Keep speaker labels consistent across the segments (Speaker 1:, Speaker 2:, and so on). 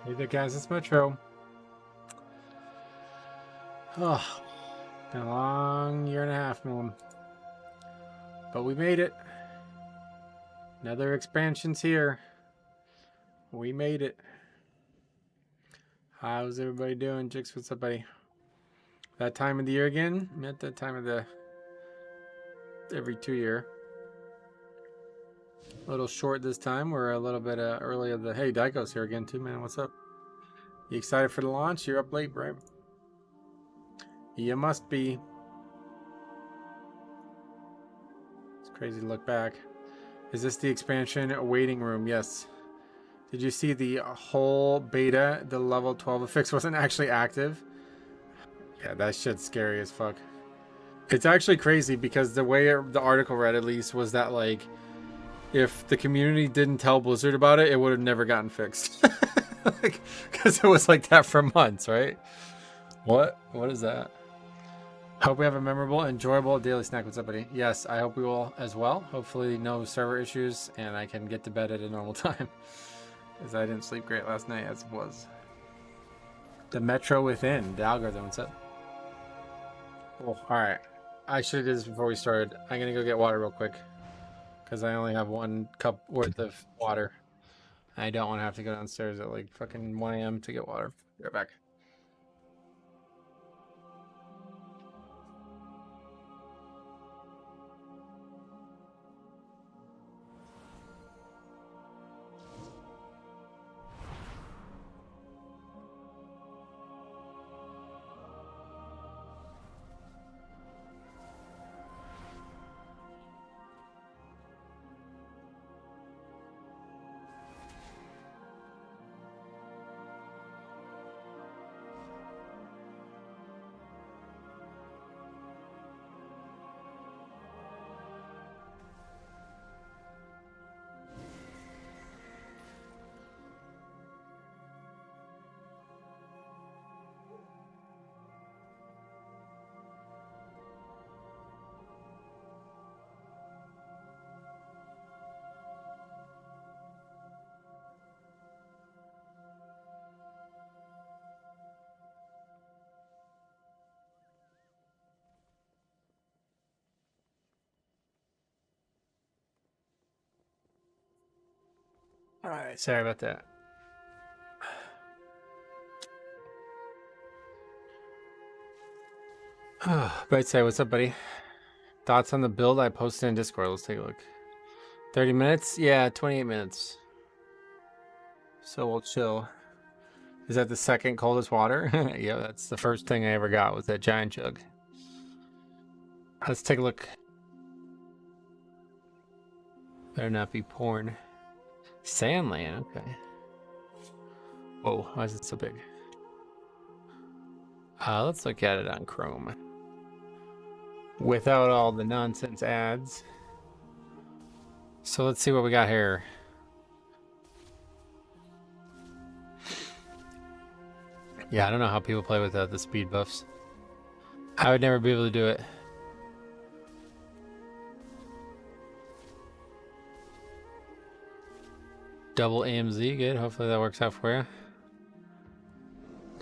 Speaker 1: Hey there, guys. It's Metro. Oh, been a long year and a half, man. But we made it. Another expansion's here. We made it. How's everybody doing? Jix, what's up, buddy? That time of the year again? At that time of the every 2 year. A little short this time. We're a little bit early of the. Hey, Daiko's here again too, man. What's up? You excited for the launch? You're up late, right? You must be. It's crazy to look back. Is this the expansion waiting room? Yes. Did you see the whole beta? The level 12 affix wasn't actually active. Yeah, that shit's scary as fuck. It's actually crazy because the way the article read, at least, was that like if the community didn't tell Blizzard about it, it would have never gotten fixed. Because it was like that for months, right? What is that? Hope we have a memorable, enjoyable daily snack. What's up, buddy? Yes, I hope we will as well. Hopefully no server issues and I can get to bed at a normal time. Because I didn't sleep great last night as it was. The Metro Within, the algorithm, what's up? Oh, alright. I should have did this before we started. I'm going to go get water real quick. Because I only have 1 cup worth of water. I don't want to have to go downstairs at like fucking 1 a.m. to get water. Be right back. Alright, sorry about that. Brightside, what's up, buddy? Thoughts on the build I posted in Discord? Let's take a look. 30 minutes? Yeah, 28 minutes. So we'll chill. Is that the second coldest water? Yeah, that's the first thing I ever got was that giant jug. Let's take a look. Better not be porn. Sandland, okay. Whoa, why is it so big? Let's look at it on Chrome. Without all the nonsense ads. So let's see what we got here. Yeah, I don't know how people play without the speed buffs. I would never be able to do it. Double AMZ, good. Hopefully that works out for you.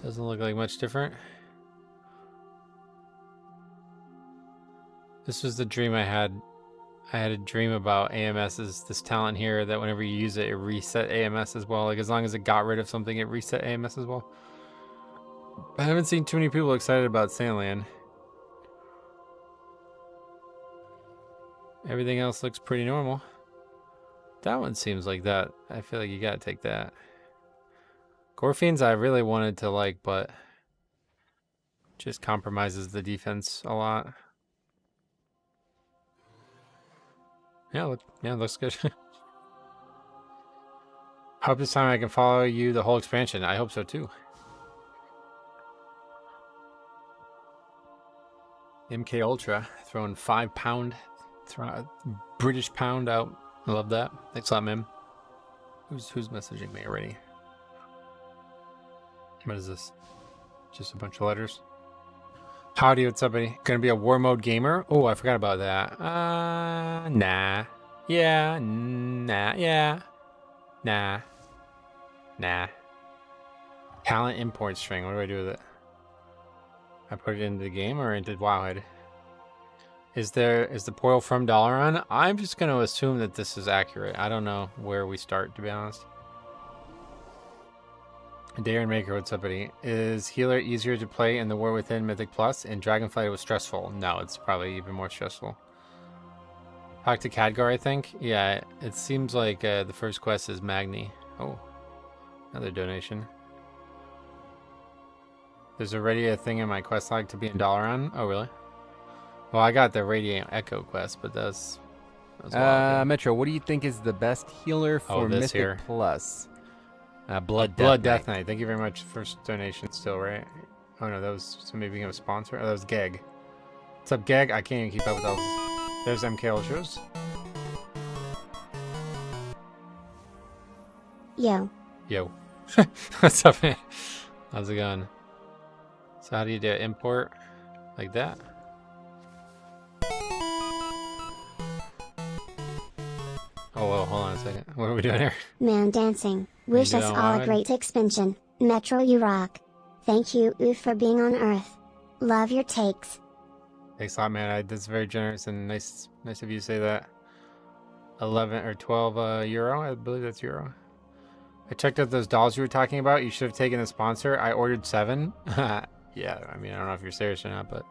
Speaker 1: Doesn't look like much different. This was the dream I had. I had a dream about AMS's, this talent here that whenever you use it, it reset AMS as well. Like as long as it got rid of something, it reset AMS as well. I haven't seen too many people excited about Sandland. Everything else looks pretty normal. That one seems like that. I feel like you gotta take that. Gorfiends I really wanted to like, but just compromises the defense a lot. Yeah, looks good. Hope this time I can follow you the whole expansion. I hope so too. MK Ultra throwing £5, British pound out. I love that. Thanks a lot, man. Who's messaging me already? What is this? Just a bunch of letters. Howdy, what's up, buddy? Gonna be a war mode gamer? Oh, I forgot about that. Nah. Yeah, nah, yeah. Nah. Talent import string. What do I do with it? I put it into the game or into Wowhead? Is the portal from Dalaran? I'm just going to assume that this is accurate. I don't know where we start, to be honest. Darren Maker, what's up, buddy? Is Healer easier to play in the War Within Mythic Plus? In Dragonflight, it was stressful. No, it's probably even more stressful. Talk to Khadgar, I think. Yeah, it seems like the first quest is Magni. Oh, another donation. There's already a thing in my quest log to be in Dalaran. Oh, really? Well, I got the Radiant Echo quest, but that's
Speaker 2: Metro, what do you think is the best healer for Mythic
Speaker 1: here.
Speaker 2: Plus?
Speaker 1: Blood Death Knight. Thank you very much. First donation still, right? Oh, no, that was somebody being a sponsor. Oh, that was Gag. What's up, Gag? I can't even keep up with all this. There's MKL shows.
Speaker 3: Yo.
Speaker 1: Yo. What's up, man? How's it going? So how do you do it? Import? Like that? Oh, well, hold on a second. What are we doing here?
Speaker 3: Man dancing. Wish us all a great expansion. Metro, you rock. Thank you, Oof, for being on Earth. Love your takes.
Speaker 1: Thanks a lot, man. That's very generous and nice of you to say that. 11 or 12 euro. I believe that's euro. I checked out those dolls you were talking about. You should have taken the sponsor. I ordered 7. Yeah, I mean, I don't know if you're serious or not, but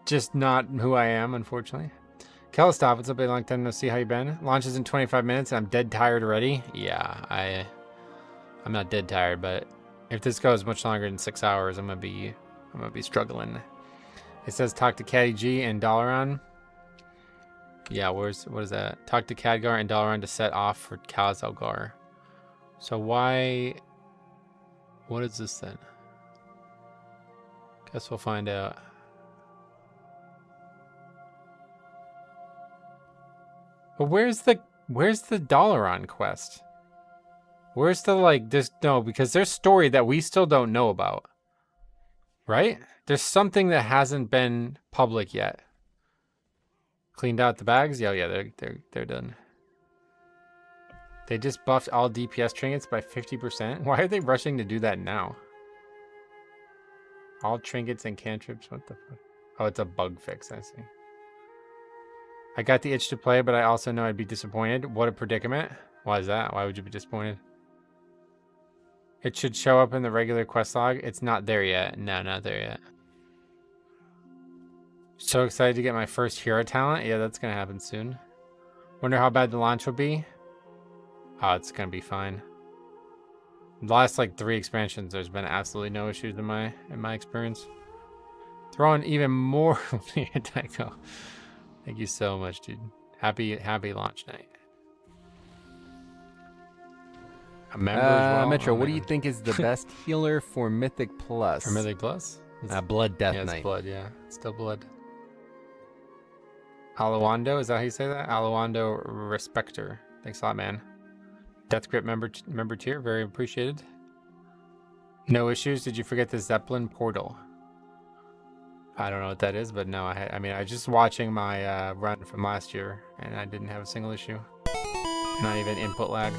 Speaker 1: just not who I am, unfortunately. Kelstop, what's up? A long time no see. How you been? Launches in 25 minutes and I'm dead tired already. Yeah, I'm not dead tired, but if this goes much longer than 6 hours, I'm gonna be struggling. It says talk to Caddy G and Dalaran. Yeah, what is that? Talk to Khadgar and Dalaran to set off for Khadgar. So why? What is this then? Guess we'll find out. But where's the Dalaran quest? Where's the because there's story that we still don't know about. Right? There's something that hasn't been public yet. Cleaned out the bags? Yeah, they're done. They just buffed all DPS trinkets by 50%. Why are they rushing to do that now? All trinkets and cantrips. What the fuck? Oh, it's a bug fix, I see. I got the itch to play, but I also know I'd be disappointed. What a predicament. Why is that? Why would you be disappointed? It should show up in the regular quest log. It's not there yet. No, not there yet. So excited to get my first hero talent. Yeah, that's going to happen soon. Wonder how bad the launch will be. Oh, it's going to be fine. The last 3 expansions, there's been absolutely no issues in my experience. Throw in even more Tycho. Thank you so much, dude. Happy launch night. A member as well.
Speaker 2: Metro, what do you think is the best healer for Mythic Plus?
Speaker 1: For Mythic Plus?
Speaker 2: Blood Death
Speaker 1: Knight.
Speaker 2: Knight.
Speaker 1: It's blood, yeah. It's still blood. Alawando, is that how you say that? Alawando Respector. Thanks a lot, man. Death Grip member tier, very appreciated. No issues. Did you forget the Zeppelin portal? I don't know what that is, but no, I mean, I was just watching my run from last year, and I didn't have a single issue. Not even input lag.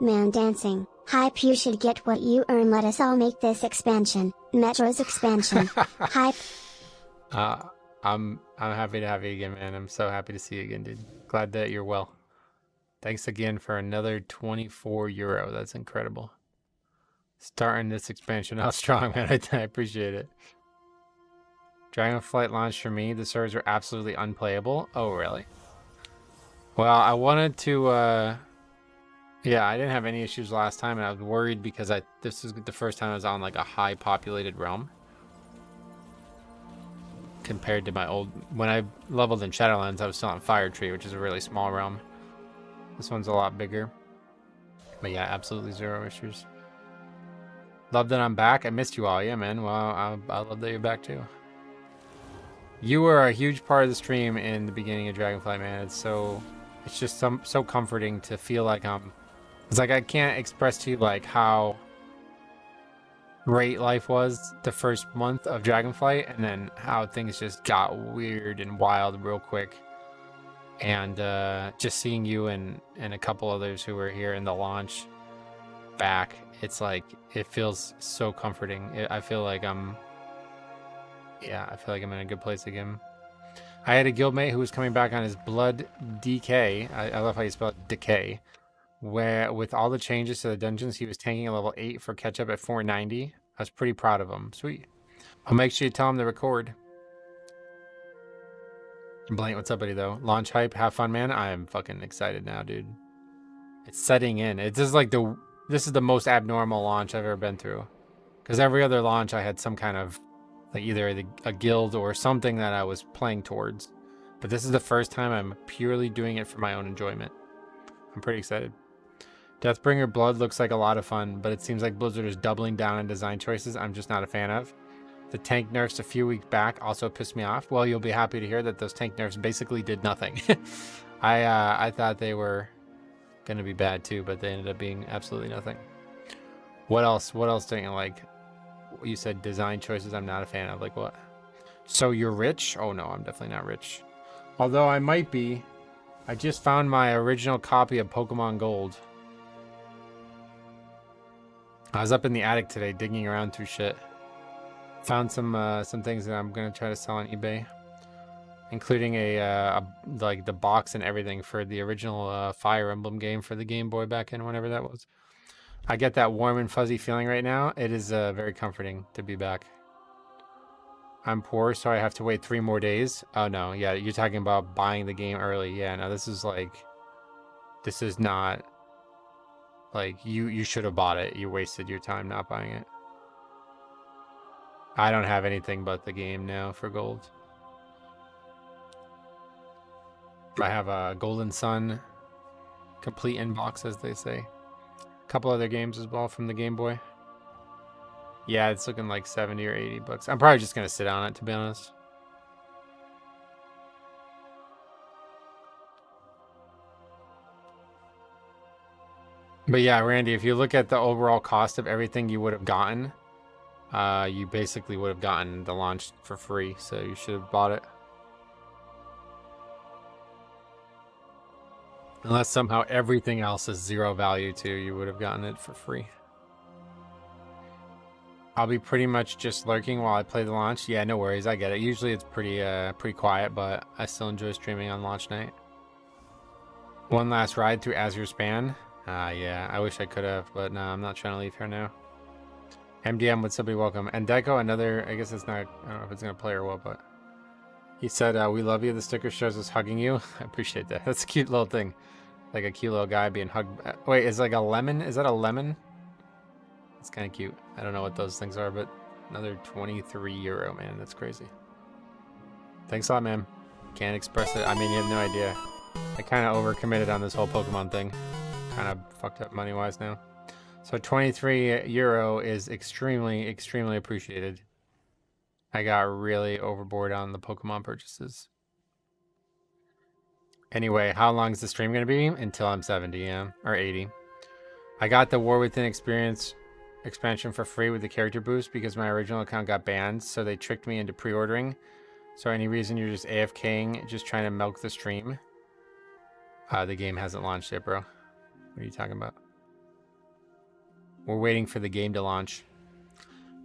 Speaker 3: Man dancing. Hype, you should get what you earn. Let us all make this expansion. Metro's expansion. Hype.
Speaker 1: I'm happy to have you again, man. I'm so happy to see you again, dude. Glad that you're well. Thanks again for another 24 euro. That's incredible. Starting this expansion out strong, man. I appreciate it. Dragonflight launched for me. The servers are absolutely unplayable. Oh, really? Well, I wanted to... Yeah, I didn't have any issues last time, and I was worried because this is the first time I was on a high populated realm. Compared to my old... When I leveled in Shadowlands, I was still on Fire Tree, which is a really small realm. This one's a lot bigger. But yeah, absolutely 0 issues. Love that I'm back. I missed you all. Yeah, man. Well, I love that you're back too. You were a huge part of the stream in the beginning of Dragonflight, man. It's just so comforting to feel like it's I can't express to you how great life was the first month of Dragonflight, and then how things just got weird and wild real quick.
Speaker 2: And just seeing you and a couple others who were here in the launch back, it's like it feels so comforting. I feel like I'm in a good place again. I had a guildmate who was coming back on his blood DK. I love how you spell it, decay. Where with all the changes to the dungeons, he was tanking a level 8 for catch up at 490. I was pretty proud of him. Sweet. I'll make sure you tell him to record. Blank, what's up, buddy, though? Launch hype, have fun, man. I am fucking excited now, dude. It's setting in. It's just like this is the most abnormal launch I've ever been through. Because every other launch I had some kind of like either a guild or something that I was playing towards. But this is the first time I'm purely doing it for my own enjoyment. I'm pretty excited. Deathbringer Blood looks like a lot of fun, but it seems like Blizzard is doubling down on design choices I'm just not a fan of. The tank nerfs a few weeks back also pissed me off. Well, you'll be happy to hear that those tank nerfs basically did nothing. I thought they were going to be bad too, but they ended up being absolutely nothing. What else don't you like? You said design choices I'm not a fan of. Like what? So you're rich? Oh no, I'm definitely not rich. Although I might be. I just found my original copy of Pokemon Gold. I was up in the attic today digging around through shit. Found some things that I'm gonna try to sell on eBay, including like the box and everything for the original Fire Emblem game for the Game Boy back in whenever that was. I get that warm and fuzzy feeling right now. It is very comforting to be back. I'm poor, so I have to wait 3 more days. Oh no, yeah, you're talking about buying the game early. Yeah, no, this is not like you should have bought it. You wasted your time not buying it. I don't have anything but the game now for gold. I have a Golden Sun complete inbox, as they say. A couple other games as well from the Game Boy. Yeah, it's looking like 70 or 80 bucks. I'm probably just going to sit on it, to be honest. But yeah, Randy, if you look at the overall cost of everything you would have gotten, you basically would have gotten the launch for free, so you should have bought it. Unless somehow everything else is 0 value too, you would have gotten it for free. I'll be pretty much just lurking while I play the launch. Yeah, no worries, I get it. Usually it's pretty quiet, but I still enjoy streaming on launch night. One last ride through Azure Span. Yeah, I wish I could have, but no, I'm not trying to leave here now. MDM would still be welcome. And Deco, another, I guess it's not, I don't know if it's going to play or what, but he said, we love you. The sticker shows us hugging you. I appreciate that. That's a cute little thing. Like a cute little guy being hugged. Wait, is like a lemon? Is that a lemon? It's kind of cute. I don't know what those things are, but another 23 euro, man. That's crazy. Thanks a lot, man. Can't express it. I mean, you have no idea. I kind of overcommitted on this whole Pokemon thing. Kind of fucked up money-wise now. So 23 euro is extremely, extremely appreciated. I got really overboard on the Pokemon purchases. Anyway, how long is the stream going to be? Until I'm 70, yeah, or 80. I got the War Within experience expansion for free with the character boost because my original account got banned, so they tricked me into pre-ordering. So any reason you're just AFKing, just trying to milk the stream? The game hasn't launched yet, bro. What are you talking about? We're waiting for the game to launch.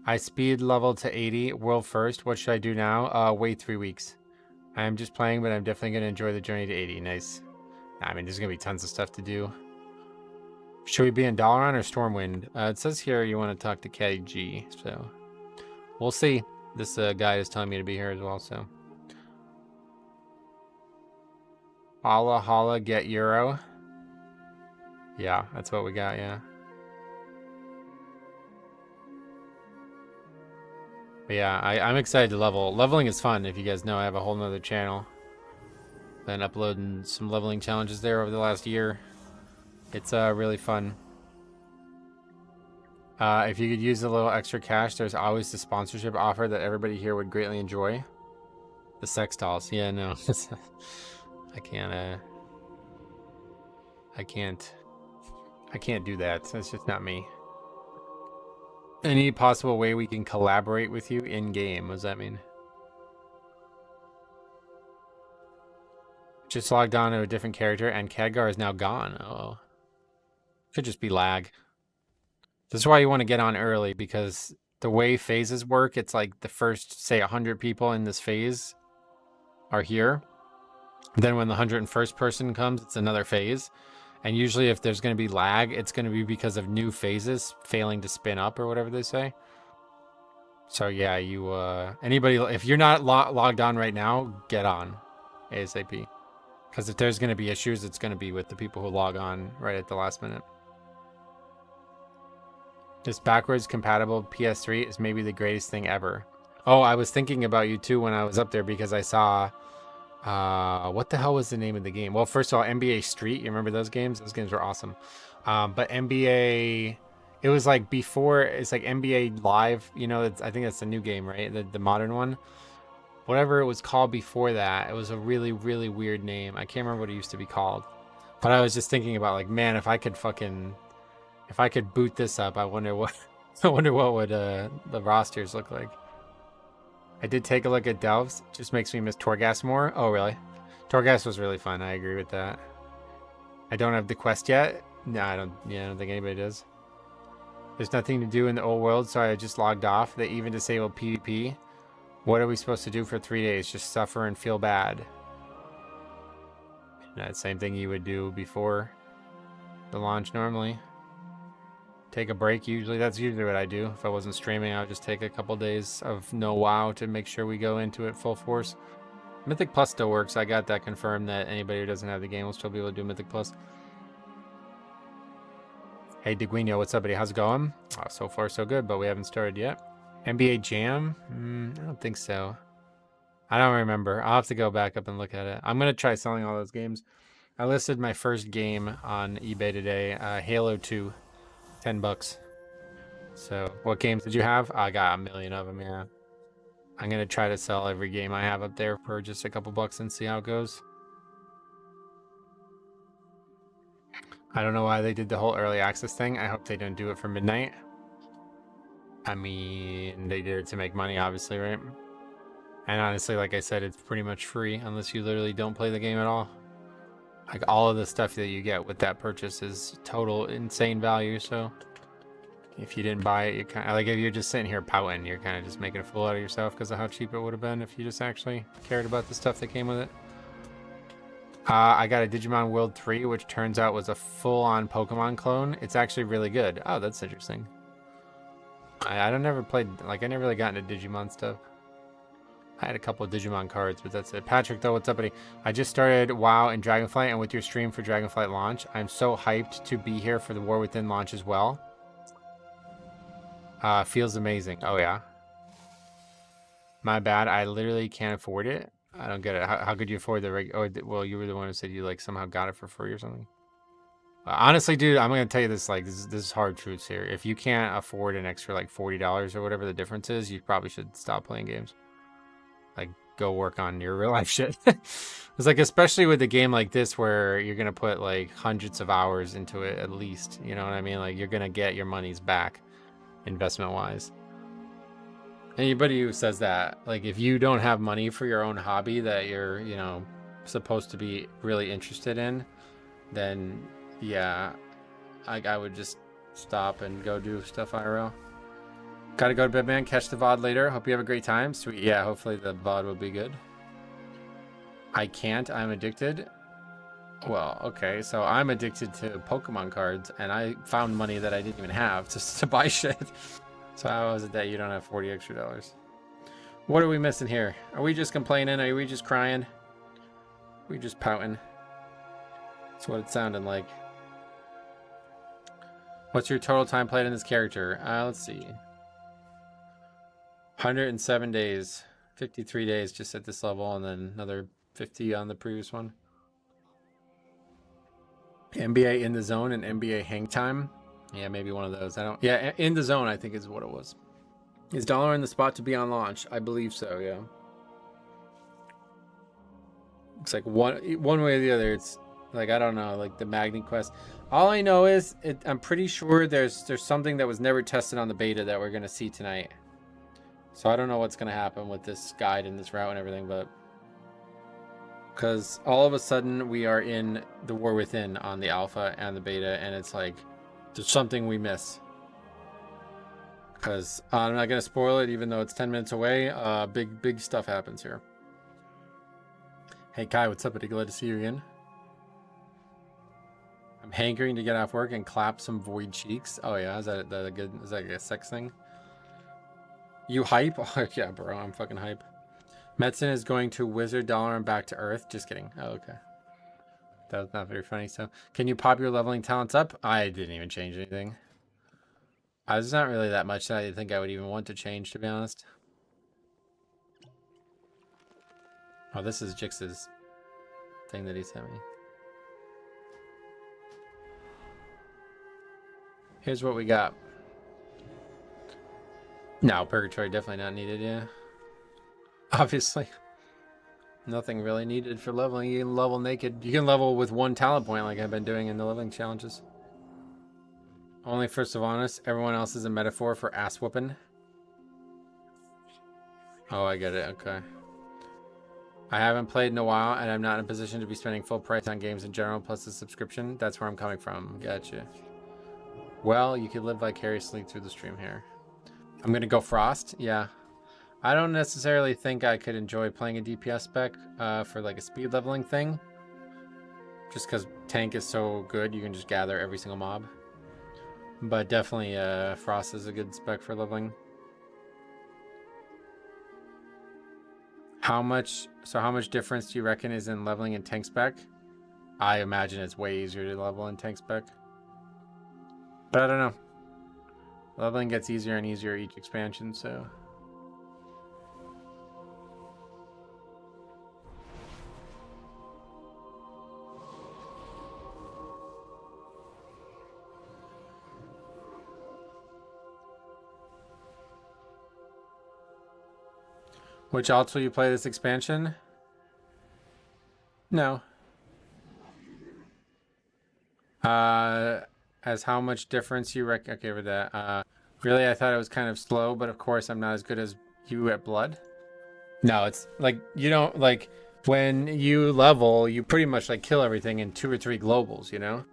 Speaker 2: I speed level to 80, world first. What should I do now? Wait 3 weeks. I am just playing, but I'm definitely going to enjoy the journey to 80. Nice. I mean, there's going to be tons of stuff to do. Should we be in Dalaran or Stormwind? It says here you want to talk to KG, so we'll see. This guy is telling me to be here as well, so. Holla, holla, get euro. Yeah, that's what we got, yeah. But yeah, I'm excited to level. Leveling is fun. If you guys know, I have a whole nother channel. Been uploading some leveling challenges there over the last year. It's really fun. If you could use a little extra cash, there's always the sponsorship offer that everybody here would greatly enjoy. The sex dolls. Yeah, no. I can't do that. That's just not me. Any possible way we can collaborate with you in game? What does that mean? Just logged on to a different character, and Khadgar is now gone. Oh. Could just be lag. This is why you want to get on early, because the way phases work, it's like the first, say, 100 people in this phase are here. Then when the 101st person comes, it's another phase. And usually if there's going to be lag, it's going to be because of new phases failing to spin up or whatever they say. So yeah, you anybody, if you're not logged on right now, get on ASAP. Because if there's going to be issues, it's going to be with the people who log on right at the last minute. This backwards compatible PS3 is maybe the greatest thing ever. Oh, I was thinking about you too when I was up there, because I saw, what the hell was the name of the game? Well, first of all, NBA Street. You remember those games? Those games were awesome. But NBA, it was like before, it's like NBA Live. You know, I think that's the new game, right? The modern one. Whatever it was called before that, it was a really, really weird name. I can't remember what it used to be called. But I was just thinking about, like, man, if I could boot this up, I wonder what would the rosters look like. I did take a look at Delves. Just makes me miss Torghast more. Oh, really? Torghast was really fun. I agree with that. I don't have the quest yet. No, I don't think anybody does. There's nothing to do in the old world, so I just logged off. They even disabled PvP. What are we supposed to do for 3 days? Just suffer and feel bad. That same thing you would do before the launch normally. Take a break usually. That's usually what I do. If I wasn't streaming, I would just take a couple days of no WoW to make sure we go into it full force. Mythic Plus still works. I got that confirmed that anybody who doesn't have the game will still be able to do Mythic Plus. Hey, DeGuino, what's up, buddy? How's it going? Oh, so far, so good, but we haven't started yet. NBA Jam? I don't think so. I don't remember. I'll have to go back up and look at it. I'm going to try selling all those games. I listed my first game on eBay today, Halo 2, $10. So, what games did you have? I got a million of them, yeah. I'm going to try to sell every game I have up there for just a couple bucks and see how it goes. I don't know why they did the whole early access thing. I hope they don't do it for midnight. I mean, they did it to make money, obviously, right? And honestly, like I said, it's pretty much free unless you literally don't play the game at all. Like, all of the stuff that you get with that purchase is total insane value. So if you didn't buy it, you kind of, like, if you're just sitting here pouting, you're kind of just making a fool out of yourself because of how cheap it would have been if you just actually cared about the stuff that came with it. I got a Digimon World 3, which turns out was a full-on Pokemon clone. It's actually really good. Oh, that's interesting. I never played, like, I never really got into Digimon stuff. I had a couple of Digimon cards, but that's it. Patrick, though, what's up, buddy? I just started WoW and Dragonflight, and with your stream for Dragonflight launch, I'm so hyped to be here for the War Within launch as well. Feels amazing. Oh, yeah. My bad. I literally can't afford it. I don't get it. How could you afford the well, you were the one who said you, like, somehow got it for free or something. Honestly, dude, I'm gonna tell you this, like, this is hard truths here. If you can't afford an extra, like, $40 or whatever the difference is, you probably should stop playing games. Like, go work on your real life shit. It's like, especially with a game like this where you're gonna put, like, hundreds of hours into it at least. You know what I mean? Like, you're gonna get your money's back, investment wise. Anybody who says that, like, if you don't have money for your own hobby that you're, you know, supposed to be really interested in, then yeah, I would just stop and go do stuff IRL. Gotta go to bed, man. Catch the VOD later. Hope you have a great time. Sweet. Yeah, hopefully the VOD will be good. I can't. I'm addicted. Well, okay. So I'm addicted to Pokemon cards, and I found money that I didn't even have to buy shit. So how is it that you don't have $40 extra? What are we missing here? Are we just complaining? Are we just crying? Are we just pouting? That's what it sounded like. What's your total time played in this character? Let's see. 107 days. 53 days just at this level, and then another 50 on the previous one. NBA in the zone and NBA hang time. Yeah, maybe one of those. Yeah, in the zone, I think is what it was. Is Dalaran the spot to be on launch? I believe so, yeah. Looks like one way or the other. It's like, I don't know, like the Magnet Quest. All I know is I'm pretty sure there's something that was never tested on the beta that we're gonna see tonight. So I don't know what's gonna happen with this guide and this route and everything, but
Speaker 1: Because all of a sudden we are in the War Within on the alpha and the beta, and it's like there's something we miss. Because I'm not going to spoil it, even though it's 10 minutes away. Big stuff happens here. Hey Kai, what's up, buddy? Glad to see you again. I'm hankering to get off work and clap some void cheeks. Oh yeah, is that a good? Is that a sex thing? You hype? Oh yeah, bro, I'm fucking hype. Metzen is going to wizard Dalaran back to Earth. Just kidding. Oh, okay. That was not very funny. So, can you pop your leveling talents up? I didn't even change anything. There's not really that much that I think I would even want to change, to be honest. Oh, this is Jix's thing that he sent me. Here's what we got. No, Purgatory definitely not needed, yeah. Obviously. Nothing really needed for leveling. You can level naked. You can level with 1 talent point like I've been doing in the leveling challenges. Only for Sylvanas. Everyone else is a metaphor for ass whooping. Oh, I get it. Okay. I haven't played in a while, and I'm not in a position to be spending full price on games in general, plus a subscription. That's where I'm coming from. Gotcha. Well, you could live vicariously through the stream here. I'm going to go Frost. Yeah. I don't necessarily think I could enjoy playing a DPS spec for like a speed leveling thing. Just because tank is so good, you can just gather every single mob. But definitely Frost is a good spec for leveling. How much difference do you reckon is in leveling in tank spec? I imagine it's way easier to level in tank spec. But I don't know. Leveling gets easier and easier each expansion, so... Which alts will you play this expansion? No. As how much difference you reckon? Okay, with that. Really, I thought it was kind of slow, but of course I'm not as good as you at blood. No, it's like you don't like when you level, you pretty much like kill everything in 2 or 3 globals, you know?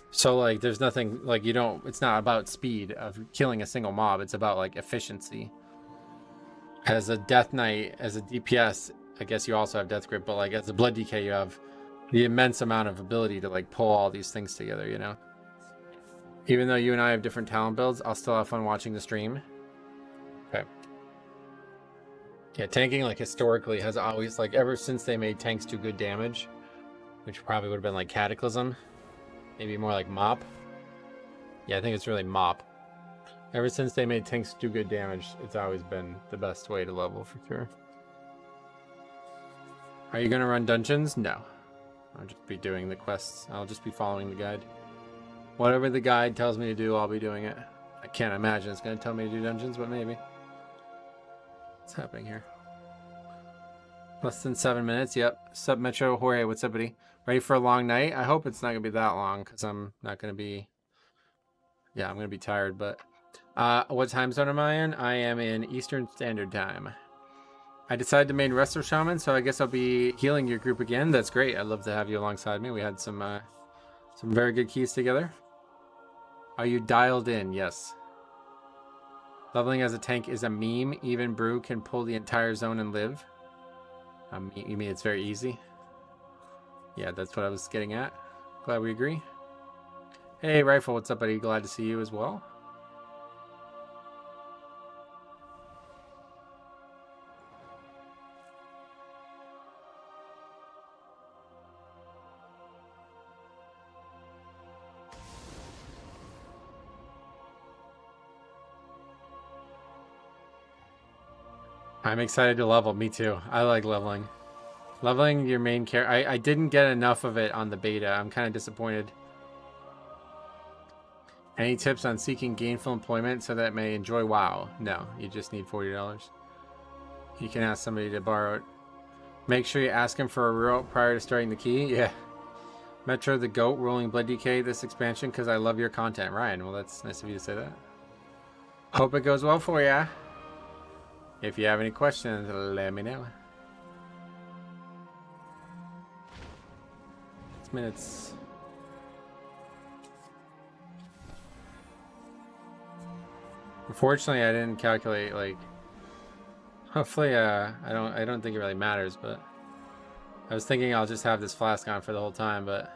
Speaker 1: So like there's nothing like you don't it's not about speed of killing a single mob, it's about like efficiency. As a Death Knight, as a DPS, I guess you also have Death Grip, but like as a Blood DK, you have the immense amount of ability to like pull all these things together, you know? Even though you and I have different talent builds, I'll still have fun watching the stream. Okay. Yeah, tanking like historically has always like ever since they made tanks do good damage, which probably would have been like Cataclysm, maybe more like Mop. Yeah, I think it's really Mop. Ever since they made tanks do good damage, it's always been the best way to level for sure. Are you gonna run dungeons? No. I'll just be doing the quests. I'll just be following the guide. Whatever the guide tells me to do, I'll be doing it. I can't imagine it's gonna tell me to do dungeons, but maybe. What's happening here? Less than 7 minutes, yep. Sub Metro Jorge, what's up, buddy? Ready for a long night? I hope it's not gonna be that long, because I'm not gonna be... Yeah, I'm gonna be tired, but... what time zone am I in? I am in Eastern Standard Time. I decided to main Wrestler Shaman, so I guess I'll be healing your group again. That's great. I'd love to have you alongside me. We had some very good keys together. Are you dialed in? Yes. Leveling as a tank is a meme. Even Brew can pull the entire zone and live. You mean it's very easy? Yeah, that's what I was getting at. Glad we agree. Hey, Rifle, what's up, buddy? Glad to see you as well. I'm excited to level. Me too. I like leveling. Leveling your main character. I didn't get enough of it on the beta. I'm kind of disappointed. Any tips on seeking gainful employment so that it may enjoy WoW? No, you just need $40. You can ask somebody to borrow it. Make sure you ask him for a rope prior to starting the key. Yeah. Metro the Goat, rolling Blood DK this expansion because I love your content. Ryan, well, that's nice of you to say that. Hope it goes well for ya. If you have any questions, let me know. minutes. Unfortunately, I didn't calculate, like, hopefully, I don't think it really matters, but I was thinking I'll just have this flask on for the whole time, but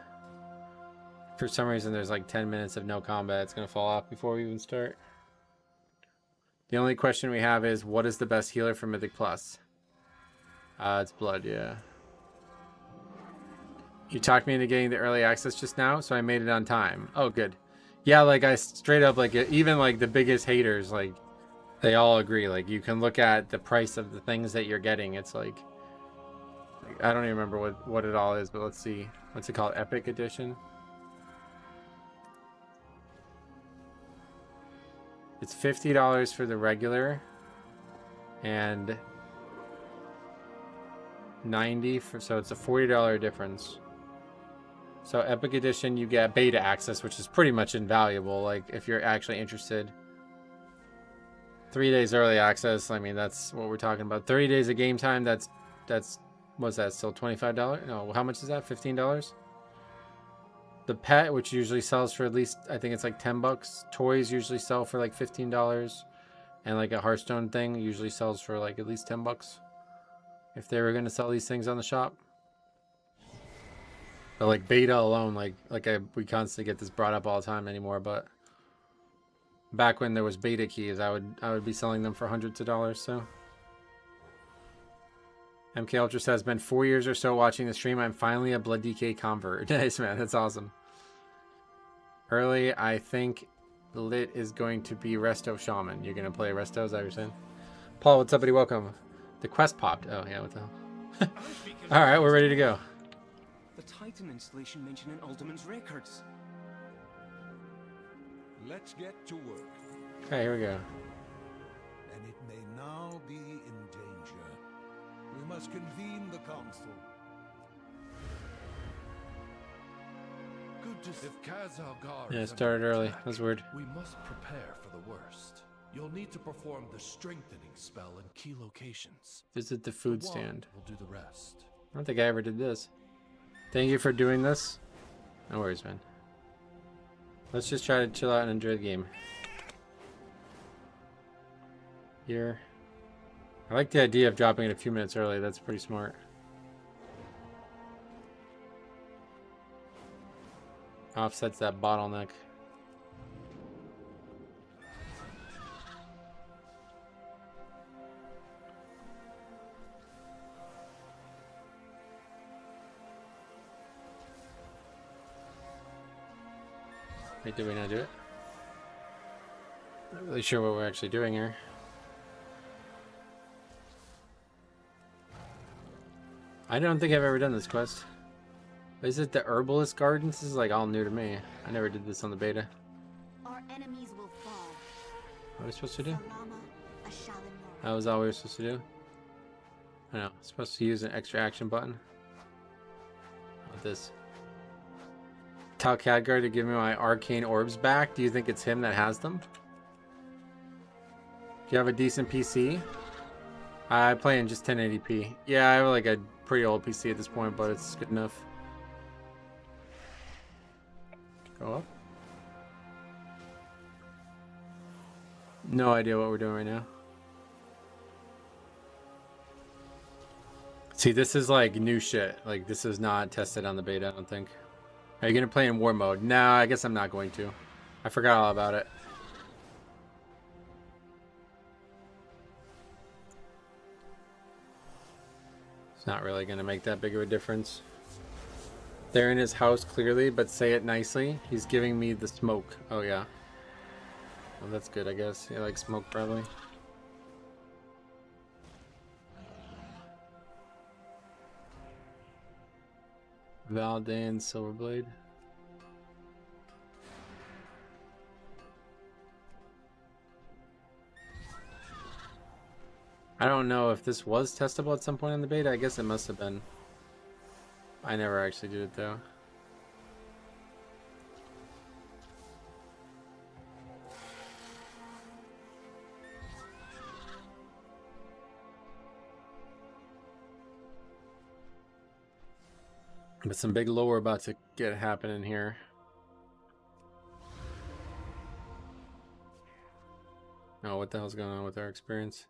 Speaker 1: for some reason there's like 10 minutes of no combat. It's gonna fall off before we even start. The only question we have is, what is the best healer for Mythic Plus? It's blood, yeah. You talked me into getting the early access just now, so I made it on time. Oh, good. Yeah, like I straight up, like even like the biggest haters, like they all agree. Like you can look at the price of the things that you're getting. It's like I don't even remember what it all is, but let's see. What's it called? Epic Edition? It's $50 for the regular and $90 for, so it's a $40 difference. So Epic Edition, you get beta access, which is pretty much invaluable, like if you're actually interested. 3 days early access, I mean, that's what we're talking about. 30 days of game time, that's what's that, still $25? No, how much is that? $15? The pet, which usually sells for at least, I think it's like 10 bucks. Toys usually sell for like $15. And like a Hearthstone thing usually sells for like at least 10 bucks. If they were going to sell these things on the shop. But like beta alone, we constantly get this brought up all the time anymore, but back when there was beta keys, I would be selling them for hundreds of dollars, so. MK Ultra says, been 4 years or so watching the stream. I'm finally a Blood DK convert. Nice, man. That's awesome. Early, I think lit is going to be Resto Shaman. You're going to play Resto, is that what you're saying? Paul, what's up, buddy? Welcome. The quest popped. Oh, yeah, what the hell? All right, we're ready to go.
Speaker 4: The Titan installation mentioned in Alderman's records.
Speaker 5: Let's get to work.
Speaker 1: Okay, here we go.
Speaker 5: And it may now be in danger. We must convene the council. Good to see. If Khadgar
Speaker 1: Yeah, it
Speaker 5: is
Speaker 1: started
Speaker 5: under
Speaker 1: early.
Speaker 5: attack,
Speaker 1: That's weird.
Speaker 6: We must prepare for the worst. You'll need to perform the strengthening spell in key locations.
Speaker 1: Visit the food
Speaker 6: The wand
Speaker 1: stand.
Speaker 6: will do the rest.
Speaker 1: I don't think I ever did this. Thank you for doing this. No worries, man. Let's just try to chill out and enjoy the game. Here. I like the idea of dropping it a few minutes early. That's pretty smart. Offsets that bottleneck. Wait, did we not do it? Not really sure what we're actually doing here. I don't think I've ever done this quest. Is it the Herbalist Gardens? This is like all new to me. I never did this on the beta.
Speaker 7: Our enemies will fall.
Speaker 1: What are we supposed to do?
Speaker 7: Salama, Ashalan
Speaker 1: That was all we were supposed to do? I know. Supposed to use an extra action button. What this? Tell Khadgar to give me my arcane orbs back. Do you think it's him that has them? Do you have a decent PC? I play in just 1080p. Yeah, I have like a pretty old PC at this point, but it's good enough. Go up. No idea what we're doing right now. See, this is like new shit. Like, this is not tested on the beta, I don't think. Are you going to play in war mode? No, I guess I'm not going to. I forgot all about it. It's not really going to make that big of a difference. They're in his house clearly, but say it nicely. He's giving me the smoke. Oh, yeah. Well, that's good, I guess. You like smoke, probably. Valdan Silverblade. I don't know if this was testable at some point in the beta. I guess it must have been. I never actually did it though. But some big lore about to get happening here. Oh, what the hell's going on with our experience?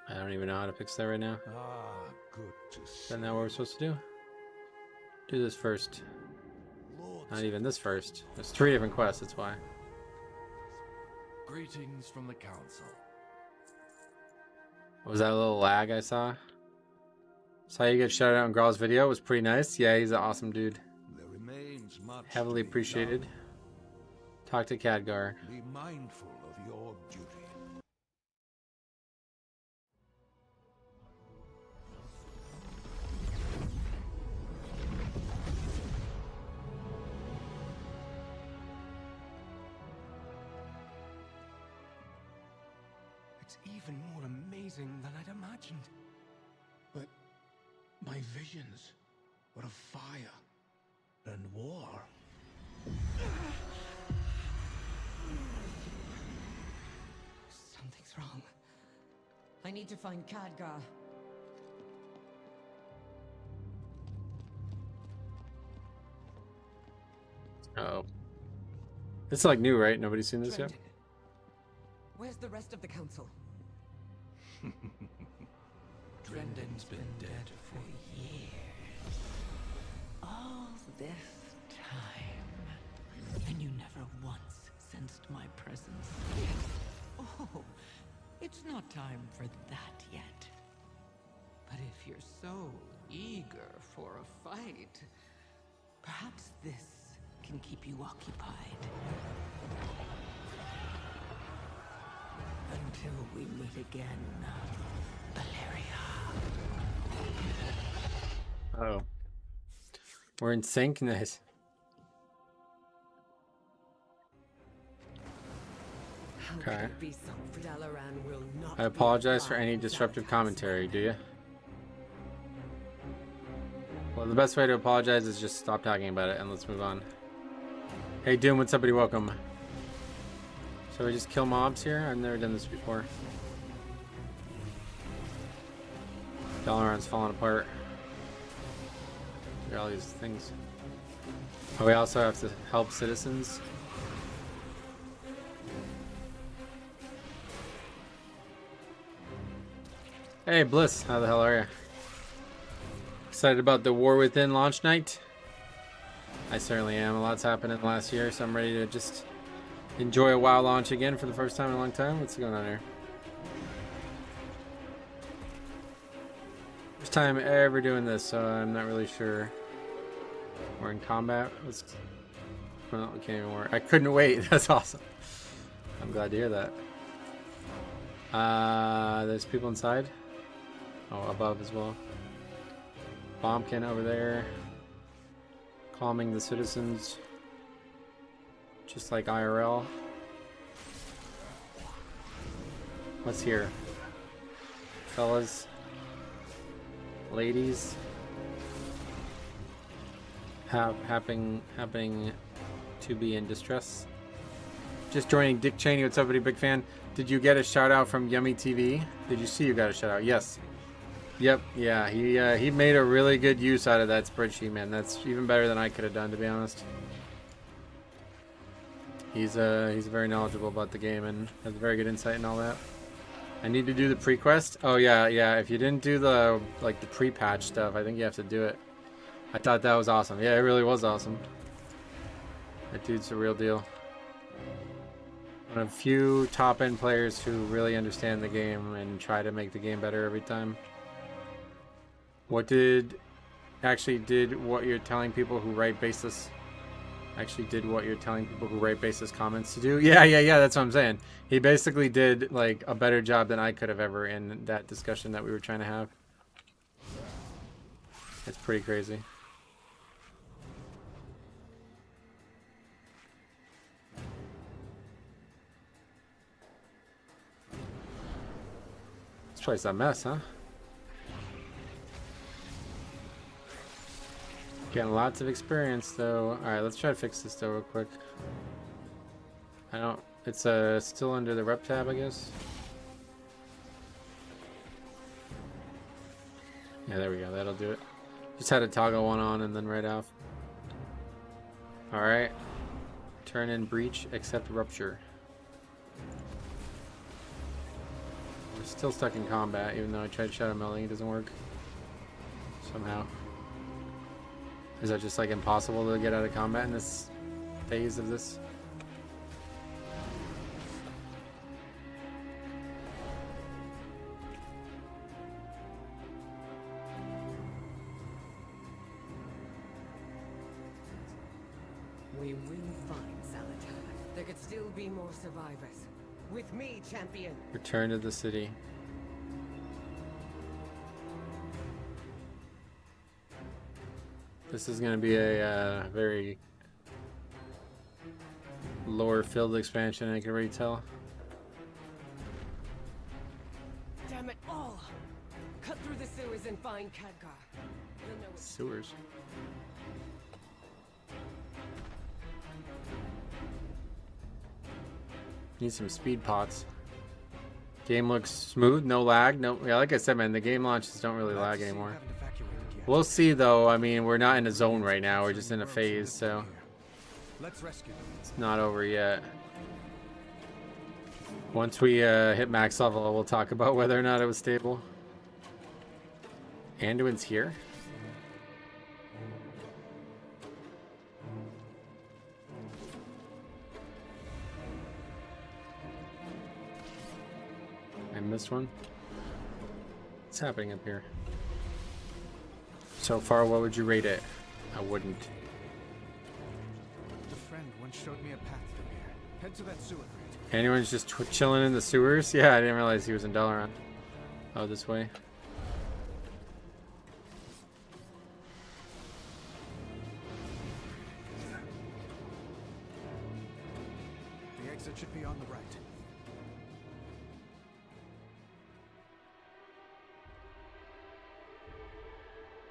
Speaker 1: I don't even know how to fix that right now.
Speaker 5: Ah, good to see.
Speaker 1: Is that not what we're supposed to do? Do this first.
Speaker 5: Lords
Speaker 1: Not even this first. There's 3 different quests, that's why.
Speaker 6: Greetings from the council.
Speaker 1: What was that little lag I saw? Saw you get shouted out in Graal's video. It was pretty nice. Yeah, he's an awesome dude.
Speaker 5: there remains much
Speaker 1: Heavily
Speaker 5: to be
Speaker 1: appreciated.
Speaker 5: done.
Speaker 1: Talk to Khadgar.
Speaker 5: Be mindful of your duty.
Speaker 4: It's even more amazing than I'd imagined.
Speaker 8: But my visions were of fire and war.
Speaker 9: Something's wrong. I need to find Khadgar.
Speaker 1: Uh-oh. This is like new, right? Nobody's seen this yet?
Speaker 9: Trenton, where's the rest of the council?
Speaker 6: Drenden's been dead for
Speaker 9: years. All this time. And you never once sensed my presence. Oh, it's not time for that yet. But if you're so eager for a fight, perhaps this can keep you occupied. Until we meet again, Valeria.
Speaker 1: Uh-oh. We're in sync? Nice. Okay. I apologize for any disruptive commentary, do you? Well, the best way to apologize is just stop talking about it and let's move on. Hey Doom, what's up buddy? Welcome. So we just kill mobs here? I've never done this before. Dalaran's falling apart. Look at all these things. Oh, we also have to help citizens. Hey Bliss, how the hell are you? Excited about the War Within launch night? I certainly am. A lot's happened in the last year, so I'm ready to just enjoy a WoW launch again for the first time in a long time. What's going on here? First time ever doing this, so I'm not really sure. We're in combat. Well, we can't even work. I couldn't wait. That's awesome. I'm glad to hear that. There's people inside. Oh, above as well. Bombkin over there. Calming the citizens. Just like IRL. What's here? Fellas. Ladies. Happening to be in distress. Just joining Dick Cheney. What's up, buddy? Big fan. Did you get a shout out from Yummy TV? Did you see you got a shout out? Yes. Yep. Yeah. He made a really good use out of that spreadsheet, man. That's even better than I could have done, to be honest. He's very knowledgeable about the game and has very good insight and all that. I need to do the pre-quest. Oh yeah. If you didn't do the the pre-patch stuff, I think you have to do it. I thought that was awesome. Yeah, it really was awesome. That dude's a real deal. One of few top-end players who really understand the game and try to make the game better every time. What what you're telling people who write baseless comments to do? Yeah, that's what I'm saying. He basically did like a better job than I could have ever in that discussion that we were trying to have. It's pretty crazy. This place is a mess, huh? Getting lots of experience though. Alright, let's try to fix this though real quick. It's still under the rep tab, I guess. Yeah, there we go. That'll do it. Just had to toggle one on and then right off. Alright. Turn in breach, accept rupture. We're still stuck in combat, even though I tried shadow melding, it doesn't work. Somehow. Is that just like impossible to get out of combat in this phase of this?
Speaker 10: We will find Salatar. There could still be more survivors. With me, champion.
Speaker 1: Return to the city. This is going to be a very lore-filled expansion, I can already tell.
Speaker 10: Damn it all! Cut through the sewers and find Khadgar. He'll know it's
Speaker 1: Sewers. Need some speed pots. Game looks smooth, no lag. No, yeah, like I said, man, the game launches don't really lag anymore. We'll see, though. I mean, we're not in a zone right now. We're just in a phase, so it's not over yet. Once we hit max level, we'll talk about whether or not it was stable. Anduin's here. I missed one. What's happening up here? So far, what would you rate it? I wouldn't.
Speaker 5: A friend once showed me a path through here. Head to that sewer grate.
Speaker 1: Anyone's just chilling in the sewers? Yeah, I didn't realize he was in Dalaran. Oh, this way.
Speaker 5: The exit should be on the right.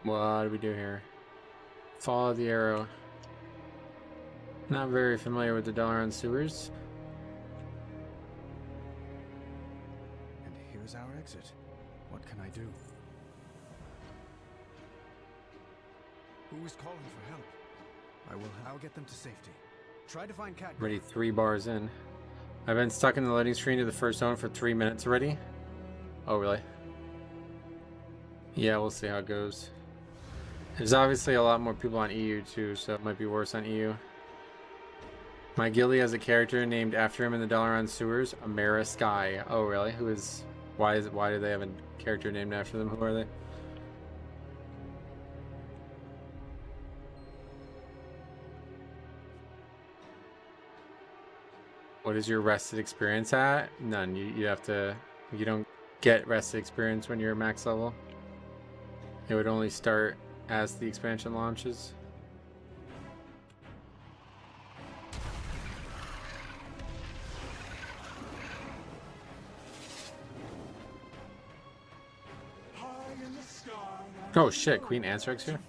Speaker 1: What do we do here? Follow the arrow. Not very familiar with the Dalaran sewers.
Speaker 5: And here's our exit. What can I do? Who is calling for help? I'll get them to safety. Try to find Khadgar.
Speaker 1: Already 3 bars in. I've been stuck in the loading screen to the first zone for 3 minutes already. Oh, really? Yeah, we'll see how it goes. There's obviously a lot more people on EU too, so it might be worse on EU. My Gilly has a character named after him in the Dalaran sewers, Amara Sky. Oh, really? Who is? Why do they have a character named after them? Who are they? What is your rested experience at? None. You have to. You don't get rested experience when you're max level. It would only start as the expansion launches. Oh shit, Queen Ansrix here?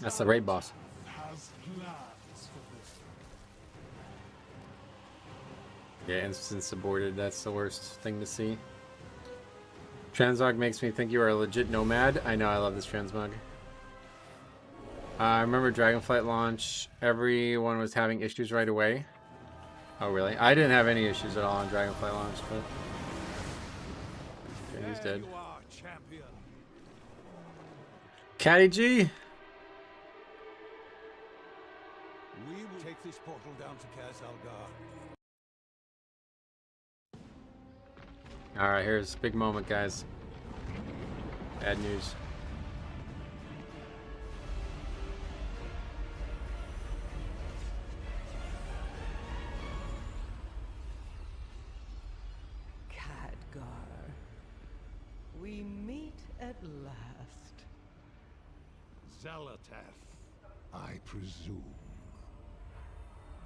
Speaker 1: That's the raid boss. Yeah, instance aborted. That's the worst thing to see. Transmog makes me think you are a legit nomad. I know, I love this transmog. I remember Dragonflight launch. Everyone was having issues right away. Oh, really? I didn't have any issues at all on Dragonflight launch, but... Okay, he's dead. Caddy G!
Speaker 5: We will take this portal down to Khadgar.
Speaker 1: Alright, here's a big moment, guys. Bad news.
Speaker 9: Khadgar, we meet at last.
Speaker 5: Zalatath, I presume.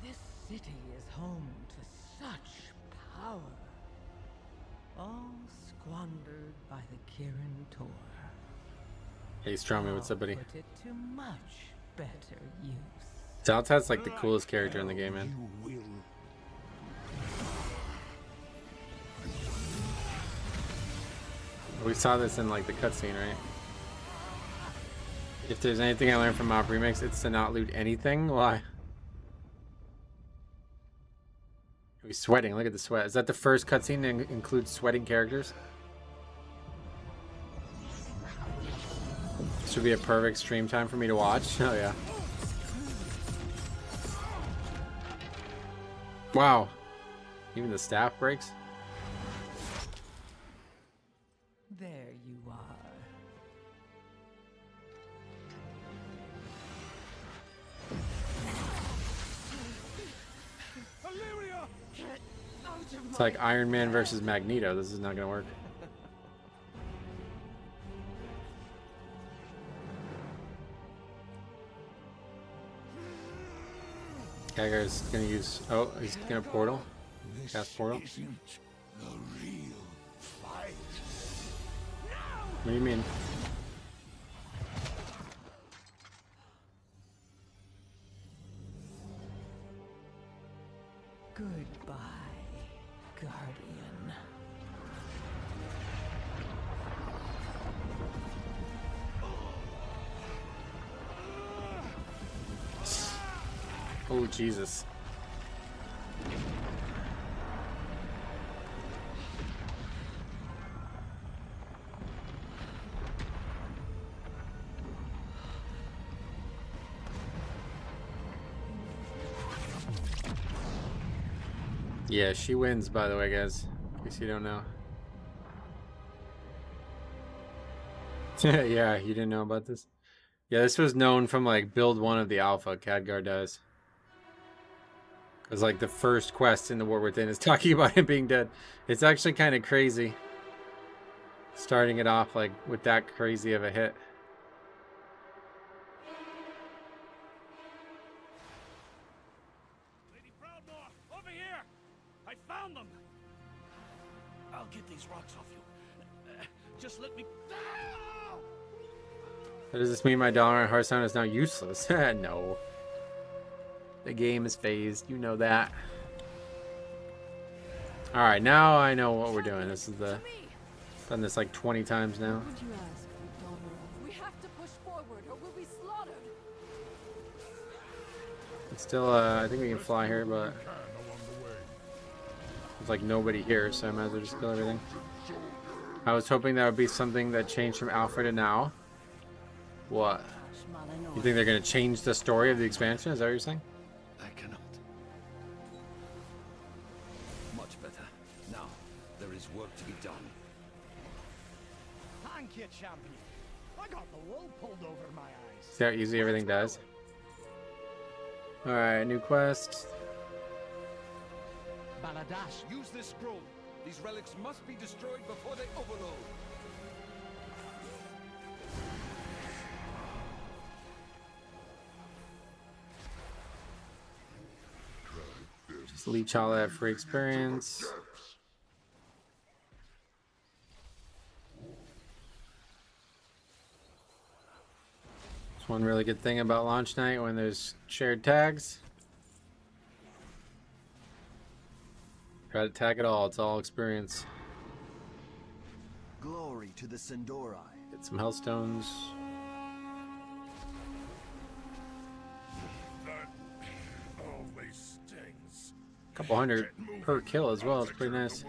Speaker 9: This city is home to such power. All squandered by the Kirin Tor.
Speaker 1: Hey, Strongman, what's up, buddy?
Speaker 9: Put it to much better use.
Speaker 1: Zalatath's like the coolest character in the game, man.
Speaker 5: You will
Speaker 1: We saw this in like the cutscene, right? If there's anything I learned from Mop Remix, it's to not loot anything. Why? He's sweating. Look at the sweat. Is that the first cutscene that includes sweating characters? This would be a perfect stream time for me to watch. Oh yeah. Wow. Even the staff breaks.
Speaker 10: There you are.
Speaker 1: It's like Iron Man versus Magneto. This is not gonna work. Khadgar's gonna use. Oh, he's gonna portal. Cast portal.
Speaker 5: Isn't the real fight.
Speaker 1: What do you mean?
Speaker 10: Goodbye, Guardian.
Speaker 1: Oh Jesus. Yeah, she wins, by the way, guys. In case you don't know. Yeah, you didn't know about this? Yeah, this was known from like build 1 of the alpha. Khadgar does. Because like the first quest in the War Within is talking about him being dead. It's actually kind of crazy. Starting it off like with that crazy of a hit.
Speaker 5: Lady Proudmore, over here! I found them! I'll get these rocks off you. Just let me...
Speaker 1: So does this mean my Dalaran Hearthstone is now useless? No. The game is phased. You know that. Alright, now I know what we're doing. This is the... Done this like 20 times now.
Speaker 10: We have to push forward or we'll be slaughtered.
Speaker 1: It's still, I think we can fly here, but... There's like nobody here, so I might as well just kill everything. I was hoping that would be something that changed from alpha to now. What? You think they're going to change the story of the expansion? Is that what you're saying?
Speaker 6: I cannot. Much better. Now, there is work to be done.
Speaker 5: Thank you, champion. I got the wool pulled over my eyes.
Speaker 1: See how easy everything does? Alright, new quest.
Speaker 5: Baladash, use this scroll. These relics must be destroyed before they overload.
Speaker 1: Just leech all that free experience. That's one really good thing about launch night when there's shared tags. Try to tag it all, it's all experience.
Speaker 11: Glory to the Sindori.
Speaker 1: Get some hellstones.
Speaker 5: That always stings.
Speaker 1: Couple hundred per kill as well, it's pretty nice.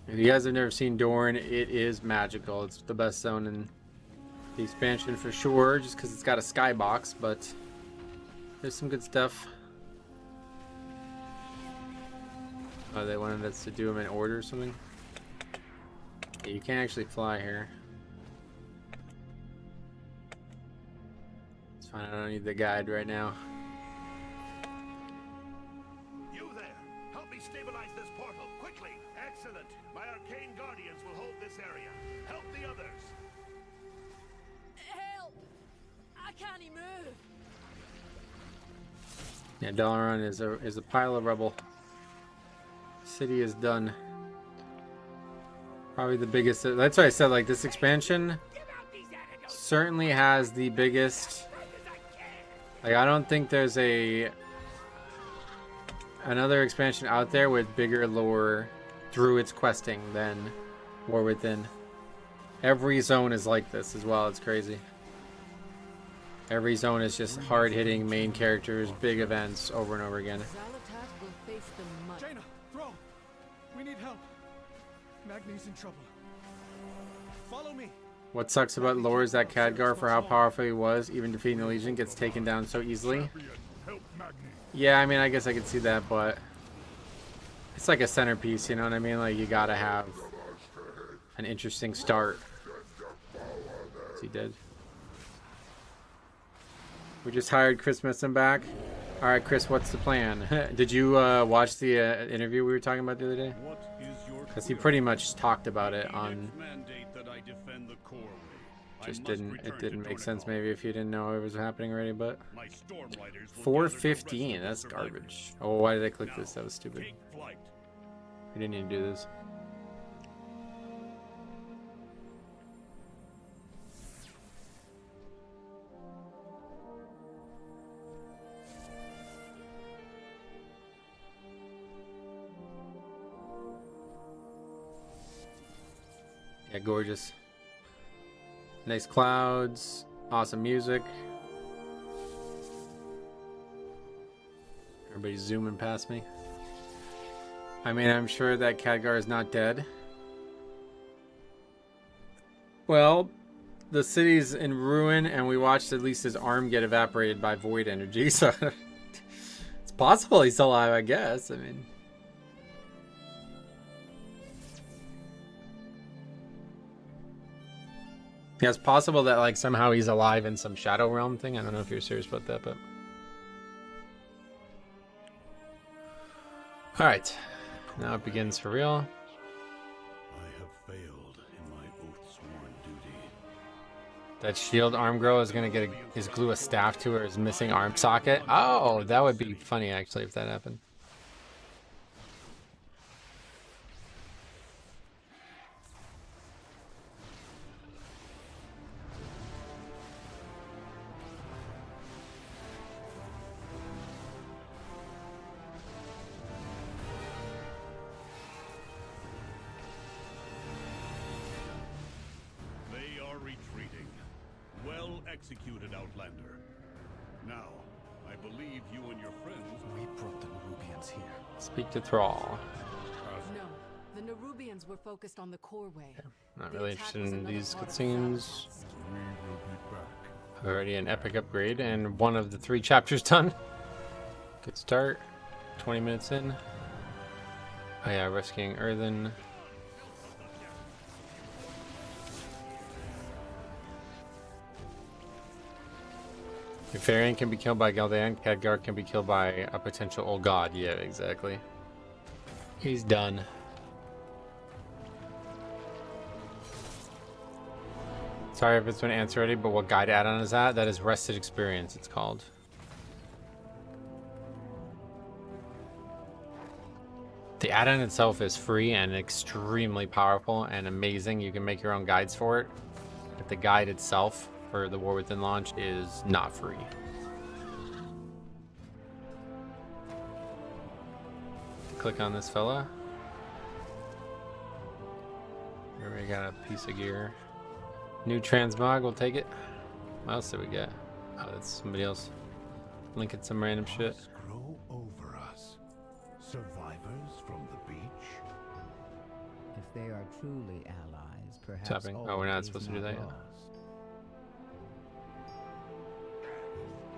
Speaker 1: If you guys have never seen Dorn, it is magical. It's the best zone in the expansion for sure, just because it's got a skybox, but there's some good stuff. Oh, they wanted us to do them in order or something? Yeah, you can't actually fly here. It's fine, I don't need the guide right now.
Speaker 5: You there! Help me stabilize this portal, quickly! Excellent! My arcane guardians will hold this area. Help the others!
Speaker 10: Help! I can't even move.
Speaker 1: Yeah, Dalaran is a pile of rubble. City is done. Probably the biggest. That's why I said like this expansion certainly has the biggest. Like I don't think there's another expansion out there with bigger lore through its questing than War Within. Every zone is like this as well. It's crazy. Every zone is just hard-hitting main characters, big events over and over again.
Speaker 10: Xalatat will face the mud.
Speaker 8: Jaina, Thrall, we need help. Magni's in trouble. Follow me.
Speaker 1: What sucks about lore is that Khadgar, for how powerful he was, even defeating the Legion, gets taken down so easily. Yeah, I mean, I guess I could see that, but it's like a centerpiece, you know what I mean? Like, you gotta have an interesting start. Is he dead? We just hired Chris Messon back. All right, Chris, what's the plan? Did you watch the interview we were talking about the other day? Because he pretty much talked about it on. Just didn't make sense maybe if you didn't know it was happening already, but 4:15, that's garbage. Oh, why did I click this? That was stupid. We didn't need to do this. Yeah, gorgeous. Nice clouds, awesome music. Everybody's zooming past me. I mean, I'm sure that Khadgar is not dead. Well, the city's in ruin, and we watched at least his arm get evaporated by void energy, so it's possible he's still alive, I guess. I mean, yeah, it's possible that like somehow he's alive in some shadow realm thing. I don't know if you're serious about that, but all right, now it begins for real.
Speaker 5: I have failed in my oath-sworn duty.
Speaker 2: That shield arm girl is gonna get his glue a staff to his missing arm socket. Oh, that would be funny actually if that happened.
Speaker 5: Executed, Outlander. Now, I believe you and your friends...
Speaker 4: We brought the Nerubians here.
Speaker 2: Speak to Thrall.
Speaker 10: No, the Nerubians were focused on the core way.
Speaker 2: Okay. Not really interested in these cutscenes.
Speaker 5: We will be back.
Speaker 2: Already an epic upgrade and one of the 3 chapters done. Good start. 20 minutes in. Oh yeah, rescuing Earthen. If Varian can be killed by Galdaan, Khadgar can be killed by a potential old god. Yeah, exactly. He's done. Sorry if it's been answered already, but what guide add-on is that? That is Rested Experience, it's called. The add-on itself is free and extremely powerful and amazing. You can make your own guides for it. But the guide itself for the War Within launch is not free. Click on this fella. Here we got a piece of gear. New transmog, we'll take it. What else did we get? Oh, that's somebody else. Linking some random shit.
Speaker 5: Grow over us. Survivors from the beach?
Speaker 11: If they are truly allies, perhaps.
Speaker 2: What's happening? Oh, we're not supposed to do that yet.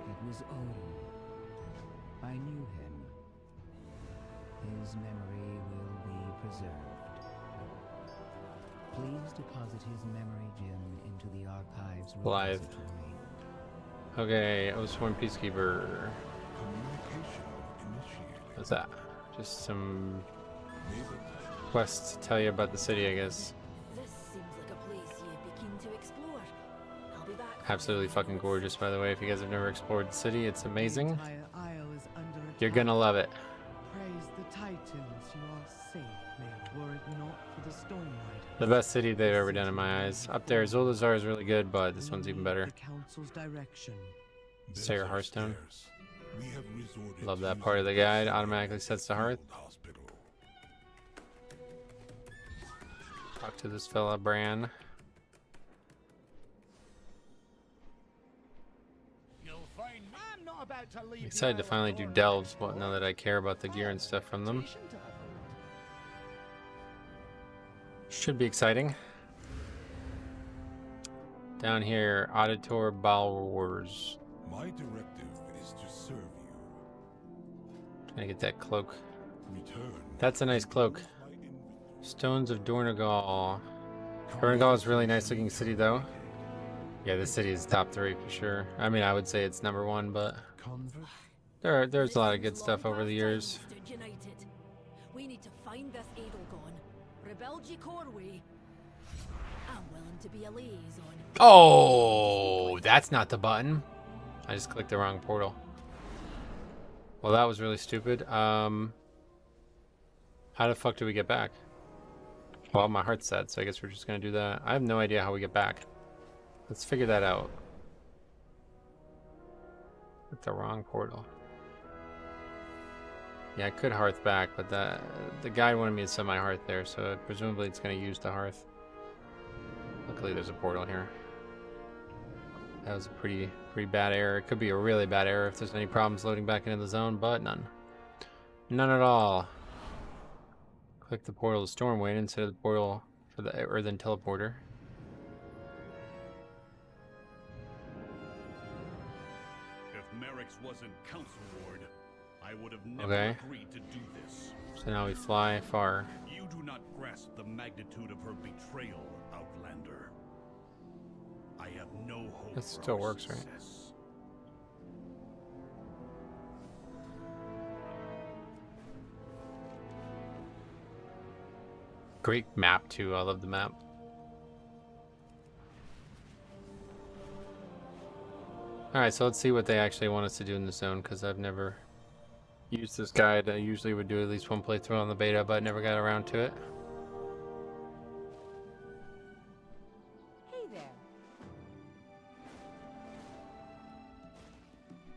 Speaker 11: It was Odin. I knew him. His memory will be preserved. Please deposit his memory gem into the archives
Speaker 2: Live.
Speaker 11: repository.
Speaker 2: Okay, Oathsworn Peacekeeper. What's that? Just some quests to tell you about the city, I guess.
Speaker 7: This seems like a place you begin to explore. I'll be back.
Speaker 2: Absolutely fucking gorgeous, by the way. If you guys have never explored the city, it's amazing.
Speaker 12: The entire isle is under
Speaker 2: You're
Speaker 12: attack.
Speaker 2: gonna love it.
Speaker 12: Praise the Titans, you are safe there, were it not for the Storm Riders.
Speaker 2: The best city they've ever done in my eyes. Up there, Zulazar is really good, but this one's even better.
Speaker 12: The council's direction.
Speaker 2: Sarah Hearthstone.
Speaker 5: We have resorted
Speaker 2: Love that
Speaker 5: to
Speaker 2: part of the guide. Automatically sets the hearth.
Speaker 5: hospital.
Speaker 2: Talk to this fella, Bran. I'm excited to finally do delves, but now that I care about the gear and stuff from them. Should be exciting. Down here, Auditor Balwars.
Speaker 5: My directive is to serve you.
Speaker 2: Trying to get that cloak.
Speaker 5: Return.
Speaker 2: That's a nice cloak. Stones of Dornogal. Dornogal is a really nice looking city though. Yeah, this city is top 3 for sure. I mean, I would say it's number 1, but there's a lot of good stuff over the years.
Speaker 7: We need to find this Edelgon, rebuild Corway. I'm willing to be a liaison.
Speaker 2: Oh, that's not the button. I just clicked the wrong portal. Well, that was really stupid. How the fuck do we get back? Well, my heart's set, so I guess we're just gonna do that. I have no idea how we get back. Let's figure that out. With the wrong portal. Yeah, I could hearth back, but the guy wanted me to set my hearth there, so presumably it's going to use the hearth. Luckily there's a portal here. That was a pretty bad error. It could be a really bad error if there's any problems loading back into the zone, but none. None at all. Click the portal to Stormwind instead of the portal for the Earthen Teleporter.
Speaker 5: Wasn't council ward, I would have never agreed to do this.
Speaker 2: So now we fly far.
Speaker 5: You do not grasp the magnitude of her betrayal, Outlander. I have no hope.
Speaker 2: That still works, right? Great map too. I love the map. Alright, so let's see what they actually want us to do in the zone, because I've never used this guide. I usually would do at least one playthrough on the beta, but never got around to it.
Speaker 10: Hey there.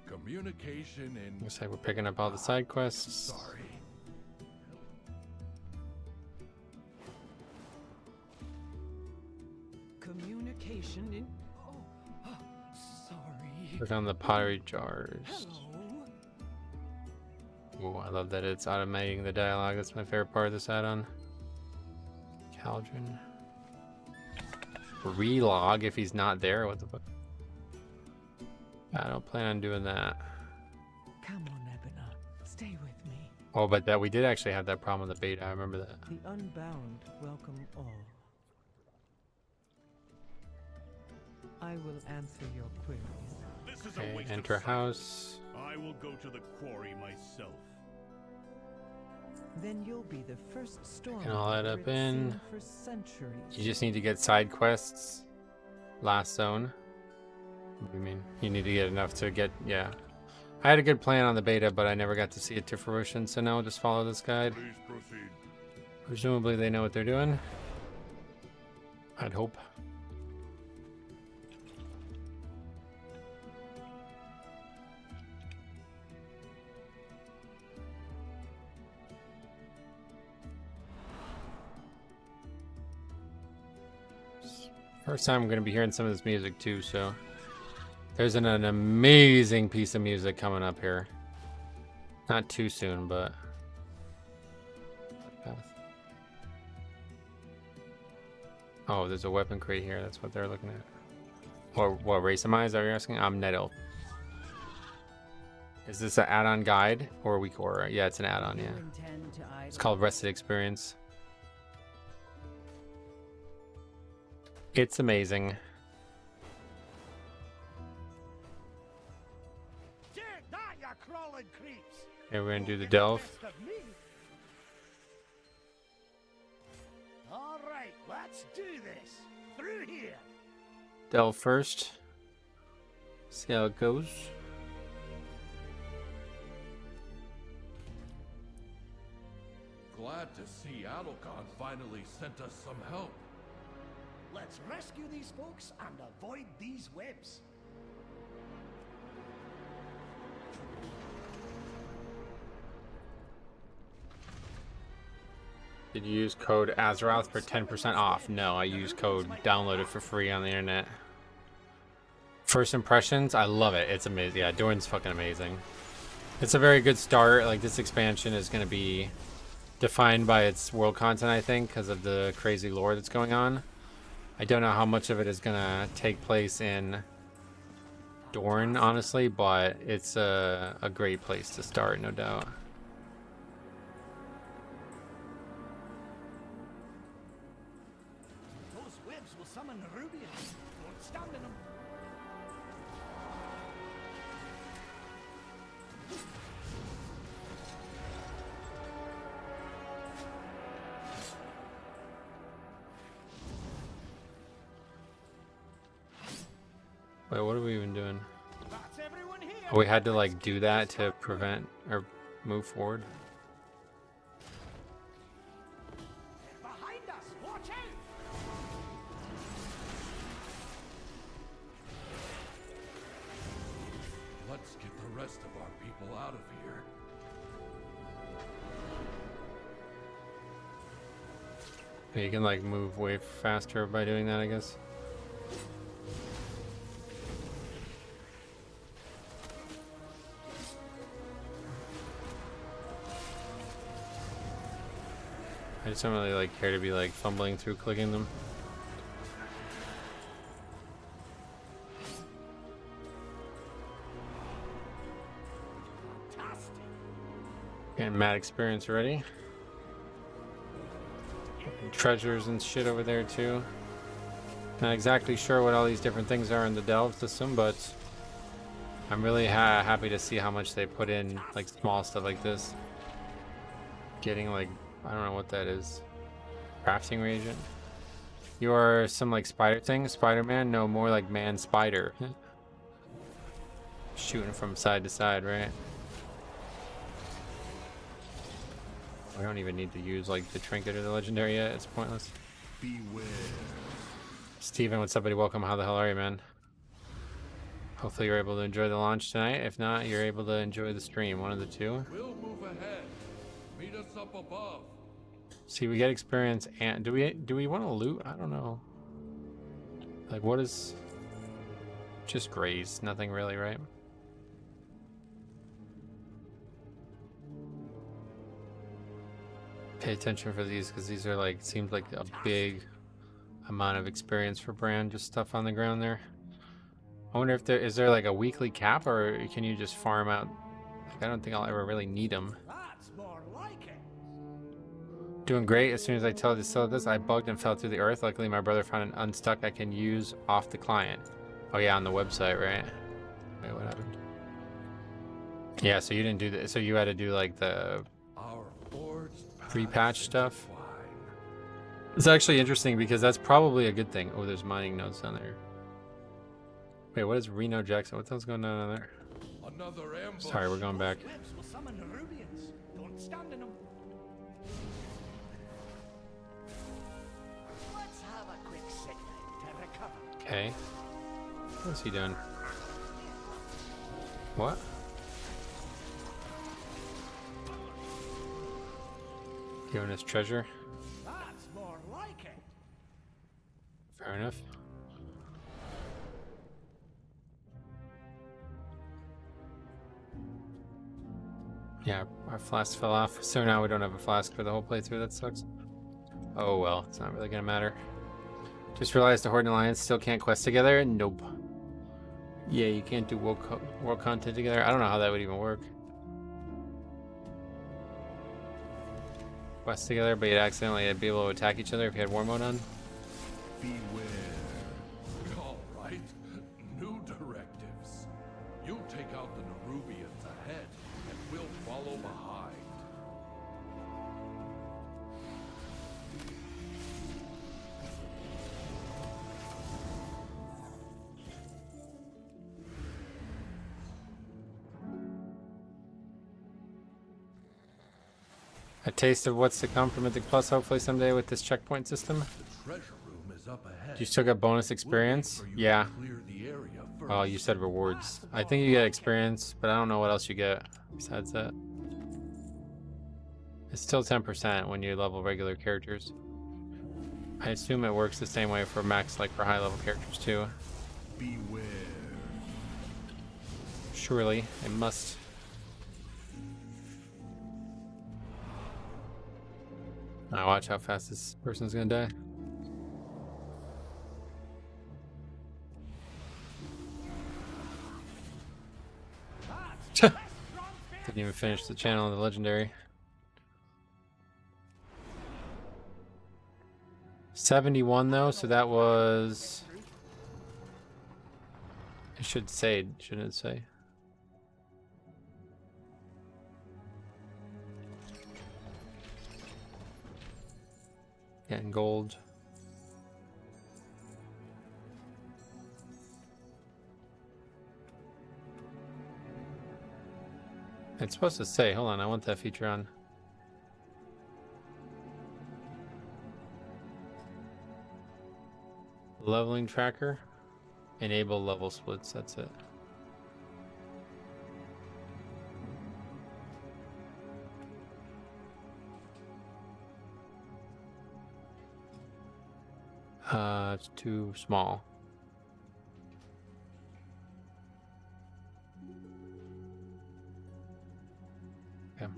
Speaker 6: Communication in...
Speaker 2: Looks like we're picking up all the side quests.
Speaker 6: Sorry.
Speaker 10: Communication in...
Speaker 2: Look on the pottery jars. Oh, I love that it's automating the dialogue. That's my favorite part of this add-on. Cauldron. Relog if he's not there. What the fuck? I don't plan on doing that.
Speaker 12: Come on, Ebona. Stay with me.
Speaker 2: Oh, but that we did actually have that problem with the beta. I remember that.
Speaker 12: The Unbound welcome all. I will answer your queries.
Speaker 5: This is
Speaker 2: Okay,
Speaker 5: a waste
Speaker 2: enter
Speaker 5: of
Speaker 2: house.
Speaker 5: I will go to the quarry myself.
Speaker 12: Then you'll be the first storm.
Speaker 2: And all that up in.
Speaker 12: For centuries.
Speaker 2: You just need to get side quests. Last zone. What do you mean? You need to get enough to get, yeah. I had a good plan on the beta, but I never got to see it to fruition, so now I'll just follow this guide.
Speaker 5: Please proceed.
Speaker 2: Presumably they know what they're doing. I'd hope. First time I'm going to be hearing some of this music too, so there's an amazing piece of music coming up here. Not too soon, but oh, there's a weapon crate here. That's what they're looking at. Or what race am I? Is that what you're asking? I'm Net Elf. Is this an add-on guide or a week or yeah, it's an add-on. Yeah, it's called Rested Experience. It's amazing. Okay, we're gonna do the delve.
Speaker 5: All right, let's do this. Through here.
Speaker 2: Delve first. See how it goes.
Speaker 6: Glad to see Adelcon finally sent us some help.
Speaker 5: Let's rescue these folks and avoid these webs.
Speaker 2: Did you use code Azeroth for 10% off? No, I use code downloaded for free on the internet. First impressions, I love it. It's amazing. Yeah, Dorn's fucking amazing. It's a very good start. Like, this expansion is going to be defined by its world content, I think, because of the crazy lore that's going on. I don't know how much of it is going to take place in Dorn, honestly, but it's a great place to start, no doubt.
Speaker 5: Those webs will summon Rubians. Don't stand in them.
Speaker 2: Wait, what are we even doing? Oh, we had to like do that to prevent or move forward.
Speaker 5: Behind us! Watch out!
Speaker 6: Let's get the rest of our people out of here.
Speaker 2: You can like move way faster by doing that, I guess. I just don't really like care to be like fumbling through clicking them. Getting mad experience already. Treasures and shit over there too. Not exactly sure what all these different things are in the delve system, but I'm really happy to see how much they put in like small stuff like this. Getting like, I don't know what that is. Crafting reagent. You are some like spider thing? Spider-Man? No, more like man-spider. Shooting from side to side, right? We don't even need to use like the trinket or the legendary yet. It's pointless.
Speaker 6: Beware.
Speaker 2: Steven, what's up, buddy? Welcome. How the hell are you, man? Hopefully you're able to enjoy the launch tonight. If not, you're able to enjoy the stream. One of the two.
Speaker 6: We'll move ahead. Meet us up above.
Speaker 2: See, we get experience, and do we want to loot? I don't know. Like, what is? Just graze, nothing really, right? Pay attention for these because these are like, seems like a big amount of experience for Bran. Just stuff on the ground there. I wonder if there is like a weekly cap, or can you just farm out? Like, I don't think I'll ever really need them.
Speaker 5: That's more like it.
Speaker 2: Doing great. As soon as I tell you to sell this, I bugged and fell through the earth. Luckily, my brother found an unstuck I can use off the client. Oh yeah, on the website, right? Wait, what happened? Yeah, so you didn't do that. So you had to do like the pre-patch stuff. It's actually interesting because that's probably a good thing. Oh, there's mining nodes down there. Wait, what is Reno Jackson? What the hell's going on there?
Speaker 6: Another ambush.
Speaker 2: Sorry, we're going back.
Speaker 5: Webs will summon Rubians. Don't stand in them. Let's have a quick sit to recover.
Speaker 2: Okay. What's he doing? What? Giving us treasure.
Speaker 5: That's more like it.
Speaker 2: Fair enough. Yeah, our flask fell off, so now we don't have a flask for the whole playthrough. That sucks. Oh well, it's not really gonna matter. Just realized the Horde and Alliance still can't quest together. Nope. Yeah, you can't do world content together. I don't know how that would even work. Quest together, but you'd accidentally be able to attack each other if you had war mode on.
Speaker 6: Beware. All right. New directives. You take out the Nerubians ahead, and we'll follow behind.
Speaker 2: A taste of what's to come from Mythic Plus, hopefully someday with this checkpoint system.
Speaker 6: The treasure room is up ahead.
Speaker 2: You still got bonus experience? Yeah.
Speaker 6: Clear the area first.
Speaker 2: Oh, you said rewards. I think you get experience, but I don't know what else you get besides that. It's still 10% when you level regular characters. I assume it works the same way for max, like for high level characters too.
Speaker 6: Beware.
Speaker 2: Surely, it must. Now watch how fast this person's gonna die. Didn't even finish the channel of the legendary. 71 though, so that was. It should say, shouldn't it say? Getting gold. It's supposed to say, hold on, I want that feature on. Leveling tracker. Enable level splits, that's it. It's too small. Okay.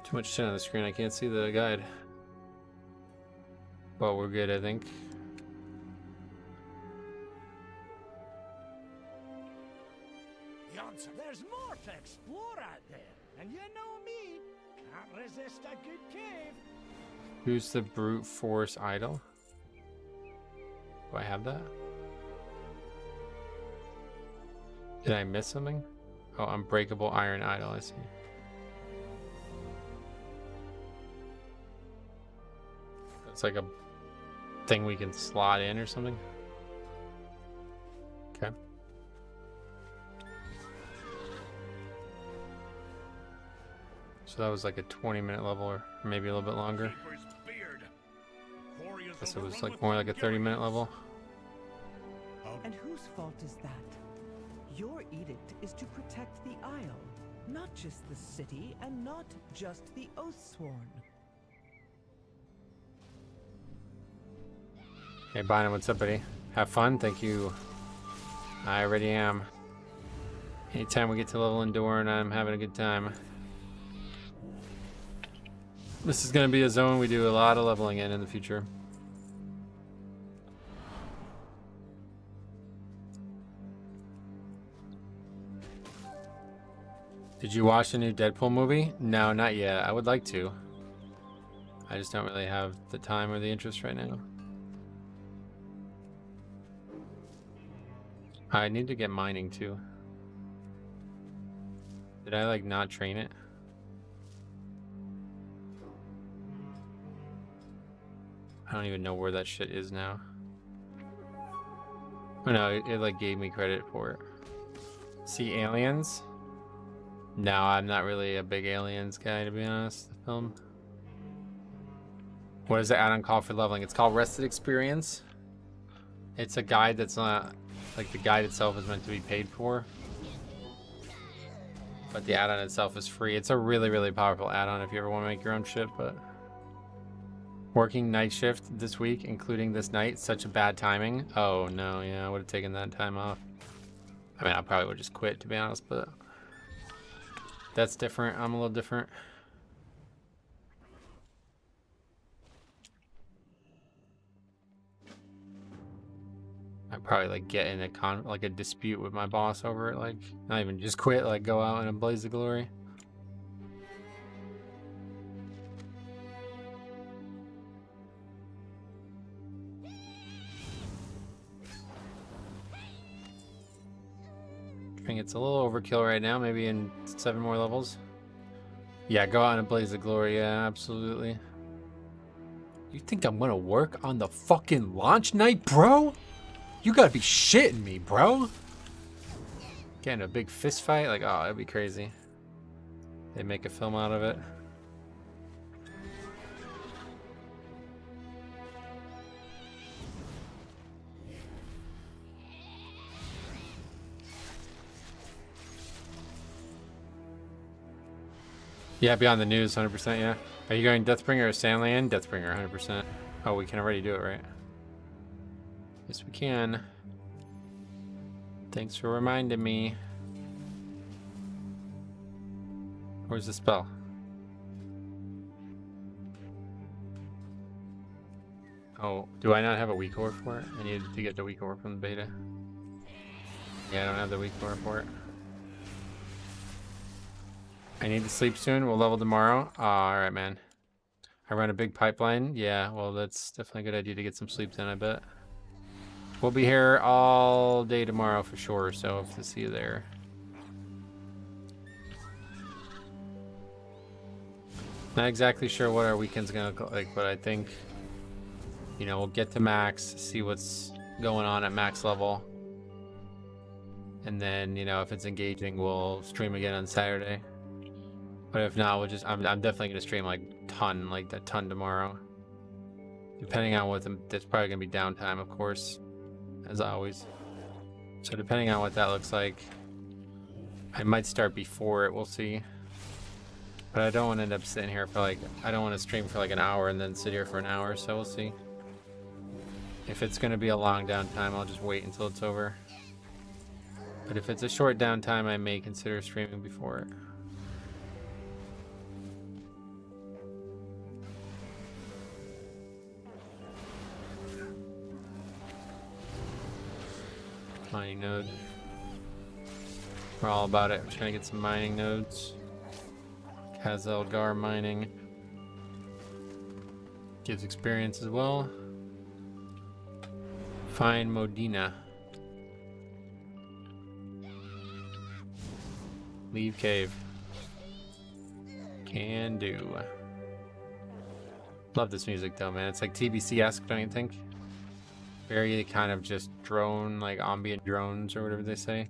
Speaker 2: Too much shit on the screen, I can't see the guide. Well, we're good, I think.
Speaker 5: There's more to explore out there, and you know me, can't resist a good cave.
Speaker 2: Who's the brute force idol? Do I have that? Did I miss something? Oh, unbreakable iron idol, I see. That's like a thing we can slot in or something. Okay. So that was like a 20-minute level, or maybe a little bit longer. Guess it was like more like a 30-minute level.
Speaker 12: And whose fault is that? Your edict is to protect the Isle, not just the city, and not just the Oathsworn.
Speaker 2: Hey, Bynum, what's up, buddy? Have fun, thank you. I already am. Anytime we get to level in Dorn, I'm having a good time. This is going to be a zone we do a lot of leveling in the future. Did you watch the new Deadpool movie? No, not yet. I would like to. I just don't really have the time or the interest right now. I need to get mining too. Did I like not train it? I don't even know where that shit is now. Oh no, it like gave me credit for it. See aliens? No, I'm not really a big aliens guy, to be honest. The film. What is the add-on called for leveling? It's called Rested Experience. It's a guide that's not like the guide itself is meant to be paid for, but the add-on itself is free. It's a really, really powerful add-on if you ever want to make your own shit. But working night shift this week, including this night, such a bad timing. Oh no, yeah, I would have taken that time off. I mean, I probably would just quit, to be honest, but that's different. I'm a little different. I'd probably like get in a dispute with my boss over it, like not even just quit, like go out in a blaze of glory. I think it's a little overkill right now, maybe in 7 more levels. Yeah, go out in a blaze of glory, yeah, absolutely. You think I'm gonna work on the fucking launch night, bro? You gotta be shitting me, bro. Getting a big fist fight? Like, oh, that'd be crazy. They make a film out of it. Yeah, be on the news, 100%, yeah. Are you going Deathbringer or Sandland? Deathbringer, 100%. Oh, we can already do it, right? Yes, we can. Thanks for reminding me. Where's the spell? Oh, do I not have a weak ore for it? I need to get the weak ore from the beta. Yeah, I don't have the weak ore for it. I need to sleep soon. We'll level tomorrow. Oh, alright, man. I run a big pipeline. Yeah, well, that's definitely a good idea to get some sleep then, I bet. We'll be here all day tomorrow for sure, so hope to see you there. Not exactly sure what our weekend's gonna look like, but I think, you know, we'll get to max, see what's going on at max level. And then, you know, if it's engaging, we'll stream again on Saturday. But if not, we'll just, I'm definitely gonna stream like a ton tomorrow. Depending on what there's probably gonna be downtime, of course, as always. So depending on what that looks like, I might start before it, we'll see. But I don't want to end up sitting here for like, I don't want to stream for like an hour and then sit here for an hour, so we'll see. If it's gonna be a long downtime, I'll just wait until it's over. But if it's a short downtime, I may consider streaming before it. Mining node. We're all about it. We're trying to get some mining nodes. Khadgar mining. Gives experience as well. Find Modena. Leave cave. Can do. Love this music though, man. It's like TBC-esque, don't you think? Very kind of just drone, like ambient drones or whatever they say.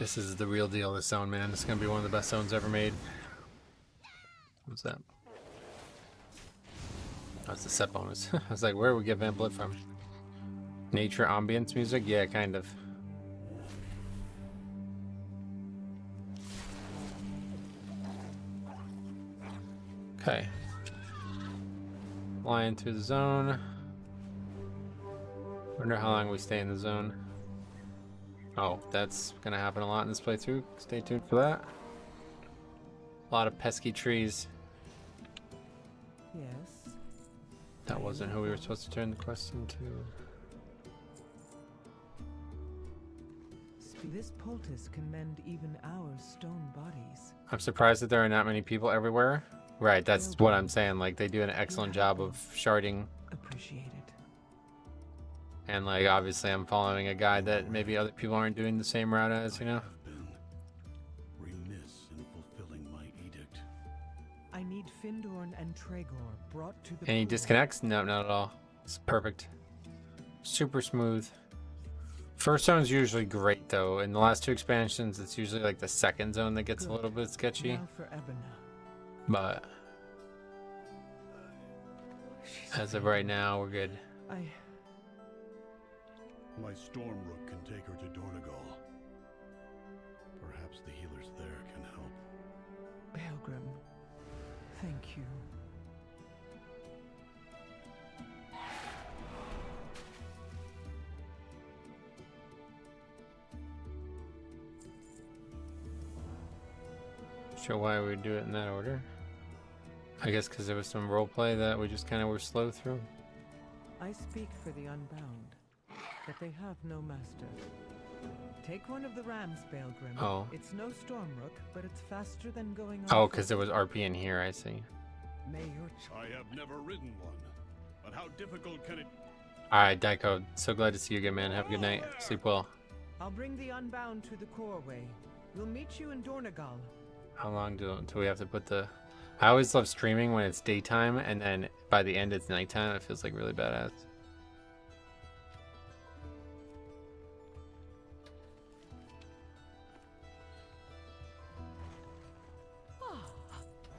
Speaker 2: This is the real deal, this zone, man. This is gonna be one of the best zones ever made. What's that? That's the set bonus. I was like, where do we get Van Blit from? Nature ambience music? Yeah, kind of. Okay. Flying through the zone. Wonder how long we stay in the zone. Oh, that's gonna happen a lot in this playthrough. Stay tuned for that. A lot of pesky trees.
Speaker 12: Yes.
Speaker 2: That wasn't who we were supposed to turn the quest into.
Speaker 12: This poultice can mend even our stone bodies.
Speaker 2: I'm surprised that there are not many people everywhere. Right, that's what I'm saying. Like, they do an excellent job of sharding.
Speaker 12: Appreciate it.
Speaker 2: And, like, obviously I'm following a guide that maybe other people aren't doing the same route as, you know?
Speaker 5: Remiss in fulfilling my edict.
Speaker 12: I need Findorn and Tregor brought to the
Speaker 2: Any disconnects? No, not at all. It's perfect. Super smooth. First zone's usually great, though. In the last two expansions, it's usually, like, the second zone that gets a little bit sketchy.
Speaker 12: Now for Ebona.
Speaker 2: But as of right now, we're good.
Speaker 5: My Stormrook can take her to Dornogal. Perhaps the healers there can help.
Speaker 12: Pilgrim, thank you.
Speaker 2: Sure why we would do it in that order. I guess because there was some roleplay that we just kind of were slow through.
Speaker 12: I speak for the Unbound, that they have no master. Take one of the rams, Pilgrim.
Speaker 2: Oh.
Speaker 12: It's no Stormrook, but it's faster than going on.
Speaker 2: Oh, because there was RP in here, I see.
Speaker 12: May your
Speaker 5: I have never ridden one, but how difficult can it...
Speaker 2: Alright, Daiko, so glad to see you again, man. Have a good night. Sleep well.
Speaker 12: I'll bring the Unbound to the Coreway. We'll meet you in Dornogal.
Speaker 2: How long do we have to put the... I always love streaming when it's daytime, and then by the end it's nighttime. It feels like really badass.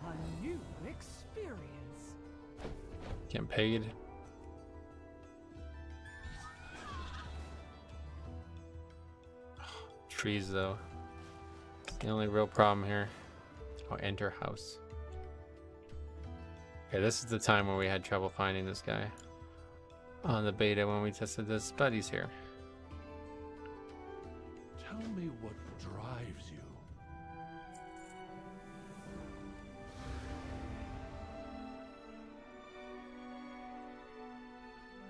Speaker 12: A new experience.
Speaker 2: Getting paid. Trees, though. It's the only real problem here. Oh, enter house. Okay, this is the time where we had trouble finding this guy on the beta when we tested this, but he's here.
Speaker 6: Tell me what drives you.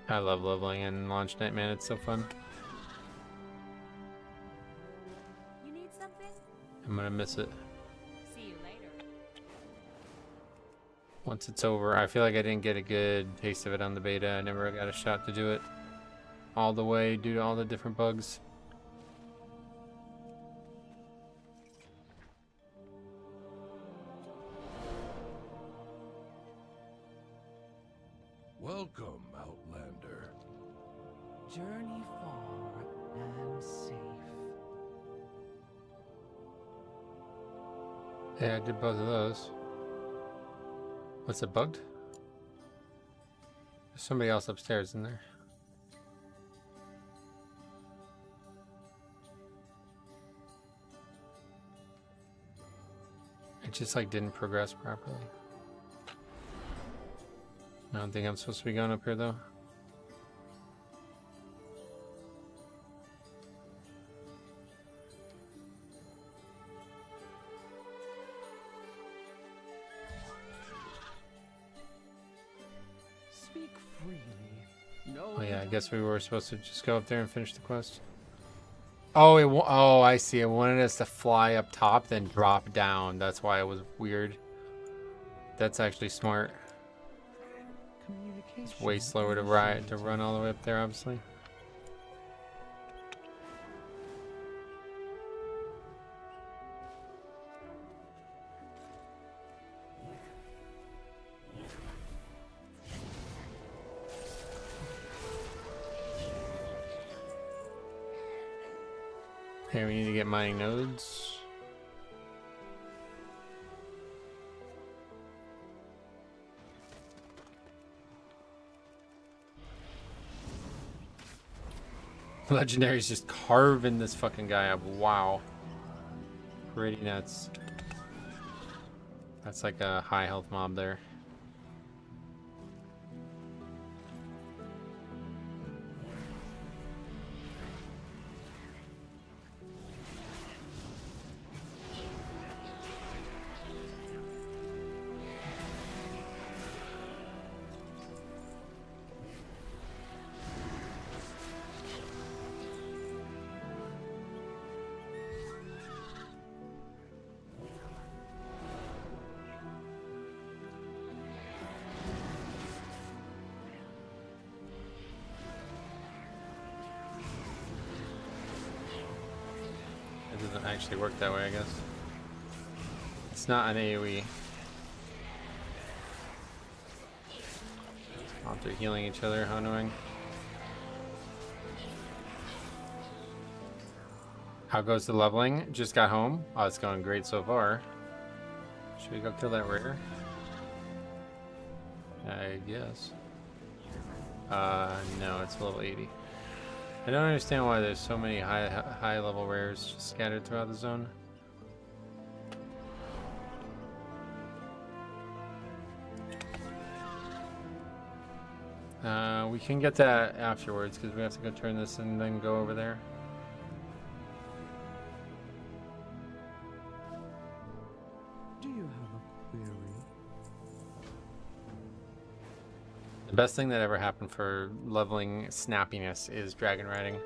Speaker 2: I love leveling in launch night, man. It's so fun.
Speaker 13: You need something?
Speaker 2: I'm gonna miss it.
Speaker 13: See you later.
Speaker 2: Once it's over, I feel like I didn't get a good taste of it on the beta. I never got a shot to do it all the way due to all the different bugs.
Speaker 6: Welcome, Outlander.
Speaker 12: Journey far and safe.
Speaker 2: Yeah, I did both of those. What's it, bugged? There's somebody else upstairs in there. It just like didn't progress properly. I don't think I'm supposed to be going up here though.
Speaker 12: Speak freely. No.
Speaker 2: Oh yeah, I guess we were supposed to just go up there and finish the quest. Oh, oh, I see. It wanted us to fly up top, then drop down. That's why it was weird. That's actually smart. It's way slower to run all the way up there, obviously. Here, we need to get mining nodes. Legendary's just carving this fucking guy up. Wow. Pretty nuts. That's like a high health mob there. It doesn't actually work that way, I guess. It's not an AoE. Oh, they're healing each other, how annoying. How goes the leveling? Just got home. Oh, it's going great so far. Should we go kill that rare? I guess. No, it's level 80. I don't understand why there's so many high level rares just scattered throughout the zone. We can get that afterwards because we have to go turn this and then go over there.
Speaker 12: Do you have a query?
Speaker 2: The best thing that ever happened for leveling snappiness is dragon riding.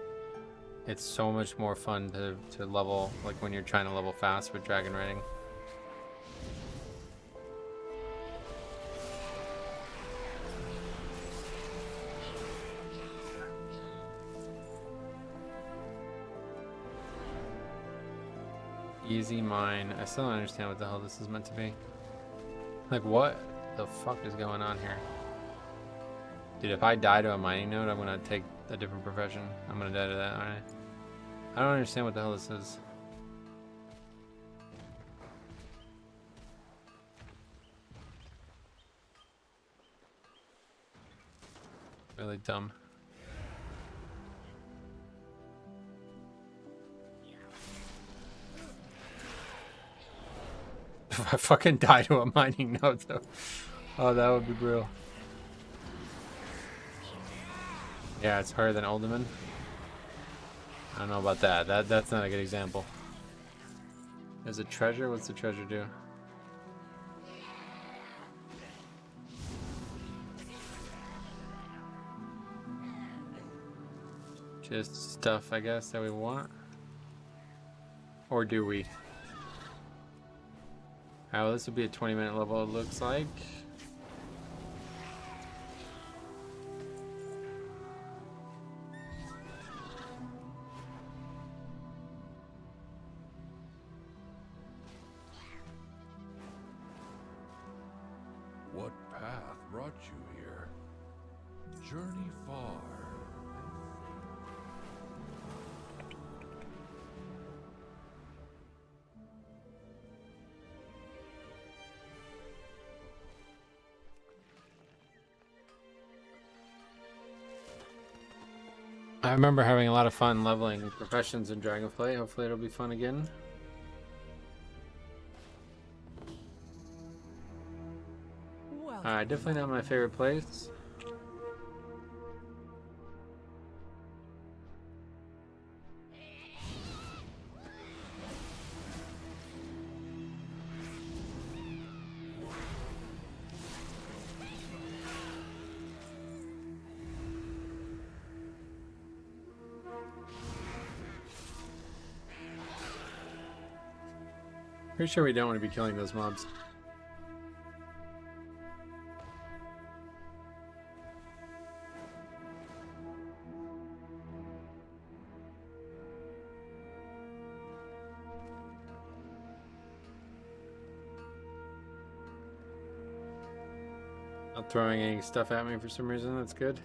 Speaker 2: It's so much more fun to level, like when you're trying to level fast with dragon riding. Easy mine. I still don't understand what the hell this is meant to be. Like, what the fuck is going on here? Dude, if I die to a mining node, I'm gonna take a different profession. I'm gonna die to that, aren't I? I don't understand what the hell this is. Really dumb. if I fucking die to a mining node, though. Oh, that would be brutal. Yeah, it's harder than Uldaman. I don't know about that. That's not a good example. There's a treasure. What's the treasure do? Just stuff, I guess, that we want. Or do we? Oh, this will be a 20-minute level, it looks like.
Speaker 6: What path brought you here? Journey far.
Speaker 2: I remember having a lot of fun leveling professions in Dragonflight. Hopefully it'll be fun again. Definitely not my favorite place. Pretty sure we don't want to be killing those mobs. Not throwing any stuff at me for some reason, that's good.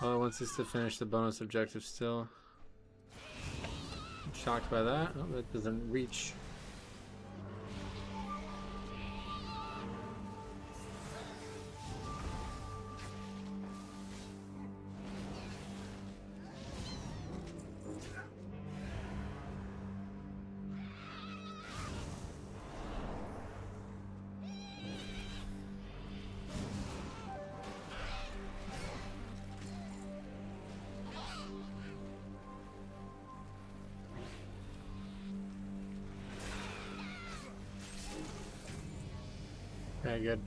Speaker 2: Oh, it wants us to finish the bonus objective still. I'm shocked by that. Oh, that doesn't reach. Okay, good.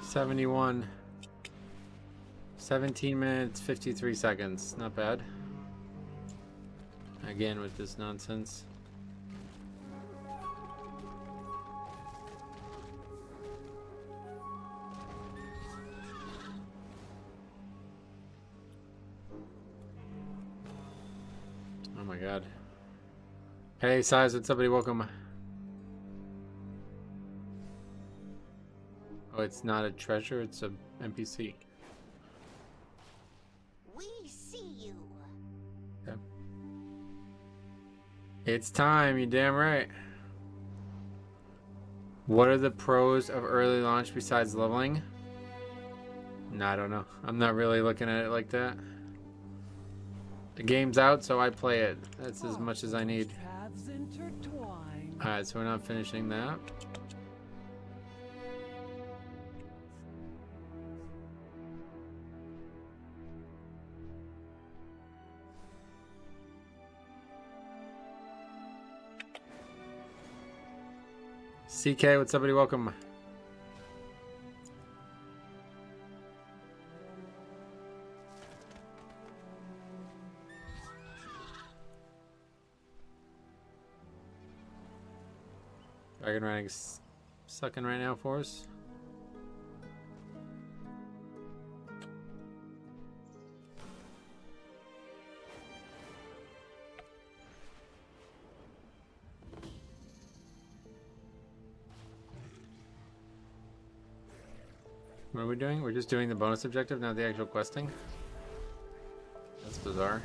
Speaker 2: 71. 17 minutes, 53 seconds. Not bad. Again with this nonsense. Oh my god. Hey, Size, what's up, buddy? Welcome. Oh, it's not a treasure, it's a NPC.
Speaker 14: We see you.
Speaker 2: Okay. It's time, you damn right. What are the pros of early launch besides leveling? No, I don't know. I'm not really looking at it like that. The game's out, so I play it. That's as much as I need. Alright, so we're not finishing that. CK, what's up, buddy? Welcome. Dragon Rank's sucking right now for us. What are we doing? We're just doing the bonus objective, not the actual questing? That's bizarre.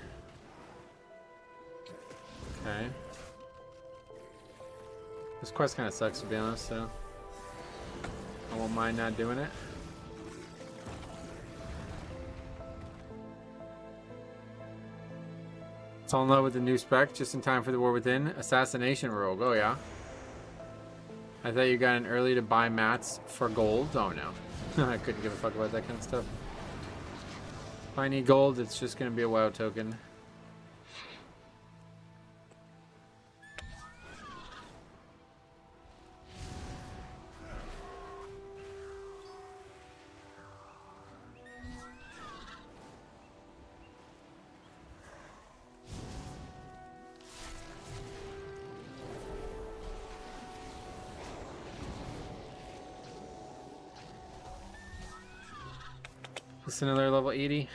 Speaker 2: Okay. This quest kind of sucks, to be honest, so I won't mind not doing it. Fall in love with the new spec just in time for the War Within. Assassination Rogue. Oh, yeah. I thought you got in early to buy mats for gold. Oh, no. I couldn't give a fuck about that kind of stuff. If I need gold, it's just going to be a WoW token. What's another level 80?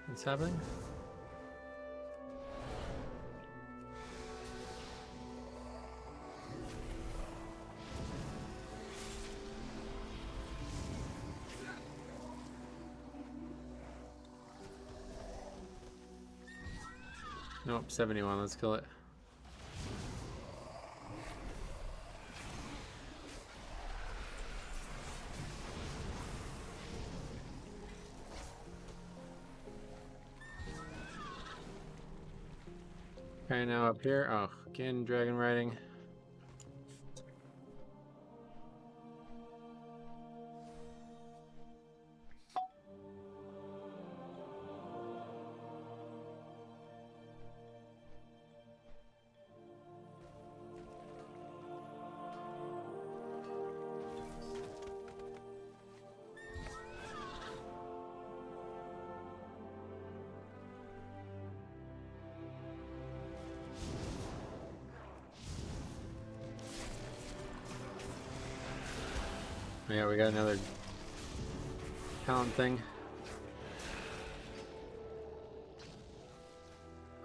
Speaker 2: What's happening? Nope, 71. Let's kill it. Okay, now up here. Oh, again, dragon riding. Yeah, we got another talent thing.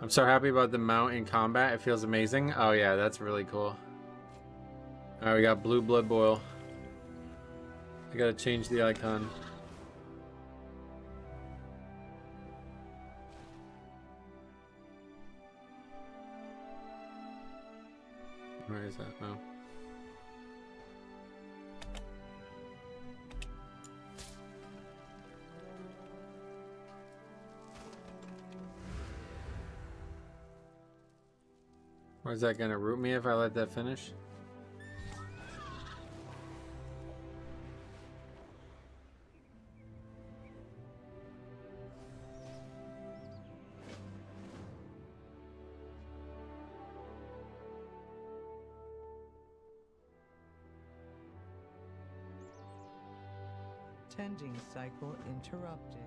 Speaker 2: I'm so happy about the mount in combat. It feels amazing. Oh yeah, that's really cool. Alright, we got blue blood boil. I gotta change the icon. Where is that? Oh. Or is that gonna root me if I let that finish?
Speaker 12: Tending cycle interrupted.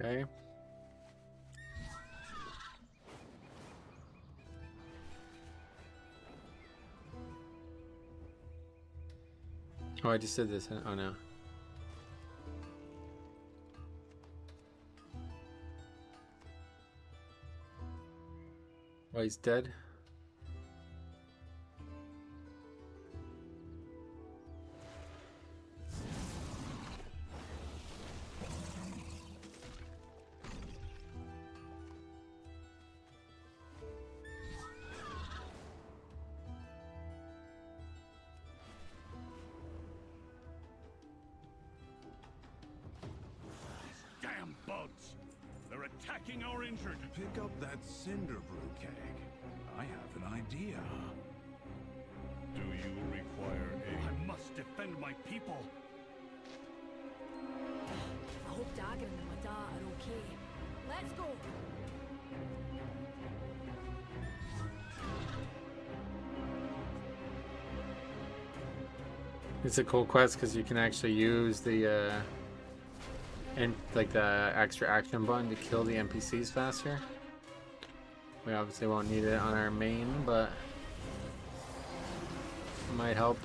Speaker 2: Okay. Oh, I just did this. Oh no. Oh, he's dead.
Speaker 5: Damn bugs! They're attacking our injured.
Speaker 6: Pick up that cinder brew keg. I have an idea.
Speaker 5: Do you require aid? I must defend my people.
Speaker 7: I hope Dalaran and Mada are okay. Let's go!
Speaker 2: It's a cool quest because you can actually use the and like the extra action button to kill the NPCs faster. We obviously won't need it on our main, but it might help.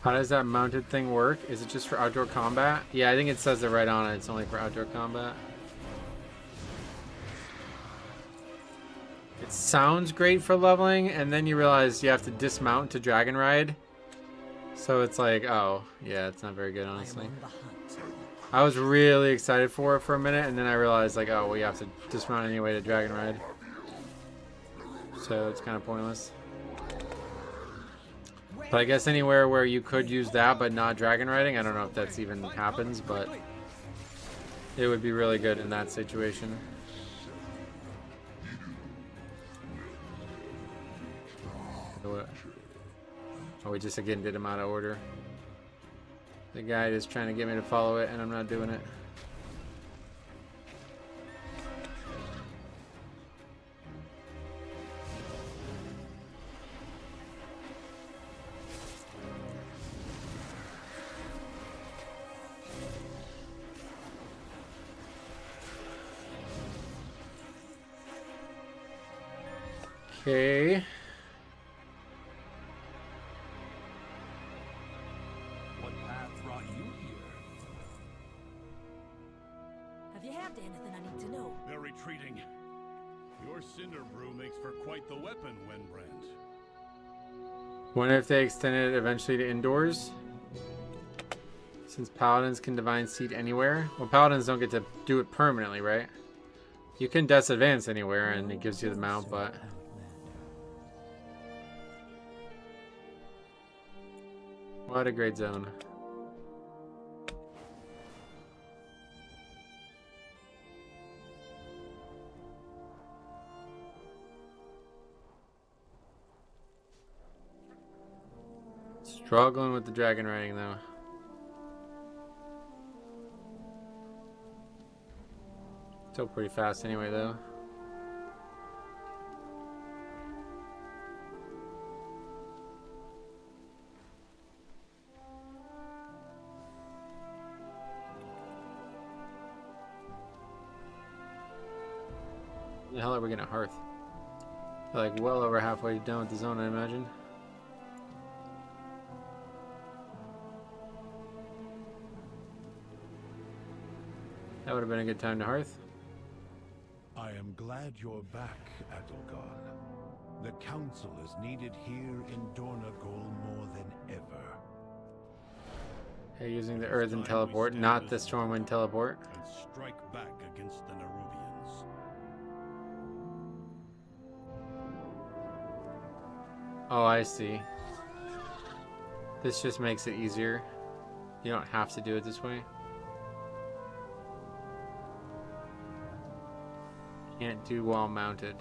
Speaker 1: How does that mounted thing work? Is it just for outdoor combat? Yeah, I think it says it right on it. It's only for outdoor combat. It sounds great for leveling, and then you realize you have to dismount to dragon ride. So it's like, oh, yeah, it's not very good, honestly. I was really excited for it for a minute, and then I realized, like, oh, well, you have to dismount anyway to dragon ride. So it's kind of pointless. But I guess anywhere where you could use that but not dragon riding, I don't know if that's even happens, but it would be really good in that situation. Oh, we just again did him out of order. The guide is trying to get me to follow it and I'm not doing it. Okay.
Speaker 6: What path brought you here?
Speaker 7: Have you heard anything I need to know?
Speaker 5: They're retreating. Your cinder brew makes for quite the weapon, Wenbrand.
Speaker 1: Wonder if they extended it eventually to indoors? Since paladins can divine seed anywhere? Well, paladins don't get to do it permanently, right? You can disadvance anywhere and it gives you the mount, but... What a great zone. Struggling with the dragon riding though. Still pretty fast anyway though. The hell are we gonna hearth? We're like well over halfway done with the zone, I imagine. That would have been a good time to hearth.
Speaker 5: I am glad you're back, Adelgar. The council is needed here in Dornogal more than ever.
Speaker 1: Hey, using the earthen teleport, not the stormwind teleport.
Speaker 5: And strike back against the Nerubians.
Speaker 1: Oh, I see. This just makes it easier. You don't have to do it this way. Can't do while mounted.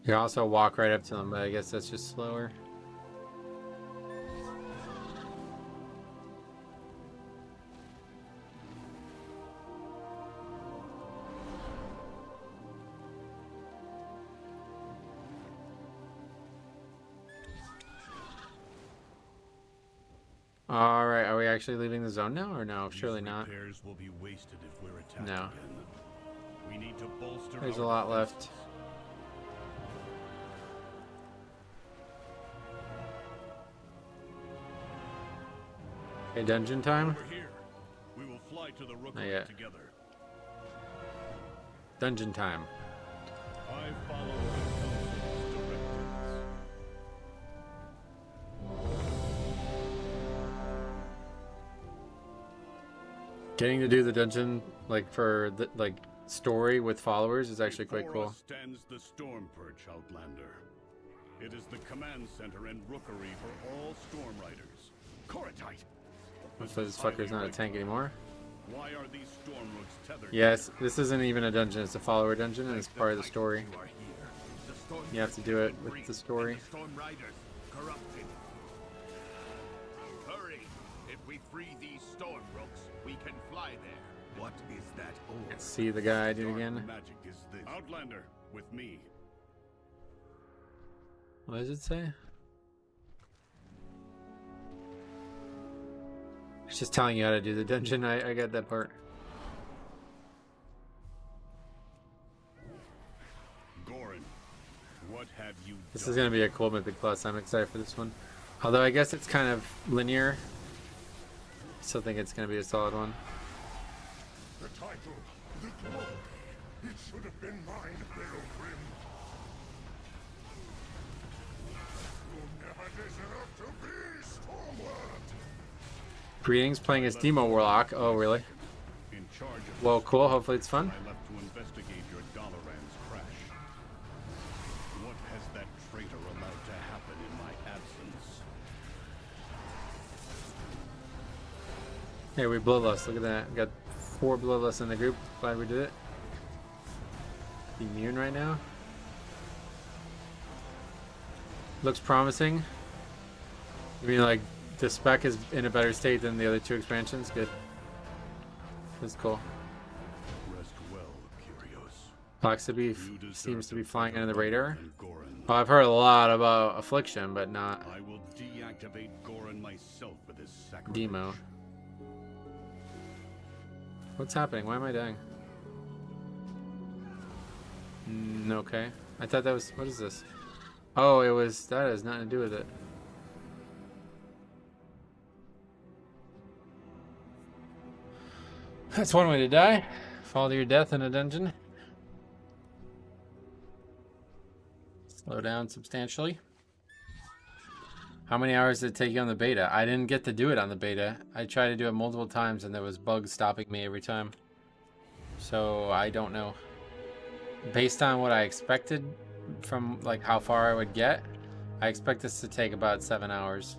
Speaker 1: You can also walk right up to them, but I guess that's just slower. Alright, are we actually leaving the zone now or no? Surely not.
Speaker 5: Repairs will be wasted if we're attacked
Speaker 1: No.
Speaker 5: again. We need to bolster
Speaker 1: There's a
Speaker 5: our
Speaker 1: lot left.
Speaker 5: defenses.
Speaker 1: Okay, dungeon time?
Speaker 5: Over here. We will fly to the
Speaker 1: Not
Speaker 5: rookery
Speaker 1: yet.
Speaker 5: together.
Speaker 1: Dungeon time.
Speaker 5: I follow the council's directives.
Speaker 1: Getting to do the dungeon, like, for the, like, story with followers is actually quite
Speaker 5: Before
Speaker 1: cool.
Speaker 5: us stands the Storm Perch, Outlander. It is the command center and rookery for all Storm Riders. Coratite!
Speaker 1: So this fucker's not a tank anymore.
Speaker 5: Why are these storm rooks tethered?
Speaker 1: Yes, this isn't even a dungeon, it's a follower dungeon and it's part of the story. You have to do it with the story.
Speaker 5: Storm Riders corrupted. Hurry! If we free these storm rooks, we can fly there. What is that?
Speaker 1: Let's see the guy do it again.
Speaker 5: Magic is this? Outlander, with me.
Speaker 1: What does it say?
Speaker 2: Just telling you how to do the dungeon. I got that part.
Speaker 5: Goran, what have you
Speaker 2: This
Speaker 5: done?
Speaker 2: is gonna be a cool Mythic Plus. I'm excited for this one. Although I guess it's kind of linear. I still think it's gonna be a solid one.
Speaker 6: The title, the glory, it should have been mine, Pilgrim. You never deserved to be Stormward.
Speaker 2: Greetings, playing as Demo Warlock. Oh, really?
Speaker 5: In charge of
Speaker 2: Well, cool. Hopefully it's fun.
Speaker 5: I left to investigate your Dalaran's crash. What has that traitor allowed to happen in my absence?
Speaker 2: Hey, we bloodlust. Look at that. We got 4 bloodlusts in the group. Glad we did it. Immune right now. Looks promising. I mean, like, the spec is in a better state than the other 2 expansions. Good. That's cool.
Speaker 5: Rest well, Curios.
Speaker 2: Laxabi seems to be flying under the radar.
Speaker 5: Goran.
Speaker 2: Well, I've heard a lot about Affliction, but not
Speaker 5: I will deactivate Goran myself for this sacrifice.
Speaker 2: Demo. What's happening? Why am I dying? Okay. I thought that was... What is this? Oh, it was... That has nothing to do with it. That's one way to die. Fall to your death in a dungeon. Slow down substantially. How many hours did it take you on the beta? I didn't get to do it on the beta. I tried to do it multiple times and there was bugs stopping me every time. So I don't know. Based on what I expected from like how far I would get, I expect this to take about 7 hours.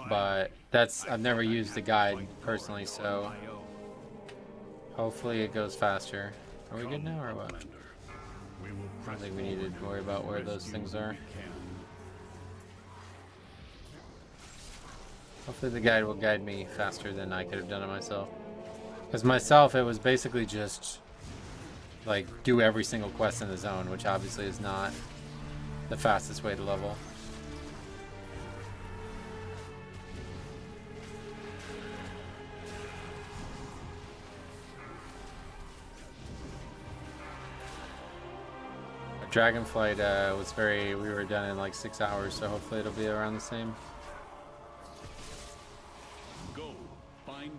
Speaker 2: But that's, I've never used the guide personally, so hopefully it goes faster. Are we good now or what? I don't think we need to worry about where those things are. Hopefully the guide will guide me faster than I could have done it myself. Because myself, it was basically just like do every single quest in the zone, which obviously is not the fastest way to level. Dragonflight was we were done in like 6 hours, so hopefully it'll be around the same.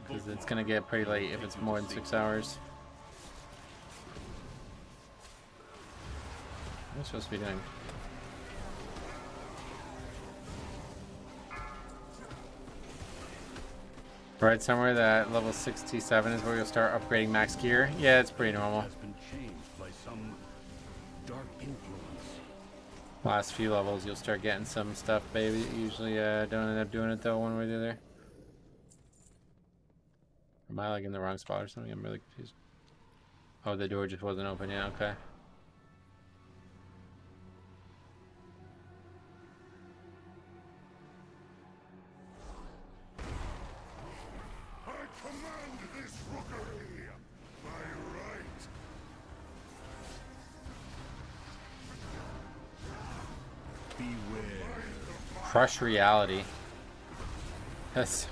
Speaker 2: Because it's gonna get pretty late if it's more than 6 hours. What am I supposed to be doing? Right, somewhere that level 67 is where you'll start upgrading max gear. Yeah, it's pretty normal. Last few levels you'll start getting some stuff, baby. Usually don't end up doing it though one way or the other. Am I like in the wrong spot or something? I'm really confused. Oh, the door just wasn't open yet, okay.
Speaker 6: I command this rookery by right.
Speaker 5: Beware.
Speaker 2: Crush reality. That's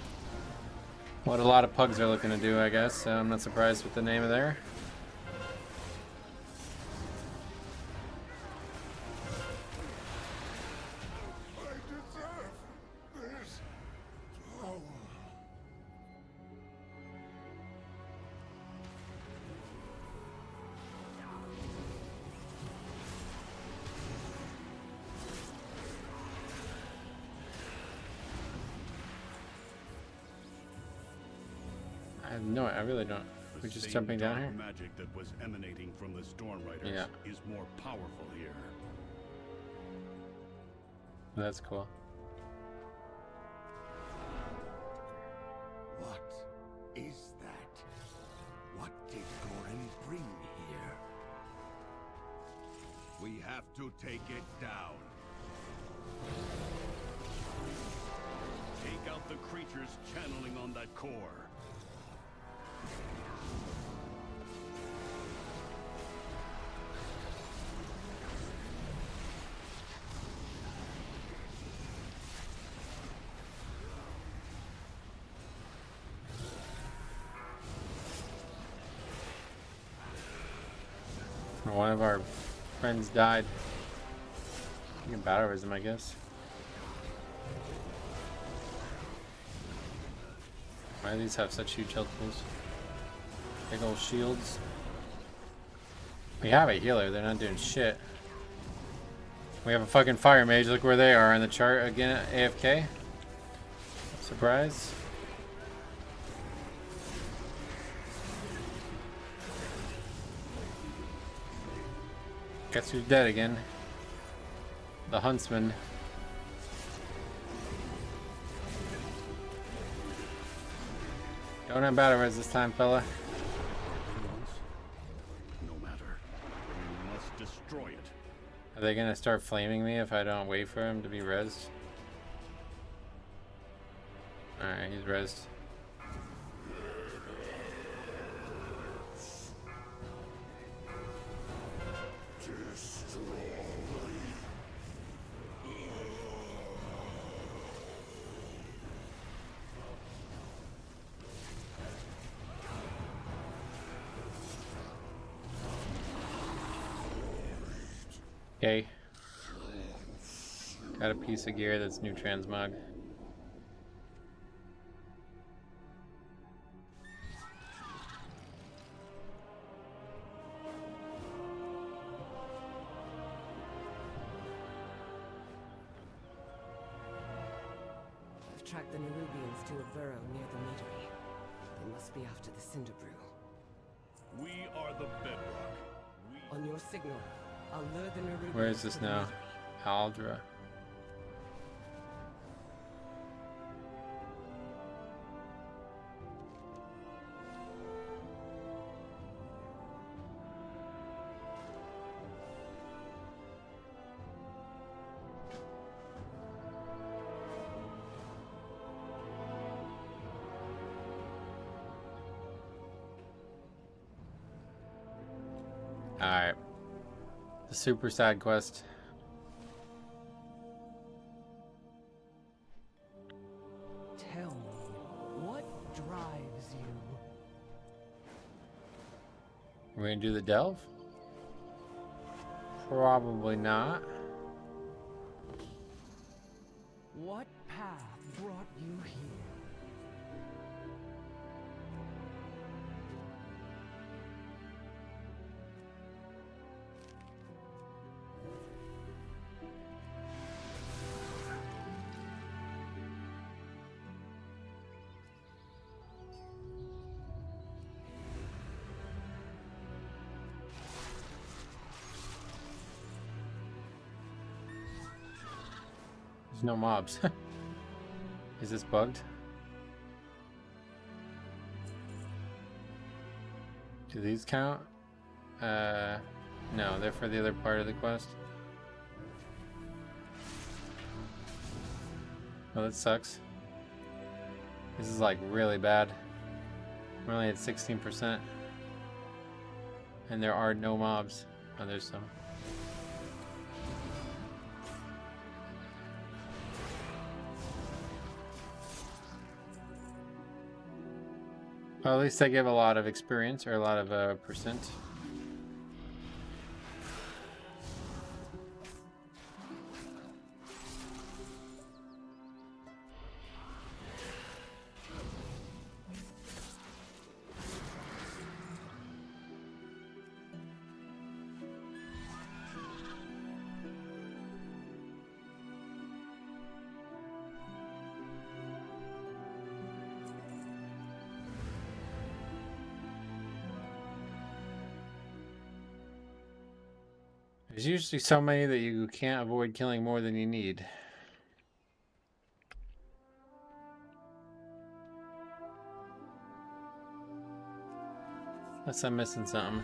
Speaker 2: what a lot of pugs are looking to do, I guess. So I'm not surprised with the name of there.
Speaker 6: I deserve this power.
Speaker 2: I really don't. We're just jumping down here.
Speaker 5: Magic that was emanating from the Storm Riders is more powerful here.
Speaker 2: That's cool.
Speaker 6: What is that? What did Goran bring here?
Speaker 5: We have to take it down. Take out the creatures channeling on that core.
Speaker 2: one of our friends died. You can battle wisdom, I guess. Why do these have such huge health pools? Big old shields. We have a healer, they're not doing shit. We have a fucking fire mage, look where they are on the chart again, AFK. Surprise. Guess who's dead again? The huntsman. Don't have battle res this time, fella.
Speaker 5: No matter. We must destroy it.
Speaker 2: Are they gonna start flaming me if I don't wait for him to be rezzed? Alright, he's rezzed. Okay. Got a piece of gear that's new transmog.
Speaker 10: I've tracked the Nerubians to a burrow near the meadery. They must be after the Cinder Brew.
Speaker 5: We are the bedrock.
Speaker 10: On your signal, I'll lure the Nerubians.
Speaker 2: Where is this
Speaker 10: to the
Speaker 2: now?
Speaker 10: meadery.
Speaker 2: Aldra. Alright. The super side quest.
Speaker 12: Tell me, what drives you?
Speaker 2: We're gonna do the delve? Probably not.
Speaker 12: What path brought you here?
Speaker 2: There's no mobs. Is this bugged? Do these count? No, they're for the other part of the quest. Oh, that sucks. This is like really bad. We're only at 16%. And there are no mobs. Oh, there's some. Well, at least they give a lot of experience, or a lot of percent. There's usually so many that you can't avoid killing more than you need. Unless I'm missing something.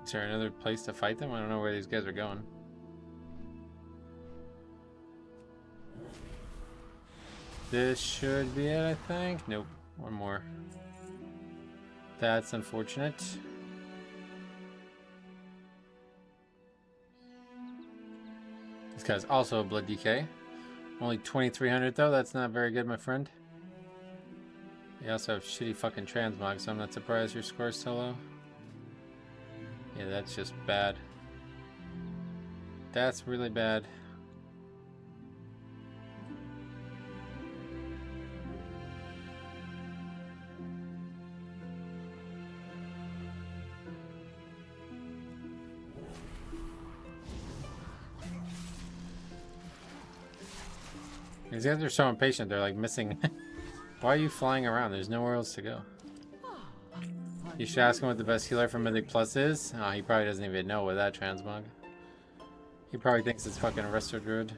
Speaker 2: Is there another place to fight them? I don't know where these guys are going. This should be it, I think. Nope, one more. That's unfortunate. This guy's also a blood DK. Only 2,300 though, that's not very good, my friend. You also have shitty fucking transmog, so I'm not surprised your score's so low. Yeah, that's just bad. That's really bad. These guys are so impatient, they're like missing. Why are you flying around? There's nowhere else to go. You should ask him what the best healer for Mythic Plus is. Oh, he probably doesn't even know what that transmog. He probably thinks it's fucking Resto Druid.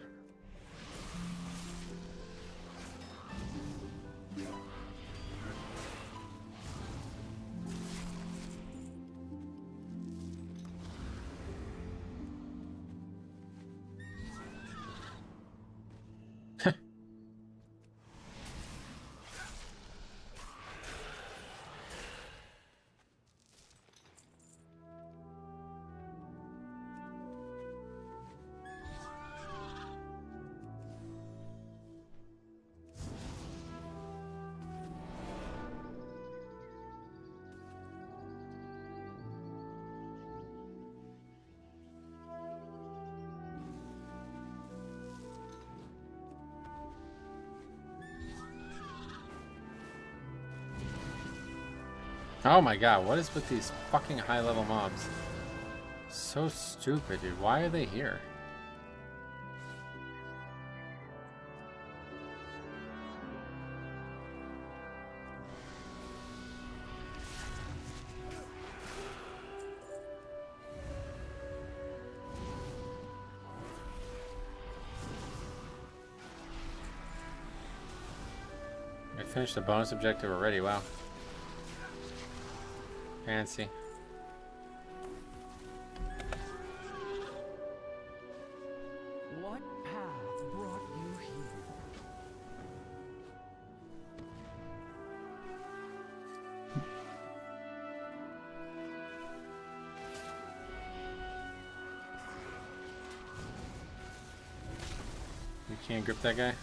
Speaker 2: Oh my god, what is with these fucking high level mobs? So stupid, dude. Why are they here? I finished the bonus objective already, wow. Fancy.
Speaker 12: What path brought you here?
Speaker 2: You can't grip that guy?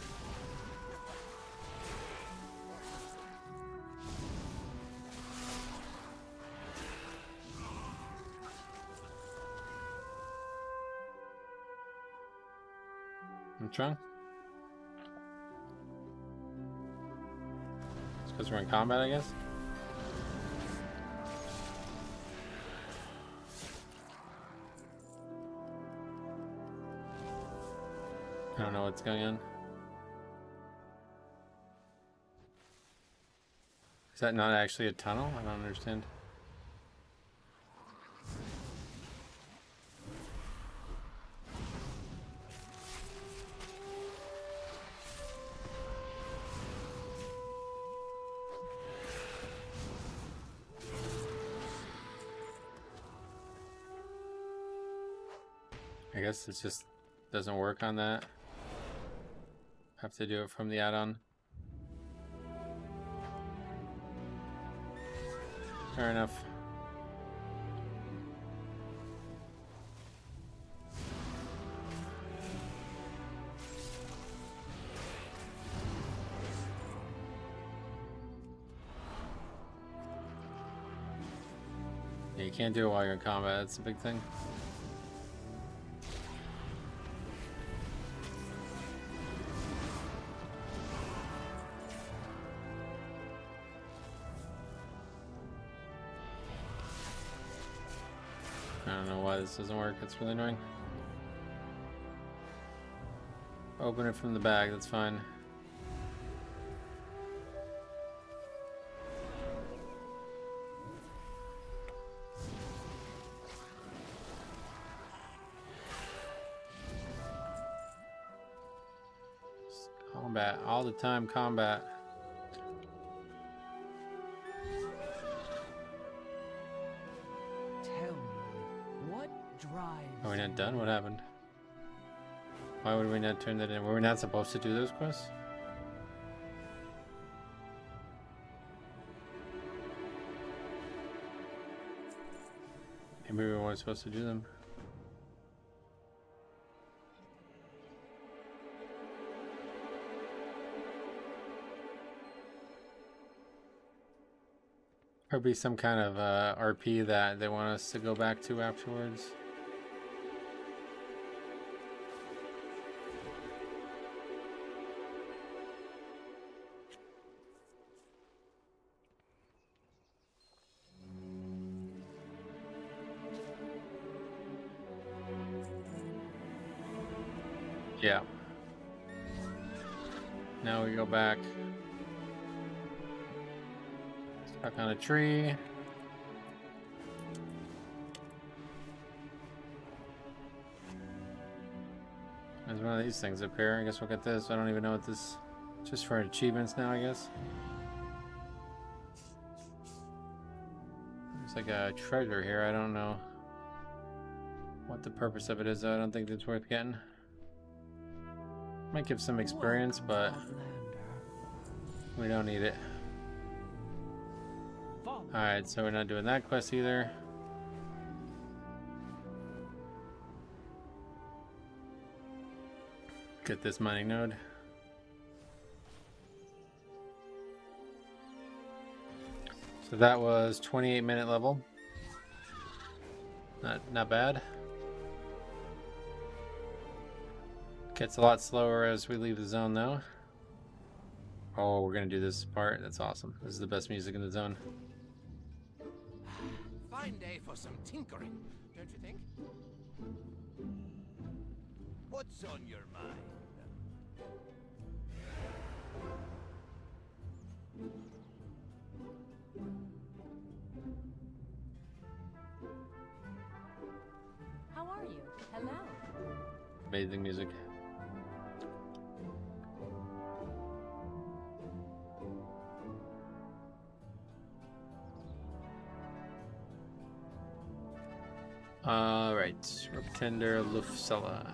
Speaker 2: What's wrong? It's because we're in combat, I guess? I don't know what's going on. Is that not actually a tunnel? I don't understand. I guess it just doesn't work on that. Have to do it from the add-on. Fair enough. Yeah, you can't do it while you're in combat, that's a big thing. I don't know why this doesn't work, it's really annoying. Open it from the bag, that's fine. Combat, all the time combat. Are we not done? What happened? Why would we not turn that in? Were we not supposed to do those quests? Maybe we weren't supposed to do them. Or be some kind of RP that they want us to go back to afterwards. Yeah. Now we go back. Stuck on a tree. There's one of these things up here. I guess we'll get this. I don't even know what this... Just for achievements now, I guess. There's like a treasure here. I don't know what the purpose of it is, though. I don't think it's worth getting. Might give some experience, but we don't need it. Alright, so we're not doing that quest either. Get this mining node. So that was 28-minute level. Not bad. Gets a lot slower as we leave the zone, though. Oh, we're gonna do this part. That's awesome. This is the best music in the zone.
Speaker 14: Fine day for some tinkering, don't you think? What's on your mind?
Speaker 13: How are you? Hello.
Speaker 2: Amazing music. Alright, Ruptender Lufsella.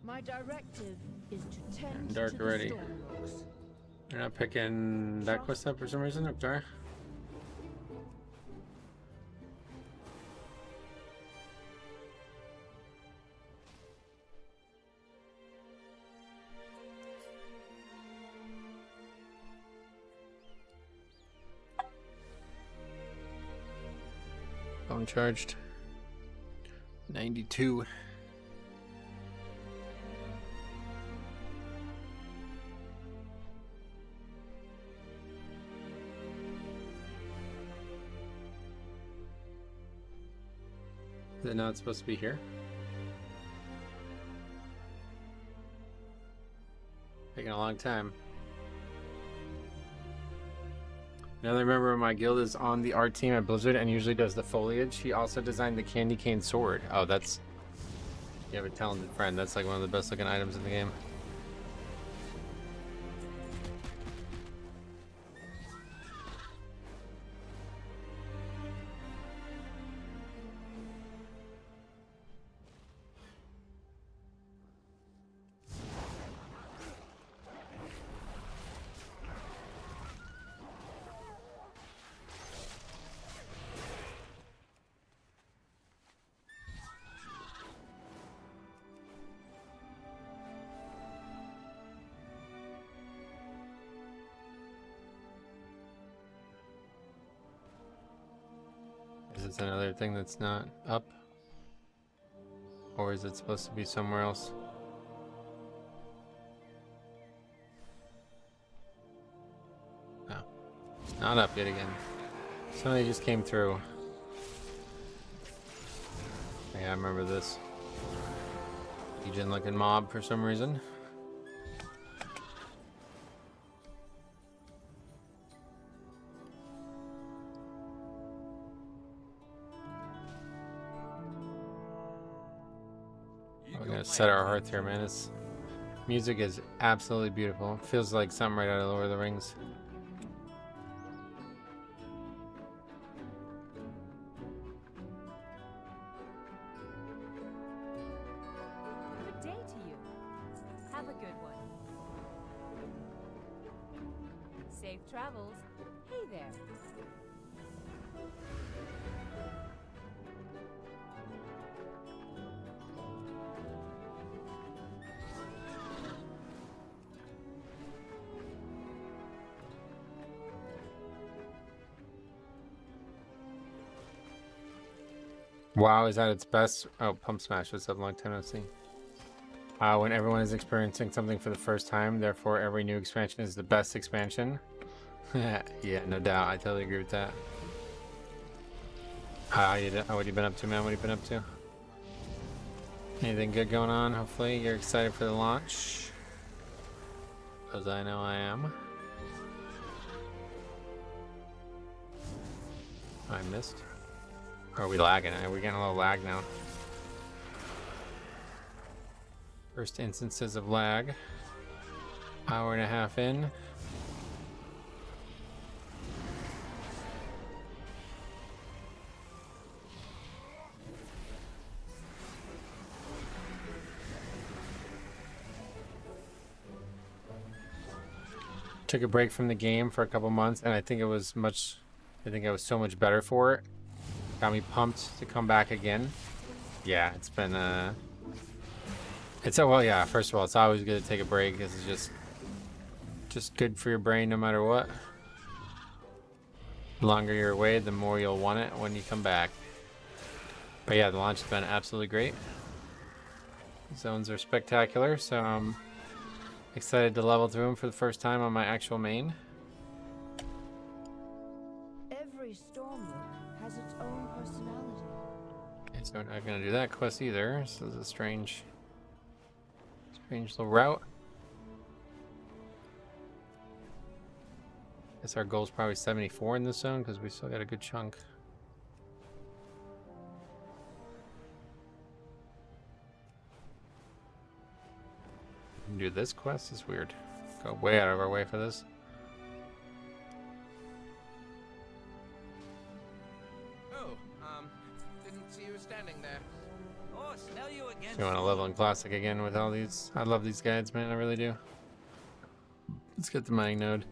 Speaker 7: My directive is to tend
Speaker 2: Dark
Speaker 7: to
Speaker 2: already.
Speaker 7: the stormlocks.
Speaker 2: You're not picking that quest up for some reason, Uktar? Phone charged. 92. Is it not supposed to be here? Taking a long time. Another member of my guild is on the art team at Blizzard and usually does the foliage. He also designed the candy cane sword. Oh, that's... You have a talented friend. That's like one of the best looking items in the game. Is this another thing that's not up? Or is it supposed to be somewhere else? No. It's not up yet again. Somebody just came through. Yeah, I remember this. Legion looking mob for some reason. We're gonna set our hearts here, man. This music is absolutely beautiful. It feels like something right out of Lord of the Rings.
Speaker 13: Good day to you. Have a good one. Safe travels. Hey there.
Speaker 2: WoW is at its best. Oh, Pump Smash. What's up? Long time no see. When everyone is experiencing something for the first time, therefore every new expansion is the best expansion. Yeah, no doubt. I totally agree with that. What have you been up to, man? What have you been up to? Anything good going on? Hopefully you're excited for the launch. Because I know I am. I missed. Or are we lagging? We're getting a little lag now. First instances of lag. Hour and a half in. Took a break from the game for a couple months, and I think I was so much better for it. Got me pumped to come back again. Yeah, it's been well, yeah, first of all, it's always good to take a break. This is just good for your brain no matter what. The longer you're away, the more you'll want it when you come back. But yeah, the launch has been absolutely great. Zones are spectacular, so I'm excited to level through them for the first time on my actual main.
Speaker 7: Every Stormlook has its own personality.
Speaker 2: Okay, so we're not gonna do that quest either. This is a strange little route. Guess our goal's probably 74 in this zone because we still got a good chunk. Do this quest is weird. Go way out of our way for this.
Speaker 14: Oh, didn't see you standing there. Oh, smell you again.
Speaker 2: You want to level in Classic again with all these? I love these guides, man. I really do. Let's get the mining node.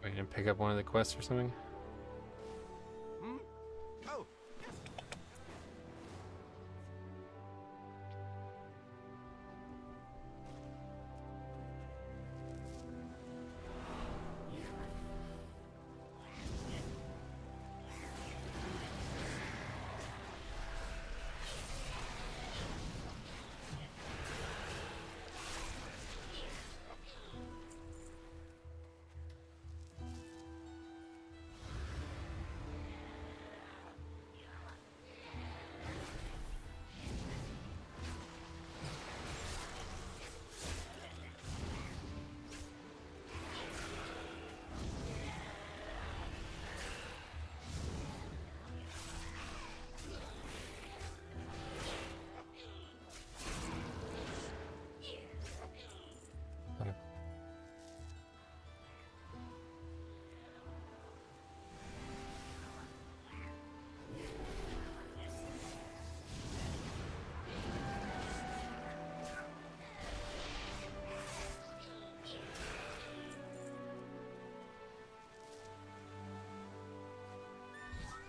Speaker 2: Are you gonna pick up one of the quests or something?
Speaker 14: Hmm? Oh.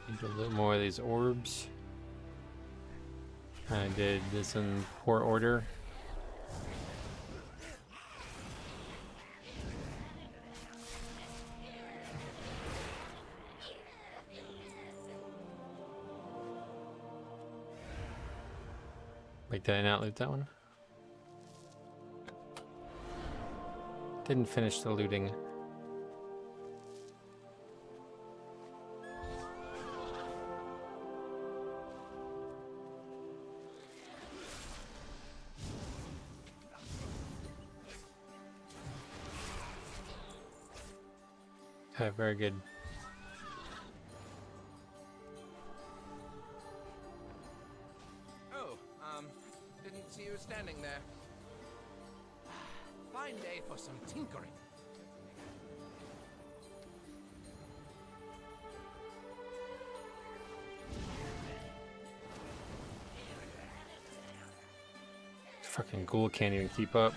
Speaker 14: Need a little more of these orbs. I did this in poor order. Wait, did I not loot that one? Didn't finish the looting. Okay, very good. Oh, didn't see you standing there. Fine day for some tinkering.
Speaker 2: Fucking ghoul can't even keep up.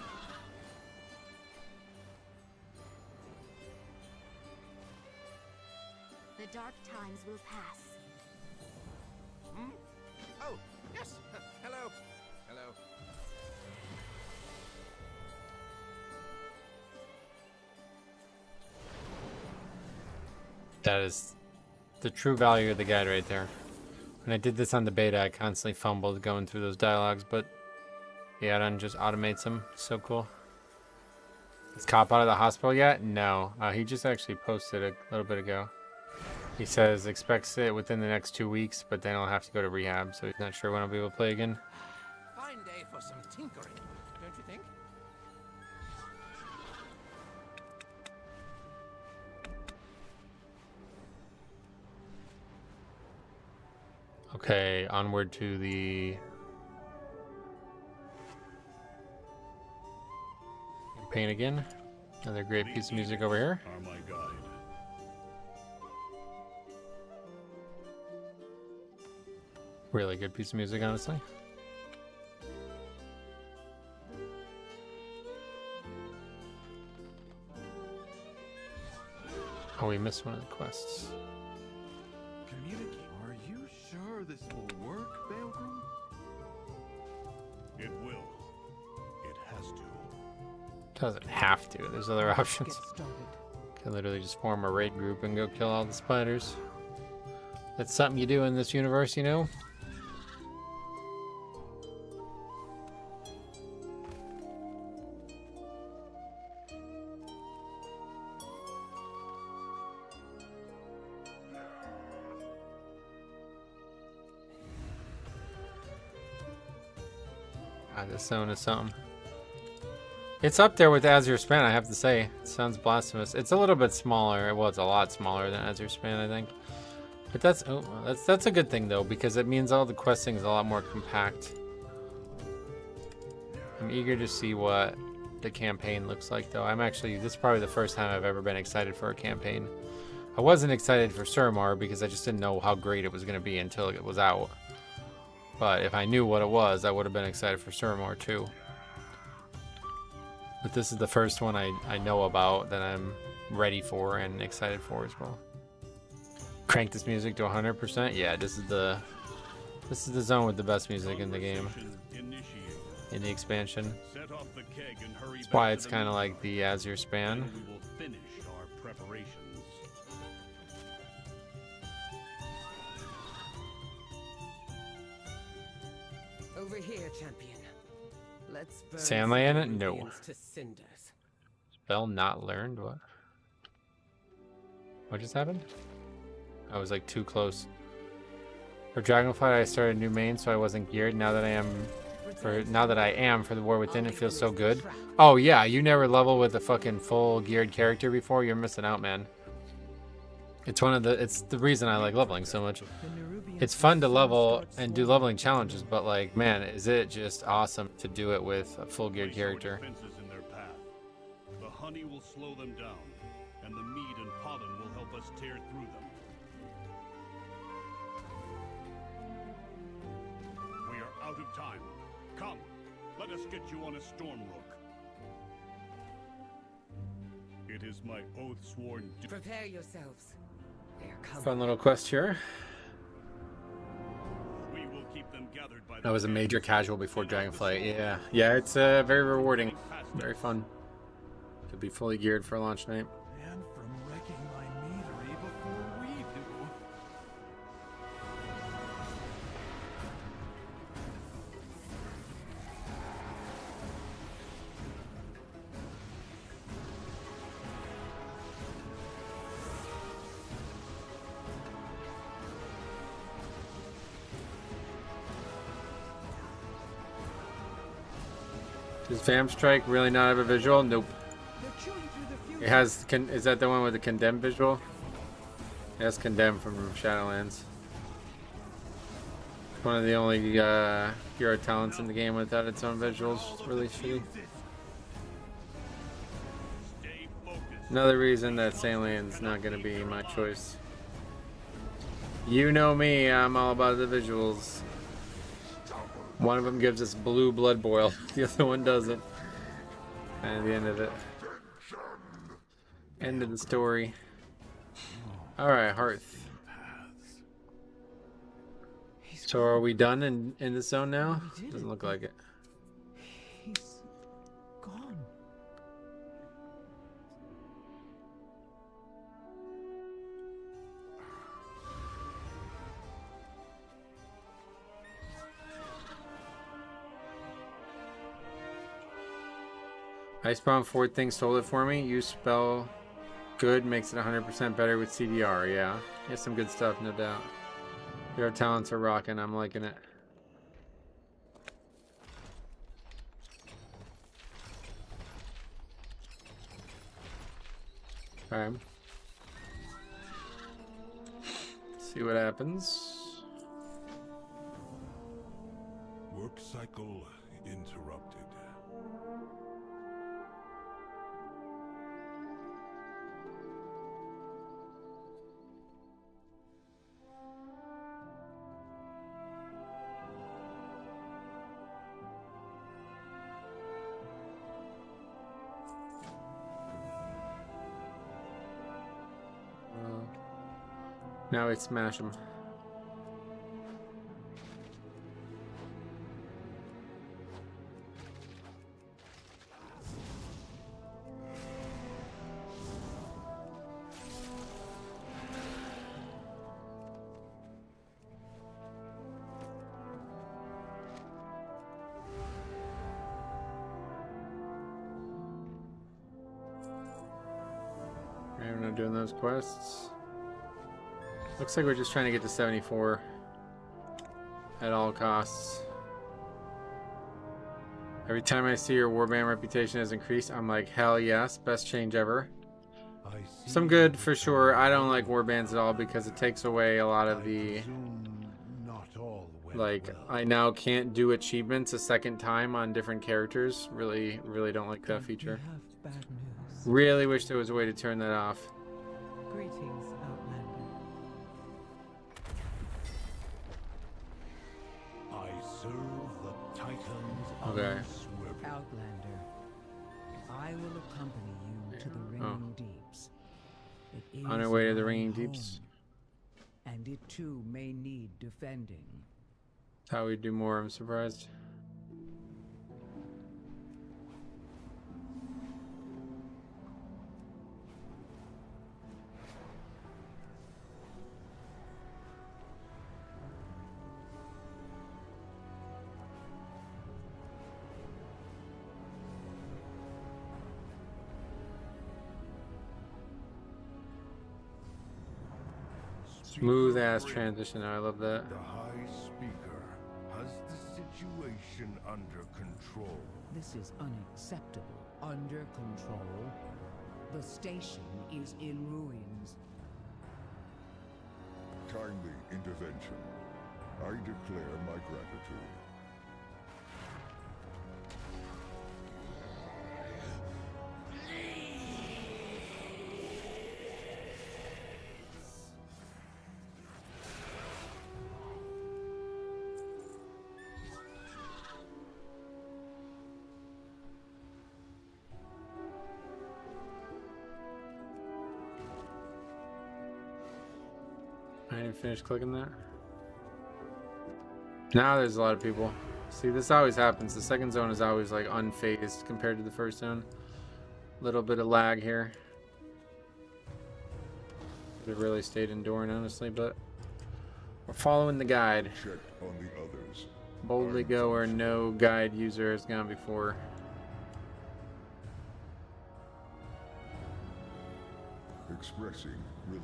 Speaker 15: The dark times will pass.
Speaker 14: Hmm? Oh, yes. Hello. Hello.
Speaker 2: That is the true value of the guide right there. When I did this on the beta, I constantly fumbled going through those dialogues, but the add-on just automates them. So cool. Is Cop out of the hospital yet? No. He just actually posted a little bit ago. He says expects it within the next 2 weeks, but then he'll have to go to rehab, so he's not sure when he'll be able to play again.
Speaker 14: Fine day for some tinkering, don't you think?
Speaker 2: Okay, onward to the campaign again. Another great piece of music over here.
Speaker 5: Are my guide.
Speaker 2: Really good piece of music, honestly. Oh, we missed one of the quests.
Speaker 6: Communicate. Are you sure this will work, Bailgrim?
Speaker 5: It will. It has to.
Speaker 2: Doesn't have to. There's other options. Can literally just form a raid group and go kill all the spiders. That's something you do in this universe, you know? This zone is something. It's up there with Azure Span, I have to say. It sounds blasphemous. It's a little bit smaller. Well, it's a lot smaller than Azure Span, I think. But that's a good thing though, because it means all the questing is a lot more compact. I'm eager to see what the campaign looks like though. This is probably the first time I've ever been excited for a campaign. I wasn't excited for Suramar because I just didn't know how great it was going to be until it was out. But if I knew what it was, I would have been excited for Suramar too. But this is the first one I know about that I'm ready for and excited for as well. Crank this music to 100%. Yeah, this is the zone with the best music in the game. In the expansion. That's why it's kind of like the Azure Span.
Speaker 5: We will finish our preparations.
Speaker 10: Over here, champion. Let's burn
Speaker 2: Sandland?
Speaker 10: some
Speaker 2: No.
Speaker 10: Rubians to cinders.
Speaker 2: Spell not learned? What? What just happened? I was like too close. For Dragonflight, I started a new main, so I wasn't geared. Now that I am for the War Within, it feels so good. Oh yeah, you never level with a fucking full geared character before. You're missing out, man. It's the reason I like leveling so much. It's fun to level and do leveling challenges, but like, man, is it just awesome to do it with a full geared character.
Speaker 5: In their path. The honey will slow them down, and the mead and pollen will help us tear through them. We are out of time. Come, let us get you on a storm rook. It is my oath sworn.
Speaker 10: Prepare yourselves.
Speaker 1: Fun little quest here.
Speaker 5: We will keep them gathered by
Speaker 1: That was a major casual before Dragonflight. Yeah, it's very rewarding, very fun. Could be fully geared for a launch night.
Speaker 6: And from wrecking my meadery before we do.
Speaker 1: Does Vam Strike really not have a visual? Nope. It has. Is that the one with the Condemn visual? It has Condemn from Shadowlands. One of the only hero talents in the game without its own visuals. It's really shitty. Another reason that Sandland's not going to be my choice. You know me, I'm all about the visuals. One of them gives us blue blood boil. The other one doesn't. And the end of it. End of the story. Alright, Hearth. So are we done in this zone now? Doesn't look like it.
Speaker 12: He's gone.
Speaker 1: Icebound Ford thing stole it for me. Use spell good makes it 100% better with CDR. Yeah, some good stuff, no doubt. Your talents are rocking. I'm liking it. Alright. See what happens.
Speaker 5: Work cycle interrupted.
Speaker 1: Now we smash them. I'm not doing those quests. Looks like we're just trying to get to 74 at all costs. Every time I see your warband reputation has increased, I'm like, hell yes, best change ever. Some good for sure. I don't like warbands at all because it takes away a lot of the, like, I now can't do achievements a second time on different characters. Really don't like that feature. Really wish there was a way to turn that off.
Speaker 12: Greetings, Outlander.
Speaker 5: I serve the Titans
Speaker 1: Okay.
Speaker 5: unswerving.
Speaker 11: Outlander, I will accompany you to the Ringing Deeps. It is
Speaker 1: On our way to the
Speaker 11: my
Speaker 1: Ringing
Speaker 11: home,
Speaker 1: Deeps.
Speaker 11: and it too may need defending.
Speaker 1: That's how we do more, I'm surprised. Smooth ass transition. I love that.
Speaker 5: The High Speaker has the situation under control.
Speaker 11: This is unacceptable. Under control. The station is in ruins.
Speaker 16: Timely intervention. I declare my gratitude.
Speaker 1: I didn't finish clicking that. Now there's a lot of people. See, this always happens. The second zone is always like unfazed compared to the first zone. Little bit of lag here. Could have really stayed in Dorn, honestly, but we're following the guide.
Speaker 16: Check on the others.
Speaker 1: Boldly go where no guide user has gone before.
Speaker 16: Expressing relief.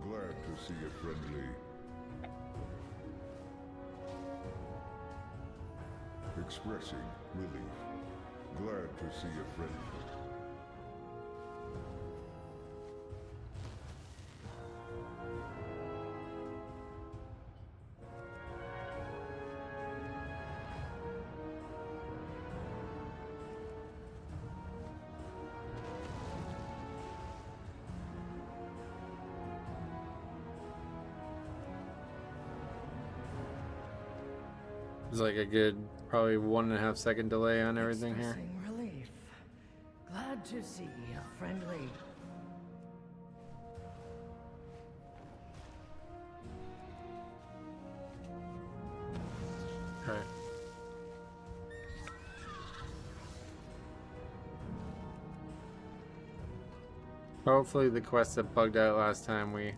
Speaker 16: Glad to see a friendly. Expressing relief. Glad to see a friendly.
Speaker 1: There's like a good, probably 1.5 second delay on everything here.
Speaker 10: Expressing relief. Glad to see a friendly.
Speaker 1: Alright. Hopefully the quests that bugged out last time we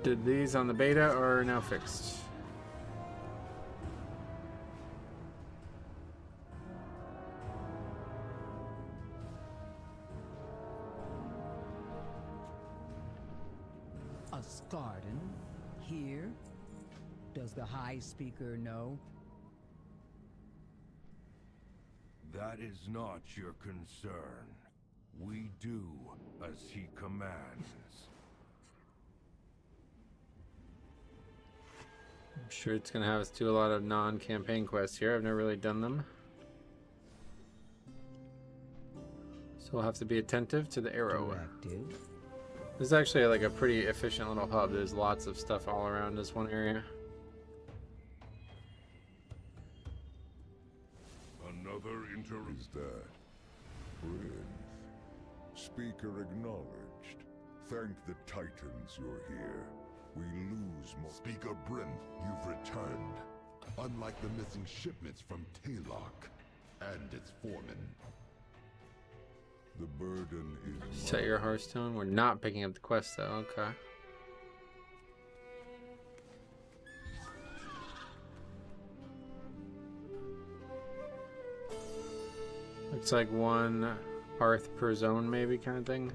Speaker 1: did these on the beta are now fixed.
Speaker 11: A garden? Here? Does the High Speaker know?
Speaker 5: That is not your concern. We do as he commands.
Speaker 1: I'm sure it's going to have us do a lot of non-campaign quests here. I've never really done them. So we'll have to be attentive to the arrow. This is actually like a pretty efficient little hub. There's lots of stuff all around this one area.
Speaker 16: Another is that. Breathe. Speaker acknowledged. Thank the Titans you're here. We lose more.
Speaker 6: Speaker Bryn, you've returned. Unlike the missing shipments from Taylok and its foreman.
Speaker 16: The burden is
Speaker 1: Set your Hearthstone. We're not picking up the quest though. Okay. Looks like one hearth per zone, maybe, kind of thing.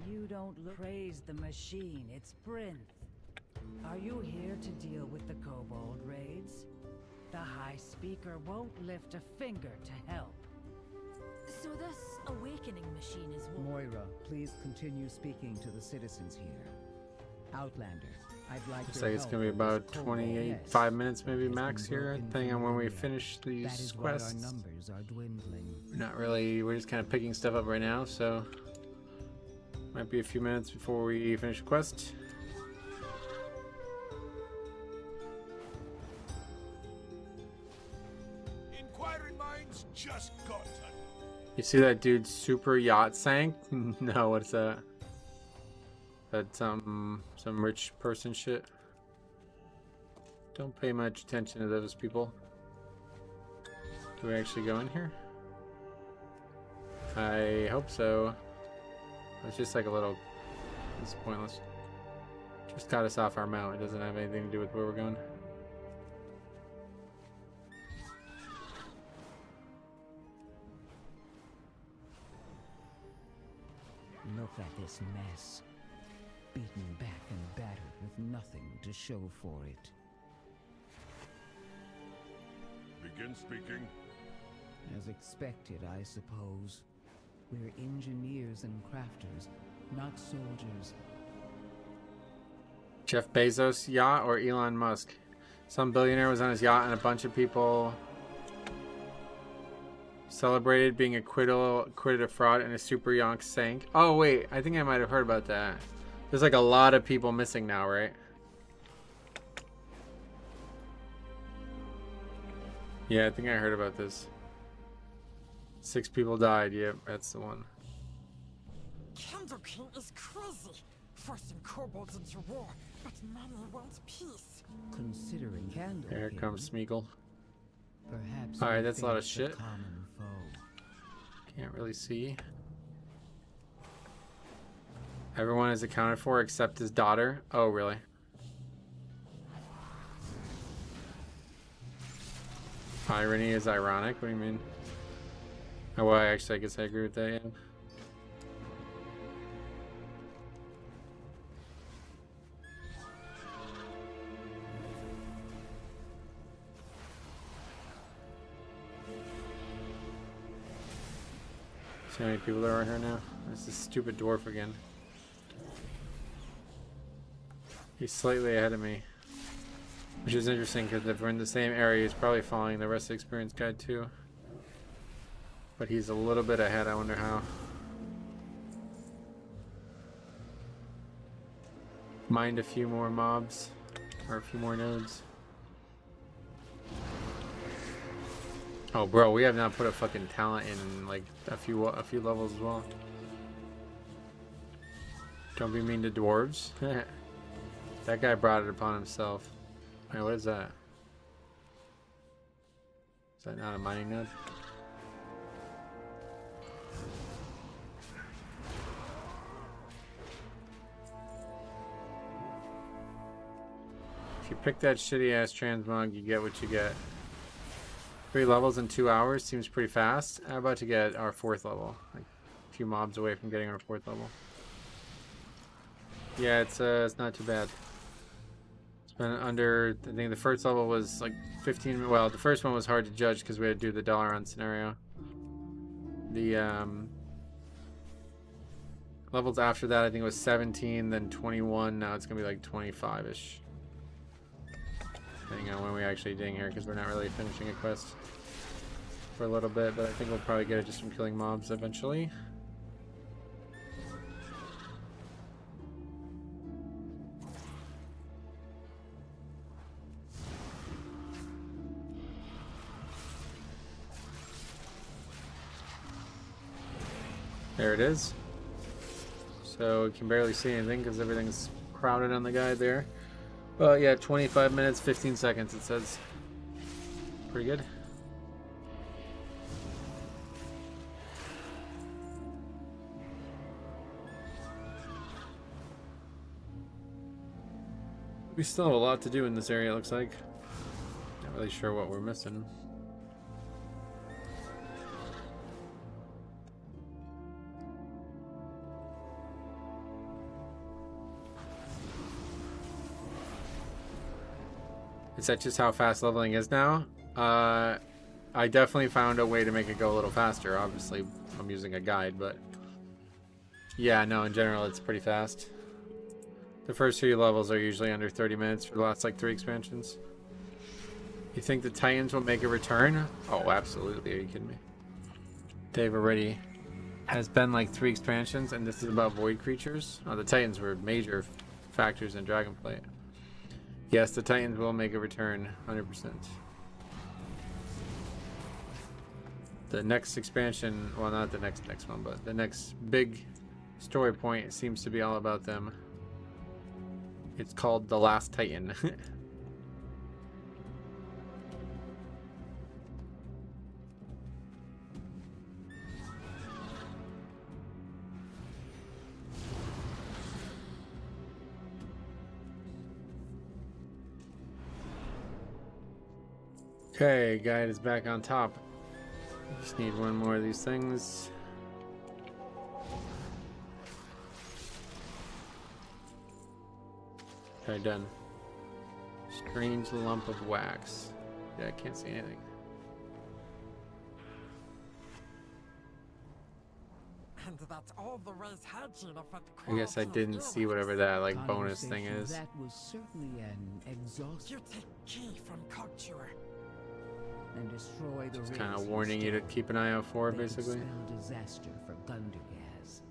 Speaker 17: You don't praise the machine, it's Brynth. Are you here to deal with the kobold raids? The High Speaker won't lift a finger to help.
Speaker 7: So this awakening machine is what?
Speaker 11: Moira, please continue speaking to the citizens here. Outlander, I'd like
Speaker 1: Looks
Speaker 11: your
Speaker 1: like it's
Speaker 11: help
Speaker 1: gonna be
Speaker 11: with
Speaker 1: about
Speaker 11: this kobold
Speaker 1: 25 minutes, maybe
Speaker 11: has
Speaker 1: max
Speaker 11: been
Speaker 1: here,
Speaker 11: broken
Speaker 1: depending on
Speaker 11: from
Speaker 1: when we
Speaker 11: Maria.
Speaker 1: finish
Speaker 11: That
Speaker 1: these
Speaker 11: is why
Speaker 1: quests.
Speaker 11: our numbers are dwindling.
Speaker 1: We're not really, we're just kind of picking stuff up right now, so might be a few minutes before we finish the quest.
Speaker 5: Inquiring minds just got to.
Speaker 1: You see that dude's super yacht sank? No, what's that? That's some rich person shit. Don't pay much attention to those people. Do we actually go in here? I hope so. It's just like a little... It's pointless. Just got us off our mount. It doesn't have anything to do with where we're going.
Speaker 11: Look at this mess. Beaten back and battered with nothing to show for it.
Speaker 16: Begin speaking.
Speaker 11: As expected, I suppose. We're engineers and crafters, not soldiers.
Speaker 1: Jeff Bezos' yacht or Elon Musk? Some billionaire was on his yacht and a bunch of people celebrated being acquitted of fraud and a super yacht sank. Oh wait, I think I might have heard about that. There's like a lot of people missing now, right? Yeah, I think I heard about this. 6 people died. Yep, that's the one.
Speaker 18: Candle King is crazy, forcing kobolds into war, but many want peace.
Speaker 11: Considering Candle
Speaker 1: Here
Speaker 11: King,
Speaker 1: comes Smeagol.
Speaker 11: perhaps
Speaker 1: Alright,
Speaker 11: we
Speaker 1: that's a lot of
Speaker 11: face a
Speaker 1: shit.
Speaker 11: common foe.
Speaker 1: Can't really see. Everyone is accounted for except his daughter. Oh, really? Irony is ironic. What do you mean? Oh, well, actually, I guess I agree with that, yeah. See how many people there are here now? It's this stupid dwarf again. He's slightly ahead of me. Which is interesting because if we're in the same area, he's probably following the rest of the experience guide too. But he's a little bit ahead, I wonder how. Mind a few more mobs. Or a few more nodes. Oh, bro, we have not put a fucking talent in like a few levels as well. Don't be mean to dwarves. That guy brought it upon himself. Wait, what is that? Is that not a mining node? If you pick that shitty ass transmog, you get what you get. 3 levels in 2 hours seems pretty fast. I'm about to get our 4th level. Like a few mobs away from getting our 4th level. Yeah, it's not too bad. It's been under, I think the first level was like 15, well, the first one was hard to judge because we had to do the Dalaran scenario. The levels after that I think it was 17, then 21, now it's gonna be like 25-ish. Depending on when we actually ding here, because we're not really finishing a quest for a little bit, but I think we'll probably get it just from killing mobs eventually. There it is. So we can barely see anything because everything's crowded on the guide there. But yeah, 25 minutes, 15 seconds it says. Pretty good. We still have a lot to do in this area, it looks like. Not really sure what we're missing. Is that just how fast leveling is now? I definitely found a way to make it go a little faster. Obviously, I'm using a guide, but yeah, no, in general, it's pretty fast. The first 3 levels are usually under 30 minutes for the last like 3 expansions. You think the Titans will make a return? Oh, absolutely. Are you kidding me? They've already has been like 3 expansions, and this is about void creatures. Oh, the Titans were major factors in Dragonflight. Yes, the Titans will make a return, 100%. The next expansion, well, not the next one, but the next big story point seems to be all about them. It's called The Last Titan. Okay, guide is back on top. Just need one more of these things. Okay, done. Strange lump of wax. Yeah, I can't see anything.
Speaker 18: And that's all the race had, Gina, but
Speaker 1: I guess I didn't see whatever that like bonus thing is.
Speaker 11: That was certainly an exhausting.
Speaker 18: You take key from Khadgar
Speaker 11: and destroy the
Speaker 1: It's kind of warning you to keep an eye out for it, basically.
Speaker 11: Disaster for Gundergaz.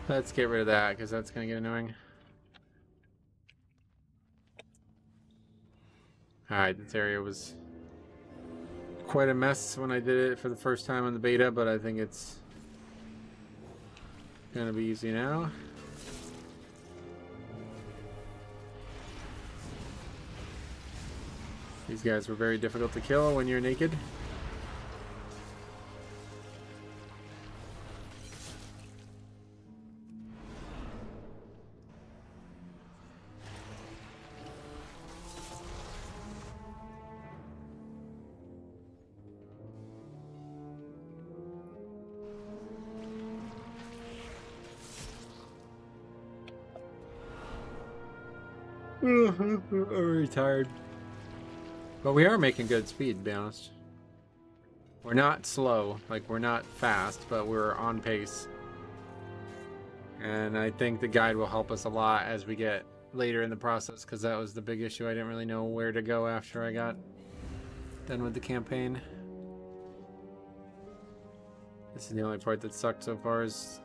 Speaker 1: Let's get rid of that because that's gonna get annoying. Alright, this area was quite a mess when I did it for the first time on the beta, but I think it's gonna be easy now. These guys were very difficult to kill when you're naked. I'm very tired. But we are making good speed, to be honest. We're not slow, like we're not fast, but we're on pace. And I think the guide will help us a lot as we get later in the process, because that was the big issue. I didn't really know where to go after I got done with the campaign. This is the only part that sucked so far, is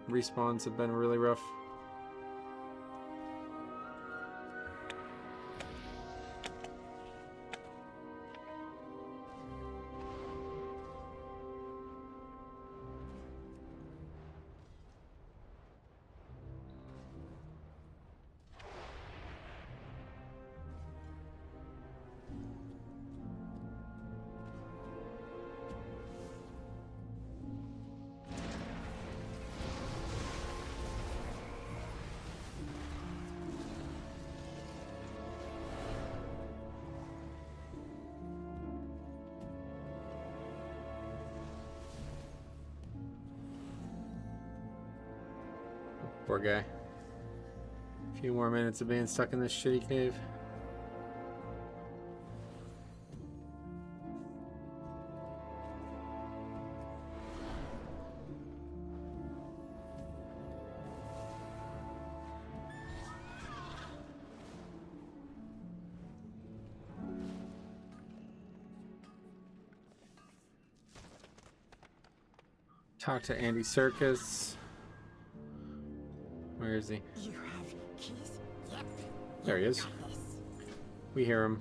Speaker 1: respawns have been really rough. Poor guy. A few more minutes of being stuck in this shitty cave. Talk to Andy Serkis. Where is he?
Speaker 18: You have keys? Yep.
Speaker 1: There he is. We hear him.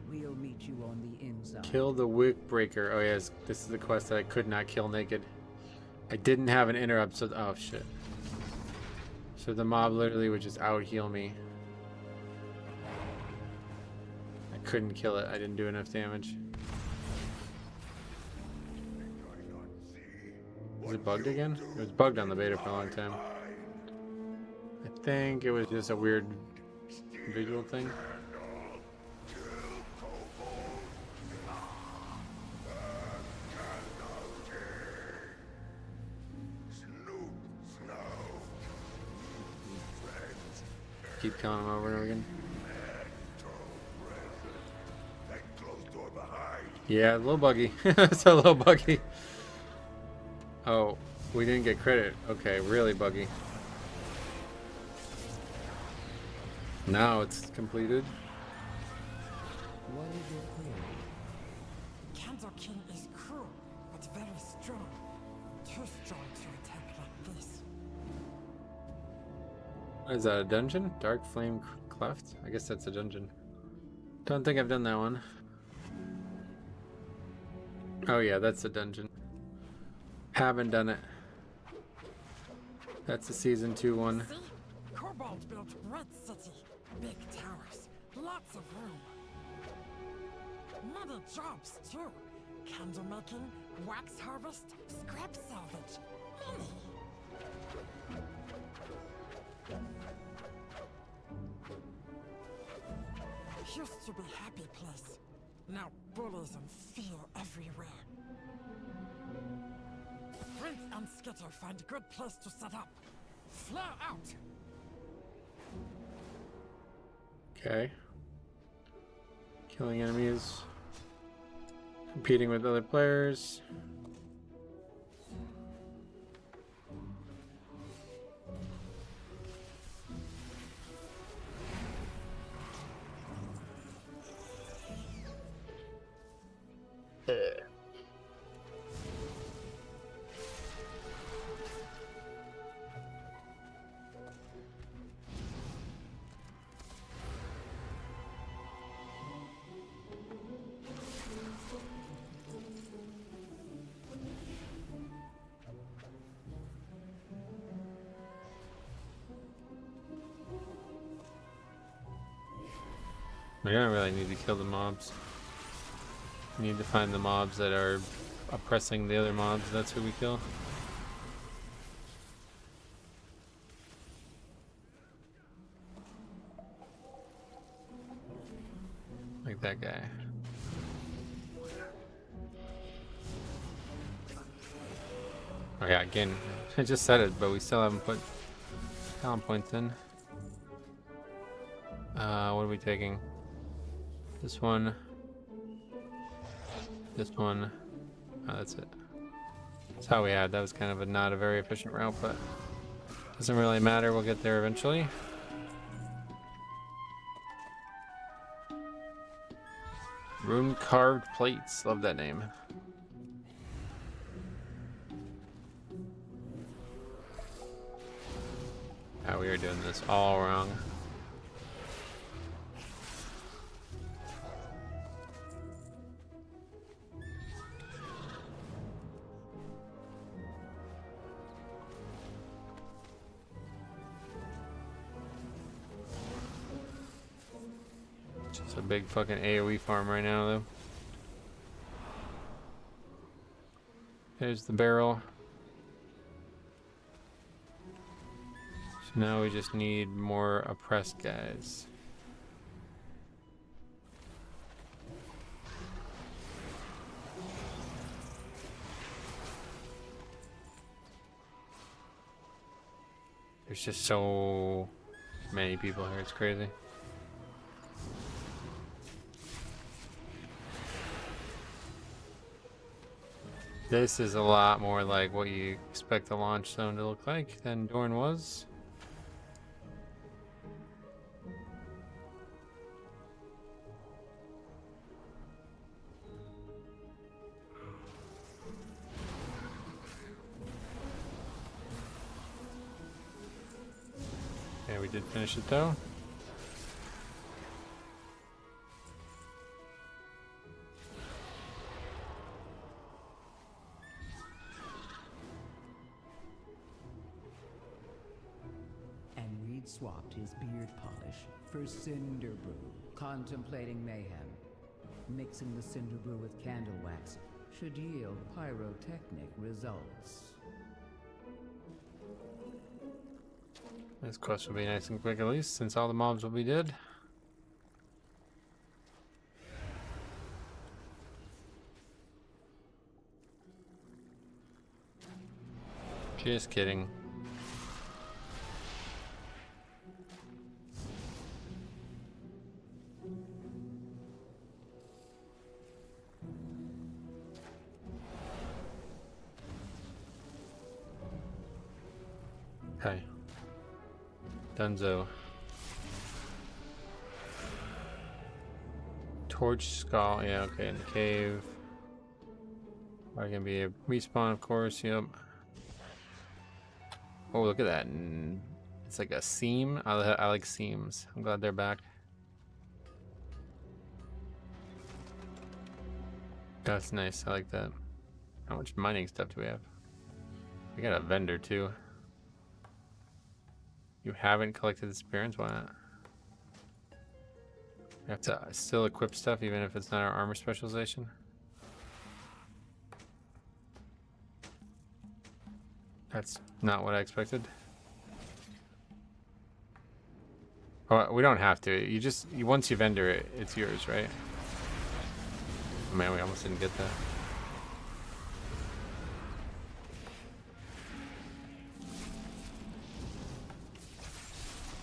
Speaker 11: We'll meet you on the inside.
Speaker 1: Kill the wick breaker. Oh yes, this is the quest that I could not kill naked. I didn't have an interrupt, so oh shit. So the mob literally would just out heal me. I couldn't kill it. I didn't do enough damage. Is it bugged again? It was bugged on the beta for a long time. I think it was just a weird visual thing. Keep killing him over and over again. Yeah, a little buggy. It's a little buggy. Oh, we didn't get credit. Okay, really buggy. Now it's completed.
Speaker 11: What is your query?
Speaker 18: Khadgar King is cruel, but very strong. Too strong to attack like this.
Speaker 1: What is that, a dungeon? Dark Flame Cleft? I guess that's a dungeon. Don't think I've done that one. Oh yeah, that's a dungeon. Haven't done it. That's a season 2 one.
Speaker 18: See? Kobold built Red City. Big towers. Lots of room. Many jobs too. Candle making, wax harvest, scrap salvage. Many. Used to be happy place. Now bullies and fear everywhere. Prince and Skitter find good place to set up. Flare out!
Speaker 1: Okay. Killing enemies. Competing with other players. We don't really need to kill the mobs. We need to find the mobs that are oppressing the other mobs. That's who we kill. Like that guy. Oh yeah, again, I just said it, but we still haven't put talent points in. What are we taking? This one. This one. Oh, that's it. That's how we had. That was kind of not a very efficient route, but doesn't really matter. We'll get there eventually. Rune carved plates. Love that name. Oh, we are doing this all wrong. It's a big fucking AoE farm right now, though. There's the barrel. So now we just need more oppressed guys.
Speaker 2: There's just so many people here. It's crazy. This is a lot more like what you expect the launch zone to look like than Dorn was. Okay, we did finish it though.
Speaker 11: Swapped his beard polish for cinder brew, contemplating mayhem. Mixing the cinder brew with candle wax should yield pyrotechnic results.
Speaker 2: This quest will be nice and quick at least, since all the mobs will be dead. Just kidding. Okay. Dunzo. Torch skull. Yeah, okay, in the cave. Probably gonna be a respawn, of course. Yep. Oh, look at that. It's like a seam. I like seams. I'm glad they're back. That's nice. I like that. How much mining stuff do we have? We got a vendor too. You haven't collected the spirits? Why not? We have to still equip stuff even if it's not our armor specialization. That's not what I expected. Oh, we don't have to. You just, once you vendor it, it's yours, right? Oh man, we almost didn't get that.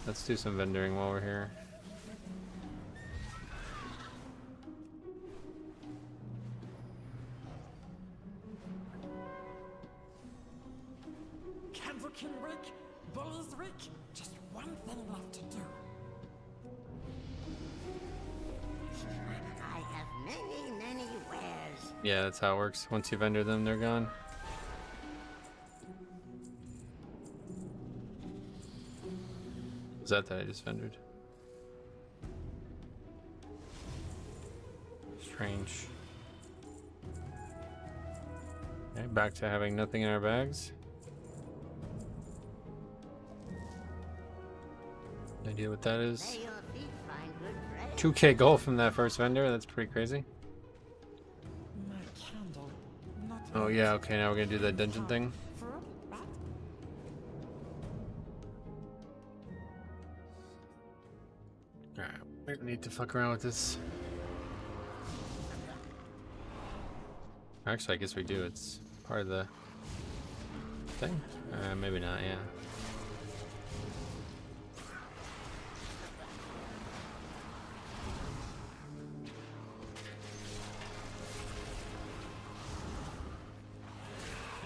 Speaker 2: Let's do some vendoring while we're here.
Speaker 18: Candlekin Rick, Bully's Rick, just one thing left to do.
Speaker 19: I have many wares.
Speaker 2: Yeah, that's how it works. Once you vendor them, they're gone. That I just vendored. Strange. Okay, back to having nothing in our bags. No idea what that is. 2K gold from that first vendor. That's pretty crazy.
Speaker 18: My candle, not
Speaker 2: Oh yeah, okay, now we're gonna do that dungeon thing. Alright, we don't need to fuck around with this. Actually, I guess we do. It's part of the thing. Maybe not, yeah.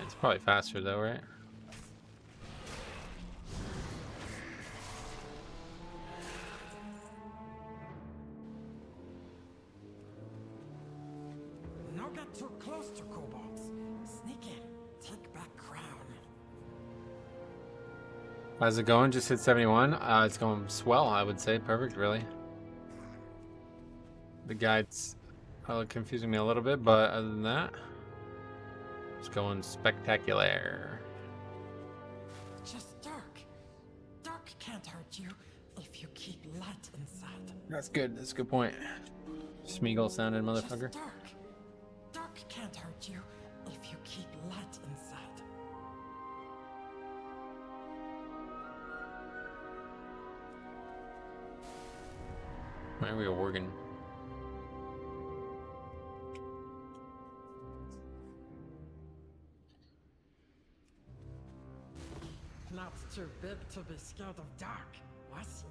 Speaker 2: It's probably faster though, right?
Speaker 18: No get too close to kobolds. Sneak in, take back crown.
Speaker 2: How's it going? Just hit 71. It's going swell, I would say. Perfect, really. The guide's confusing me a little bit, but other than that, it's going spectacular.
Speaker 18: Just dark. Dark can't hurt you if you keep light inside.
Speaker 2: That's good. That's a good point. Smeagol sounded motherfucker.
Speaker 18: Just dark. Dark can't hurt you if you keep light inside.
Speaker 2: Why are we a worgen?
Speaker 18: not too big to be scared of dark, was he?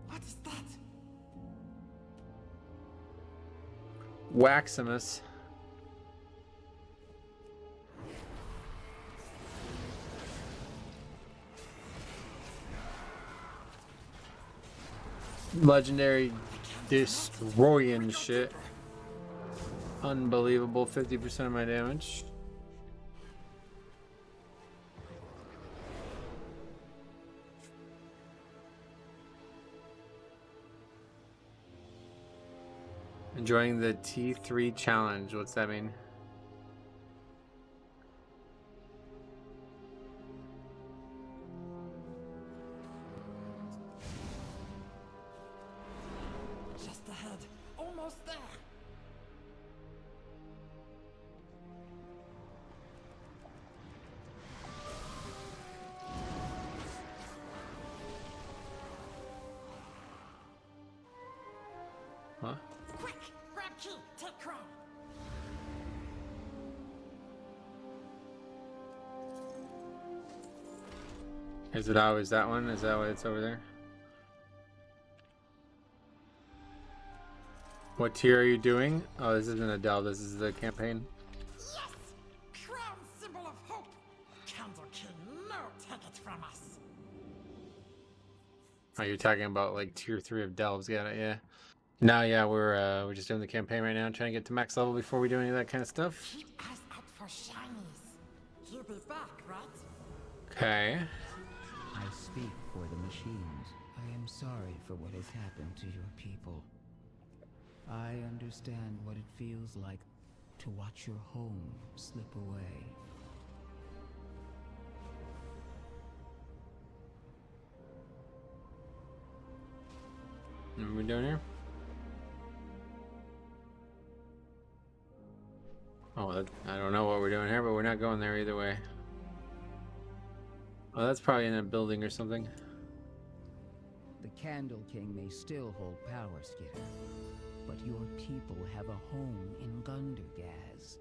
Speaker 18: What is that?
Speaker 1: Waximus. Legendary destroying shit. Unbelievable. 50% of my damage. Enjoying the T3 challenge. What's that mean?
Speaker 18: Just ahead. Almost there.
Speaker 1: Huh?
Speaker 18: Quick! Grab key! Take crown!
Speaker 1: Is it always that one? Is that why it's over there? What tier are you doing? Oh, this isn't a delve. This is the campaign.
Speaker 18: Yes! Crown symbol of hope! Candle King, no take it from us!
Speaker 1: Oh, you're talking about like tier 3 of delves. Got it, yeah. No, yeah, we're just doing the campaign right now, trying to get to max level before we do any of that kind of stuff.
Speaker 18: Keep eyes out for shinies. He'll be back, right?
Speaker 1: Okay.
Speaker 11: I speak for the machines. I am sorry for what has happened to your people. I understand what it feels like to watch your home slip away.
Speaker 1: What are we doing here? Oh, I don't know what we're doing here, but we're not going there either way. Oh, that's probably in a building or something.
Speaker 11: The Candle King may still hold power, Skitter, but your people have a home in Gundergaz.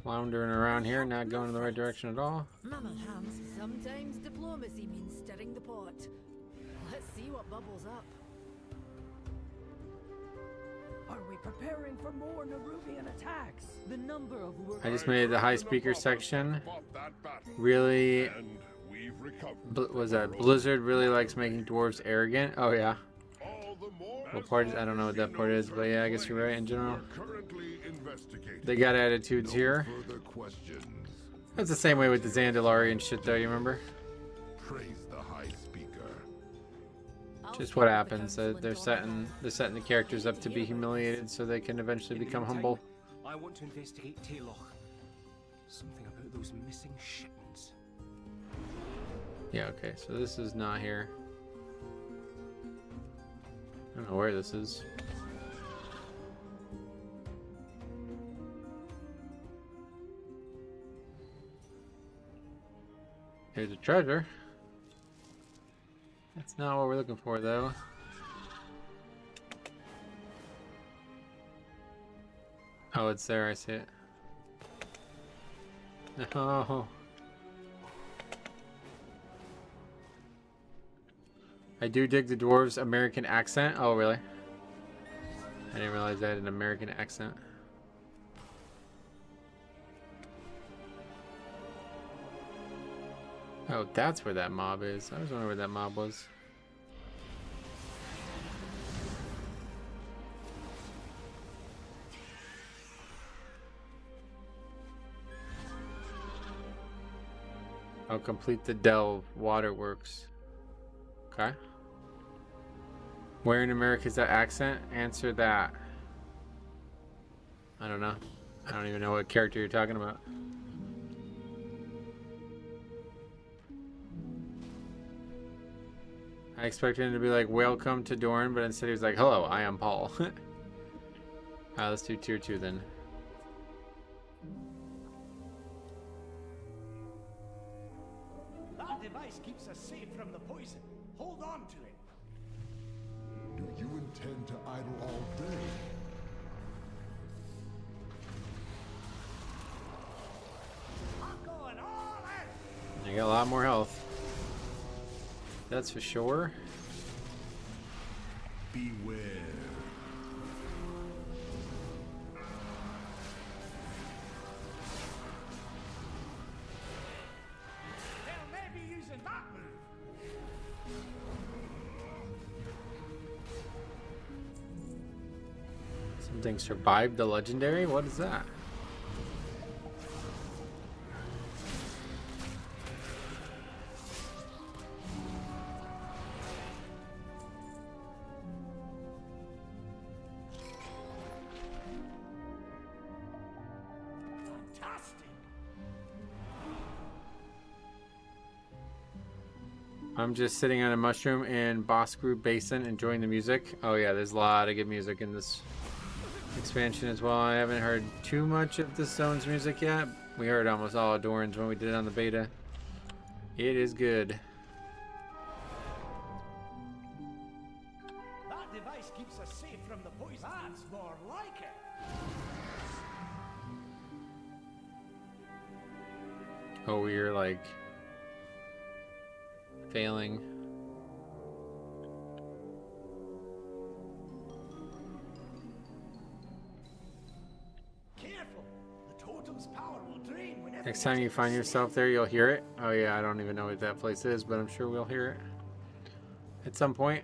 Speaker 1: Floundering around here, not going in the right direction at all.
Speaker 7: Mama hands. Sometimes diplomacy means stirring the pot. Let's see what bubbles up.
Speaker 17: Are we preparing for more Nerubian attacks? The number of
Speaker 1: I just made the high speaker section. Really, was that Blizzard really likes making dwarves arrogant? Oh yeah. What part is? I don't know what that part is, but yeah, I guess you're right in general. They got attitudes here. That's the same way with the Zandalari shit, though. You remember? Just what happens. They're setting the characters up to be humiliated, so they can eventually become humble.
Speaker 4: I want to investigate Tayloch. Something about those missing shipments.
Speaker 1: Yeah. Okay. So this is not here. I don't know where this is. Here's a treasure. That's not what we're looking for, though. Oh, it's there. I see it. Oh. I do dig the dwarves' American accent. Oh, really? I didn't realize I had an American accent. Oh, that's where that mob is. I was wondering where that mob was. I'll complete the delve. Waterworks. Okay. Where in America is that accent? Answer that. I don't know. I don't even know what character you're talking about. I expected him to be like, welcome to Dorn, but instead he was like, hello, I am Paul. Alright, let's do tier 2 then.
Speaker 8: That device keeps us safe from the poison. Hold on to it.
Speaker 16: Do you intend to idle all day?
Speaker 2: lot more health. That's for sure.
Speaker 5: Beware.
Speaker 2: Something survived the legendary? What is that? I'm just sitting on a mushroom in Boskru Basin enjoying the music. Oh yeah, there's a lot of good music in this expansion as well. I haven't heard too much of the Stone's music yet. We heard almost all of Dorn's when we did it on the beta. It is good.
Speaker 8: That device keeps us safe from the poison. That's more like it.
Speaker 2: Oh, we're like failing.
Speaker 8: Careful. The totem's power will drain whenever
Speaker 2: Next time you find yourself there, you'll hear it. Oh yeah, I don't even know what that place is, but I'm sure we'll hear it at some point.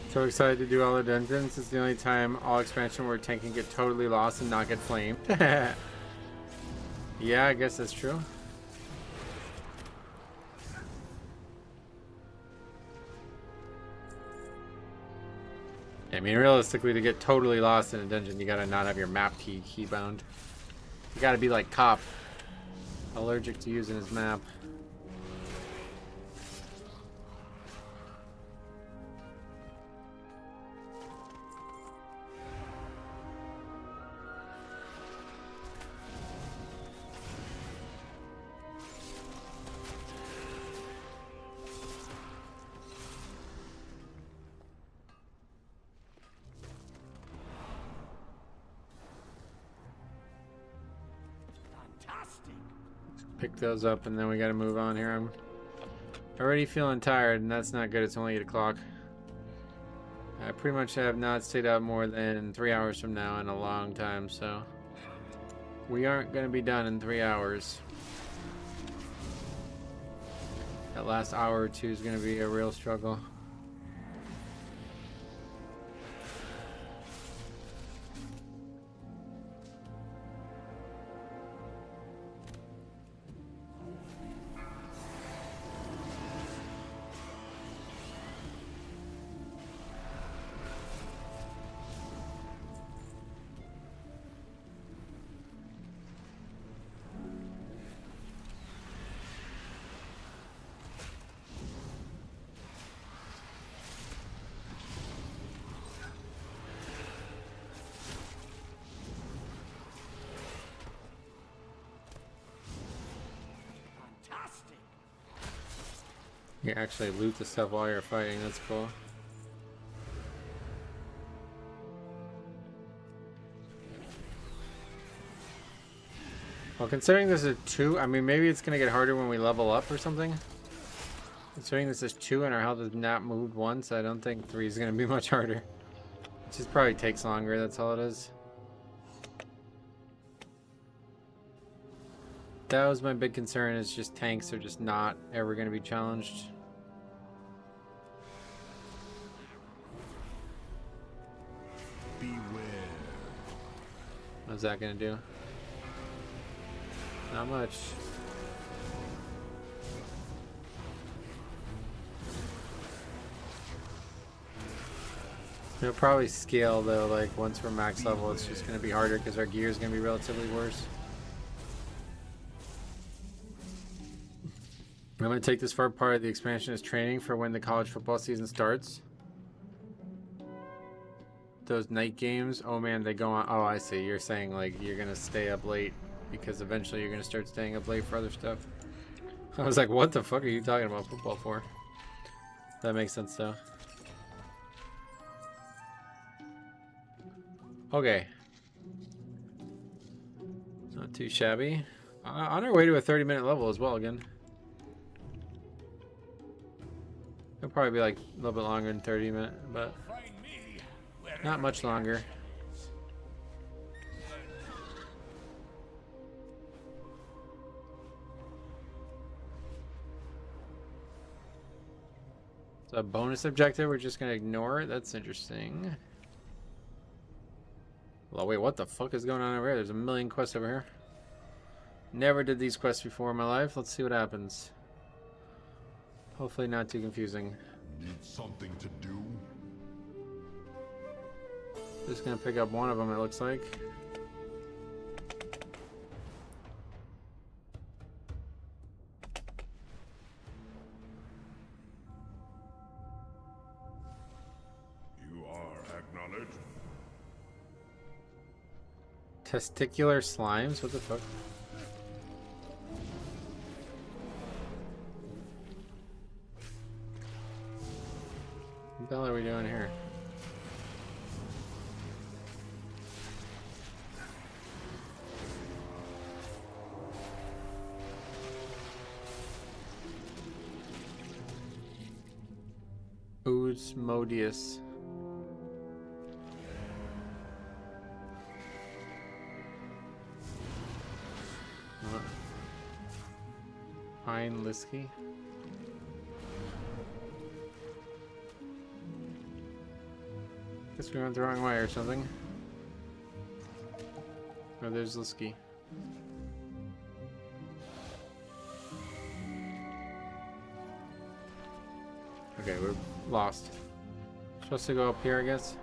Speaker 2: So excited to do all the dungeons. It's the only time all expansion where tank can get totally lost and not get flamed. Yeah, I guess that's true. I mean, realistically, to get totally lost in a dungeon, you gotta not have your map key bound. You gotta be like Cop, allergic to using his map. Pick those up and then we gotta move on here. I'm already feeling tired and that's not good. It's only 8 o'clock. I pretty much have not stayed up more than 3 hours from now in a long time, so we aren't gonna be done in 3 hours. That last hour or two is gonna be a real struggle. You can actually loot the stuff while you're fighting, that's cool. Well, considering this is 2, I mean, maybe it's going to get harder when we level up or something. Considering this is 2 and our health has not moved once, I don't think 3 is going to be much harder. It just probably takes longer, that's all it is. That was my big concern, is just tanks are just not ever going to be challenged.
Speaker 5: Beware.
Speaker 2: What's that going to do? Not much.
Speaker 1: It'll probably scale though, like once we're max level it's just going to be harder because our gear is going to be relatively worse. I'm going to take this far part of the expansion as training for when the college football season starts. Those night games, oh man, they go on. Oh, I see. You're saying like you're going to stay up late because eventually you're going to start staying up late for other stuff. I was like, what the fuck are you talking about football for? That makes sense though. Okay. Not too shabby. On our way to a 30-minute level as well again. It'll probably be like a little bit longer than 30 minutes, but not much longer. It's a bonus objective. We're just gonna ignore it. That's interesting. Well, wait, what the fuck is going on over here? There's a million quests over here. Never did these quests before in my life. Let's see what happens. Hopefully not too confusing.
Speaker 16: Need something to do?
Speaker 1: Just gonna pick up one of them, it looks like.
Speaker 16: You are acknowledged.
Speaker 1: Testicular slimes? What the fuck? What the hell are we doing here? Oosmodius. Pine Lisky. Guess we went the wrong way or something. Oh, there's Lisky. Okay, we're lost. Supposed to go up here, I guess.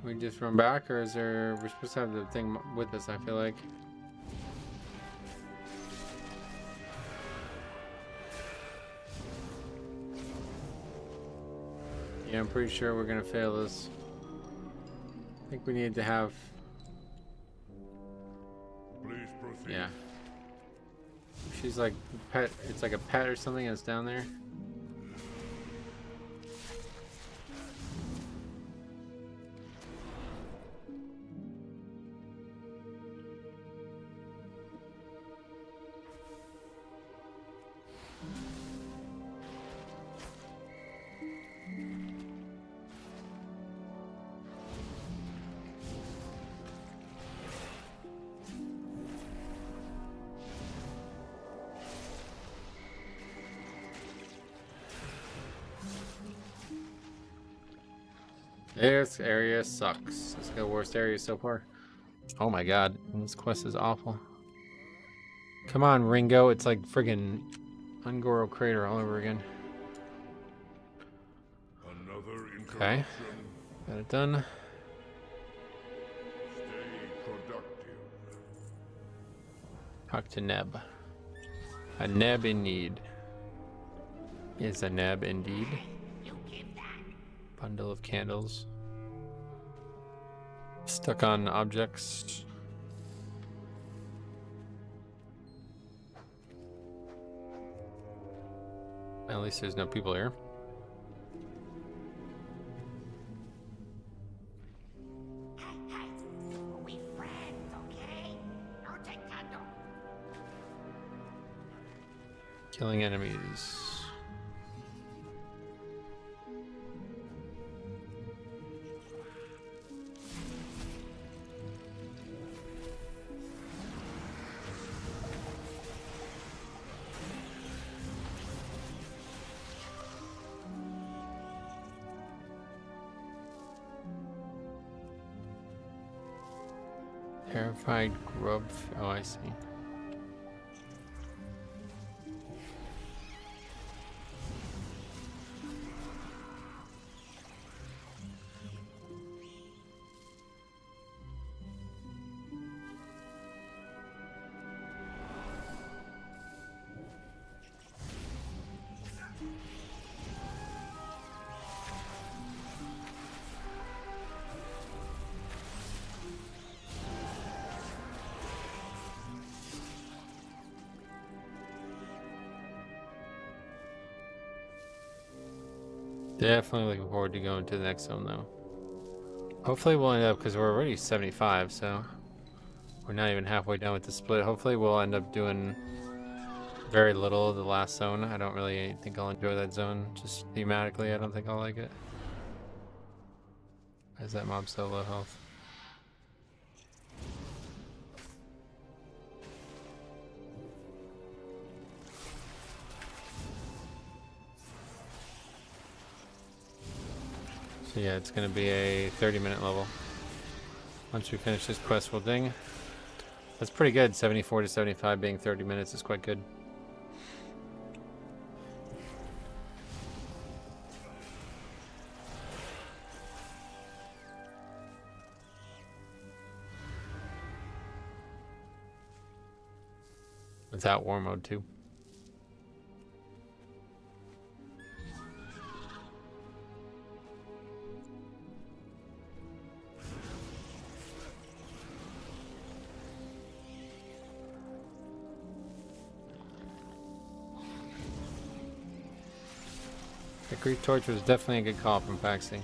Speaker 1: We just run back, or is there? We're supposed to have the thing with us, I feel like. Yeah, I'm pretty sure we're gonna fail this. I think we need to have.
Speaker 16: Please proceed.
Speaker 1: Yeah. She's like pet. It's like a pet or something that's down there. This area sucks. It's the worst area so far. Oh my god, this quest is awful. Come on, Ringo. It's like friggin' Ungoro Crater all over again.
Speaker 16: Another
Speaker 1: Okay. Got it done.
Speaker 16: Stay productive.
Speaker 2: Talk to Neb. A Neb in need. Is a Neb indeed. Bundle of candles. Stuck on objects. At least there's no people here.
Speaker 19: We friends, okay? Don't take that door.
Speaker 2: Killing enemies. Terrified grub. Oh, I see. Definitely looking forward to going to the next zone though. Hopefully we'll end up, because we're already 75, so we're not even halfway done with the split. Hopefully we'll end up doing very little of the last zone. I don't really think I'll enjoy that zone. Just thematically, I don't think I'll like it. Why is that mob so low health? So yeah, it's going to be a 30-minute level. Once we finish this quest, we'll ding. That's pretty good. 74 to 75 being 30 minutes is quite good. Without war mode too. The Greek Torch was definitely a good call from Paxi.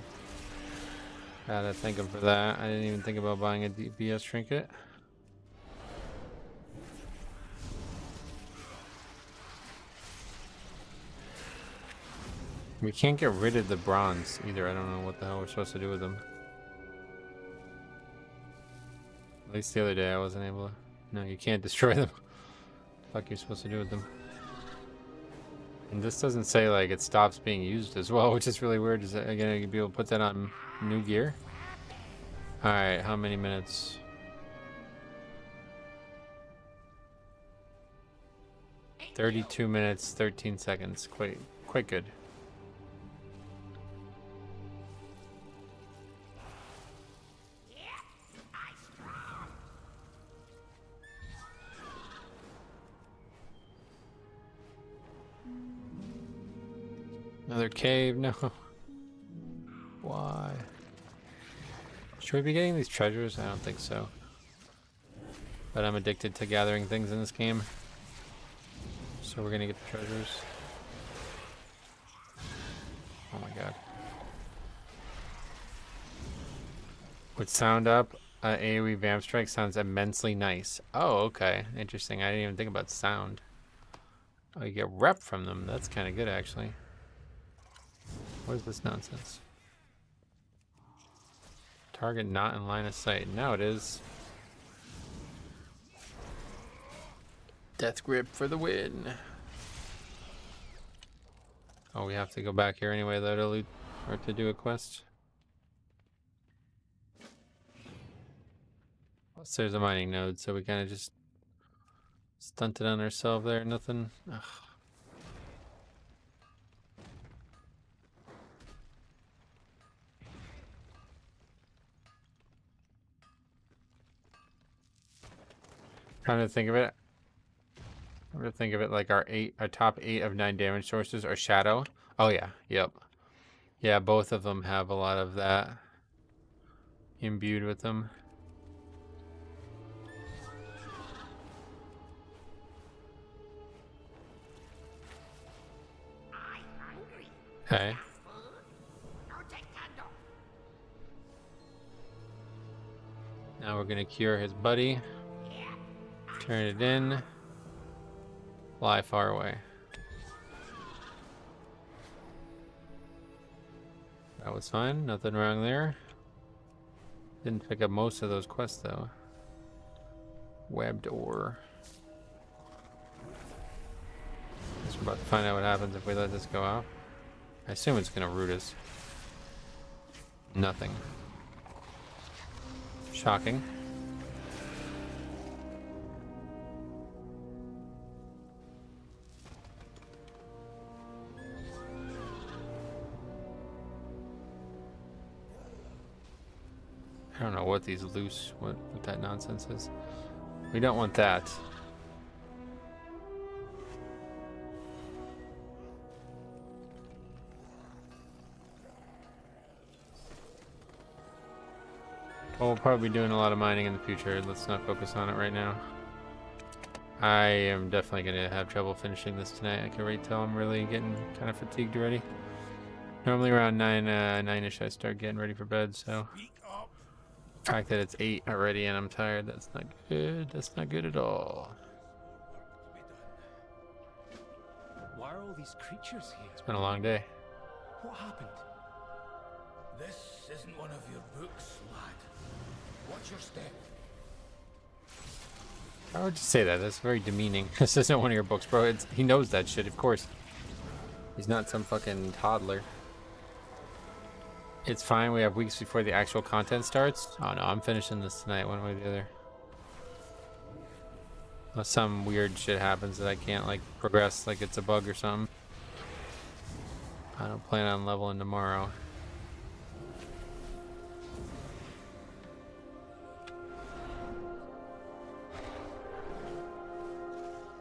Speaker 2: Gotta thank him for that. I didn't even think about buying a DPS trinket. We can't get rid of the bronze either. I don't know what the hell we're supposed to do with them. At least the other day I wasn't able to. No, you can't destroy them. What the fuck are you supposed to do with them? And this doesn't say like it stops being used as well, which is really weird. Is that again you'd be able to put that on new gear? Alright, how many minutes? "32 minutes, 13 seconds. Quite good. Another cave? No. Why? Should we be getting these treasures? I don't think so. But I'm addicted to gathering things in this game. So we're gonna get the treasures. Oh my god. With sound up, AoE Vamp Strike sounds immensely nice. Oh, okay. Interesting. I didn't even think about sound. Oh, you get rep from them. That's kind of good, actually. What is this nonsense? Target not in line of sight. Now it is. Death grip for the win. Oh, we have to go back here anyway though to loot or to do a quest. Plus there's a mining node, so we kind of just stunted on ourselves there. Nothing. Ugh. Trying to think of it. I'm gonna think of it like our top 8 of 9 damage sources are Shadow. Oh yeah, yep. Yeah, both of them have a lot of that imbued with them. Okay. Now we're gonna cure his buddy. Turn it in. Fly far away. That was fine. Nothing wrong there. Didn't pick up most of those quests though. Webbed ore. Guess we're about to find out what happens if we let this go out. I assume it's gonna root us. Nothing. Shocking. I don't know what these loose, what that nonsense is. We don't want that. Well, we'll probably be doing a lot of mining in the future. Let's not focus on it right now. I am definitely going to have trouble finishing this tonight. I can wait till I'm really getting kind of fatigued already. Normally around 9-ish I start getting ready for bed, so... The fact that it's 8 already and I'm tired, that's not good. That's not good at all.
Speaker 4: Why are all these creatures here?
Speaker 2: It's been a long day.
Speaker 4: What happened?
Speaker 6: This isn't one of your books, lad. Watch your step.
Speaker 2: How would you say that? That's very demeaning. This isn't one of your books, bro. He knows that shit, of course. He's not some fucking toddler. It's fine. We have weeks before the actual content starts. Oh no, I'm finishing this tonight one way or the other. Unless some weird shit happens that I can't like progress, like it's a bug or something. I don't plan on leveling tomorrow.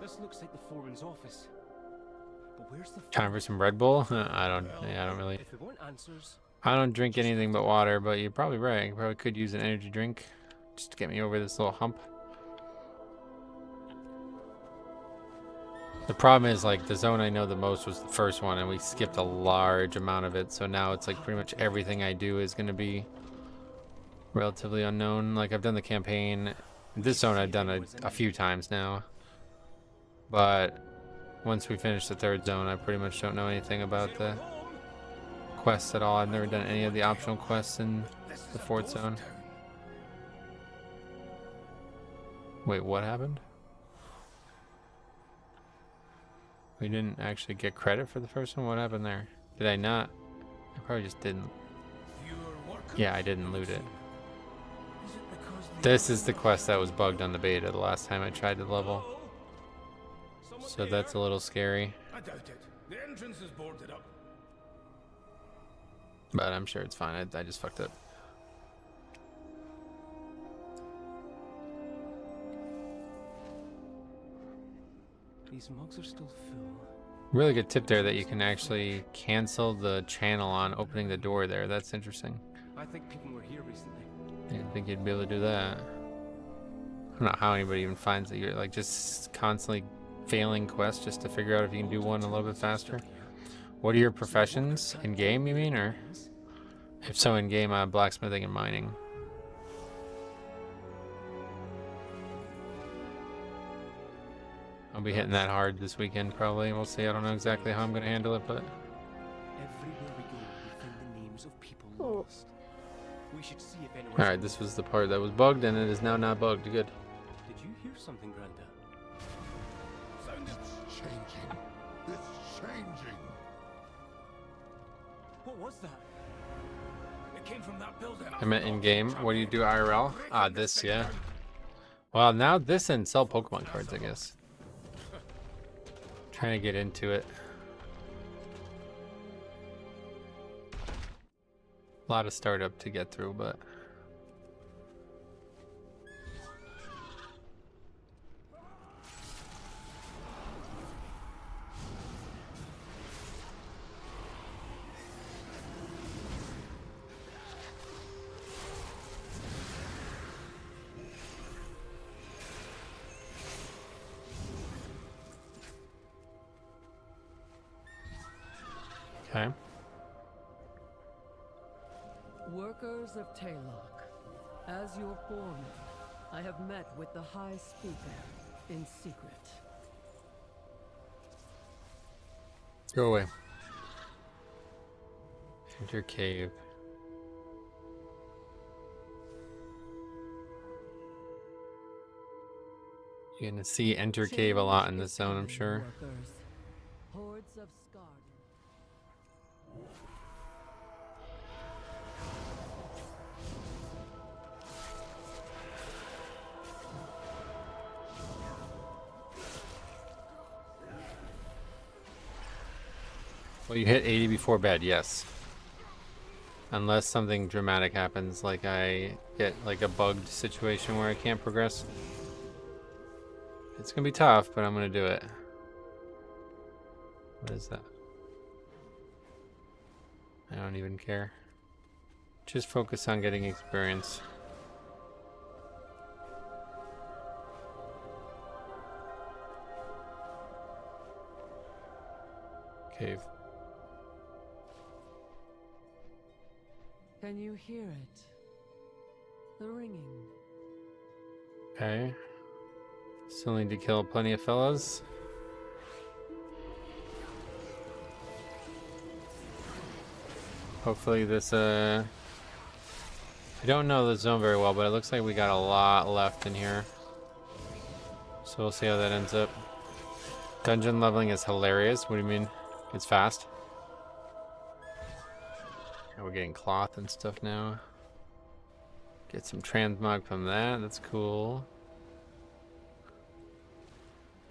Speaker 4: This looks like the foreman's office. But where's the
Speaker 2: Time for some Red Bull? I don't really.
Speaker 4: If we want answers,
Speaker 2: I don't drink anything but water, but you're probably right. I probably could use an energy drink just to get me over this little hump. The problem is, like, the zone I know the most was the first one, and we skipped a large amount of it, so now it's like pretty much everything I do is going to be relatively unknown. Like, I've done the campaign. This zone I've done a few times now. But once we finish the third zone, I pretty much don't know anything about the quests at all. I've never done any of the optional quests in the fourth zone. Wait, what happened? We didn't actually get credit for the first one? What happened there? Did I not? I probably just didn't. Yeah, I didn't loot it. This is the quest that was bugged on the beta the last time I tried to level. So that's a little scary.
Speaker 6: I doubt it. The entrance is boarded up.
Speaker 2: But I'm sure it's fine. I just fucked up.
Speaker 4: these mugs are still full.
Speaker 2: Really good tip there that you can actually cancel the channel on opening the door there. That's interesting.
Speaker 4: I think people were here recently.
Speaker 2: I didn't think you'd be able to do that. I don't know how anybody even finds that you're like just constantly failing quests just to figure out if you can do one a little bit faster. What are your professions in game, you mean, or if so, in game, blacksmithing and mining? I'll be hitting that hard this weekend probably. We'll see. I don't know exactly how I'm going to handle it, but
Speaker 4: Everywhere we go, we find the names of people lost. We should see if anyone.
Speaker 2: all right. This was the part that was bugged, and it is now not bugged. Good.
Speaker 4: Did you hear something, Granda?
Speaker 16: Sound it's changing. It's changing.
Speaker 4: What was that?
Speaker 6: It came from that building.
Speaker 2: I meant in game. What do you do IRL? Ah, this, yeah. Well, now this and sell Pokemon cards, I guess. Trying to get into it. A lot of startup to get through, but okay.
Speaker 12: Workers of Taylok, as your foreman, I have met with the High Speaker in secret.
Speaker 2: Go away. Enter cave. You're gonna see enter cave a lot in this zone, I'm sure.
Speaker 12: Workers, hordes of scarred.
Speaker 2: Well, you hit 80 before bed, yes. Unless something dramatic happens, like I get like a bugged situation where I can't progress. It's gonna be tough, but I'm gonna do it. What is that? I don't even care. Just focus on getting experience. Cave.
Speaker 12: Can you hear it? The ringing.
Speaker 2: Okay. Still need to kill plenty of fellas. Hopefully this, I don't know the zone very well, but it looks like we got a lot left in here. So we'll see how that ends up. Dungeon leveling is hilarious. What do you mean? It's fast. And we're getting cloth and stuff now. Get some transmog from that. That's cool.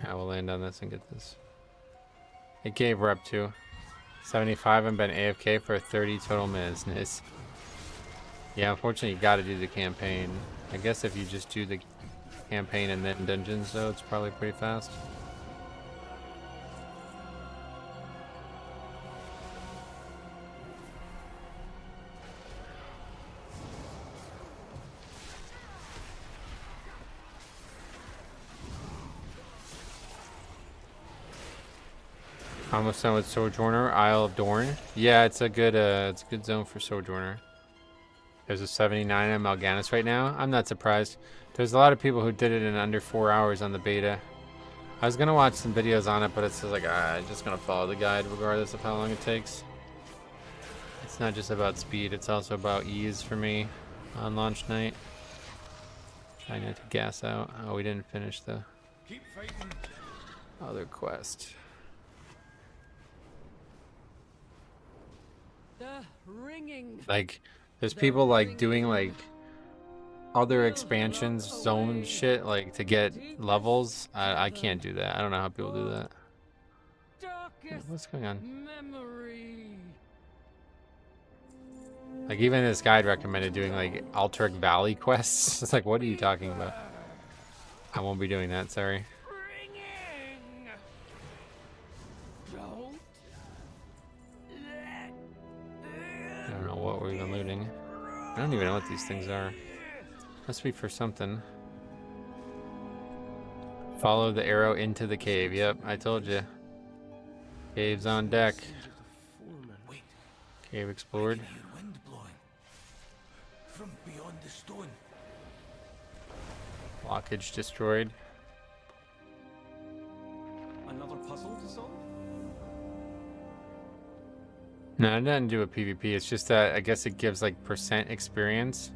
Speaker 2: I will land on this and get this. It gave rep to 75 and been AFK for 30 total minutes. Nice. Yeah, unfortunately you gotta do the campaign. I guess if you just do the campaign and then dungeons though, it's probably pretty fast. Almost done with Sojourner, Isle of Dorn. Yeah, it's a good zone for Sojourner. There's a 79 on Mal'Ganis right now. I'm not surprised. There's a lot of people who did it in under 4 hours on the beta. I was gonna watch some videos on it, but it's just like I'm just gonna follow the guide regardless of how long it takes. It's not just about speed, it's also about ease for me on launch night. Trying not to gas out. Oh, we didn't finish the other quest.
Speaker 12: The ringing.
Speaker 2: Like, there's people like doing like other expansions, zone shit, like to get levels. I can't do that. I don't know how people do that. What's going on? Like even this guide recommended doing like Alteric Valley quests. It's like, what are you talking about? I won't be doing that, sorry. I don't know what we're even looting. I don't even know what these things are. Must be for something. Follow the arrow into the cave. Yep, I told you. Cave's on deck. Cave explored.
Speaker 4: Wind blowing from beyond the stone.
Speaker 2: Blockage destroyed.
Speaker 4: Another puzzle to solve?
Speaker 2: No, I didn't do a PvP. It's just that I guess it gives like % experience.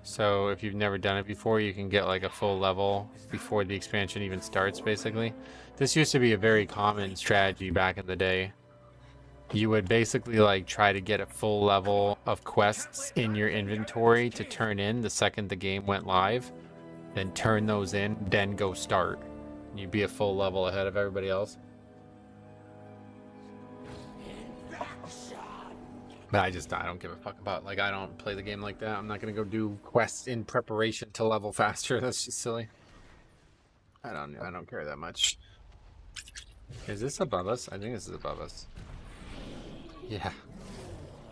Speaker 2: So if you've never done it before, you can get like a full level before the expansion even starts, basically. This used to be a very common strategy back in the day. You would basically like try to get a full level of quests in your inventory to turn in the second the game went live. Then turn those in, then go start. You'd be a full level ahead of everybody else. But I don't give a fuck about, like, I don't play the game like that. I'm not gonna go do quests in preparation to level faster. That's just silly. I don't care that much. Is this above us? I think this is above us. Yeah.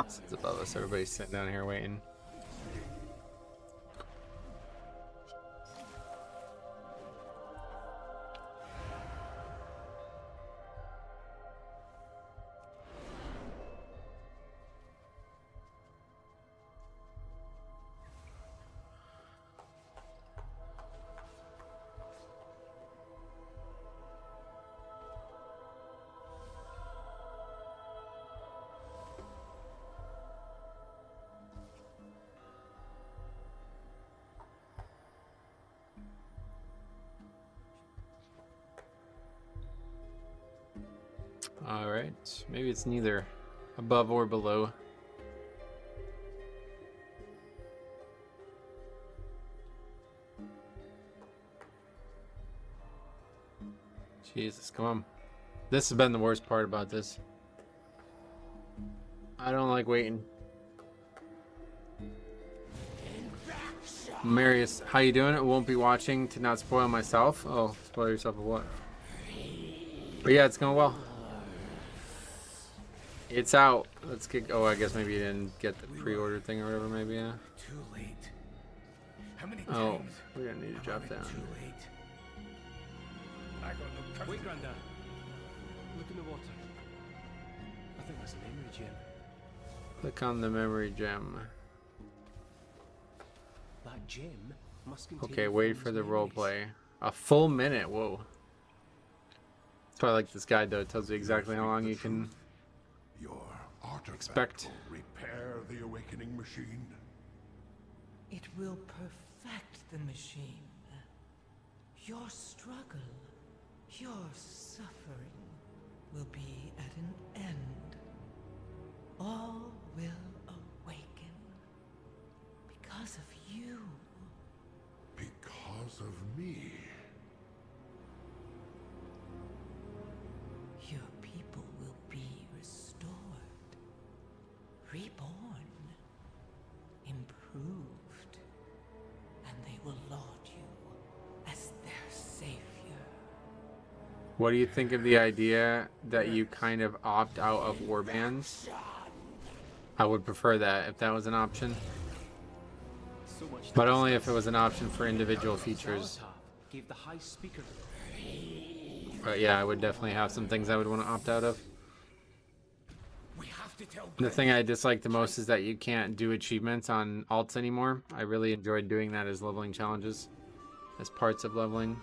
Speaker 2: This is above us. Everybody's sitting down here waiting. Alright, maybe it's neither above or below. Jesus, come on. This has been the worst part about this. I don't like waiting.
Speaker 1: Marius, how you doing? I won't be watching to not spoil myself. Oh, spoil yourself of what? But yeah, it's going well. It's out. Let's get. Oh, I guess maybe you didn't get the pre-order thing or whatever. Maybe yeah.
Speaker 4: Too late. How many
Speaker 1: Oh,
Speaker 4: times?
Speaker 1: we're gonna need to drop down.
Speaker 4: Too late. I got no time. Wait, Grandad. Look in the water. I think that's a memory gem.
Speaker 1: Click on the memory gem.
Speaker 4: That gem must contain.
Speaker 1: Okay, wait for the roleplay. A full minute. Whoa. That's why I like this guide though. It tells you exactly how long you can expect.
Speaker 5: Repair the awakening machine.
Speaker 9: It will perfect the machine. Your struggle, your suffering will be at an end. All will awaken because of you.
Speaker 5: Because of me.
Speaker 9: Your people will be restored, reborn, improved, and they will laud you as their savior.
Speaker 1: What do you think of the idea that you kind of opt out of warbands? I would prefer that if that was an option. But only if it was an option for individual features.
Speaker 4: Gave the high speaker.
Speaker 1: But yeah, I would definitely have some things I would want to opt out of. The thing I dislike the most is that you can't do achievements on alts anymore. I really enjoyed doing that as leveling challenges, as parts of leveling.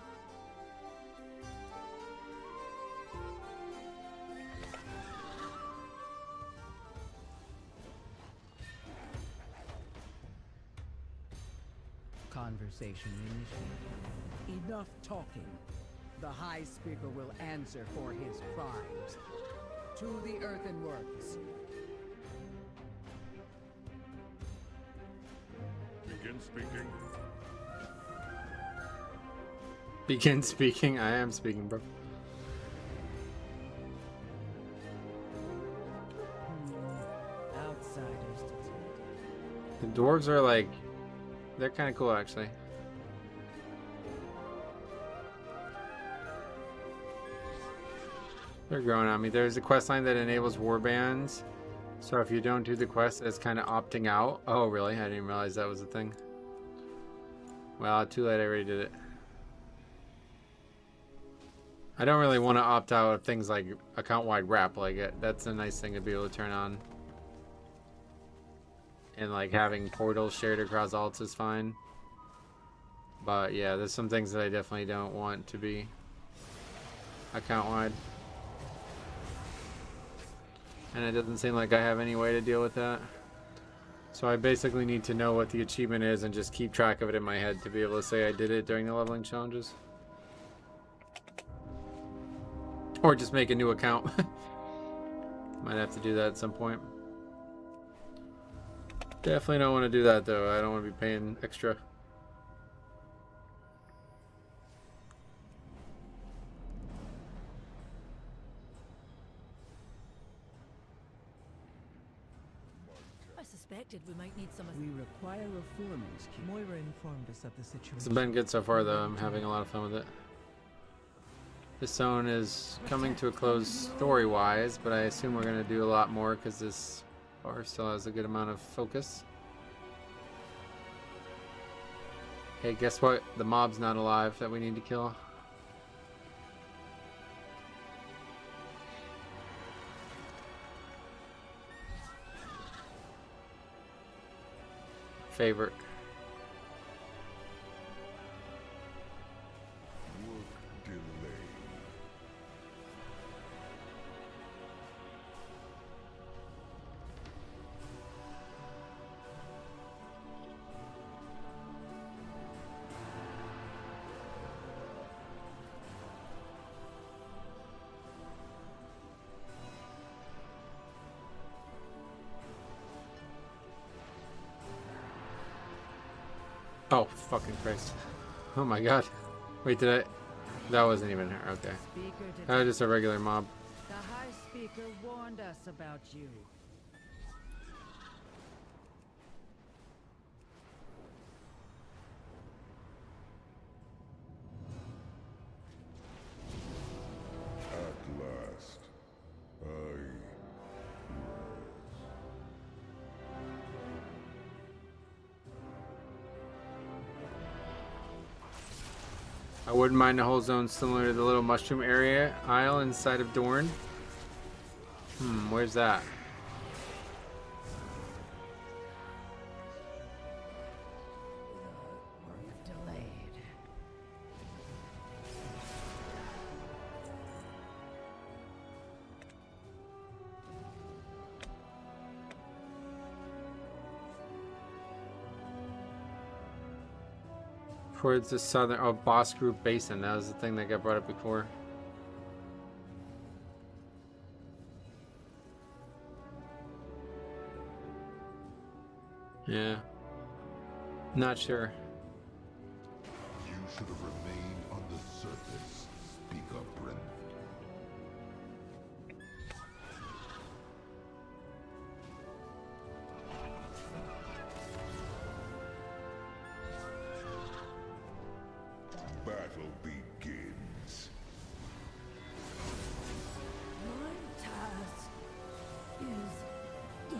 Speaker 11: Conversation initiated.
Speaker 12: Enough talking. The High Speaker will answer for his crimes. To the earthenworks.
Speaker 5: Begin speaking.
Speaker 1: Begin speaking? I am speaking, bro.
Speaker 12: Outsiders
Speaker 1: The dwarves are like, they're kind of cool actually. They're growing on me. There's a quest line that enables warbands. So if you don't do the quest, it's kind of opting out. Oh, really? I didn't realize that was a thing. Well, too late. I already did it. I don't really want to opt out of things like account-wide wrap. Like it. That's a nice thing to be able to turn on. And like having portals shared across alts is fine. But yeah, there's some things that I definitely don't want to be account-wide. And it doesn't seem like I have any way to deal with that. So I basically need to know what the achievement is and just keep track of it in my head to be able to say I did it during the leveling challenges. Or just make a new account. Might have to do that at some point. Definitely don't want to do that though. I don't want to be paying extra.
Speaker 7: We might need some.
Speaker 12: We require a foreman's key. Moira informed us of the situation.
Speaker 1: It's been good so far though. I'm having a lot of fun with it. This zone is coming to a close story-wise, but I assume we're going to do a lot more because this bar still has a good amount of focus. Hey, guess what? The mob's not alive that we need to kill. Favorite.
Speaker 16: Work delay.
Speaker 1: Oh, fucking Christ. Oh my god. Wait, did I? That wasn't even her. Okay. That was just a regular mob.
Speaker 17: The High Speaker warned us about you.
Speaker 1: I wouldn't mind a whole zone similar to the little mushroom area isle inside of Dorn. Where's that? Towards the southern, oh, Boss Group Basin. That was the thing that got brought up before. Yeah. Not sure.
Speaker 16: You should have remained on the surface. Speak up, Brent. Battle begins.
Speaker 17: My task is done.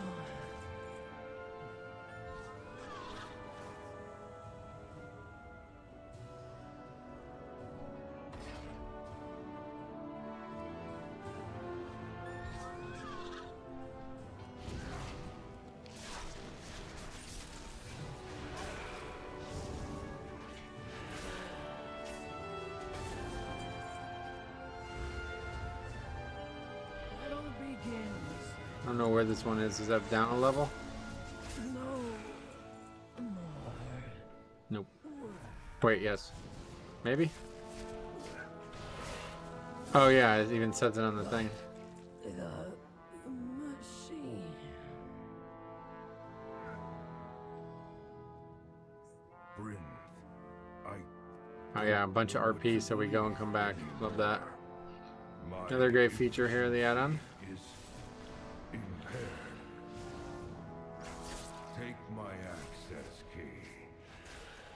Speaker 1: I don't know where this one is. Is that down a level? Nope. Wait, yes. Maybe? Oh yeah, it even says it on the thing.
Speaker 16: Bryn,
Speaker 1: Oh yeah, a bunch of RP, so we go and come back. Love that. Another great feature here, the add-on.
Speaker 16: impaired. Take my access key.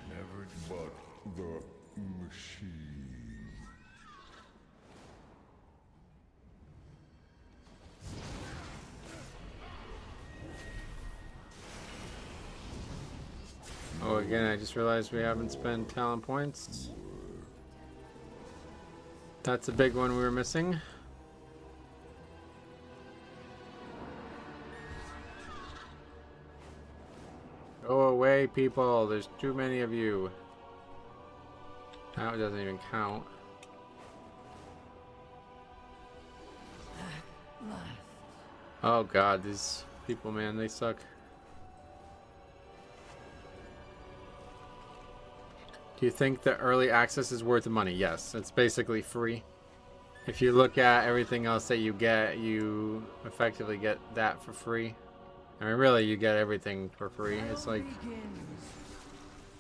Speaker 16: Never but the machine.
Speaker 1: Oh, again, I just realized we haven't spent talent points. That's a big one we were missing. Go away, people. There's too many of you. That doesn't even count. Oh god, these people, man, they suck. Do you think the early access is worth the money? Yes, it's basically free. If you look at everything else that you get, you effectively get that for free. I mean, really, you get everything for free. It's like,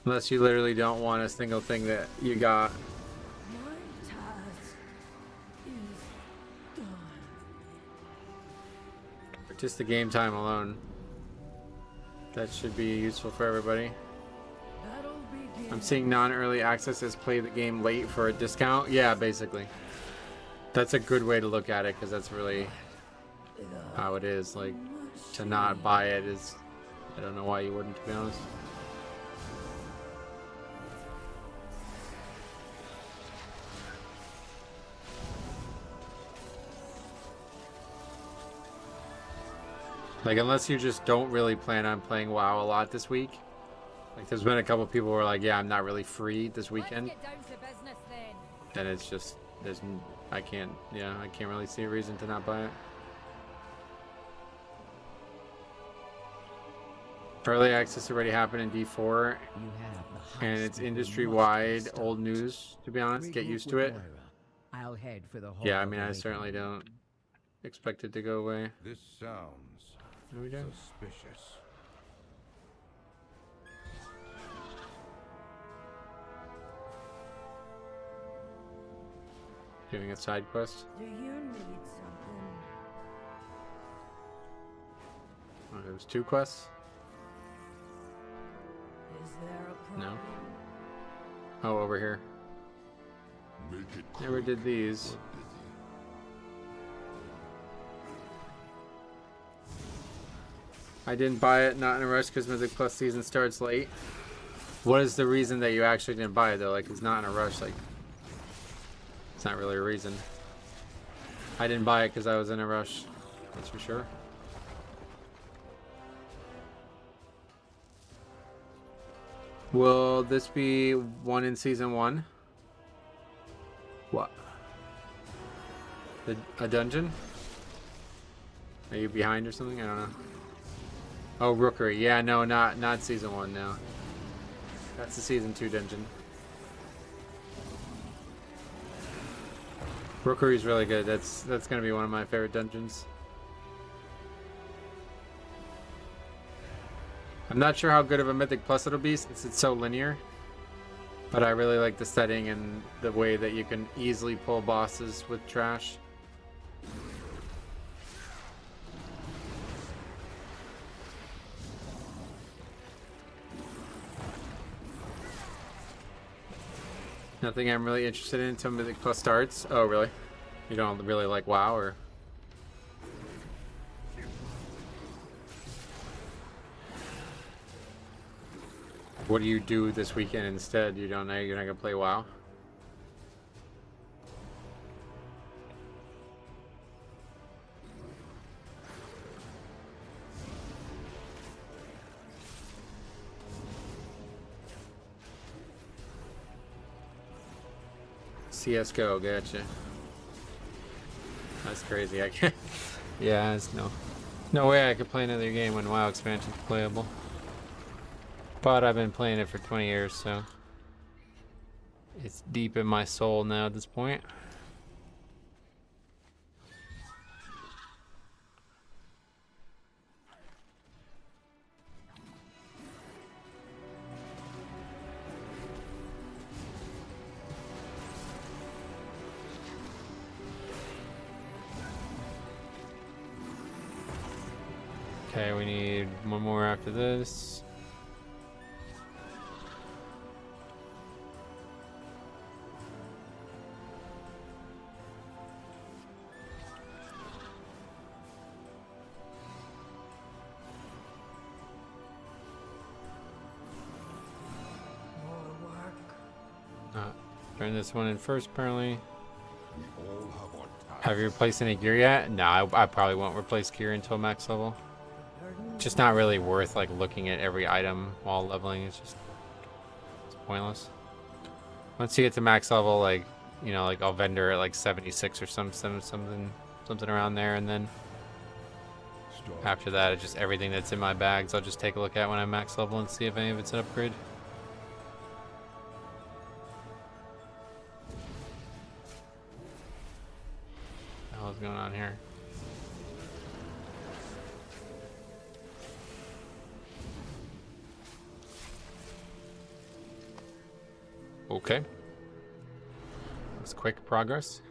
Speaker 1: unless you literally don't want a single thing that you got. Or just the game time alone. That should be useful for everybody. I'm seeing non-early access is play the game late for a discount. Yeah, basically. That's a good way to look at it, because that's really how it is. Like, to not buy it is, I don't know why you wouldn't, to be honest. Like, unless you just don't really plan on playing WoW a lot this week. Like, there's been a couple people who are like, yeah, I'm not really free this weekend. Then it's just, I can't really see a reason to not buy it. Early access already happened in D4, and it's industry-wide old news, to be honest. Get used to it.
Speaker 11: I'll head for the
Speaker 1: Yeah, I mean, I certainly don't expect it to go away.
Speaker 5: This sounds suspicious.
Speaker 1: Doing a side quest.
Speaker 17: Do you need something?
Speaker 1: Oh, there was 2 quests?
Speaker 17: Is there a problem?
Speaker 1: No. Oh, over here. Never did these. I didn't buy it, not in a rush, because Mythic Plus season starts late. What is the reason that you actually didn't buy it, though? Like, it's not in a rush. Like, It's not really a reason. I didn't buy it because I was in a rush. That's for sure. Will this be one in season 1? What? A dungeon? Are you behind or something? I don't know. Oh, Rookery. Yeah, no, not season 1 now. That's the season 2 dungeon. Rookery is really good. That's gonna be one of my favorite dungeons. I'm not sure how good of a Mythic Plus it'll be since it's so linear, but I really like the setting and the way that you can easily pull bosses with trash. Nothing I'm really interested in until Mythic Plus starts. Oh, really? You don't really like WoW, or? What do you do this weekend instead? You don't know? You're not gonna play WoW? CSGO, gotcha. That's crazy. I can't. Yeah, it's no way I could play another game when WoW expansion's playable. But I've been playing it for 20 years, so it's deep in my soul now at this point. Okay, we need one more after this. Turn this one in first, apparently. Have you replaced any gear yet? No, I probably won't replace gear until max level. Just not really worth like looking at every item while leveling. It's pointless. Once you get to max level, like, you know, like I'll vendor at like 76 or something around there, and then after that, it's just everything that's in my bags. I'll just take a look at when I'm max level and see if any of it's an upgrade. What's going on here? Okay. That's quick progress.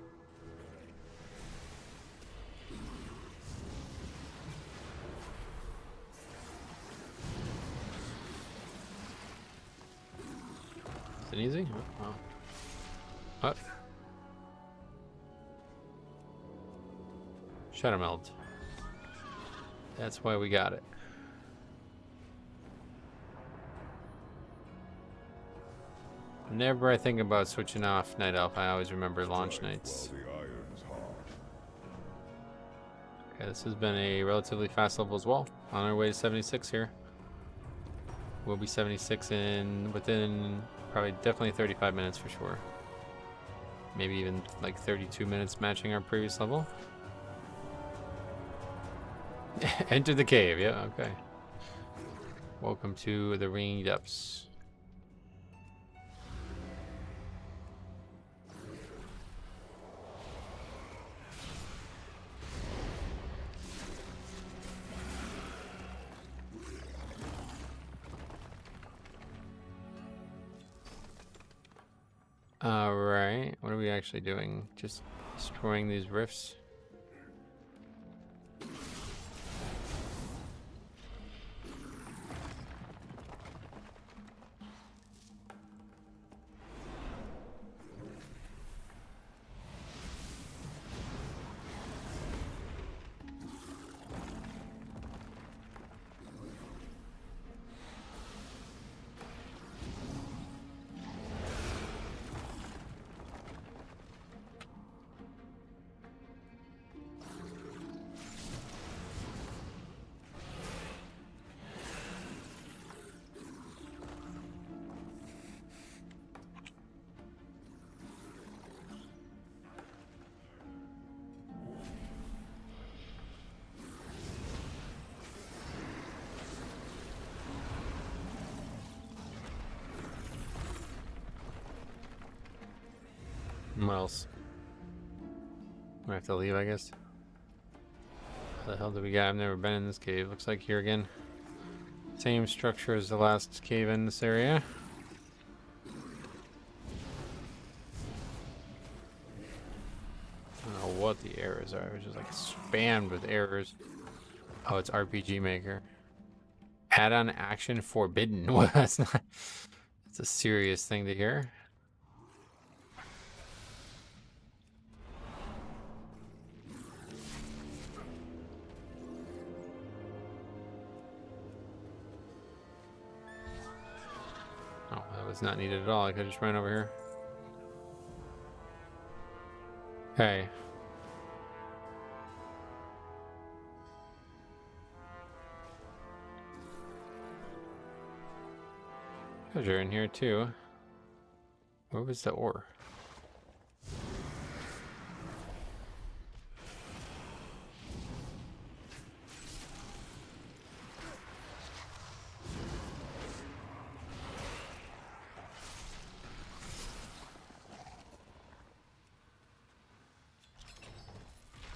Speaker 1: Is it easy? Oh. What? Shadow Meld. That's why we got it. Whenever I think about switching off Night Elf, I always remember launch nights. Okay, this has been a relatively fast level as well. On our way to 76 here. We'll be 76 within probably definitely 35 minutes for sure. Maybe even like 32 minutes, matching our previous level. Enter the cave, yeah, okay. Welcome to the Ringing Depths. Alright, what are we actually doing? Just destroying these rifts?
Speaker 2: What else? I have to leave, I guess. What the hell do we got? I've never been in this cave. Looks like here again. Same structure as the last cave in this area. I don't know what the errors are. It was just like spammed with errors. Oh, it's RPG Maker. Add-on action forbidden. Well, that's not. That's a serious thing to hear. Oh, that was not needed at all. I could just ran over here. Hey. Treasure in here too. Where was the ore?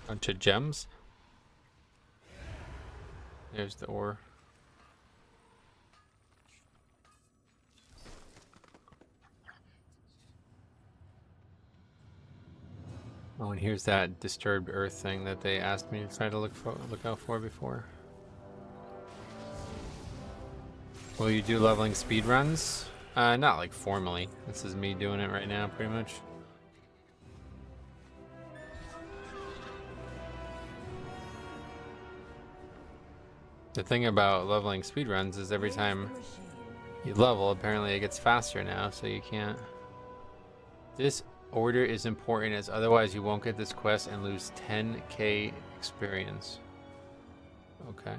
Speaker 2: Bunch of gems. There's the ore. Oh, and here's that disturbed earth thing that they asked me to try to look out for before. Will you do leveling speed runs? Not like formally. This is me doing it right now, pretty much. The thing about leveling speedruns is every time you level, apparently it gets faster now, so you can't. This order is important as otherwise you won't get this quest and lose 10k experience. Okay.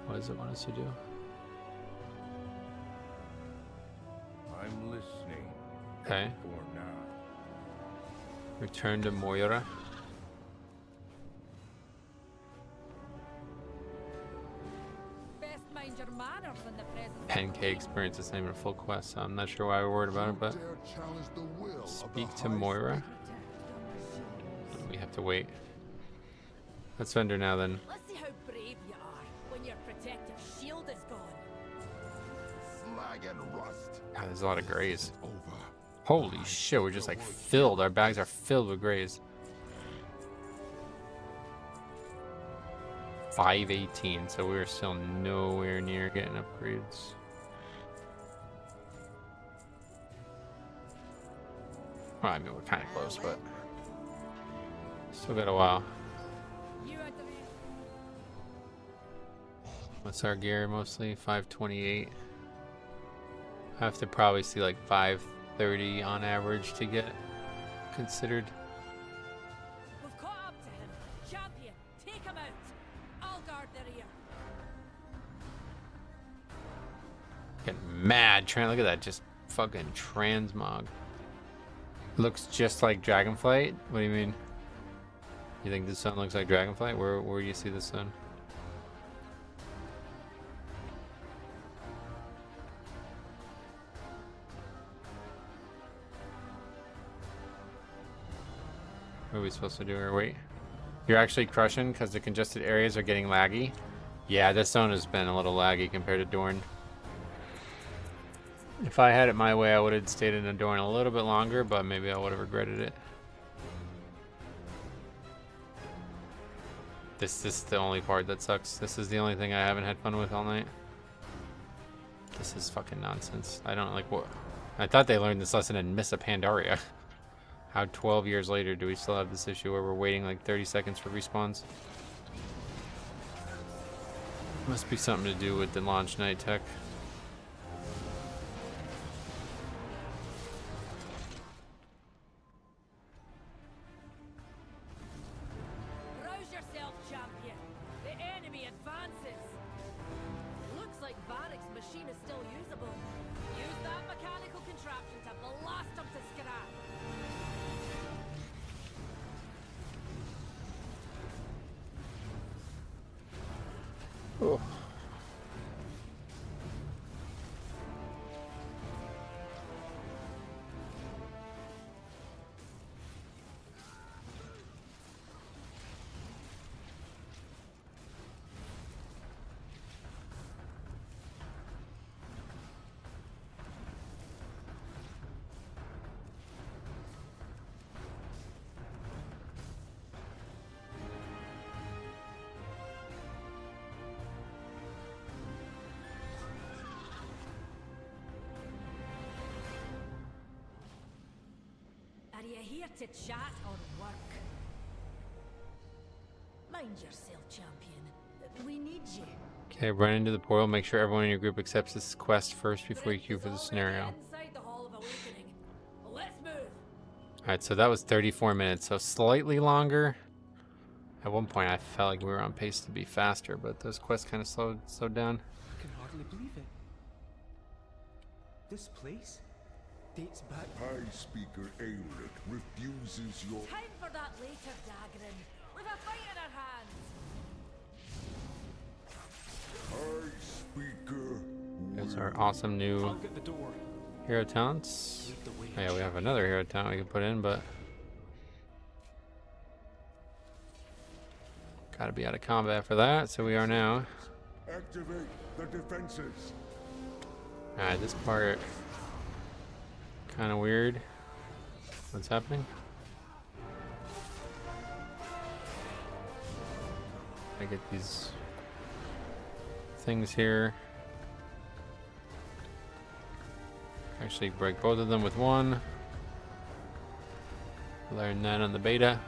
Speaker 2: What does it want us to do?
Speaker 16: I'm listening.
Speaker 2: Okay.
Speaker 16: For now.
Speaker 2: Return to Moira. 10k experience is not even a full quest, so I'm not sure why we're worried about it, but speak to Moira. We have to wait. Let's send her now then.
Speaker 7: Let's see how brave you are when your protective shield is gone.
Speaker 16: Slag and rust.
Speaker 2: God, there's a lot of grays. Holy shit, we're just like filled. Our bags are filled with grays. 518, so we're still nowhere near getting upgrades. Well, I mean, we're kind of close, but still got a while. What's our gear mostly? 528. I have to probably see like 530 on average to get considered.
Speaker 7: We've caught up to him. Champion, take him out. I'll guard the rear.
Speaker 2: Getting mad. Look at that, just fucking transmog. Looks just like Dragonflight? What do you mean? You think the sun looks like Dragonflight? Where do you see the sun? What are we supposed to do here? Wait. You're actually crushing because the congested areas are getting laggy? Yeah, this zone has been a little laggy compared to Dorn. If I had it my way, I would have stayed in Dorn a little bit longer, but maybe I would have regretted it. This is the only part that sucks. This is the only thing I haven't had fun with all night. This is fucking nonsense. I don't like what. I thought they learned this lesson in Miss a Pandaria. How 12 years later do we still have this issue where we're waiting like 30 seconds for respawns? Must be something to do with the launch night tech.
Speaker 7: Rouse yourself, champion. The enemy advances. Looks like Varric's machine is still usable. Use that mechanical contraption to blast him to scrap.
Speaker 2: Oh.
Speaker 7: here to chat or work? Mind yourself, champion. We need you.
Speaker 2: Okay, run into the portal. Make sure everyone in your group accepts this quest first before you queue for the scenario.
Speaker 7: Inside the Hall of Awakening. Let's move.
Speaker 2: Alright, so that was 34 minutes, so slightly longer. At one point I felt like we were on pace to be faster, but those quests kind of slowed down.
Speaker 8: I can hardly believe it. This place dates back.
Speaker 16: High Speaker Aelric refuses your.
Speaker 7: Time for that later, Dalaran. With a fight in our hands.
Speaker 16: High Speaker.
Speaker 2: There's our awesome new hero talents. Oh, yeah, we have another hero talent we can put in, but gotta be out of combat for that, so we are now.
Speaker 16: Activate the defenses.
Speaker 2: Alright, this part kind of weird. What's happening? I get these things here. Actually break both of them with one. Learn that on the beta.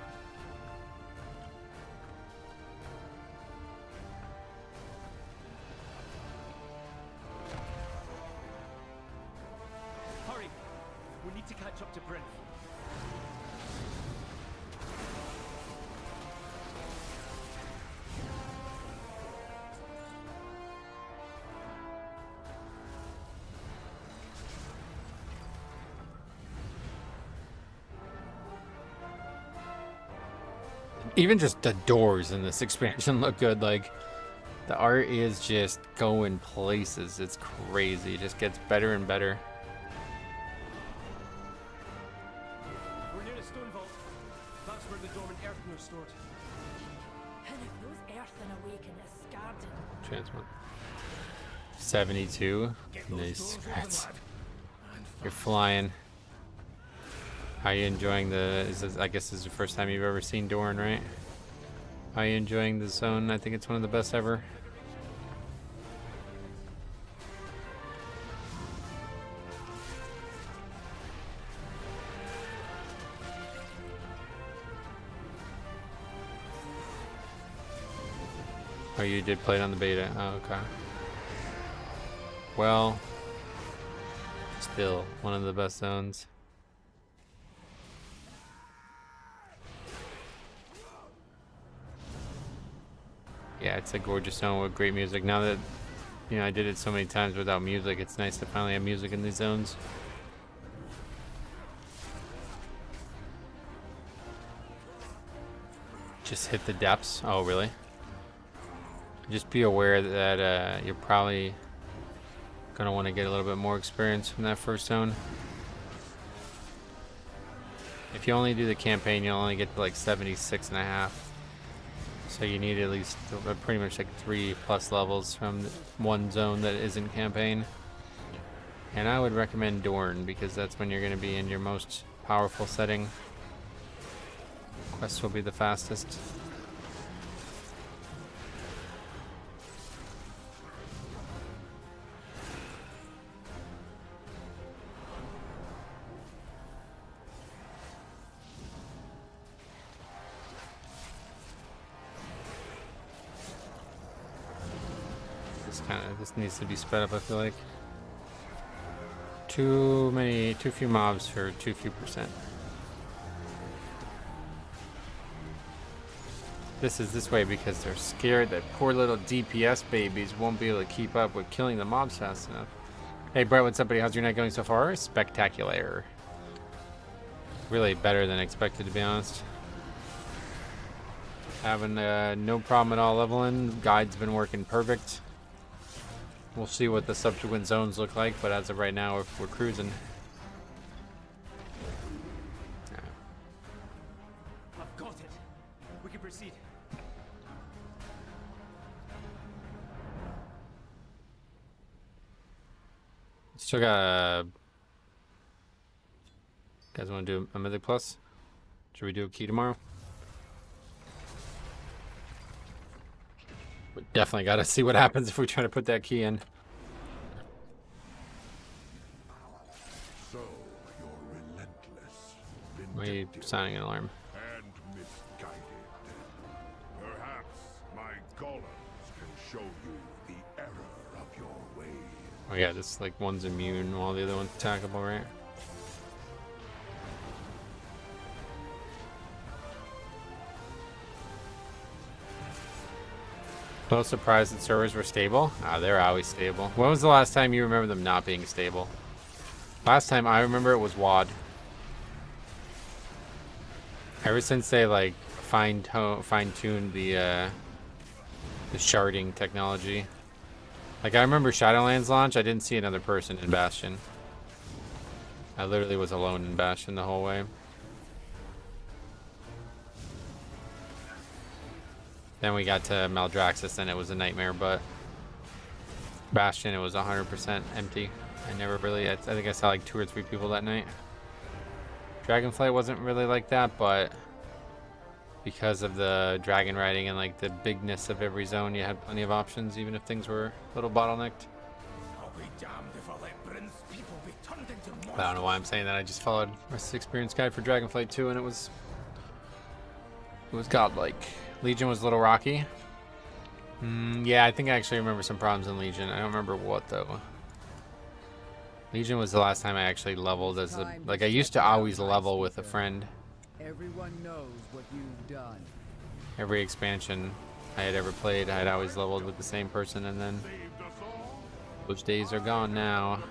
Speaker 8: Hurry! We need to catch up to Bryn.
Speaker 2: Even just the doors in this expansion look good. Like, the art is just going places. It's crazy. It just gets better and better.
Speaker 8: We're near the stone vault. That's where the dormant earth are stored.
Speaker 7: And if those earthen awaken as Scarden.
Speaker 2: Transmit. 72. Nice. Congrats. You're flying. How are you enjoying the... I guess this is the first time you've ever seen Dorn, right? How are you enjoying the zone? I think it's one of the best ever. Oh, you did play it on the beta. Oh, okay. Well, still one of the best zones. Yeah, it's a gorgeous zone with great music. Now that, you know, I did it so many times without music, it's nice to finally have music in these zones. Just hit the depths. Oh, really? Just be aware that you're probably going to want to get a little bit more experience from that first zone. If you only do the campaign, you'll only get to like 76.5. So you need at least pretty much like 3+ levels from one zone that isn't campaign. And I would recommend Dorn because that's when you're going to be in your most powerful setting. Quests will be the fastest. This needs to be sped up, I feel like. Too few mobs for too few percent. This is this way because they're scared that poor little DPS babies won't be able to keep up with killing the mobs fast enough. Hey Brett, what's up buddy? How's your night going so far? Spectacular. Really better than expected, to be honest. Having no problem at all leveling. Guide's been working perfect. We'll see what the subsequent zones look like, but as of right now, we're cruising.
Speaker 8: I've got it. We can proceed.
Speaker 2: Still got guys want to do a Mythic Plus? Should we do a key tomorrow? We definitely got to see what happens if we try to put that key in.
Speaker 16: So, you're relentless. Been
Speaker 2: Why are you sounding an alarm?
Speaker 16: And misguided. Perhaps my golems can show you the error of your ways.
Speaker 2: Oh yeah, this like one's immune while the other one's attackable, right? A little surprised that servers were stable. Ah, they're always stable. When was the last time you remember them not being stable? Last time I remember it was WoD. Ever since they like fine-tuned the sharding technology. Like I remember Shadowlands launch, I didn't see another person in Bastion. I literally was alone in Bastion the whole way. Then we got to Maldraxxus and it was a nightmare, but Bastion it was 100% empty. I never really, I think I saw like 2 or 3 people that night. Dragonflight wasn't really like that, but because of the dragon riding and like the bigness of every zone, you had plenty of options, even if things were a little bottlenecked. I don't know why I'm saying that. I just followed my experience guide for Dragonflight 2 and it was godlike. Legion was a little rocky. Yeah, I think I actually remember some problems in Legion. I don't remember what though. Legion was the last time I actually leveled as a, like I used to always level with a friend.
Speaker 11: Everyone knows what you've done.
Speaker 2: Every expansion I had ever played, I had always leveled with the same person, and then those days are gone now.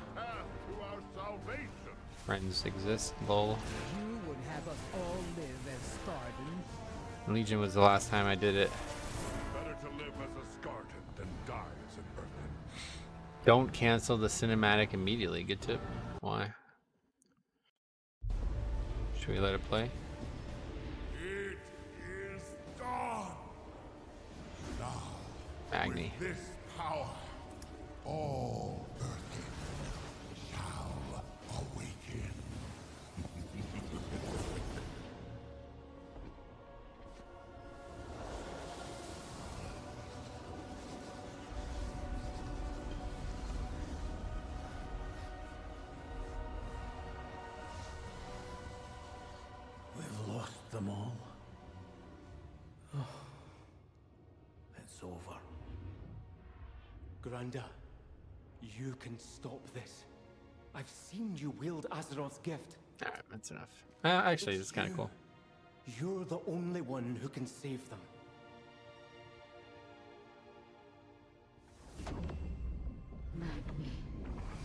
Speaker 2: Friends exist, lol.
Speaker 11: You would have us all live as Spartans.
Speaker 2: Legion was the last time I did it.
Speaker 16: Better to live as a Spartan than die as an Earthen.
Speaker 2: Don't cancel the cinematic immediately. Good tip. Why? Should we let it play?
Speaker 16: It is dawn. Now,
Speaker 2: Agni.
Speaker 16: with this power, all Earthen shall awaken.
Speaker 4: We've lost them all. Oh, it's over. Granda, you can stop this. I've seen you wield Azeroth's gift.
Speaker 2: Alright, that's enough. Actually, it's kind of cool.
Speaker 4: You're the only one who can save them.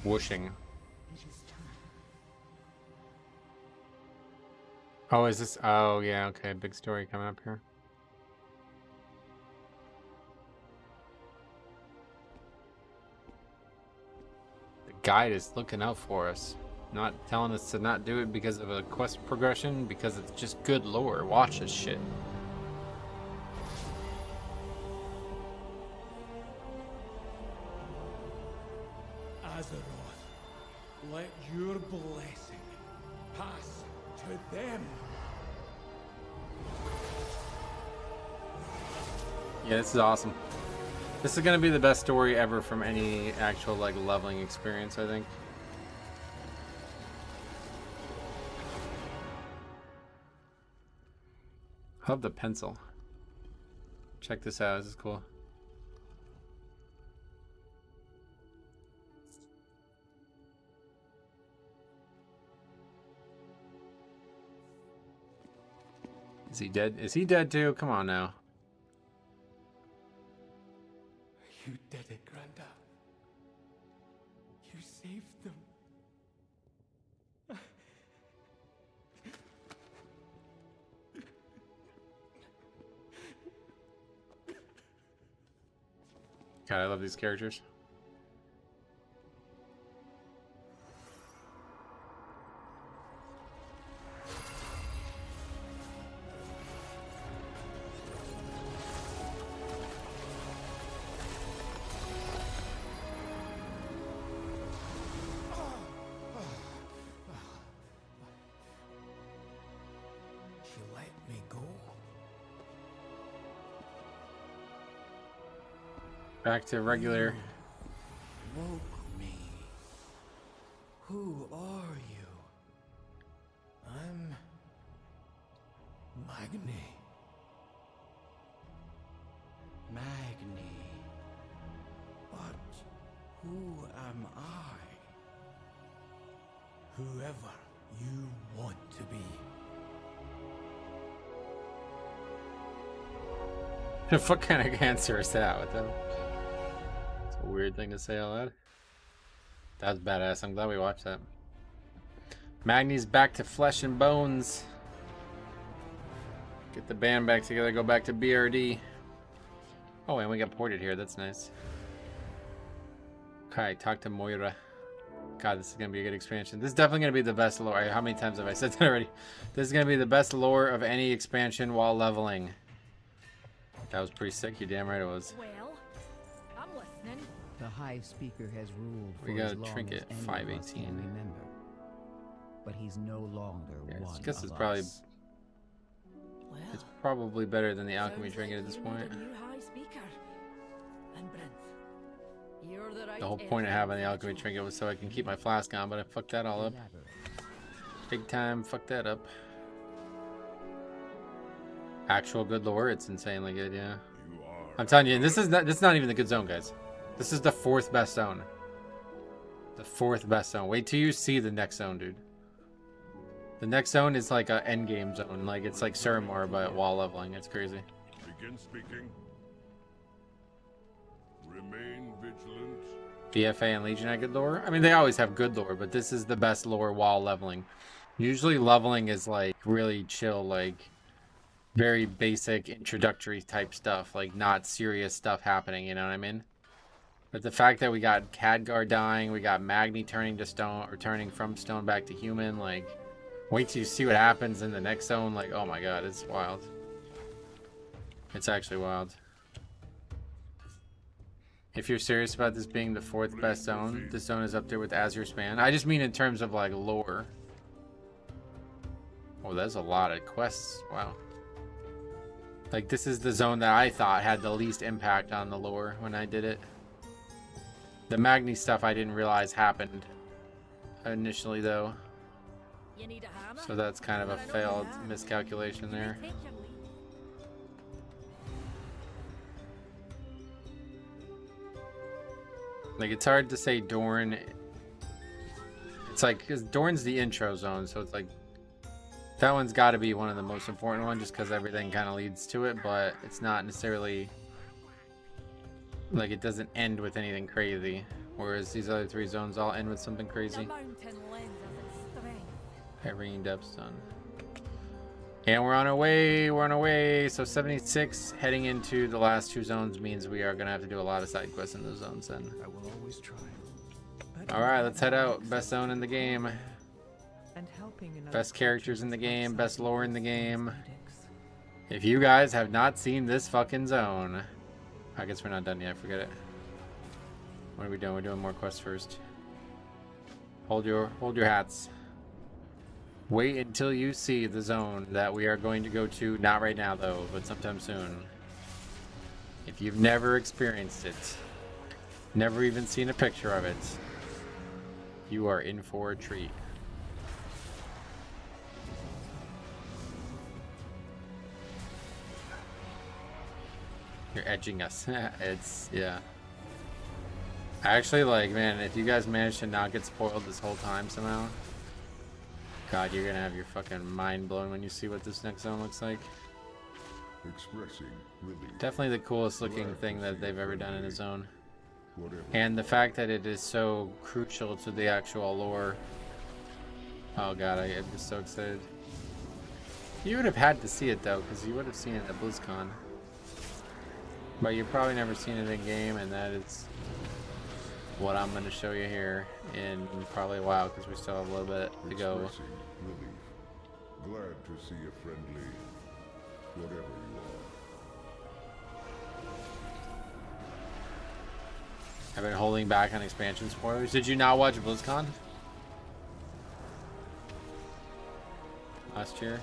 Speaker 2: Whooshing. Oh, is this? Oh, yeah, okay. Big story coming up here. The guide is looking out for us. Not telling us to not do it because of a quest progression, because it's just good lore. Watch this shit.
Speaker 4: Azeroth, let your blessing pass to them.
Speaker 2: Yeah, this is awesome. This is gonna be the best story ever from any actual like leveling experience, I think. I love the pencil. Check this out. This is cool. Is he dead? Is he dead too? Come on now.
Speaker 4: You did it, Granda. You saved them.
Speaker 2: God, I love these characters.
Speaker 4: She let me go.
Speaker 2: Back to regular.
Speaker 4: Woke me. Who are you? I'm
Speaker 11: Magni. Magni. But who am I? Whoever you want to be.
Speaker 2: What kind of answer is that? What the? It's a weird thing to say out loud. That was badass. I'm glad we watched that. Magni's back to flesh and bones. Get the band back together. Go back to BRD. Oh, and we got ported here. That's nice. Okay, talk to Moira. God, this is going to be a good expansion. This is definitely going to be the best lore. How many times have I said that already? This is going to be the best lore of any expansion while leveling. That was pretty sick. You're damn right it was.
Speaker 7: Well, I'm listening.
Speaker 11: The High Speaker has ruled for
Speaker 2: We got
Speaker 11: as
Speaker 2: a
Speaker 11: long
Speaker 2: trinket,
Speaker 11: as any of us
Speaker 2: 518.
Speaker 11: can remember. But he's no longer one
Speaker 2: I guess
Speaker 11: of
Speaker 2: it's probably
Speaker 11: us.
Speaker 2: it's probably better than the alchemy trinket at this point.
Speaker 7: New High Speaker. And Brinth, you're the right
Speaker 2: The whole point of having the alchemy trinket was so I can keep my flask on, but I fucked that all up. Big time, fucked that up. Actual good lore, it's insanely good, yeah. I'm telling you, this is not even the good zone, guys. This is the 4th best zone. The 4th best zone. Wait till you see the next zone, dude. The next zone is like a endgame zone. Like it's like Suramor, but while leveling. It's crazy.
Speaker 16: Begin speaking. Remain vigilant.
Speaker 2: BFA and Legion had good lore. I mean, they always have good lore, but this is the best lore while leveling. Usually leveling is like really chill, like very basic introductory type stuff, like not serious stuff happening, you know what I mean? But the fact that we got Khadgar dying, we got Magni turning to stone, or turning from stone back to human, like, wait till you see what happens in the next zone, like, oh my god, it's wild. It's actually wild. If you're serious about this being the 4th best zone, this zone is up there with Azure Span. I just mean in terms of like lore. Oh, that's a lot of quests, wow. Like, this is the zone that I thought had the least impact on the lore when I did it. The Magni stuff I didn't realize happened initially, though.
Speaker 7: You need a hammer?
Speaker 2: So that's kind of a failed miscalculation there. Like, it's hard to say Dorn. It's like, because Dorn's the intro zone, so it's like, that one's got to be one of the most important ones just because everything kind of leads to it, but it's not necessarily, like, it doesn't end with anything crazy, whereas these other 3 zones all end with something crazy. Ringing Depths done. And we're on our way, so 76 heading into the last 2 zones means we are going to have to do a lot of side quests in those zones then.
Speaker 8: I will always try.
Speaker 2: Alright, let's head out. Best zone in the game.
Speaker 12: And helping
Speaker 2: Best characters in the game, best lore in the game. If you guys have not seen this fucking zone, I guess we're not done yet, forget it. What are we doing? We're doing more quests first. Hold your hats. Wait until you see the zone that we are going to go to, not right now though, but sometime soon. If you've never experienced it, never even seen a picture of it, you are in for a treat. You're edging us. It's, yeah. Actually, like, man, if you guys manage to not get spoiled this whole time somehow, God, you're gonna have your fucking mind blown when you see what this next zone looks like.
Speaker 16: Expressing relief.
Speaker 2: Definitely the coolest looking thing that they've ever done in a zone. And the fact that it is so crucial to the actual lore. Oh God, I'm just so excited. You would have had to see it though, because you would have seen it at BlizzCon. But you've probably never seen it in game, and that is what I'm going to show you here in probably a while, because we still have a little bit to go.
Speaker 16: Relief. Glad to see a friendly, whatever you are.
Speaker 2: I've been holding back on expansion spoilers. Did you not watch BlizzCon last year?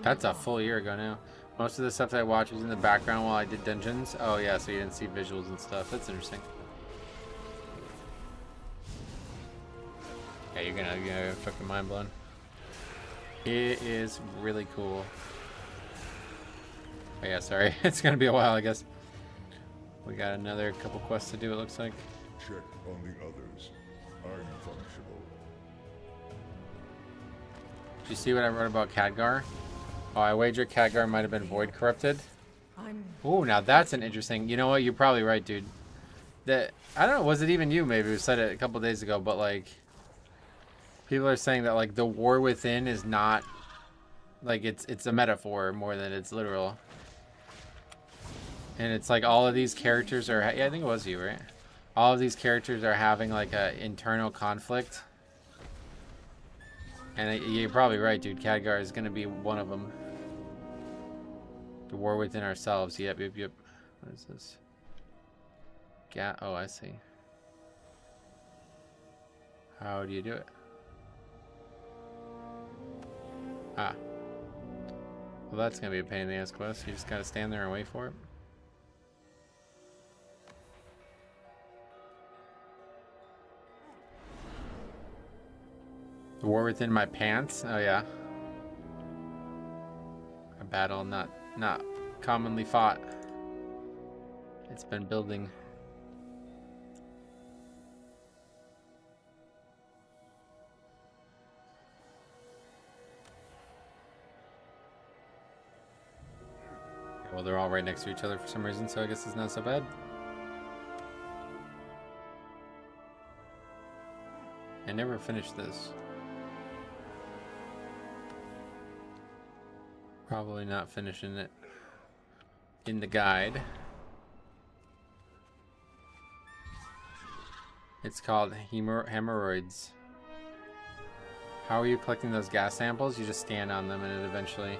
Speaker 2: That's a full year ago now. Most of the stuff that I watched was in the background while I did dungeons. Oh yeah, so you didn't see visuals and stuff. That's interesting. Yeah, you're gonna get fucking mind blown. It is really cool. Oh yeah, sorry. It's gonna be a while, I guess. We got another couple quests to do, it looks like.
Speaker 16: Check on the others. I'm functional.
Speaker 2: Did you see what I wrote about Khadgar? Oh, I wager Khadgar might have been void corrupted. Oh, now that's an interesting. You know what? You're probably right, dude. That I don't know. Was it even you? Maybe who said it a couple days ago. But like, people are saying that like the war within is not like it's a metaphor more than it's literal. And it's like all of these characters are. Yeah, I think it was you, right? All of these characters are having like a internal conflict. And you're probably right, dude. Khadgar is gonna be one of them. The war within ourselves. Yep. What is this? Oh, I see. How do you do it? Ah. Well, that's gonna be a pain in the ass quest. You just gotta stand there and wait for it. The war within my pants. Oh yeah. A battle not commonly fought. It's been building. Well, they're all right next to each other for some reason, so I guess it's not so bad. I never finished this. Probably not finishing it in the guide. It's called hemorrhoids. How are you collecting those gas samples? You just stand on them and it eventually...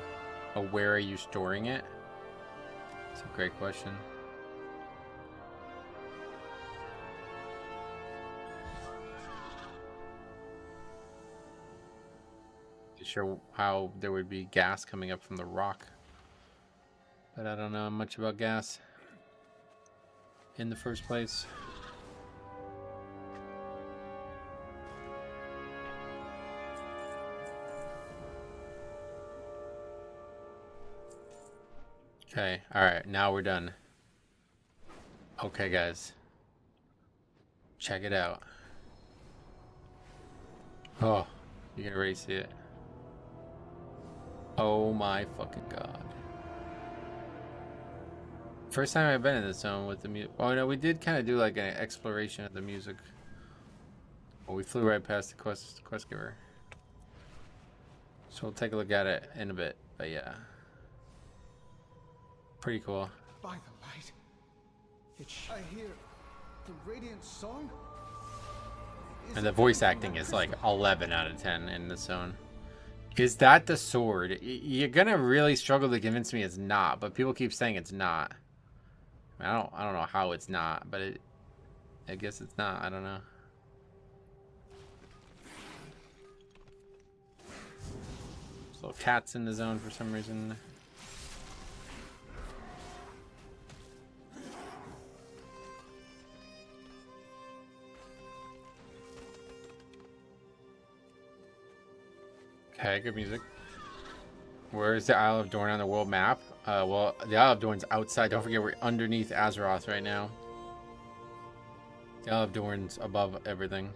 Speaker 2: Oh, where are you storing it? That's a great question. Sure how there would be gas coming up from the rock, but I don't know much about gas in the first place. Okay, all right, now we're done. Okay, guys, check it out. Oh, you can already see it. Oh my fucking god. First time I've been in this zone with the music. Oh no, we did kind of do like an exploration of the music. Well, we flew right past the quest giver. So we'll take a look at it in a bit, but yeah. Pretty cool.
Speaker 8: By the light, I hear the radiant song.
Speaker 2: And the voice acting is like 11 out of 10 in this zone. Is that the sword? You're gonna really struggle to convince me it's not, but people keep saying it's not. I don't know how it's not, but I guess it's not. I don't know. There's little cats in the zone for some reason. Okay, good music. Where is the Isle of Dorn on the world map? Well, the Isle of Dorn's outside. Don't forget we're underneath Azeroth right now. The Isle of Dorn's above everything.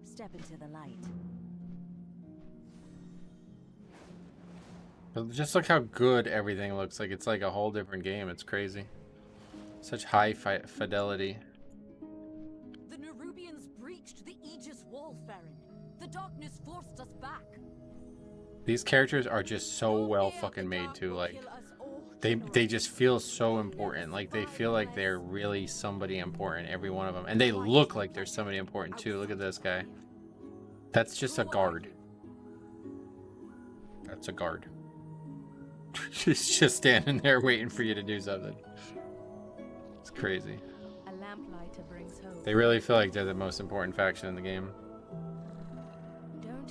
Speaker 15: Step into the light.
Speaker 2: But just look how good everything looks like. It's like a whole different game. It's crazy. Such high fidelity.
Speaker 7: The Nerubians breached the Aegis Wall, Farron. The darkness forced us back.
Speaker 2: These characters are just so well fucking made too. Like they just feel so important. Like they feel like they're really somebody important, every one of them. And they look like they're somebody important too. Look at this guy. That's just a guard. That's a guard. He's just standing there waiting for you to do something. It's crazy.
Speaker 15: A lamplighter brings hope.
Speaker 2: They really feel like they're the most important faction in the game.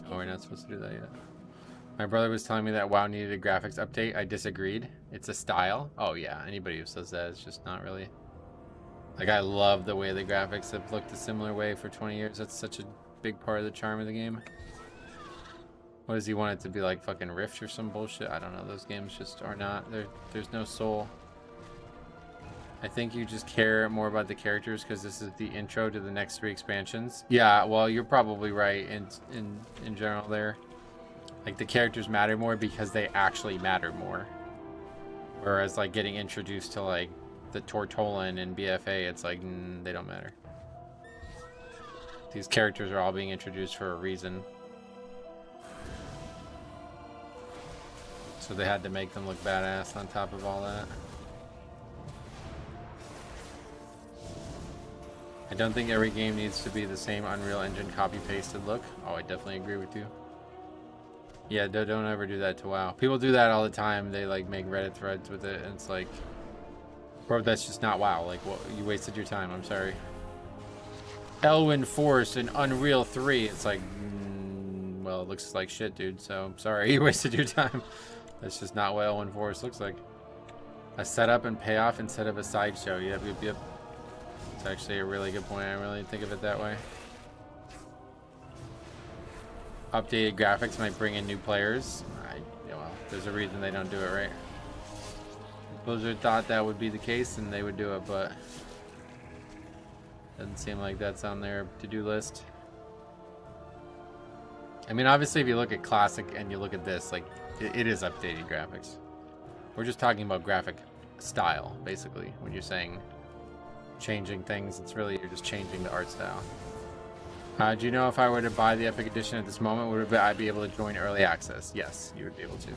Speaker 2: Oh, we're not supposed to do that yet. My brother was telling me that WoW needed a graphics update. I disagreed. It's a style. Oh yeah, anybody who says that is just not really... Like, I love the way the graphics have looked a similar way for 20 years. That's such a big part of the charm of the game. What does he want it to be, like fucking Rift or some bullshit? I don't know. Those games just are not. There's no soul. I think you just care more about the characters because this is the intro to the next 3 expansions. Yeah, well, you're probably right in general there. Like, the characters matter more because they actually matter more. Whereas, like, getting introduced to, like, the Tortolan and BFA, it's like, they don't matter. These characters are all being introduced for a reason. So they had to make them look badass on top of all that. I don't think every game needs to be the same Unreal Engine copy-pasted look. Oh, I definitely agree with you. Yeah, don't ever do that to WoW. People do that all the time. They like make Reddit threads with it, and it's like, bro, that's just not WoW. Like, well, you wasted your time. I'm sorry. Elwyn Force in Unreal 3. It's like, well, it looks like shit, dude. So I'm sorry, you wasted your time. That's just not what Elwyn Force looks like. A setup and payoff instead of a sideshow. Yep. It's actually a really good point. I really didn't think of it that way. Updated graphics might bring in new players. Well, there's a reason they don't do it, right? If Blizzard thought that would be the case, then they would do it, but doesn't seem like that's on their to-do list. I mean, obviously, if you look at Classic and you look at this, like, it is updated graphics. We're just talking about graphic style, basically. When you're saying changing things, it's really, you're just changing the art style. Do you know if I were to buy the Epic Edition at this moment, would I be able to join early access? Yes, you would be able to.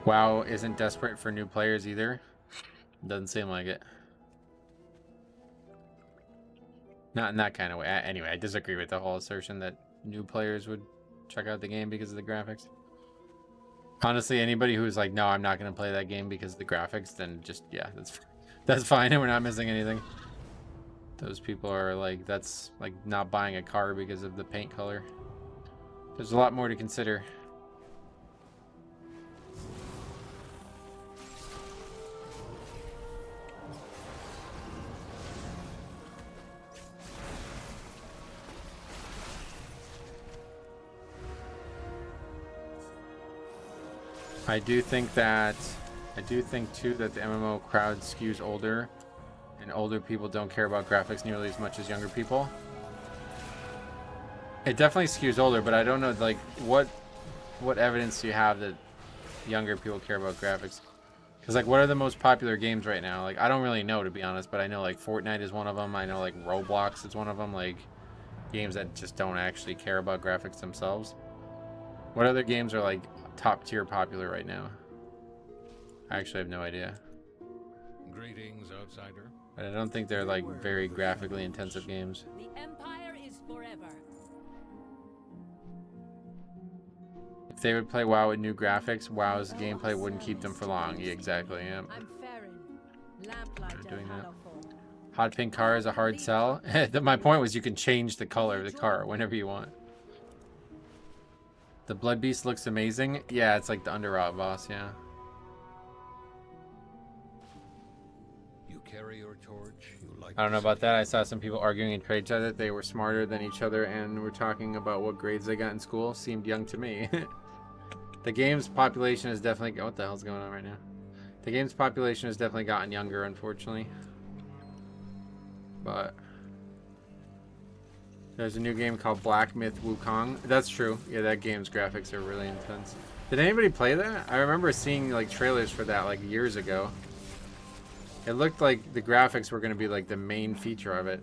Speaker 2: WoW isn't desperate for new players either. Doesn't seem like it. Not in that kind of way. Anyway, I disagree with the whole assertion that new players would check out the game because of the graphics. Honestly, anybody who's like, no, I'm not going to play that game because of the graphics, then just, yeah, that's fine, and we're not missing anything. Those people are like, that's like not buying a car because of the paint color. There's a lot more to consider. I do think too that the MMO crowd skews older, and older people don't care about graphics nearly as much as younger people. It definitely skews older, but I don't know, like, what evidence do you have that younger people care about graphics? Because, like, what are the most popular games right now? Like, I don't really know, to be honest, but I know, like, Fortnite is one of them. I know, like, Roblox is one of them. Like, games that just don't actually care about graphics themselves. What other games are, like, top tier popular right now? I actually have no idea.
Speaker 6: Greetings, outsider.
Speaker 2: But I don't think they're like very graphically intensive games.
Speaker 7: The Empire is forever.
Speaker 2: If they would play WoW with new graphics, WoW's gameplay wouldn't keep them for long. Yeah, exactly. Yeah.
Speaker 7: I'm Farron, lamplighter
Speaker 2: Doing that.
Speaker 7: Hallowfall.
Speaker 2: Hot pink car is a hard sell. My point was you can change the color of the car whenever you want. The Blood Beast looks amazing. Yeah, it's like the Underrot boss, yeah.
Speaker 6: You carry your torch. You like
Speaker 2: I don't know about that. I saw some people arguing in trade chat that they were smarter than each other and were talking about what grades they got in school. Seemed young to me. The game's population has definitely... What the hell's going on right now? The game's population has definitely gotten younger, unfortunately. But... there's a new game called Black Myth Wukong. That's true. Yeah, that game's graphics are really intense. Did anybody play that? I remember seeing like trailers for that like years ago. It looked like the graphics were going to be like the main feature of it.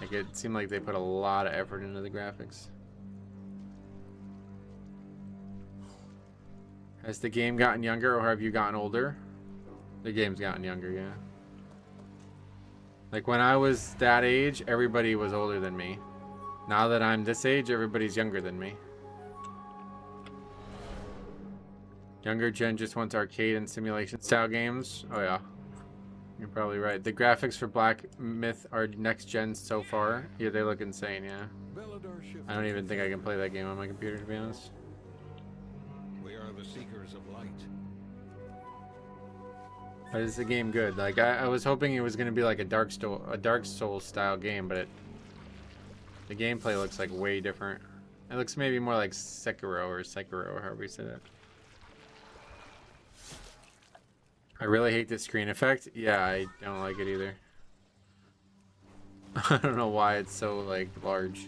Speaker 2: Like it seemed like they put a lot of effort into the graphics. Has the game gotten younger or have you gotten older? The game's gotten younger, yeah. Like when I was that age, everybody was older than me. Now that I'm this age, everybody's younger than me. Younger gen just wants arcade and simulation style games. Oh yeah, you're probably right. The graphics for Black Myth are next gen so far. Yeah, they look insane, yeah. I don't even think I can play that game on my computer, to be honest.
Speaker 6: We are the seekers of light.
Speaker 1: But is the game good? Like I was hoping it was gonna be like a Dark Souls style game, but the gameplay looks like way different. It looks maybe more like Sekiro, or however you say that. I really hate this screen effect. Yeah, I don't like it either. I don't know why it's so like large.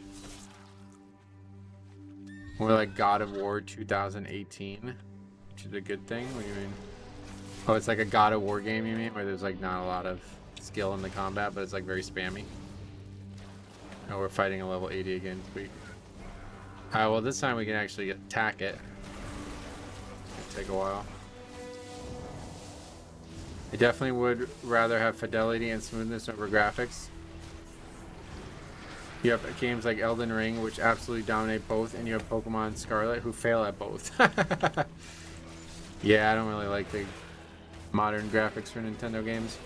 Speaker 1: More like God of War 2018, which is a good thing. What do you mean? Oh, it's like a God of War game, you mean? Where there's like not a lot of skill in the combat, but it's like very spammy. Oh, we're fighting a level 80 again. Sweet. Well, this time we can actually attack it. It'll take a while. I definitely would rather have fidelity and smoothness over graphics. You have games like Elden Ring, which absolutely dominate both, and you have Pokemon Scarlet, who fail at both. Yeah, I don't really like the modern graphics for Nintendo games.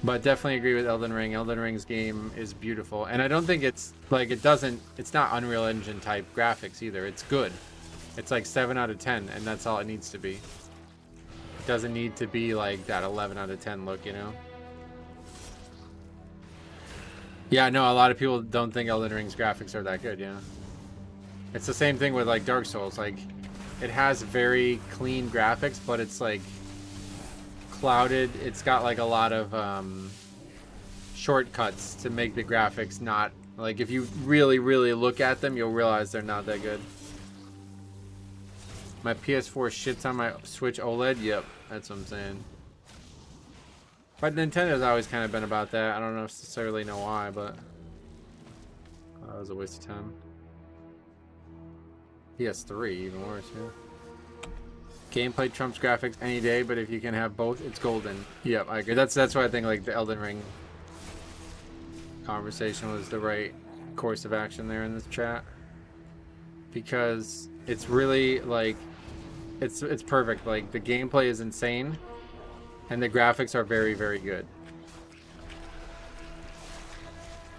Speaker 1: But definitely agree with Elden Ring. Elden Ring's game is beautiful. And I don't think it's, like, it's not Unreal Engine type graphics either. It's good. It's like 7 out of 10, and that's all it needs to be. It doesn't need to be like that 11 out of 10 look, you know? Yeah, no, a lot of people don't think Elden Ring's graphics are that good, yeah. It's the same thing with like Dark Souls. Like, it has very clean graphics, but it's like clouded. It's got like a lot of shortcuts to make the graphics not, like, if you really look at them, you'll realize they're not that good. My PS4 shits on my Switch OLED. Yep, that's what I'm saying. But Nintendo's always kind of been about that. I don't necessarily know why, but that was a waste of time. PS3, even worse, yeah. Gameplay trumps graphics any day, but if you can have both, it's golden. Yep, I agree. That's why I think like the Elden Ring conversation was the right course of action there in this chat, because it's really like it's perfect. Like, the gameplay is insane. And the graphics are very good.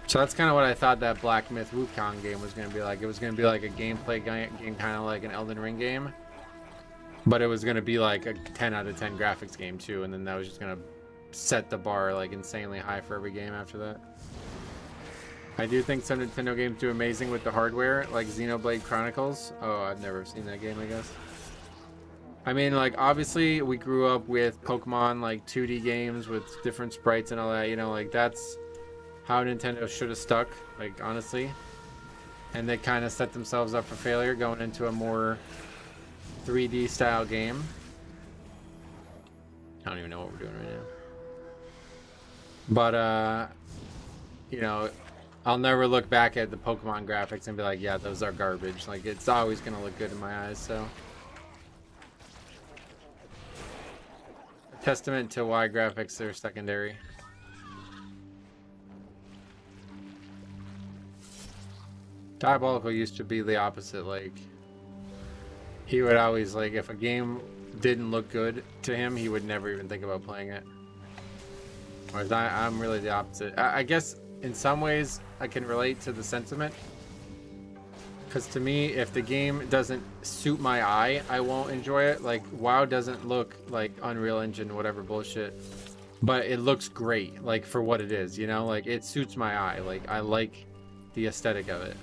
Speaker 1: So that's kind of what I thought that Black Myth Wukong game was going to be like. It was going to be like a gameplay game, kind of like an Elden Ring game. But it was going to be like a 10 out of 10 graphics game too. And then that was just going to set the bar like insanely high for every game after that. I do think some Nintendo games do amazing with the hardware, like Xenoblade Chronicles. Oh, I've never seen that game, I guess. I mean, like, obviously we grew up with Pokemon, like 2D games with different sprites and all that, you know, like that's how Nintendo should have stuck, like, honestly. And they kind of set themselves up for failure going into a more 3D style game. I don't even know what we're doing right now. But, you know, I'll never look back at the Pokemon graphics and be like, yeah, those are garbage. Like, it's always going to look good in my eyes, so. Testament to why graphics are secondary. Diabolical used to be the opposite. Like, he would always, like, if a game didn't look good to him, he would never even think about playing it. Whereas I'm really the opposite. I guess in some ways I can relate to the sentiment, because to me, if the game doesn't suit my eye, I won't enjoy it. Like, WoW doesn't look like Unreal Engine, whatever bullshit, but it looks great, like, for what it is, you know? Like, it suits my eye. Like, I like the aesthetic of it.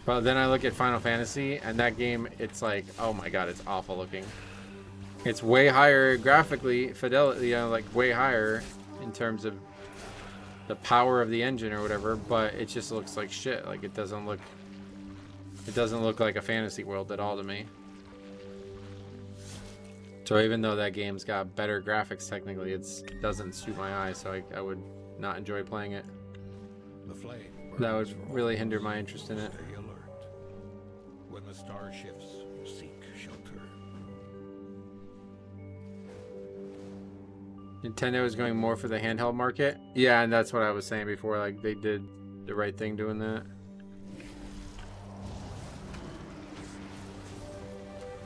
Speaker 1: But then I look at Final Fantasy, and that game, it's like, oh my god, it's awful looking. It's way higher graphically, fidelity, you know, like, way higher in terms of the power of the engine or whatever, but it just looks like shit. Like, it doesn't look like a fantasy world at all to me. So even though that game's got better graphics technically, it doesn't suit my eye, so I would not enjoy playing it.
Speaker 5: The flame
Speaker 1: that would really hinder my interest in it.
Speaker 5: Stay alert. When the star shifts, seek shelter.
Speaker 1: Nintendo is going more for the handheld market. Yeah, and that's what I was saying before. Like, they did the right thing doing that.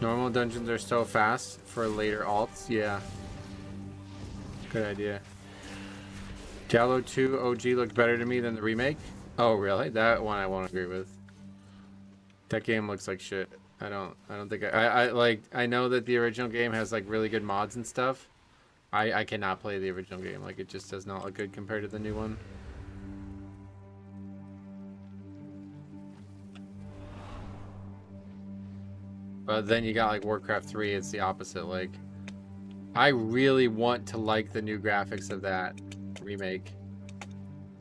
Speaker 1: Normal dungeons are so fast for later alts. Yeah. Good idea. Diablo 2 OG looked better to me than the remake. Oh, really? That one I won't agree with. That game looks like shit. I don't think I know that the original game has like really good mods and stuff.
Speaker 2: I cannot play the original game. Like, it just does not look good compared to the new one. But then you got like Warcraft 3, it's the opposite. Like, I really want to like the new graphics of that remake,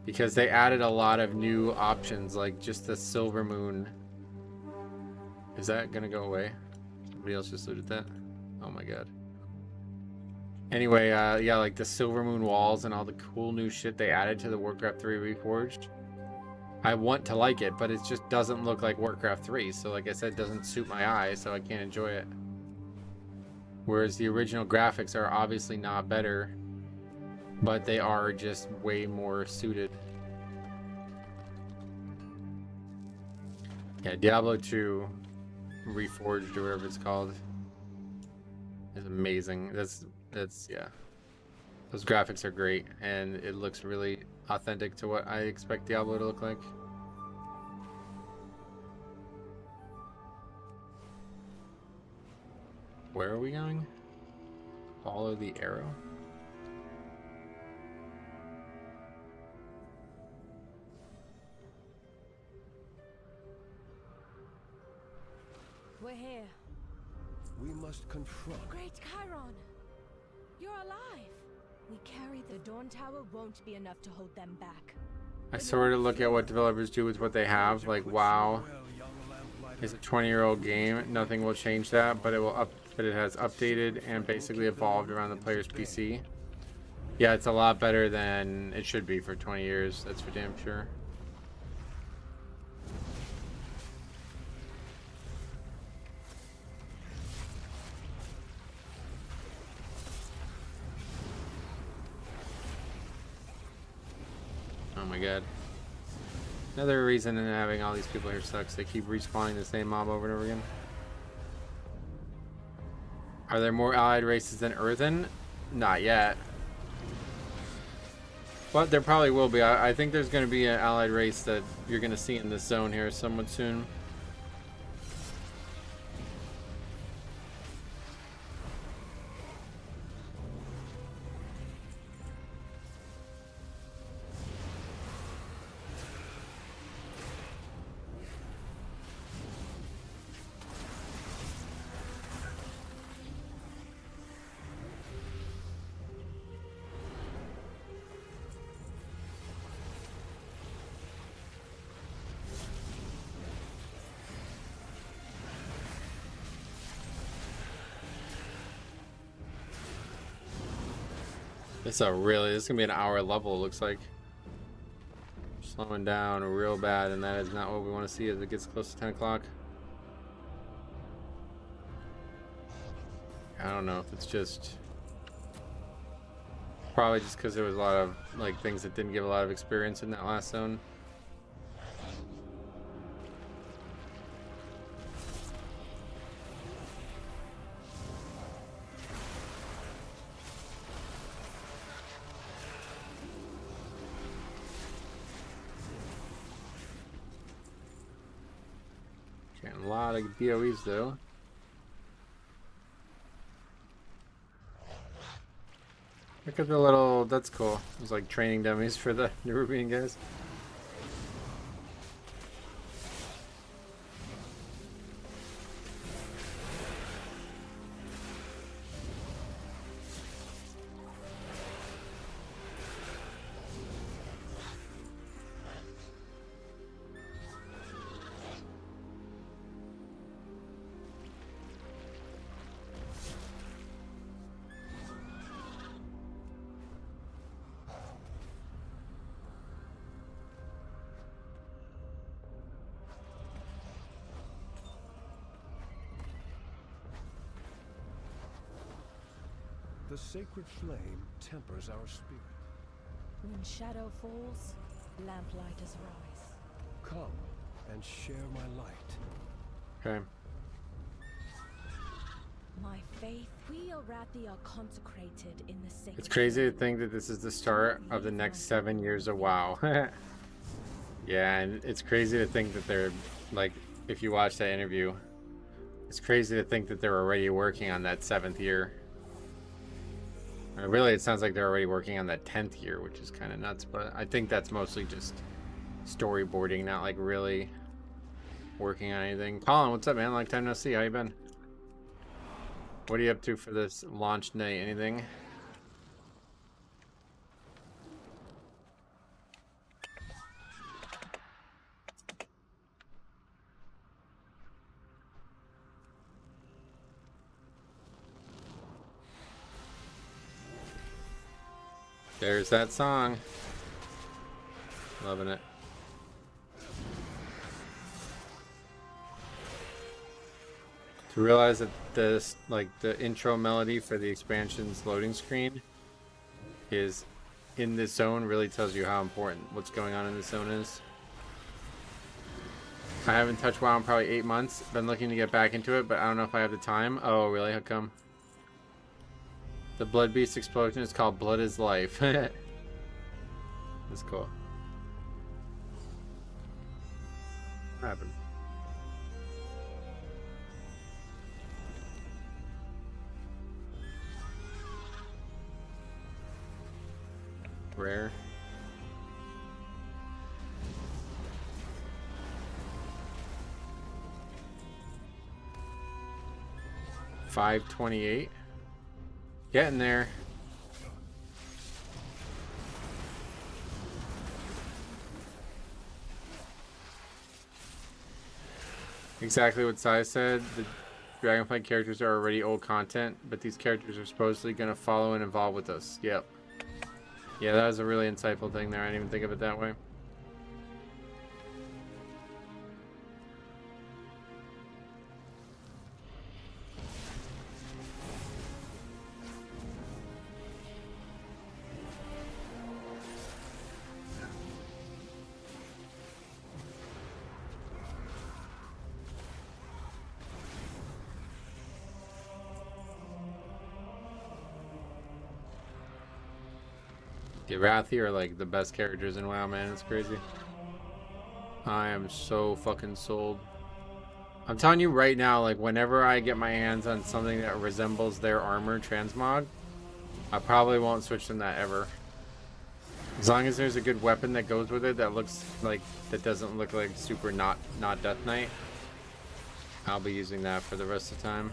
Speaker 2: because they added a lot of new options, like just the Silver Moon. Is that gonna go away? Somebody else just looted that? Oh my god. Anyway, yeah, like the Silver Moon walls and all the cool new shit they added to the Warcraft 3 Reforged. I want to like it, but it just doesn't look like Warcraft 3. So like I said, it doesn't suit my eye, so I can't enjoy it. Whereas the original graphics are obviously not better, but they are just way more suited. Yeah, Diablo 2 Reforged, or whatever it's called, is amazing. That's yeah. Those graphics are great, and it looks really authentic to what I expect Diablo to look like. Where are we going? Follow the arrow?
Speaker 7: We're here.
Speaker 4: We must confront.
Speaker 7: Great Chiron! You're alive! We carry the Dorn Tower won't be enough to hold them back.
Speaker 2: I sort of look at what developers do with what they have. Like, WoW is a 20-year-old game. Nothing will change that, but it has updated and basically evolved around the player's PC. Yeah, it's a lot better than it should be for 20 years. That's for damn sure. Oh my god. Another reason in having all these people here sucks. They keep respawning the same mob over and over again. Are there more allied races than Earthen? Not yet. But there probably will be. I think there's going to be an allied race that you're going to see in this zone here somewhat soon. This is gonna be an hour level, it looks like. Slowing down real bad, and that is not what we want to see as it gets close to 10 o'clock. I don't know if it's just probably just because there was a lot of like things that didn't give a lot of experience in that last zone. Getting a lot of DOEs though. Look at the little, that's cool. It's like training dummies for the Nerubian guys.
Speaker 4: The sacred flame tempers our spirit.
Speaker 15: When shadow falls, lamplighters rise.
Speaker 4: Come and share my light.
Speaker 2: Okay.
Speaker 15: My faith, we Arathi are consecrated in the sacred.
Speaker 2: It's crazy to think that this is the start of the next 7 years of WoW. Yeah, and it's crazy to think that they're, like, if you watch that interview, it's crazy to think that they're already working on that 7th year. Really, it sounds like they're already working on that 10th year, which is kind of nuts, but I think that's mostly just storyboarding, not like really working on anything. Colin, what's up, man? Long time no see. How you been? What are you up to for this launch night? Anything? There's that song. Loving it. To realize that this, like, the intro melody for the expansion's loading screen is in this zone really tells you how important what's going on in this zone is. I haven't touched WoW in probably 8 months. Been looking to get back into it, but I don't know if I have the time. Oh, really? How come? The Blood Beast explosion is called Blood is Life. That's cool. What happened? Rare. $5.28. Getting there. Exactly what Sai said. The Dragonflight characters are already old content, but these characters are supposedly going to follow and evolve with us. Yep. Yeah, that was a really insightful thing there. I didn't even think of it that way. The Arathi are like the best characters in WoW, man. It's crazy. I am so fucking sold. I'm telling you right now, like whenever I get my hands on something that resembles their armor transmog, I probably won't switch from that ever. As long as there's a good weapon that goes with it that looks like, that doesn't look like super not Death Knight, I'll be using that for the rest of the time.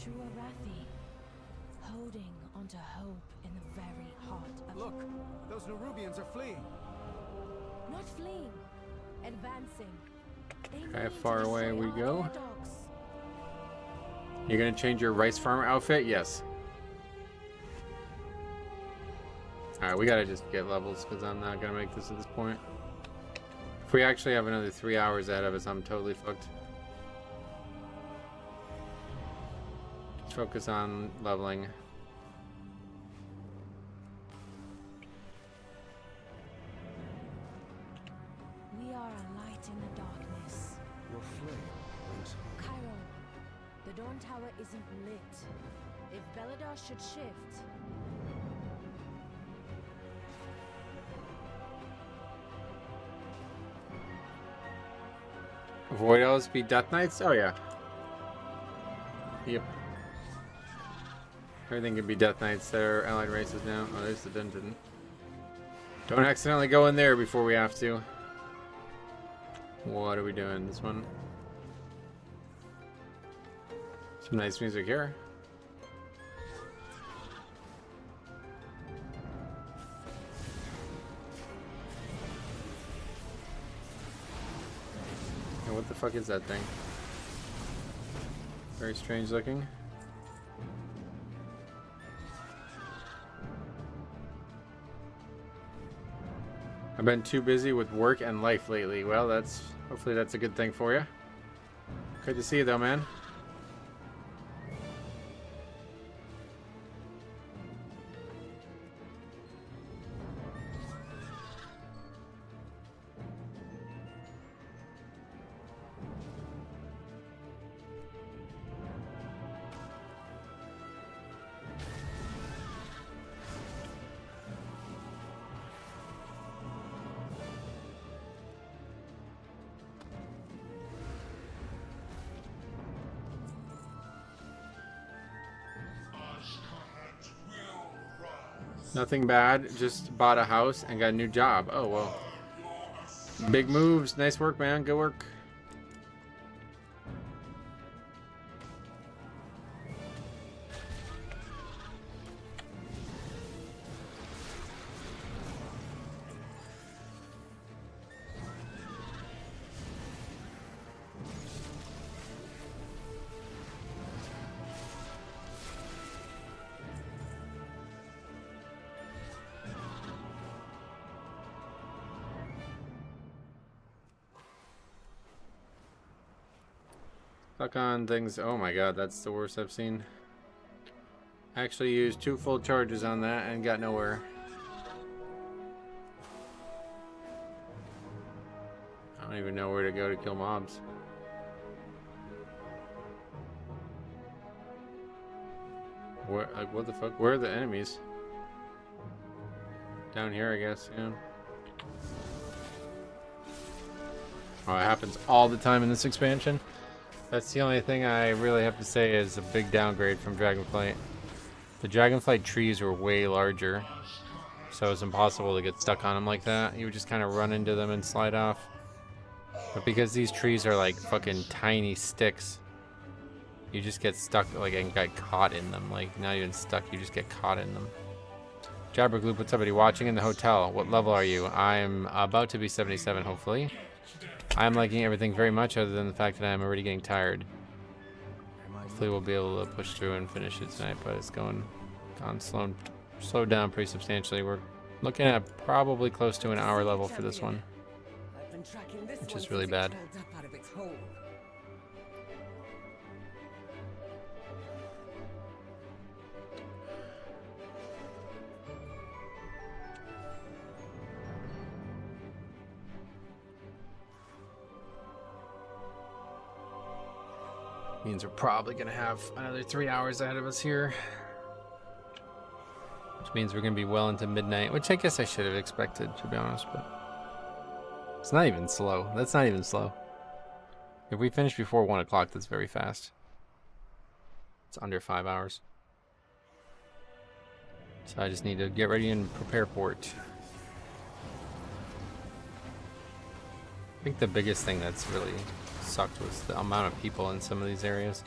Speaker 15: True Arathi, holding onto hope in the very heart of...
Speaker 8: Look, those Nerubians are fleeing.
Speaker 15: Not fleeing, advancing.
Speaker 2: How far away we go? You're gonna change your rice farmer outfit? Yes. Alright, we gotta just get levels because I'm not gonna make this at this point. If we actually have another 3 hours ahead of us, I'm totally fucked. Focus on leveling.
Speaker 15: We are a light in the darkness.
Speaker 4: Your flame brings hope.
Speaker 15: Cairo, the Dorn Tower isn't lit. If Belladar should shift...
Speaker 2: Avoid LSP Death Knights? Oh yeah. Yep. Everything can be Death Knights that are allied races now. Oh, there's the dungeon. Don't accidentally go in there before we have to. What are we doing? This one? Some nice music here. And what the fuck is that thing? Very strange looking. I've been too busy with work and life lately. Well, hopefully that's a good thing for you. Good to see you though, man.
Speaker 1: Nothing bad. Just bought a house and got a new job. Oh, well. Big moves. Nice work, man. Good work. Stuck on things. Oh my god, that's the worst I've seen. Actually used 2 full charges on that and got nowhere. I don't even know where to go to kill mobs. Where, like, what the fuck? Where are the enemies? Down here, I guess, yeah. Oh, it happens all the time in this expansion. That's the only thing I really have to say is a big downgrade from Dragonflight. The Dragonflight trees were way larger, so it's impossible to get stuck on them like that. You would just kind of run into them and slide off. But because these trees are like fucking tiny sticks, you just get stuck, like, and get caught in them. Like, not even stuck, you just get caught in them. Jabbergloop, what's up, buddy? Watching in the hotel. What level are you? I'm about to be 77, hopefully. I'm liking everything very much, other than the fact that I'm already getting tired. Hopefully we'll be able to push through and finish it tonight, but it's gone slowed down pretty substantially. We're looking at probably close to an hour level for this one, which is really bad. Means we're probably gonna have another 3 hours ahead of us here, which means we're gonna be well into midnight, which I guess I should have expected, to be honest, but it's not even slow. That's not even slow. If we finish before 1 o'clock, that's very fast. It's under 5 hours. So I just need to get ready and prepare for it. I think the biggest thing that's really sucked was the amount of people in some of these areas.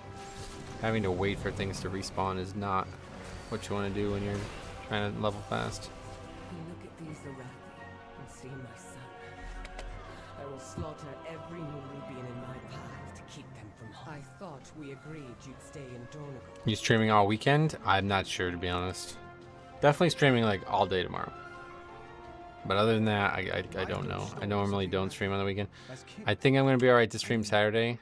Speaker 1: Having to wait for things to respawn is not what you want to do when you're trying to level fast.
Speaker 10: Look at these Arathi and see my son. I will slaughter every Nerubian in my path to keep them from harm. I thought we agreed you'd stay in Dornogal.
Speaker 2: You streaming all weekend? I'm not sure, to be honest. Definitely streaming like all day tomorrow. But other than that, I don't know. I normally don't stream on the weekend. I think I'm going to be alright to stream Saturday.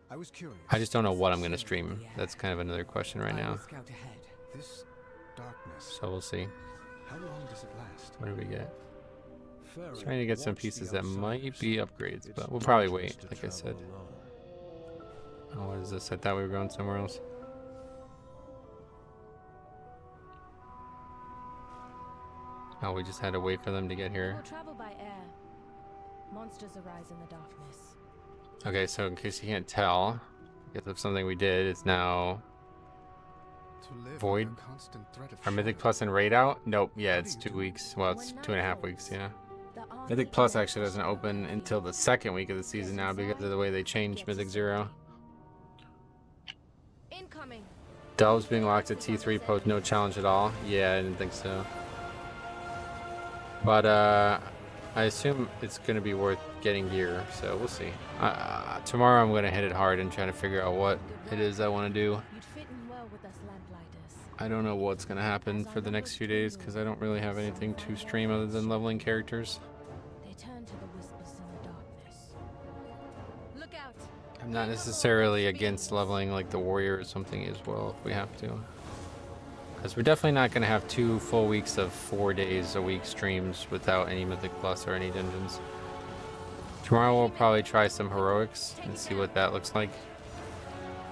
Speaker 2: I just don't know what I'm going to stream. That's kind of another question right now. So we'll see. What do we get? Trying to get some pieces that might be upgrades, but we'll probably wait, like I said. Oh, what is this? I thought we were going somewhere else. Oh, we just had to wait for them to get here.
Speaker 15: We'll travel by air. Monsters arise in the darkness.
Speaker 2: Okay, so in case you can't tell, because of something we did, it's now void. Our Mythic Plus and raid out? Nope. Yeah, it's 2 weeks. Well, it's 2.5 weeks. Yeah. Mythic Plus actually doesn't open until the 2nd week of the season now because of the way they changed Mythic Zero.
Speaker 15: Incoming.
Speaker 2: Delves being locked at T3 pose no challenge at all. Yeah, I didn't think so. But I assume it's going to be worth getting gear, so we'll see. Tomorrow I'm going to hit it hard and try to figure out what it is I want to do. I don't know what's going to happen for the next few days because I don't really have anything to stream other than leveling characters.
Speaker 15: They turn to the whispers in the darkness. Look out.
Speaker 2: I'm not necessarily against leveling like the warrior or something as well if we have to. Because we're definitely not going to have 2 full weeks of 4 days a week streams without any Mythic Plus or any dungeons. Tomorrow we'll probably try some heroics and see what that looks like.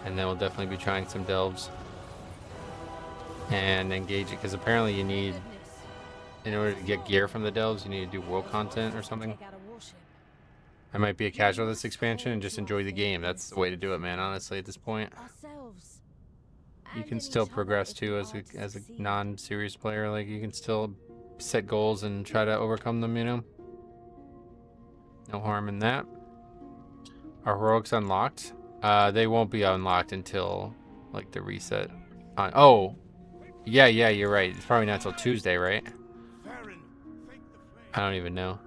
Speaker 2: And then we'll definitely be trying some delves. And engage it, because apparently you need, in order to get gear from the delves, you need to do world content or something. I might be a casual this expansion and just enjoy the game. That's the way to do it, man, honestly, at this point.
Speaker 15: Ourselves
Speaker 2: you can still progress too as a non-serious player. Like you can still set goals and try to overcome them, you know. No harm in that. Are heroics unlocked? They won't be unlocked until like the reset. Oh, yeah, you're right. It's probably not till Tuesday, right? I don't even know.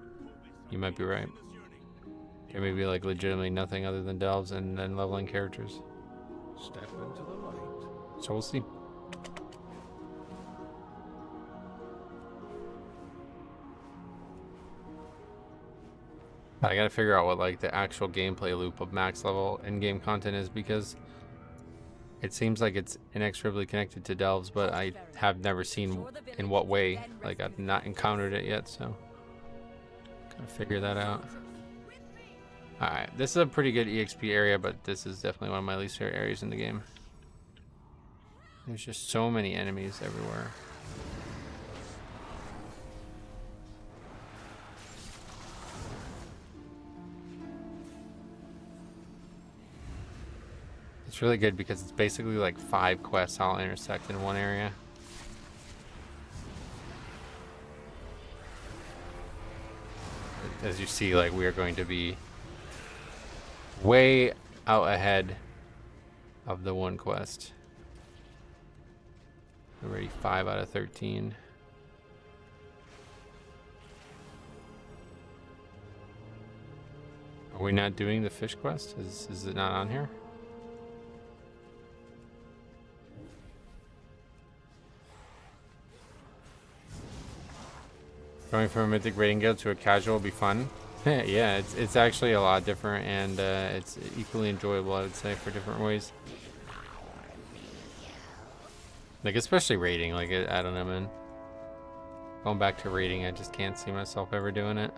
Speaker 2: You might be right. There may be like legitimately nothing other than delves and then leveling characters.
Speaker 6: Step into the light.
Speaker 2: So we'll see. I gotta figure out what like the actual gameplay loop of max level in-game content is, because it seems like it's inextricably connected to delves, but I have never seen in what way. Like I've not encountered it yet, so gotta figure that out. Alright, this is a pretty good EXP area, but this is definitely one of my least favorite areas in the game. There's just so many enemies everywhere. It's really good because it's basically like 5 quests all intersect in one area. As you see, like we are going to be way out ahead of the one quest. Already 5 out of 13. Are we not doing the fish quest? Is it not on here? Going from a mythic raiding guild to a casual will be fun. Yeah, it's actually a lot different, and it's equally enjoyable, I would say, for different ways. Like especially raiding, like I don't know, man. Going back to raiding, I just can't see myself ever doing it.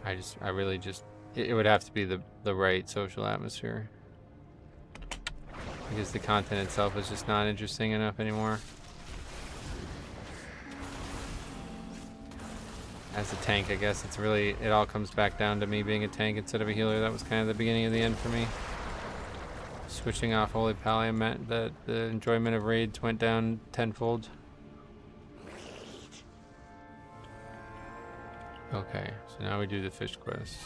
Speaker 2: I really just, it would have to be the right social atmosphere. Because the content itself is just not interesting enough anymore. As a tank, I guess it's really, it all comes back down to me being a tank instead of a healer. That was kind of the beginning of the end for me. Switching off Holy Pallium meant that the enjoyment of raids went down tenfold. Okay, so now we do the fish quest.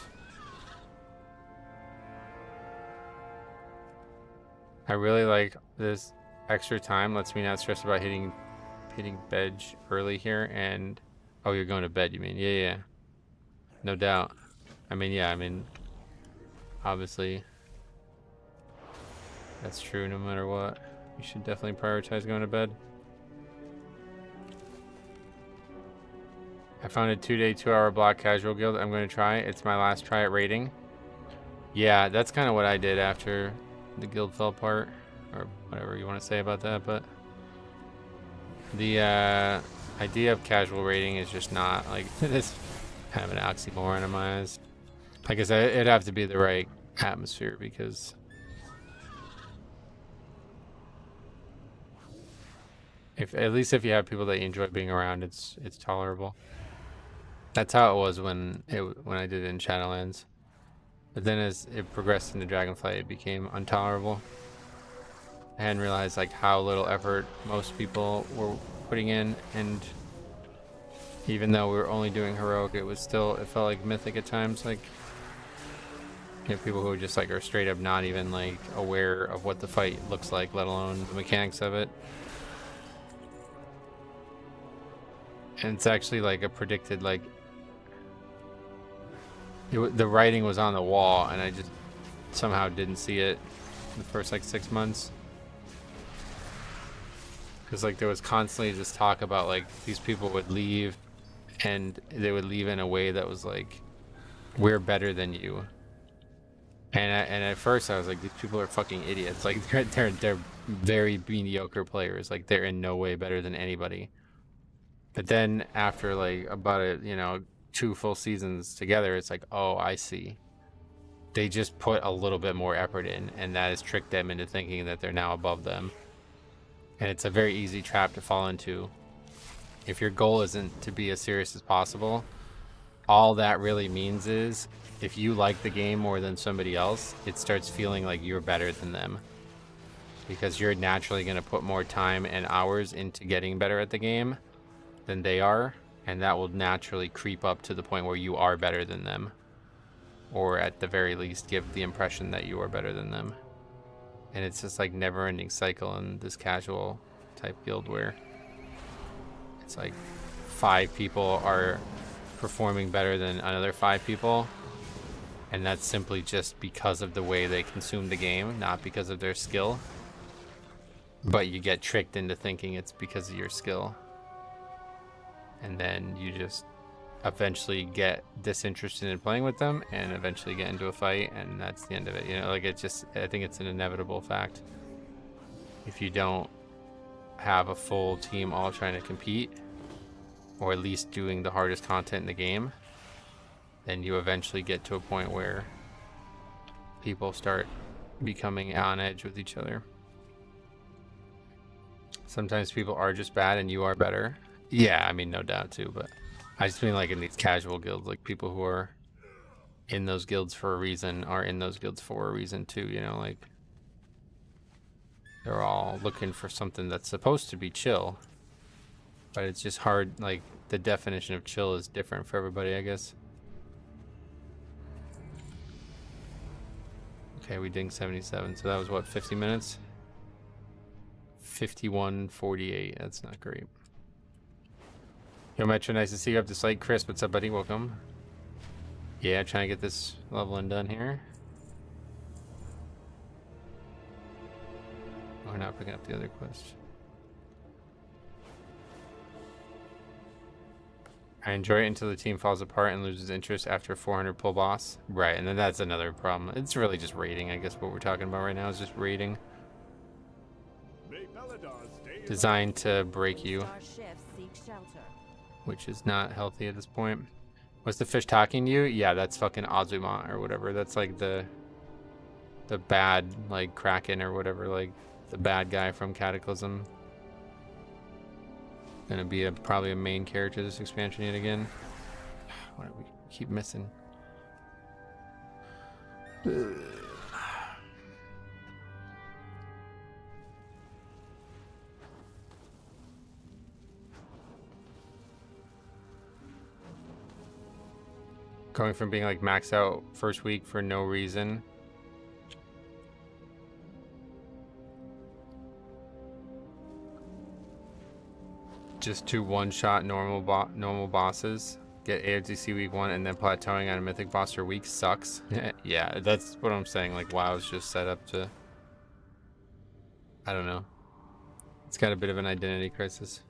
Speaker 2: I really like this extra time. Lets me not stress about hitting bed early here. And oh, you're going to bed, you mean? Yeah, no doubt. I mean, yeah, obviously that's true no matter what. You should definitely prioritize going to bed. I found a 2-day 2-hour block casual guild I'm going to try. It's my last try at raiding. Yeah, that's kind of what I did after the guild fell apart, or whatever you want to say about that, but the idea of casual raiding is just not, like, it's kind of an oxymoron in my eyes. Like I said, it'd have to be the right atmosphere, because at least if you have people that you enjoy being around, it's tolerable. That's how it was when I did it in Shadowlands. But then as it progressed into Dragonflight, it became intolerable. I hadn't realized like how little effort most people were putting in, and even though we were only doing heroic, it felt like mythic at times. Like, you know, people who just like are straight up not even like aware of what the fight looks like, let alone the mechanics of it. And it's actually like a predicted, like, the writing was on the wall, and I just somehow didn't see it in the first like 6 months. Because like there was constantly this talk about like these people would leave, and they would leave in a way that was like, we're better than you. And at first I was like, these people are fucking idiots. Like they're very mediocre players. Like they're in no way better than anybody. But then after like about 2 full seasons together, it's like, oh, I see. They just put a little bit more effort in, and that has tricked them into thinking that they're now above them. And it's a very easy trap to fall into. If your goal isn't to be as serious as possible, all that really means is if you like the game more than somebody else, it starts feeling like you're better than them. Because you're naturally going to put more time and hours into getting better at the game than they are. And that will naturally creep up to the point where you are better than them. Or at the very least, give the impression that you are better than them. And it's just like never-ending cycle in this casual type guild where it's like 5 people are performing better than another 5 people. And that's simply just because of the way they consume the game, not because of their skill. But you get tricked into thinking it's because of your skill. And then you just eventually get disinterested in playing with them and eventually get into a fight, and that's the end of it. You know, like it's just, I think it's an inevitable fact. If you don't have a full team all trying to compete, or at least doing the hardest content in the game, then you eventually get to a point where people start becoming on edge with each other. Sometimes people are just bad and you are better. Yeah, I mean, no doubt too, but I just mean like in these casual guilds, like people who are in those guilds for a reason are in those guilds for a reason too, you know, like they're all looking for something that's supposed to be chill, but it's just hard. Like the definition of chill is different for everybody, I guess. Okay, we dinged 77, so that was what, 50 minutes? 51:48, that's not great. Yo, Metro, nice to see you up this late. Chris, what's up, buddy? Welcome. Yeah, trying to get this leveling done here. We're not picking up the other quest. I enjoy it until the team falls apart and loses interest after 400 pull boss. Right, and then that's another problem. It's really just raiding, I guess what we're talking about right now is just raiding. Designed to break you, which is not healthy at this point. What's the fish talking to you? Yeah, that's fucking Azuma or whatever. That's like the bad, like, Kraken or whatever, like the bad guy from Cataclysm. Gonna be probably a main character this expansion yet again. What do we keep missing? Going from being like maxed out first week for no reason. Just to one-shot normal bosses. Get AOTC week 1 and then plateauing on a mythic boss for week sucks. Yeah, that's what I'm saying. Like WoW's just set up to, I don't know. It's got a bit of an identity crisis.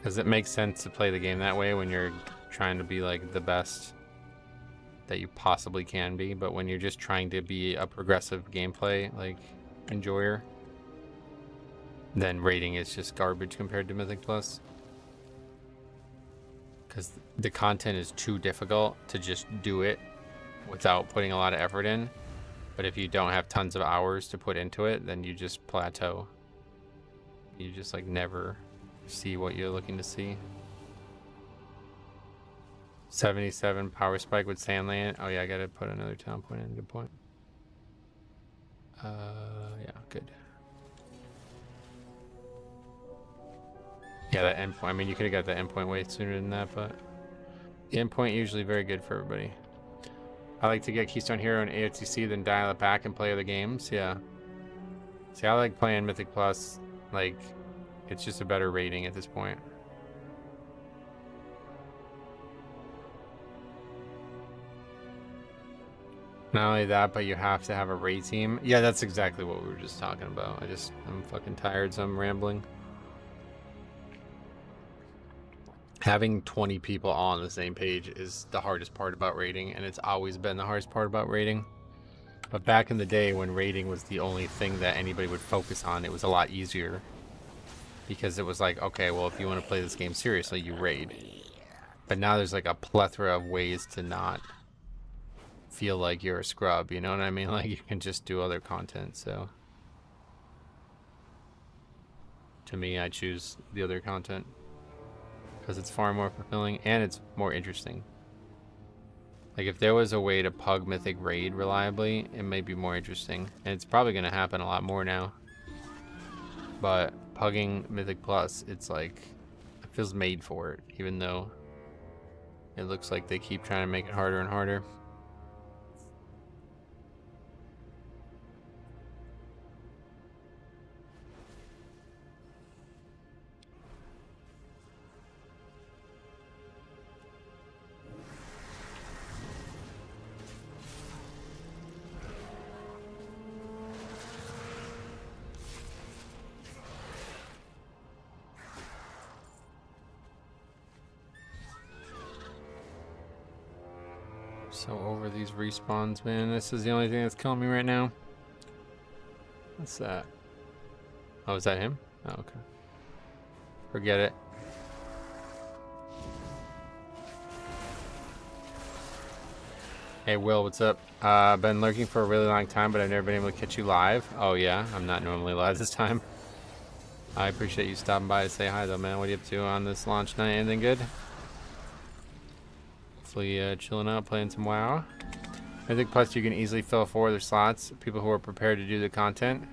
Speaker 2: Does it make sense to play the game that way when you're trying to be like the best that you possibly can be, but when you're just trying to be a progressive gameplay like enjoyer, then raiding is just garbage compared to Mythic Plus. Because the content is too difficult to just do it without putting a lot of effort in. But if you don't have tons of hours to put into it, then you just plateau. You just like never see what you're looking to see. 77 power spike with Sandland. Oh yeah, I gotta put another town point in. Good point. Yeah, good. Yeah, that endpoint. I mean, you could have got that endpoint way sooner than that, but the endpoint usually very good for everybody. I like to get Keystone Hero and AOTC, then dial it back and play other games. Yeah. See, I like playing Mythic Plus. Like, it's just a better rating at this point. Not only that, but you have to have a raid team. Yeah, that's exactly what we were just talking about. I'm fucking tired, so I'm rambling. Having 20 people all on the same page is the hardest part about raiding, and it's always been the hardest part about raiding. But back in the day when raiding was the only thing that anybody would focus on, it was a lot easier. Because it was like, okay, well, if you want to play this game seriously, you raid. But now there's like a plethora of ways to not feel like you're a scrub, you know what I mean? Like, you can just do other content, so to me, I choose the other content because it's far more fulfilling and it's more interesting. Like if there was a way to pug Mythic Raid reliably, it may be more interesting, and it's probably going to happen a lot more now. But pugging Mythic Plus, it's like it feels made for it, even though it looks like they keep trying to make it harder and harder. So over these respawns, man. This is the only thing that's killing me right now. What's that? Oh, is that him? Oh, okay. Forget it. Hey, Will, what's up? I've been lurking for a really long time, but I've never been able to catch you live. Oh, yeah? I'm not normally live this time. I appreciate you stopping by to say hi, though, man. What are you up to on this launch night? Anything good? Hopefully chilling out, playing some WoW. Mythic Plus, you can easily fill 4 other slots. People who are prepared to do the content.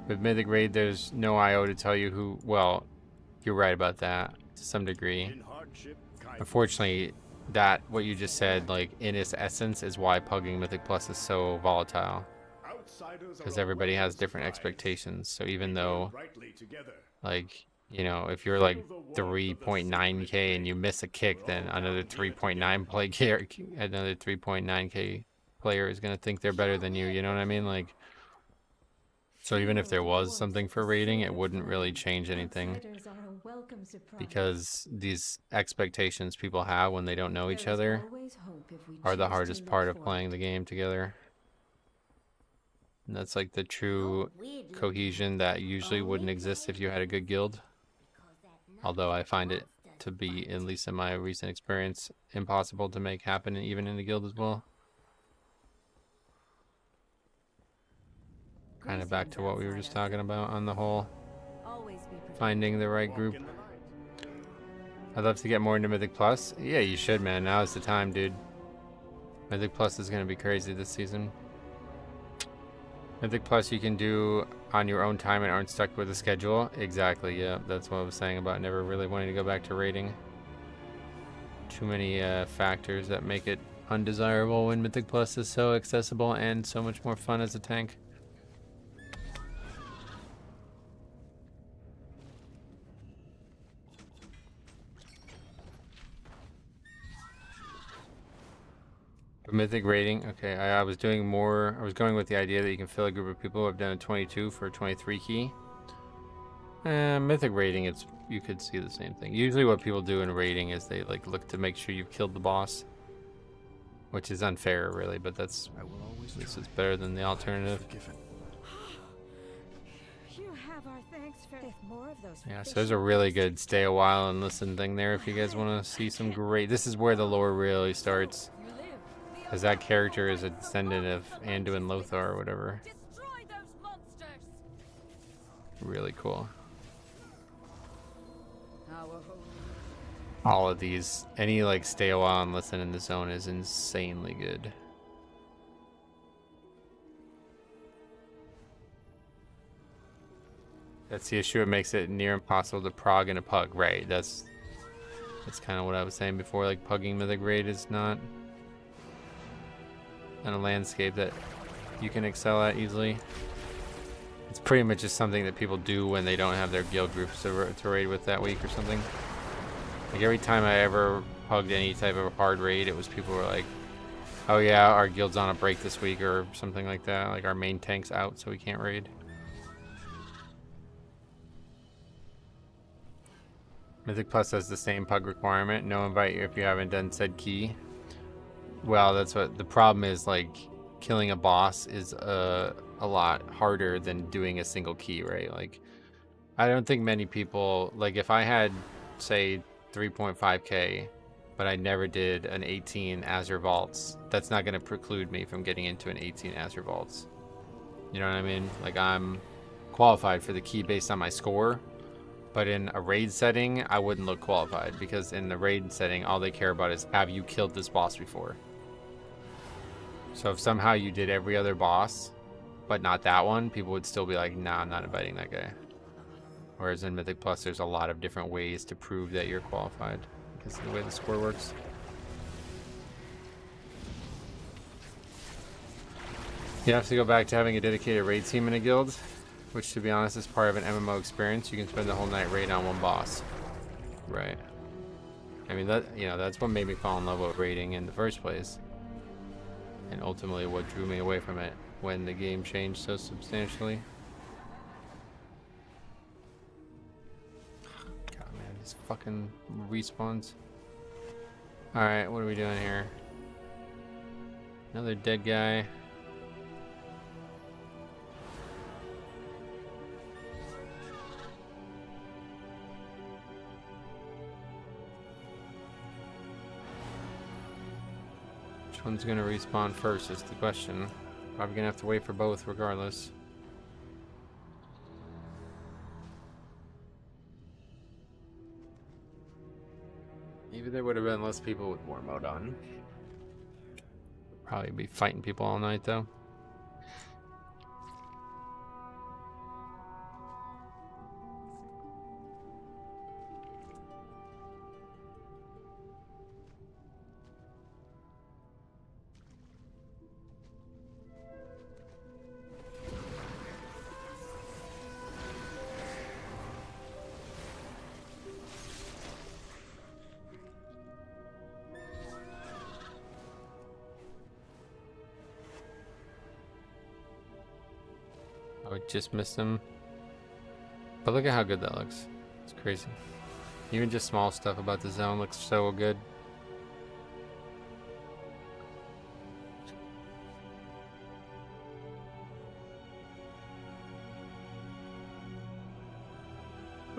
Speaker 2: With Mythic Raid, there's no IO to tell you who... Well, you're right about that to some degree. Unfortunately, that, what you just said, like, in its essence, is why pugging Mythic Plus is so volatile. Because everybody has different expectations. So even though, like... You know, if you're like 3.9k and you miss a kick, then another 3.9k player is gonna think they're better than you. You know what I mean? Like, so even if there was something for rating, it wouldn't really change anything because these expectations people have when they don't know each other are the hardest part of playing the game together. And that's like the true cohesion that usually wouldn't exist if you had a good guild. Although I find it to be, at least in my recent experience, impossible to make happen even in the guild as well. Kind of back to what we were just talking about on the whole finding the right group. I'd love to get more into Mythic Plus. Yeah, you should, man. Now is the time, dude. Mythic Plus is going to be crazy this season. Mythic Plus you can do on your own time and aren't stuck with a schedule. Exactly, yeah. That's what I was saying about never really wanting to go back to raiding. Too many factors that make it undesirable when Mythic Plus is so accessible and so much more fun as a tank. Mythic rating. Okay, I was doing more. I was going with the idea that you can fill a group of people who have done a 22 for a 23 key. Mythic rating, it's you could see the same thing. Usually, what people do in rating is they like look to make sure you've killed the boss, which is unfair, really. But that's this is better than the alternative. Yeah, so there's a really good stay a while and listen thing there if you guys want to see some great. This is where the lore really starts. Because that character is a descendant of Anduin Lothar or whatever. Really cool. All of these, any like stay a while and listen in the zone is insanely good. That's the issue. It makes it near impossible to prog in a pug. Right. That's kind of what I was saying before. Like pugging Mythic Raid is not in a landscape that you can excel at easily. It's pretty much just something that people do when they don't have their guild groups to raid with that week or something. Like every time I ever pugged any type of hard raid, it was people were like, oh yeah, our guild's on a break this week or something like that. Like our main tank's out so we can't raid. Mythic Plus has the same pug requirement. No invite if you haven't done said key. Well, that's what the problem is. Like killing a boss is a lot harder than doing a single key, right? Like I don't think many people, like if I had say 3.5k but I never did an 18 Azure Vaults, that's not going to preclude me from getting into an 18 Azure Vaults. You know what I mean? Like I'm qualified for the key based on my score, But in a raid setting, I wouldn't look qualified, because in the raid setting, all they care about is, have you killed this boss before? So if somehow you did every other boss, but not that one, people would still be like, nah, I'm not inviting that guy. Whereas in Mythic Plus, there's a lot of different ways to prove that you're qualified, because of the way the score works. You have to go back to having a dedicated raid team in a guild, which, to be honest, is part of an MMO experience. You can spend the whole night raiding on one boss. Right. I mean, that, you know, that's what made me fall in love with raiding in the first place. And ultimately what drew me away from it when the game changed so substantially. God, man, these fucking respawns. Alright, what are we doing here? Another dead guy. Which one's gonna respawn first is the question. Probably gonna have to wait for both regardless. Maybe there would have been less people with war mode on. Probably be fighting people all night though. I just missed him. But look at how good that looks. It's crazy. Even just small stuff about the zone looks so good.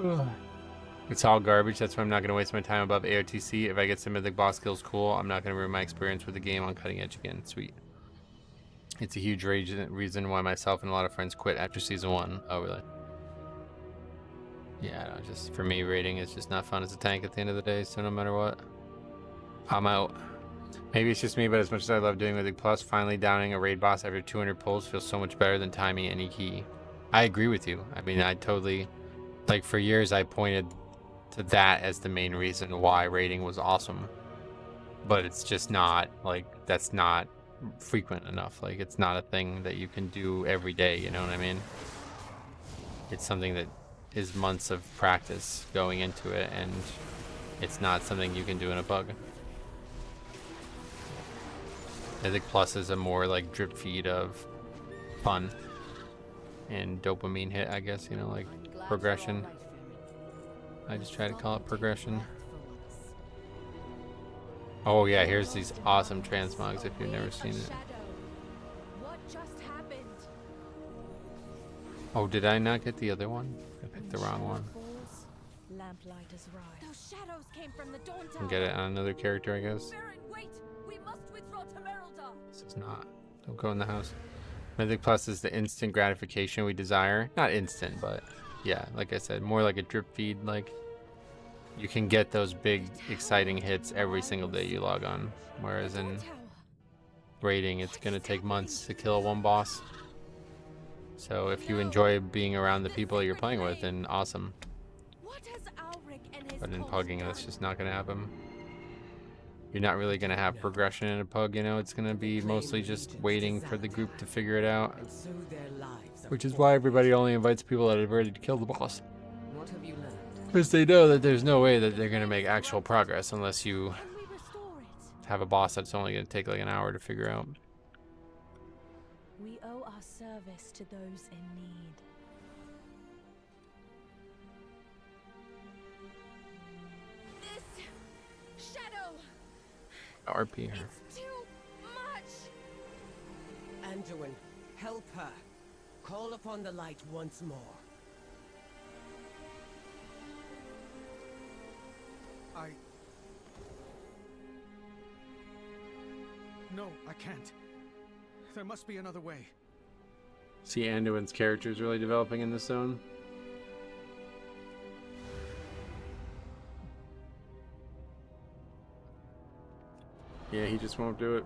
Speaker 2: Ugh. It's all garbage. That's why I'm not going to waste my time above AOTC. If I get some mythic boss kills, cool. I'm not going to ruin my experience with the game on cutting edge again. Sweet. It's a huge reason why myself and a lot of friends quit after season 1. Oh, really? Yeah, no, just for me, raiding is just not fun as a tank at the end of the day, so no matter what, I'm out. Maybe it's just me, but as much as I love doing Mythic Plus, finally downing a raid boss after 200 pulls feels so much better than timing any key. I agree with you. I mean, I totally, like, for years I pointed to that as the main reason why raiding was awesome. But it's just not, like, that's not frequent enough. Like, it's not a thing that you can do every day, you know what I mean? It's something that is months of practice going into it, and it's not something you can do in a bug. Mythic Plus is a more like drip feed of fun and dopamine hit, I guess, you know, like progression. I just try to call it progression. Oh yeah, here's these awesome transmogs if you've never seen it. Oh, did I not get the other one? I picked the wrong one.
Speaker 15: Lamplighters rise.
Speaker 7: Those shadows came from the Dawn
Speaker 2: Can get it on another character, I guess.
Speaker 7: Baron, wait! We must withdraw to Merildar.
Speaker 2: This is not. Don't go in the house. Mythic Plus is the instant gratification we desire. Not instant, but yeah, like I said, more like a drip feed. Like, you can get those big, exciting hits every single day you log on. Whereas in raiding, it's going to take months to kill one boss. So if you enjoy being around the people you're playing with, then awesome. But in pugging, that's just not going to happen. You're not really going to have progression in a pug, you know? It's going to be mostly just waiting for the group to figure it out. Which is why everybody only invites people that are ready to kill the boss.
Speaker 10: What have you learned?
Speaker 2: Because they know that there's no way that they're going to make actual progress unless you have a boss that's only going to take like an hour to figure out.
Speaker 15: We owe our service to those in need.
Speaker 7: This shadow.
Speaker 2: RP her.
Speaker 7: It's too much.
Speaker 10: Anduin, help her. Call upon the light once more.
Speaker 8: No, I can't. There must be another way.
Speaker 2: See, Anduin's character is really developing in this zone.
Speaker 1: Yeah, he just won't do it.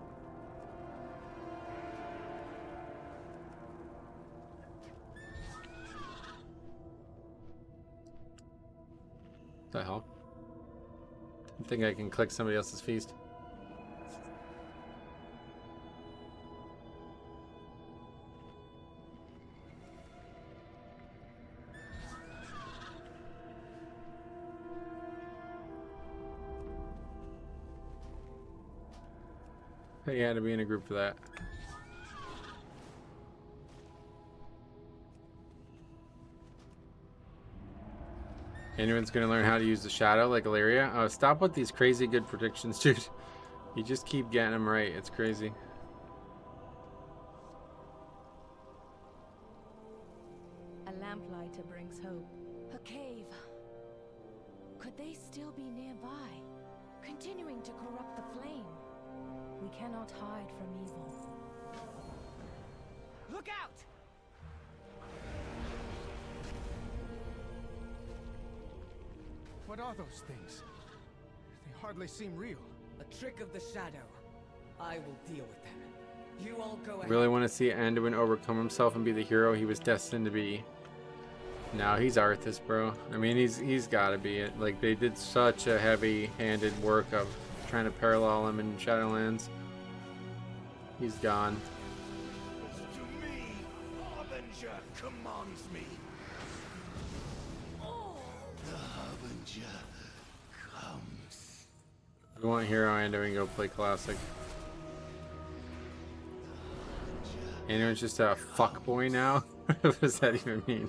Speaker 1: The hell? I think I can click somebody else's feast. You had to be in a group for that. Anyone's gonna learn how to use the shadow like Ilaria? Oh, stop with these crazy good predictions, dude. You just keep getting them right. It's crazy.
Speaker 15: A lamplighter brings hope. A cave. Could they still be nearby, continuing to corrupt the flame? We cannot hide from evil.
Speaker 12: Look out! What are those things? They hardly seem real.
Speaker 10: A trick of the shadow. I will deal with them. You all go ahead.
Speaker 1: Really want to see Anduin overcome himself and be the hero he was destined to be. No, he's Arthas, bro. I mean, he's got to be it. Like, they did such a heavy-handed work of trying to parallel him in Shadowlands. He's gone.
Speaker 16: To me, Harbinger commands me. The Harbinger comes.
Speaker 1: If you want hero Anduin, go play classic. Anduin's just a fuckboy now? What does that even mean?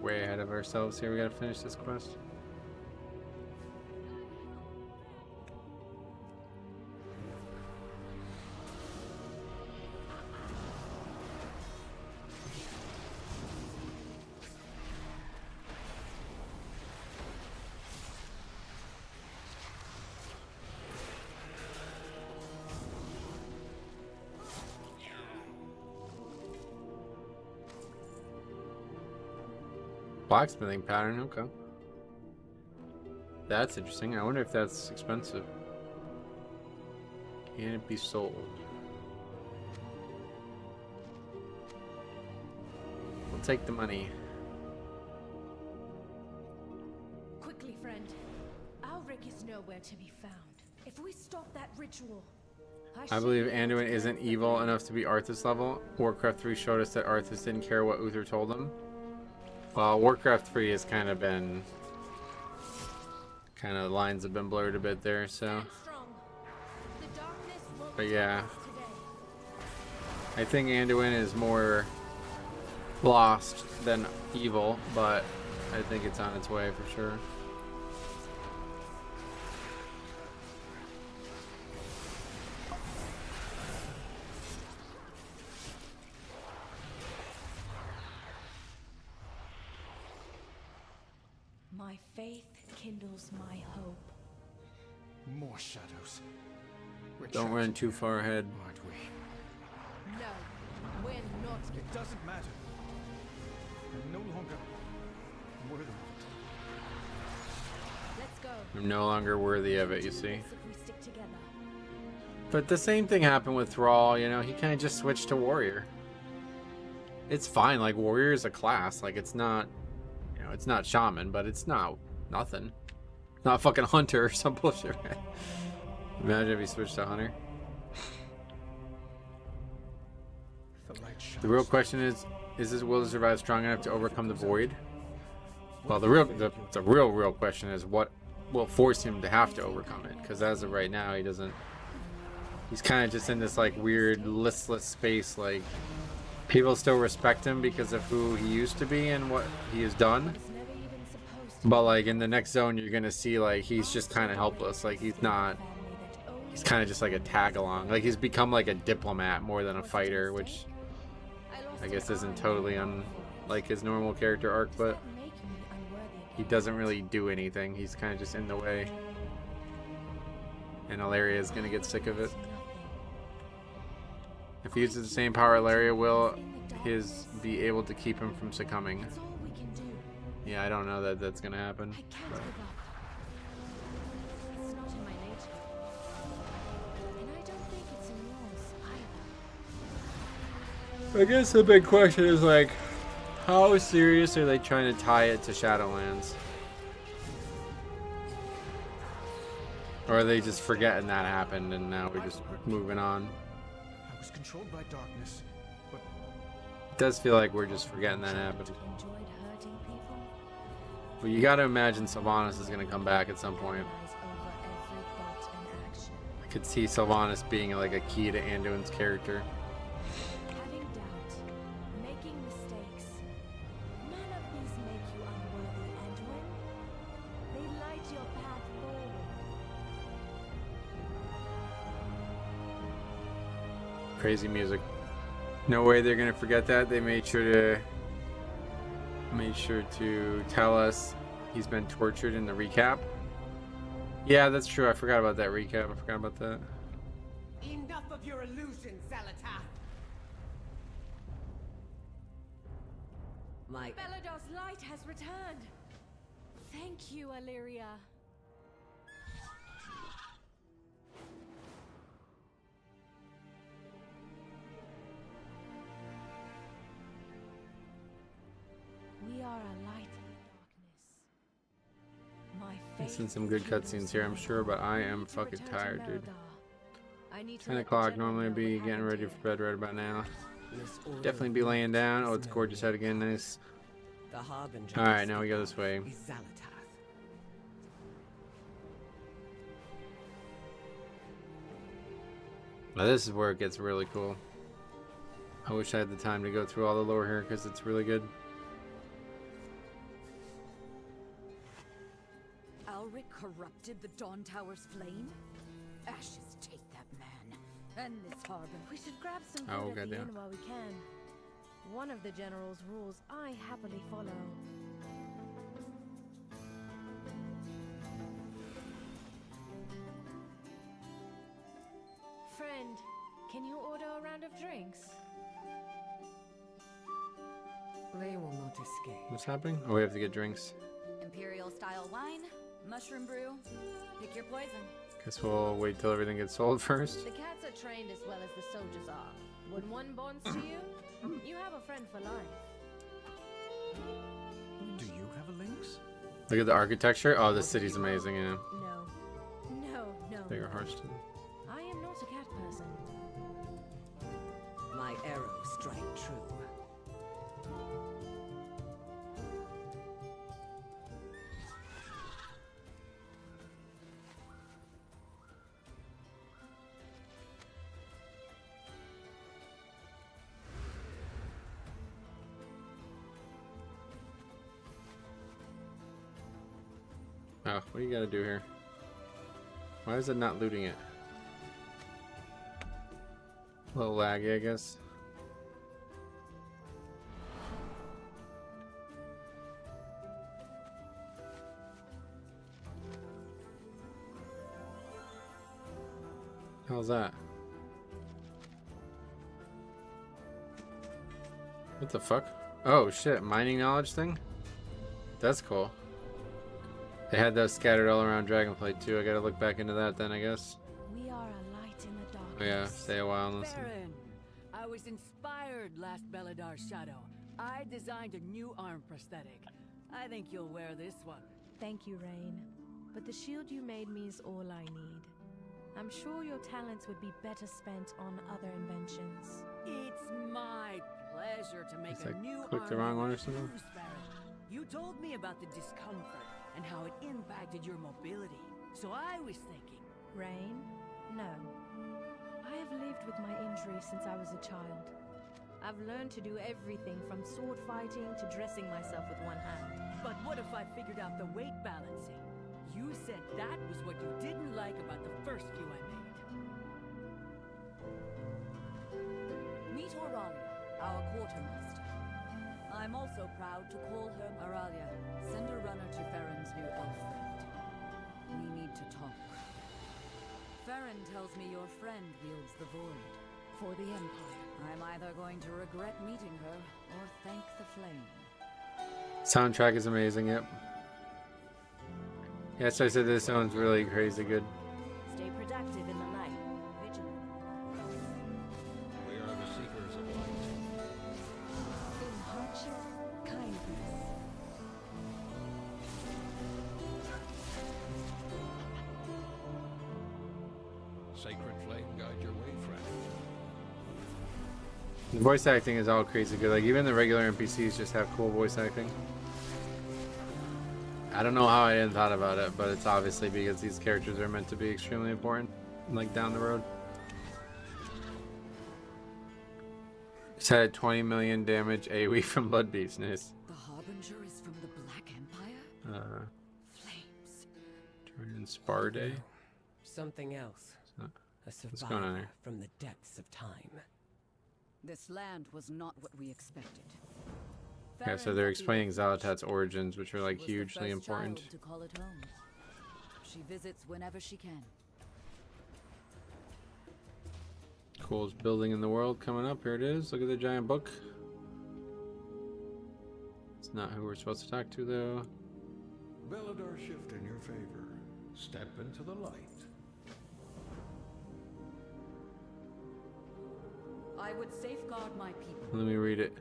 Speaker 1: Way ahead of ourselves here. We gotta finish this quest. Blacksmithing pattern, okay. That's interesting. I wonder if that's expensive. Can it be sold? We'll take the money.
Speaker 15: Quickly, friend. Alric is nowhere to be found. If we stop that ritual,
Speaker 1: I believe Anduin isn't evil enough to be Arthas level. Warcraft 3 showed us that Arthas didn't care what Uther told him. Well, Warcraft 3 has kind of been... lines have been blurred a bit there, so... But yeah. I think Anduin is more lost than evil, but I think it's on its way for sure.
Speaker 15: my faith kindles my hope.
Speaker 8: More shadows.
Speaker 1: Don't run too far ahead.
Speaker 8: Aren't we?
Speaker 15: No, we're not.
Speaker 8: It doesn't matter. I'm no longer worthy.
Speaker 15: Let's go.
Speaker 1: I'm no longer worthy of it, you see.
Speaker 15: If we stick together.
Speaker 1: But the same thing happened with Thrall, you know, he kind of just switched to Warrior. It's fine, like, Warrior is a class, like, it's not, you know, it's not Shaman, but it's not nothing. It's not fucking Hunter or some bullshit. Imagine if he switched to Hunter. The real question is his will to survive strong enough to overcome the void? Well, the real question is what will force him to have to overcome it? Because as of right now, he doesn't. He's kind of just in this like weird listless space. Like people still respect him because of who he used to be and what he has done. But like in the next zone, you're gonna see like he's just kind of helpless. Like he's not. He's kind of just like a tag along. Like he's become like a diplomat more than a fighter, which I guess isn't totally like his normal character arc, but he doesn't really do anything. He's kind of just in the way. And Ilaria is gonna get sick of it. If he uses the same power Ilaria will, his be able to keep him from succumbing. Yeah, I don't know that that's gonna happen.
Speaker 15: I can't give up. It's not in my nature. And I don't think it's in yours either.
Speaker 1: I guess the big question is like, how serious are they trying to tie it to Shadowlands? Or are they just forgetting that happened and now we're just moving on?
Speaker 8: I was controlled by darkness, but
Speaker 1: It does feel like we're just forgetting that happened.
Speaker 15: Enjoyed hurting people.
Speaker 1: But you gotta imagine Sylvanas is gonna come back at some point.
Speaker 15: Lies over every thought and action.
Speaker 1: I could see Sylvanas being like a key to Anduin's character.
Speaker 15: Having doubt, making mistakes. None of these make you unworthy, Anduin. They light your path forward.
Speaker 1: Crazy music. No way they're gonna forget that. They made sure to tell us he's been tortured in the recap. Yeah, that's true. I forgot about that recap. I forgot about that.
Speaker 12: Enough of your illusions, Zalatath.
Speaker 10: My
Speaker 15: Belador's light has returned. Thank you, Illyria. We are a light in the darkness. My
Speaker 1: There's
Speaker 15: faith
Speaker 1: been some good cutscenes here, I'm sure, but I am fucking tired, dude. 10 o'clock, normally I'd be getting ready for bed right about now. Definitely be laying down. Oh, it's gorgeous out again, nice. Alright, now we go this way. Now this is where it gets really cool. I wish I had the time to go through all the lore here because it's really good.
Speaker 7: Alric corrupted the Dawn Tower's flame? Ashes take that man. And this harbor.
Speaker 15: We should grab some food
Speaker 1: Oh,
Speaker 15: at the
Speaker 1: goddamn.
Speaker 15: inn while we can. One of the general's rules I happily follow. Friend, can you order a round of drinks?
Speaker 10: They will not escape.
Speaker 1: What's happening? Oh, we have to get drinks.
Speaker 7: Imperial style wine, mushroom brew. Pick your poison.
Speaker 1: Guess we'll wait till everything gets sold first.
Speaker 15: The cats are trained as well as the soldiers are. When one bonds to you, you have a friend for life.
Speaker 8: do you have a lynx?
Speaker 1: Look at the architecture. Oh, the city's amazing, yeah.
Speaker 15: No.
Speaker 1: Bigger Hearthstone.
Speaker 15: I am not a cat person.
Speaker 10: My arrows strike true.
Speaker 1: Oh, what do you gotta do here? Why is it not looting it? A little laggy, I guess. How's that? What the fuck? Oh shit, mining knowledge thing? That's cool. They had those scattered all around Dragonflight too. I gotta look back into that then, I guess.
Speaker 15: We are a light in the darkness.
Speaker 1: Oh yeah, stay a while and listen.
Speaker 17: Baron, I was inspired last Beladar's shadow. I designed a new arm prosthetic. I think you'll wear this one.
Speaker 15: Thank you, Rain. But the shield you made me is all I need. I'm sure your talents would be better spent on other inventions.
Speaker 17: It's my pleasure to make
Speaker 1: It's
Speaker 17: a
Speaker 1: like
Speaker 17: new
Speaker 1: click the
Speaker 17: arm
Speaker 1: wrong one or
Speaker 17: with
Speaker 1: something?
Speaker 17: you, Baron. You told me about the discomfort and how it impacted your mobility. So I was thinking,
Speaker 15: Rain? No. I have lived with my injury since I was a child. I've learned to do everything from sword fighting to dressing myself with one hand.
Speaker 17: but what if I figured out the weight balancing? You said that was what you didn't like about the first few I made.
Speaker 7: Meet Auralia, our quartermaster. I'm also proud to call her Auralia, Cinder Runner to Farron's new elf friend. We need to talk. Farron tells me your friend wields the Void for the Empire. I'm either going to regret meeting her or thank the Flame.
Speaker 1: Soundtrack is amazing, yep. Yes, I said this sounds really crazy good.
Speaker 15: Stay productive in the light. Vigilant.
Speaker 6: We are the seekers of light.
Speaker 15: In hardship, kindness.
Speaker 6: Sacred flame guide your way, friend.
Speaker 1: The voice acting is all crazy good. Like, even the regular NPCs just have cool voice acting. I don't know how I hadn't thought about it, but it's obviously because these characters are meant to be extremely important, like down the road. It's had 20 million damage AoE from Blood Beast. Nice.
Speaker 9: The Harbinger is from the Black Empire? Flames.
Speaker 1: Turn Spar Day.
Speaker 10: Something else. A
Speaker 1: What's going on
Speaker 10: survivor
Speaker 1: here?
Speaker 10: from the depths of time.
Speaker 9: This land was not what we expected.
Speaker 1: Yeah, so they're explaining Xalatat's origins, which are like hugely important.
Speaker 9: To call it home. She visits whenever she can.
Speaker 1: Coolest building in the world coming up. Here it is. Look at the giant book. It's not who we're supposed to talk to, though.
Speaker 6: Veladar shift in your favor. Step into the light.
Speaker 9: I would safeguard my people.
Speaker 1: Let me read it.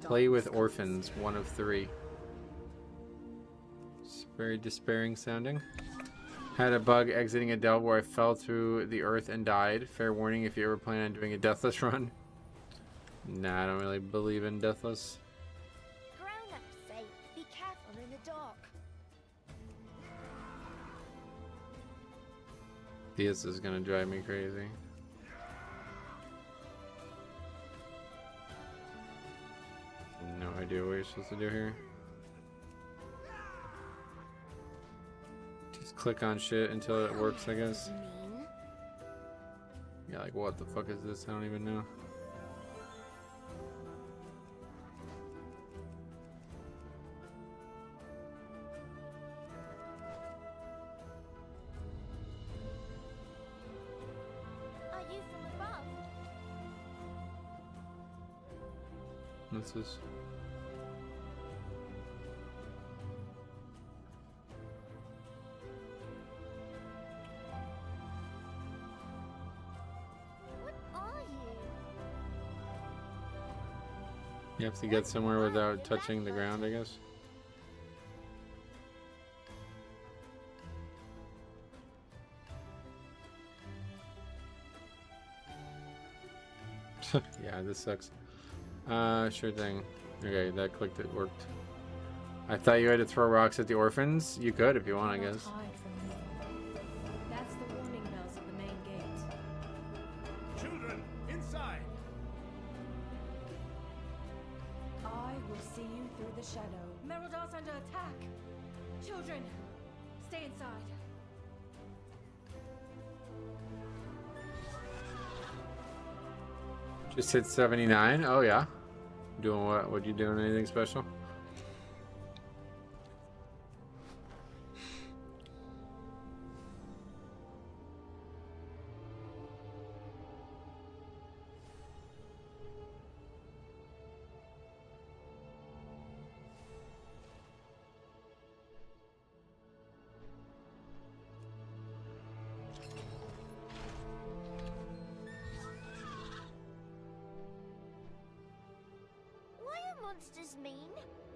Speaker 1: Play with orphans, 1 of 3. It's very despairing sounding. Had a bug exiting a delve where I fell through the earth and died. Fair warning if you ever plan on doing a deathless run. Nah, I don't really believe in deathless.
Speaker 19: Grown-ups say, be careful in the dark.
Speaker 1: This is gonna drive me crazy. No idea what you're supposed to do here. Just click on shit until it works, I guess. Yeah, like what the fuck is this? I don't even know.
Speaker 19: Are you from above?
Speaker 1: What's this?
Speaker 19: What are you?
Speaker 1: You have to get somewhere without touching the ground, I guess. Yeah, this sucks. Sure thing. Okay, that clicked, it worked. I thought you had to throw rocks at the orphans. You could if you want, I guess.
Speaker 15: That's the warning bells at the main gate.
Speaker 8: Children, inside!
Speaker 15: I will see you through the shadow. Merildar's under attack. Children, stay inside.
Speaker 1: Just hit 79. Oh yeah. Doing what? What you doing? Anything special?
Speaker 19: Why are monsters mean?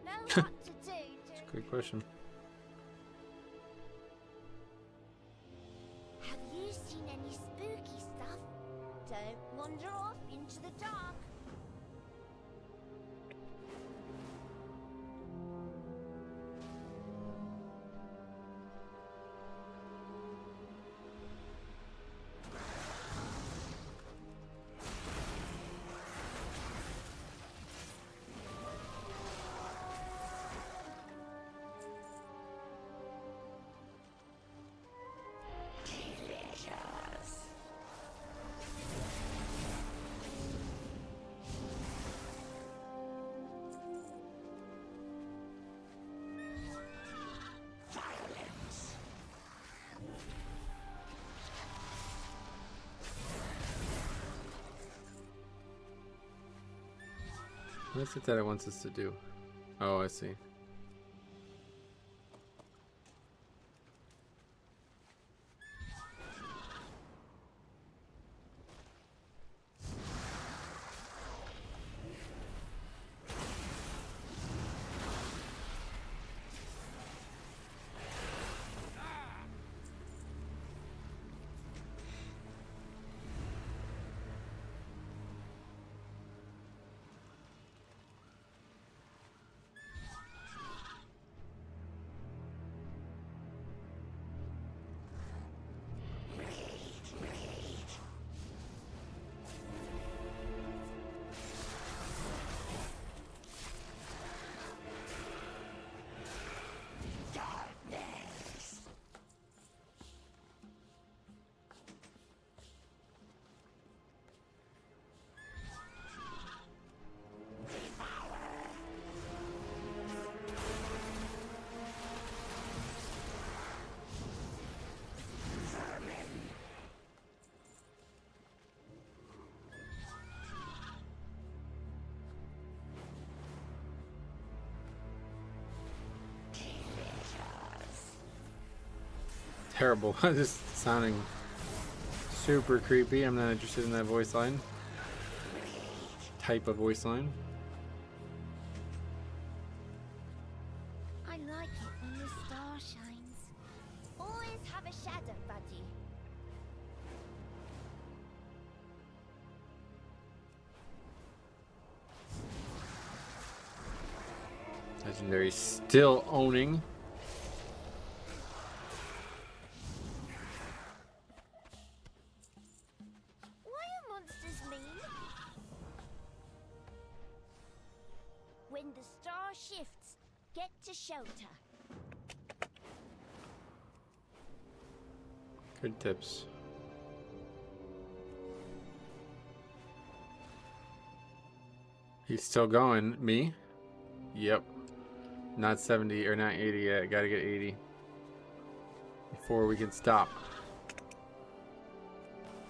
Speaker 19: Know what to do.
Speaker 1: That's a good question.
Speaker 19: Have you seen any spooky stuff? Don't wander off into the dark.
Speaker 1: What's it that it wants us to do? Oh, I see. Terrible. Just sounding super creepy. I'm not interested in that voice line. Type of voice line.
Speaker 19: I like it when the star shines. Always have a shadow buddy.
Speaker 1: Legendary still owning.
Speaker 19: Why are monsters mean? When the star shifts, get to shelter.
Speaker 1: Good tips. He's still going. Me? Yep. Not 70 or not 80 yet. Gotta get 80 before we can stop.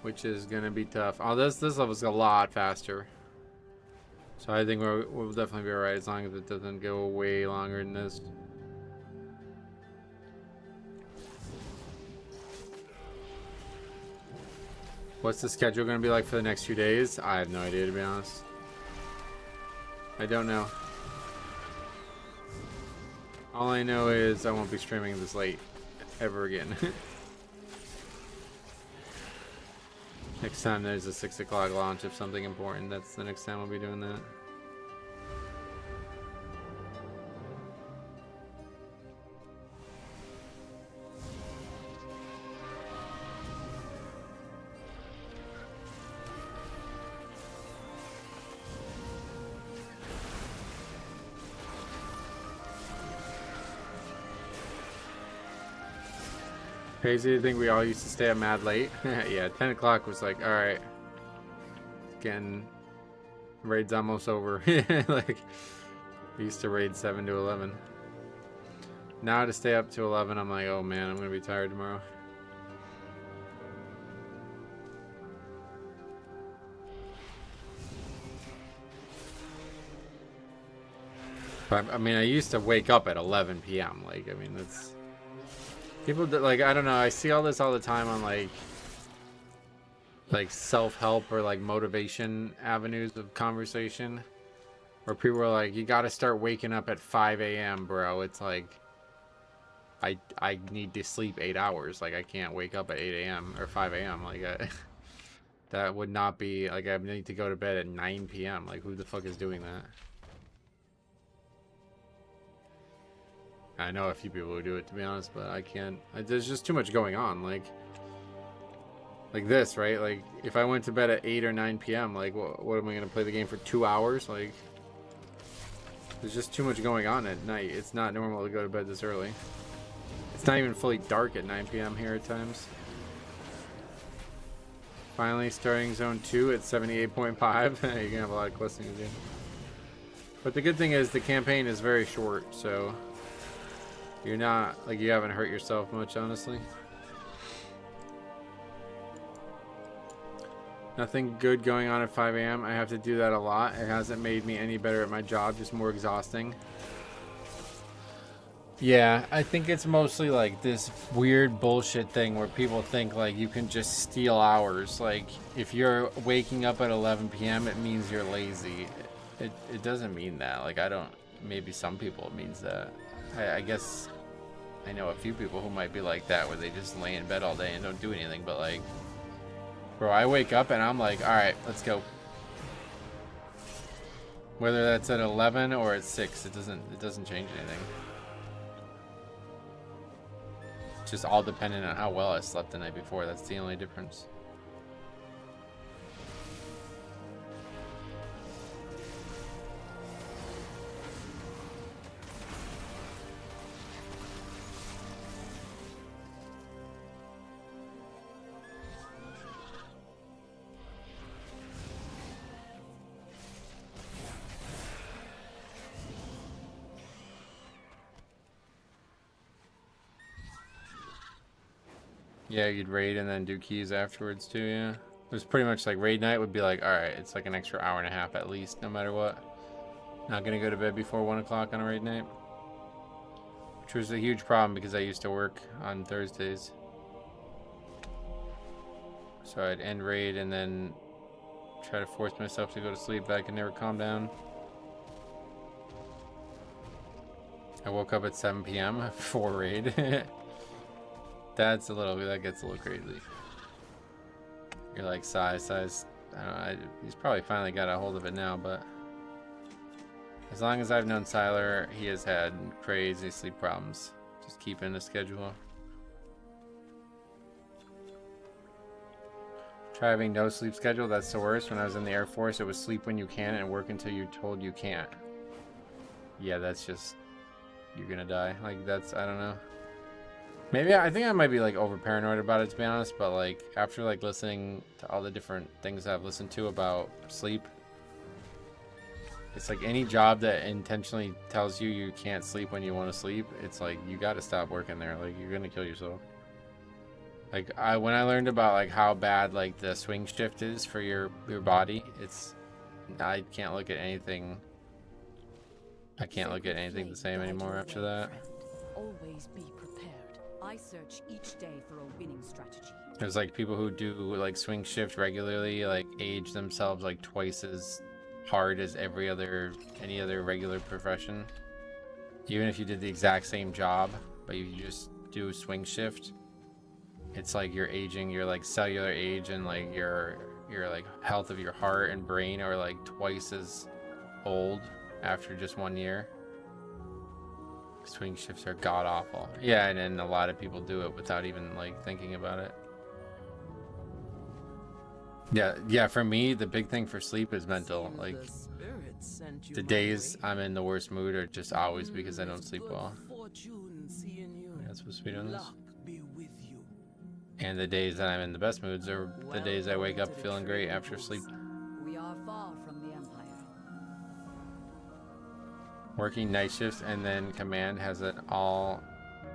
Speaker 1: Which is gonna be tough. Oh, this level's a lot faster. So I think we'll definitely be alright as long as it doesn't go way longer than this. What's the schedule gonna be like for the next few days? I have no idea, to be honest. I don't know. All I know is I won't be streaming this late ever again. Next time there's a 6 o'clock launch of something important, that's the next time I'll be doing that. Crazy to think we all used to stay up mad late. Yeah, 10 o'clock was like, alright. Getting raid's almost over. Like, we used to raid 7 to 11. Now to stay up to 11, I'm like, oh man, I'm gonna be tired tomorrow. But, I mean, I used to wake up at 11 p.m. Like, I mean, that's... People that, like, I don't know, I see all this all the time on like self-help or like motivation avenues of conversation where people are like, you gotta start waking up at 5 a.m. bro. It's like I need to sleep 8 hours. Like, I can't wake up at 8 a.m. or 5 a.m. Like, that would not be, like, I need to go to bed at 9 p.m. Like, who the fuck is doing that? I know a few people who do it, to be honest, but I can't. There's just too much going on. Like this, right? Like, if I went to bed at 8 or 9 p.m., like, what am I going to play the game for 2 hours? Like, there's just too much going on at night. It's not normal to go to bed this early. It's not even fully dark at 9 p.m. here at times. Finally, starting Zone 2 at 78.5. You're going to have a lot of questions, dude. But the good thing is the campaign is very short, so... You're not, like, you haven't hurt yourself much, honestly. Nothing good going on at 5 a.m. I have to do that a lot. It hasn't made me any better at my job, just more exhausting.
Speaker 2: Yeah, I think it's mostly like this weird bullshit thing where people think like you can just steal hours. Like if you're waking up at 11 p.m. it means you're lazy. It doesn't mean that. Like I don't, maybe some people it means that. I guess I know a few people who might be like that where they just lay in bed all day and don't do anything, but like, bro, I wake up and I'm like, all right, let's go. Whether that's at 11 or at 6, it doesn't change anything. It's just all dependent on how well I slept the night before. That's the only difference. Yeah, you'd raid and then do keys afterwards too, yeah. It was pretty much like raid night would be like, alright, it's like an extra hour and a half at least, no matter what. Not gonna go to bed before 1 o'clock on a raid night. Which was a huge problem because I used to work on Thursdays. So I'd end raid and then try to force myself to go to sleep, but I could never calm down. I woke up at 7 p.m. for raid. That gets a little crazy. You're like, size. I don't know, he's probably finally got a hold of it now, but as long as I've known Siler, he has had crazy sleep problems. Just keeping the schedule. Try having no sleep schedule, that's the worst. When I was in the Air Force, it was sleep when you can and work until you're told you can't. Yeah, that's just, you're gonna die. Like, that's, I don't know. Maybe I think I might be like over paranoid about it, to be honest, but like after like listening to all the different things I've listened to about sleep, it's like any job that intentionally tells you you can't sleep when you want to sleep, it's like you got to stop working there. Like you're gonna kill yourself. Like when I learned about like how bad like the swing shift is for your body, I can't look at anything. I can't look at anything the same anymore after that.
Speaker 15: Always be prepared. I search each day for a winning strategy.
Speaker 2: There's like people who do like swing shift regularly, like age themselves like twice as hard as any other regular profession. Even if you did the exact same job, but you just do swing shift, it's like you're aging, your like cellular age and like your like health of your heart and brain are like twice as old after just 1 year. Swing shifts are god awful. Yeah, and then a lot of people do it without even like thinking about it. Yeah, for me the big thing for sleep is mental. Like the days I'm in the worst mood are just always because I don't sleep well. Yeah, that's supposed to be doing this. And the days that I'm in the best moods are the days I wake up feeling great after sleep.
Speaker 17: We are far from the Empire.
Speaker 2: Working night shifts and then command has an all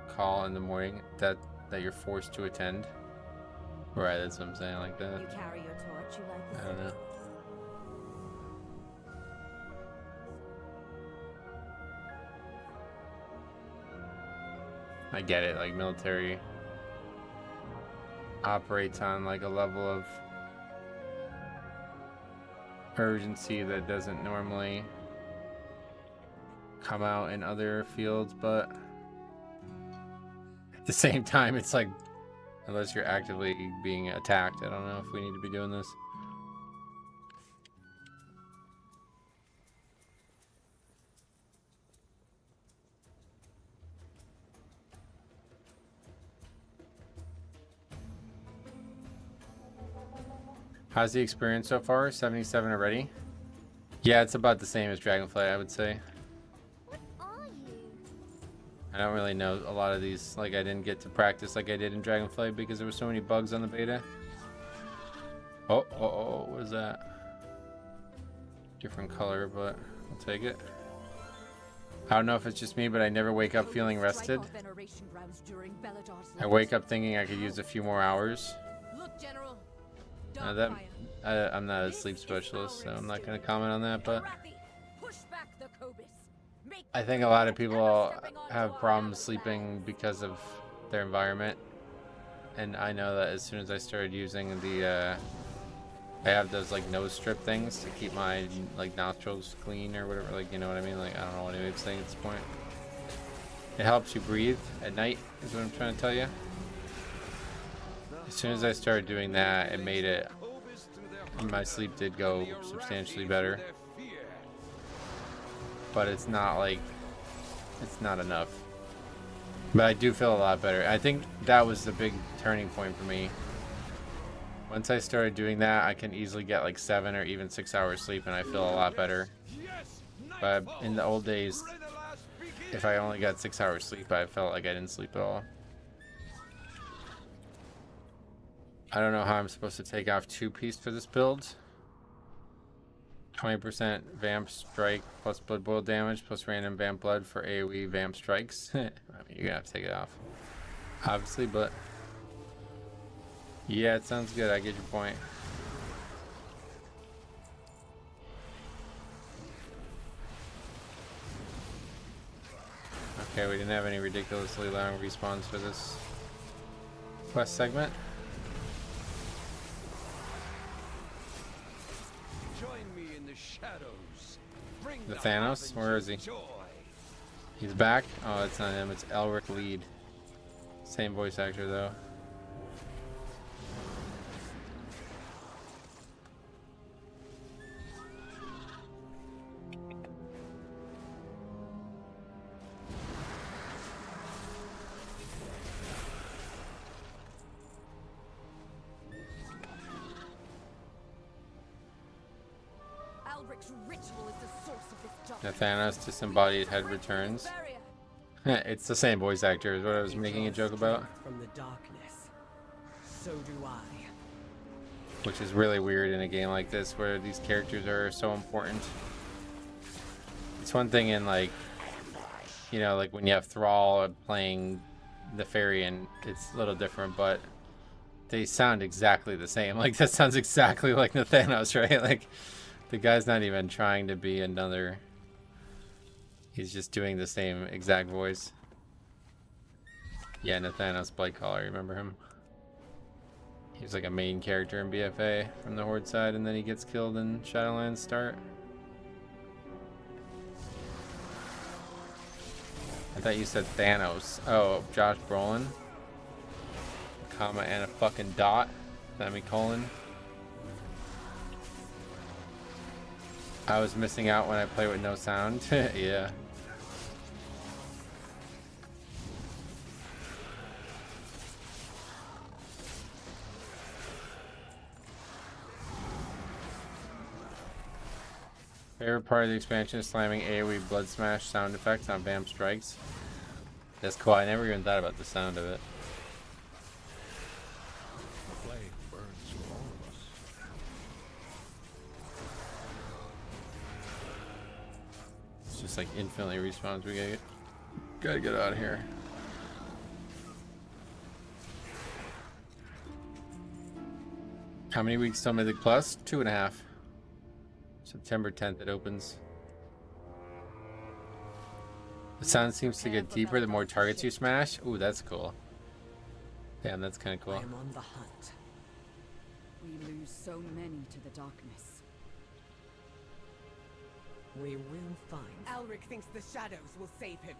Speaker 2: call in the morning that you're forced to attend. Right, that's what I'm saying, like that.
Speaker 15: You carry your torch, you like
Speaker 2: I don't know. I get it, like military operates on like a level of urgency that doesn't normally come out in other fields, but at the same time it's like unless you're actively being attacked, I don't know if we need to be doing this. How's the experience so far? 77 already? Yeah, it's about the same as Dragonflight, I would say. I don't really know a lot of these. Like, I didn't get to practice like I did in Dragonflight because there were so many bugs on the beta. Oh, what is that? Different color, but I'll take it. I don't know if it's just me, but I never wake up feeling rested. I wake up thinking I could use a few more hours. I'm not a sleep specialist, so I'm not going to comment on that, but I think a lot of people have problems sleeping because of their environment. And I know that as soon as I started using the, I have those like nose strip things to keep my like nostrils clean or whatever, like, you know what I mean? Like, I don't know what anybody's saying at this point. It helps you breathe at night, is what I'm trying to tell you. As soon as I started doing that, it made it, my sleep did go substantially better. But it's not like, it's not enough. But I do feel a lot better. I think that was the big turning point for me. Once I started doing that, I can easily get like 7 or even 6 hours sleep and I feel a lot better. But in the old days, if I only got 6 hours sleep, I felt like I didn't sleep at all. I don't know how I'm supposed to take off 2-piece for this build. 20% vamp strike plus blood boil damage plus random vamp blood for AoE vamp strikes. I mean, you're gonna have to take it off, obviously, but yeah, it sounds good. I get your point. Okay, we didn't have any ridiculously long respawns for this quest segment. The Thanos? Where is he? He's back? Oh, it's not him. It's Elric Lead. Same voice actor, though. The Thanos disembodied head returns. It's the same voice actor is what I was making a joke about.
Speaker 10: From the darkness. So do I.
Speaker 2: Which is really weird in a game like this where these characters are so important. It's one thing in like, you know, like when you have Thrall playing the fairy and it's a little different, but they sound exactly the same. Like that sounds exactly like the Thanos, right? Like the guy's not even trying to be another. He's just doing the same exact voice. Yeah, Nathanos Blightcaller, remember him? He was like a main character in BFA from the Horde side, and then he gets killed in Shadowlands start. I thought you said Thanos. Oh, Josh Brolin. A comma and a fucking dot. Semicolon. I was missing out when I play with no sound. Yeah. Favorite part of the expansion is slamming AoE blood smash sound effects on vamp strikes. That's cool. I never even thought about the sound of it.
Speaker 5: Flame burns for all of us.
Speaker 2: It's just like infinitely respawns. We gotta get out of here. How many weeks till Mythic Plus? 2.5. September 10th it opens. The sound seems to get deeper the more targets you smash. Ooh, that's cool. Damn, that's kind of cool.
Speaker 10: I'm on the hunt.
Speaker 15: We lose so many to the darkness.
Speaker 10: We will find. Elric thinks the shadows will save him.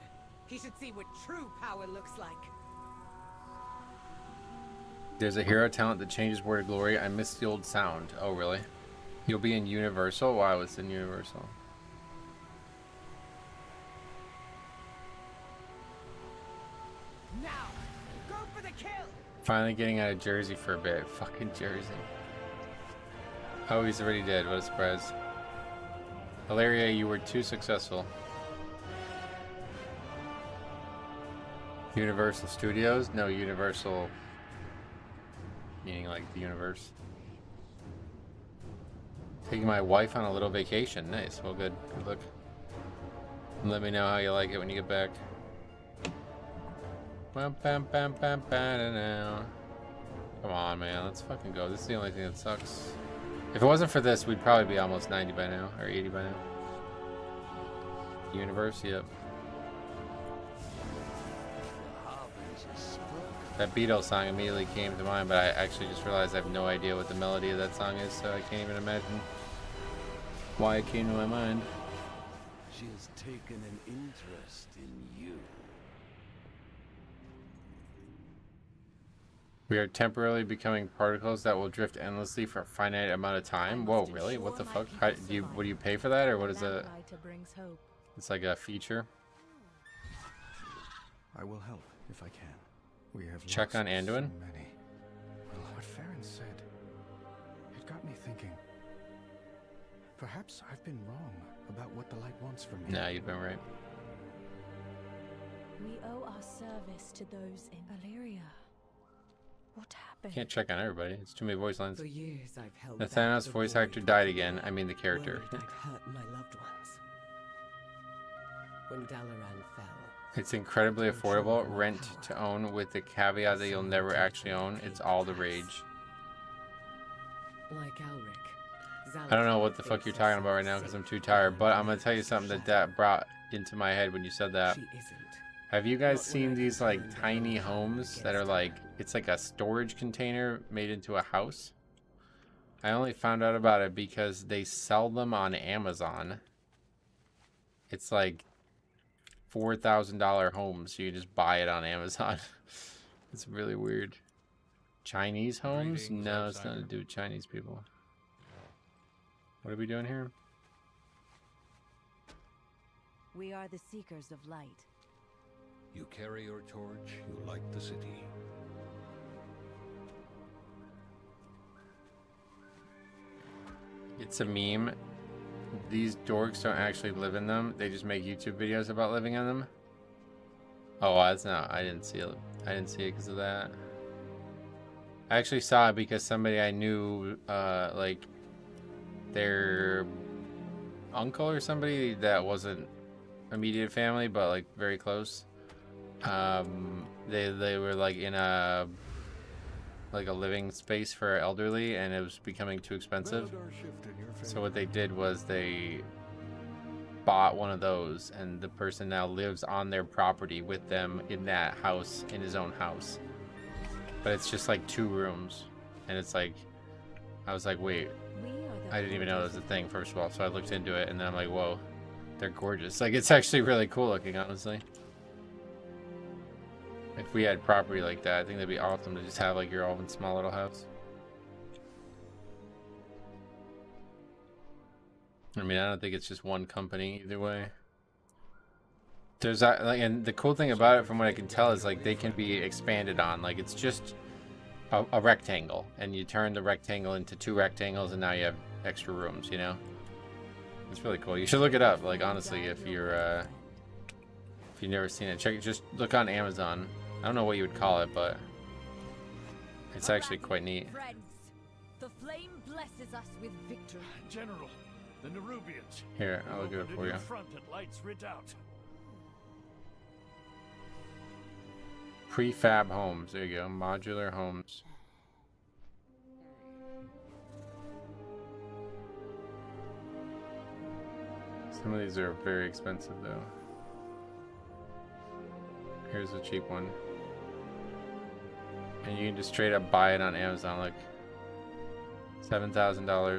Speaker 10: He should see what true power looks like.
Speaker 2: There's a hero talent that changes Word of Glory. I missed the old sound. Oh, really? You'll be in Universal? Wow, it's in Universal.
Speaker 10: Now, go for the kill.
Speaker 2: Finally getting out of Jersey for a bit. Fucking Jersey. Oh, he's already dead. What a surprise. Hilaria, you were too successful. Universal Studios? No, Universal. Meaning like the universe. Taking my wife on a little vacation. Nice. Well, good. Good luck. Let me know how you like it when you get back. Come on, man. Let's fucking go. This is the only thing that sucks. If it wasn't for this, we'd probably be almost 90 by now. Or 80 by now. universe. Yep. That Beatles song immediately came to mind, but I actually just realized I have no idea what the melody of that song is, so I can't even imagine why it came to my mind.
Speaker 20: She has taken an interest in you.
Speaker 2: We are temporarily becoming particles that will drift endlessly for a finite amount of time. Whoa, really? What the fuck? How, do you pay for that, or what is it? It's like a feature.
Speaker 8: I will help if I can. We have
Speaker 2: Check on Anduin.
Speaker 8: so many. Well, what Farron said, it got me thinking. Perhaps I've been wrong about what the light wants from me.
Speaker 2: Nah, you've been right.
Speaker 15: We owe our service to those in Illyria. What happened?
Speaker 2: Can't check on everybody. It's too many voice lines.
Speaker 10: For years I've held
Speaker 2: The
Speaker 10: back
Speaker 2: Thanos
Speaker 10: the
Speaker 2: voice
Speaker 10: void
Speaker 2: actor died again. I mean the character.
Speaker 10: worried I'd hurt my loved ones. When Dalaran fell,
Speaker 2: It's incredibly affordable. Rent to own with the caveat that you'll never actually own. It's all the rage.
Speaker 10: like Alric,
Speaker 2: I don't know what the fuck you're talking about right now because I'm too tired, but I'm gonna tell you something that brought into my head when you said that. Have you guys seen these like tiny homes that are like, it's like a storage container made into a house? I only found out about it because they sell them on Amazon. It's like $4,000 homes, so you just buy it on Amazon. It's really weird. Chinese homes? No, it's nothing to do with Chinese people. What are we doing here?
Speaker 13: We are the seekers of light.
Speaker 6: You carry your torch, you light the city.
Speaker 2: It's a meme. These dorks don't actually live in them. They just make YouTube videos about living in them. Oh, that's not. I didn't see it. I didn't see it because of that. I actually saw it because somebody I knew, like their uncle or somebody that wasn't immediate family, but like very close. They were like in a living space for elderly, and it was becoming too expensive. So what they did was they bought one of those, and the person now lives on their property with them in that house, in his own house. But it's just like 2 rooms, and it's like, I was like, wait, I didn't even know that was a thing, first of all. So I looked into it, and then I'm like, whoa, they're gorgeous. Like, it's actually really cool looking, honestly. If we had property like that, I think that'd be awesome to just have like your own small little house. I mean, I don't think it's just one company either way. There's that, like, and the cool thing about it, from what I can tell, is like they can be expanded on. Like, it's just a rectangle, and you turn the rectangle into 2 rectangles, and now you have extra rooms. You know, it's really cool. You should look it up. Like, honestly, if you've never seen it, just look on Amazon. I don't know what you would call it, but it's actually quite neat.
Speaker 7: Friends, the flame blesses us with victory.
Speaker 4: General, the Nerubians.
Speaker 2: Here, I'll look it up for you.
Speaker 4: Front at Light's Redoubt.
Speaker 2: Prefab homes. There you go. Modular homes. Some of these are very expensive, though. Here's a cheap one. And you can just straight up buy it on Amazon, like $7,000.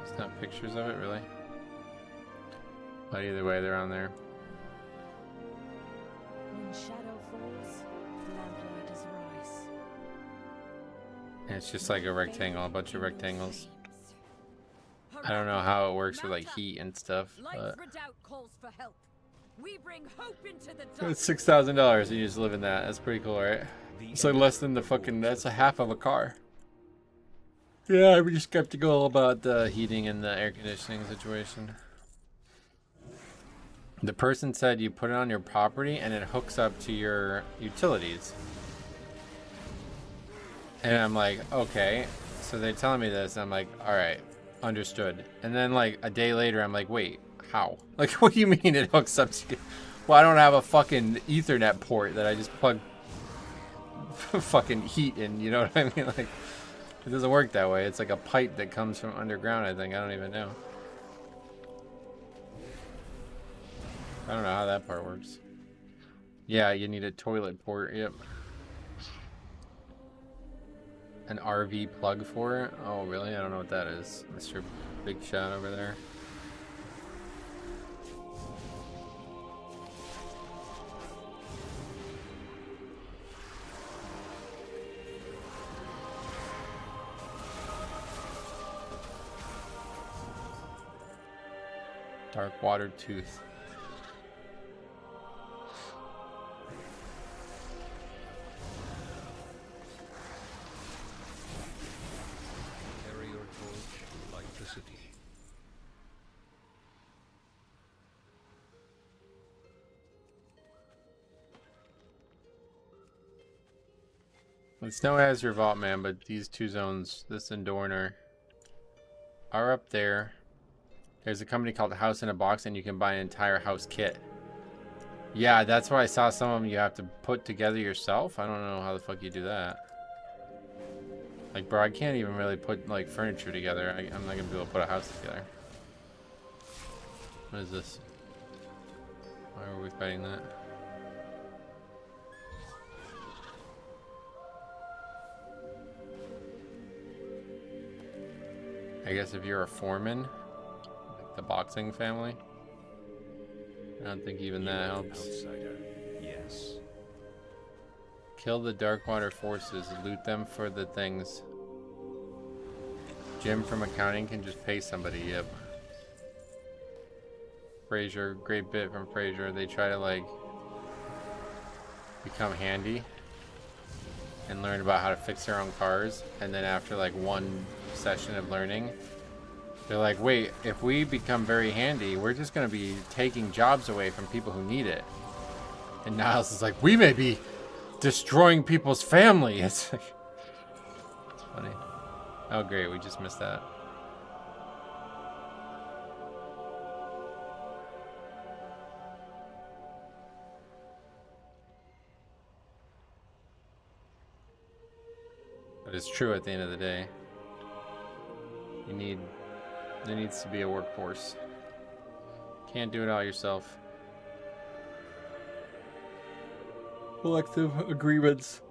Speaker 2: It's not pictures of it, really. But either way, they're on there.
Speaker 15: When shadow falls, lamplight is rise.
Speaker 2: And it's just like a rectangle, a bunch of rectangles. I don't know how it works with like heat and stuff, but
Speaker 7: Light's Redoubt calls for help. We bring hope into the dark.
Speaker 2: it's $6,000 and you just live in that. That's pretty cool, right? It's like less than the fucking, that's a half of a car. Yeah, I'm just skeptical about the heating and the air conditioning situation. The person said you put it on your property and it hooks up to your utilities. And I'm like, okay. So they're telling me this, and I'm like, alright, understood. And then like a day later, I'm like, wait, how? Like, what do you mean it hooks up to you? Well, I don't have a fucking Ethernet port that I just plug fucking heat in, you know what I mean? Like, it doesn't work that way. It's like a pipe that comes from underground, I think. I don't even know. I don't know how that part works. Yeah, you need a toilet port, yep. An RV plug for it? Oh, really? I don't know what that is. Mr. Big Shot over there. Dark water tooth.
Speaker 20: Carry your torch, light the city.
Speaker 2: It's no as your vault, man, but these two zones, this and Dorn, are up there. There's a company called House in a Box, and you can buy an entire house kit. Yeah, that's why I saw some of them you have to put together yourself. I don't know how the fuck you do that. Like, bro, I can't even really put, like, furniture together. I'm not gonna be able to put a house together. What is this? Why are we fighting that? I guess if you're a foreman, like the boxing family, I don't think even that helps.
Speaker 20: Outsider, yes.
Speaker 2: Kill the Darkwater forces, loot them for the things. Jim from accounting can just pay somebody, yep. Fraser, great bit from Fraser. They try to like become handy and learn about how to fix their own cars, and then after like one session of learning, they're like, wait, if we become very handy, we're just going to be taking jobs away from people who need it. And Niles is like, we may be destroying people's family. It's like, it's funny. Oh great, we just missed that. But it's true at the end of the day. There needs to be a workforce. Can't do it all yourself. Collective agreements.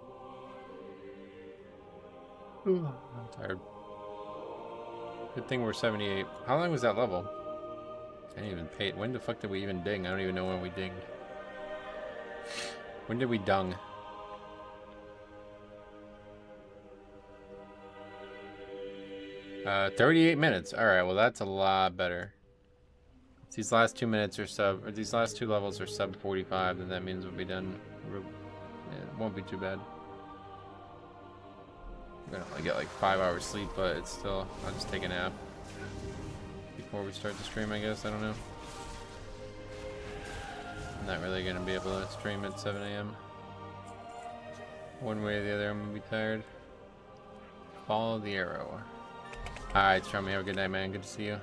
Speaker 2: I'm tired. Good thing we're 78. How long was that level? I didn't even pay it. When the fuck did we even ding? I don't even know when we dinged. When did we dung? Uh, 38 minutes. Alright, well that's a lot better. If these last 2 minutes are sub, or these last two levels are sub 45, then that means we'll be done. Yeah, it won't be too bad. I'm gonna only get like 5 hours sleep, but it's still, I'll just take a nap before we start the stream, I guess. I don't know. I'm not really gonna be able to stream at 7 a.m. One way or the other, I'm gonna be tired. Follow the arrow. Alright, Strummy, have a good night, man. Good to see you.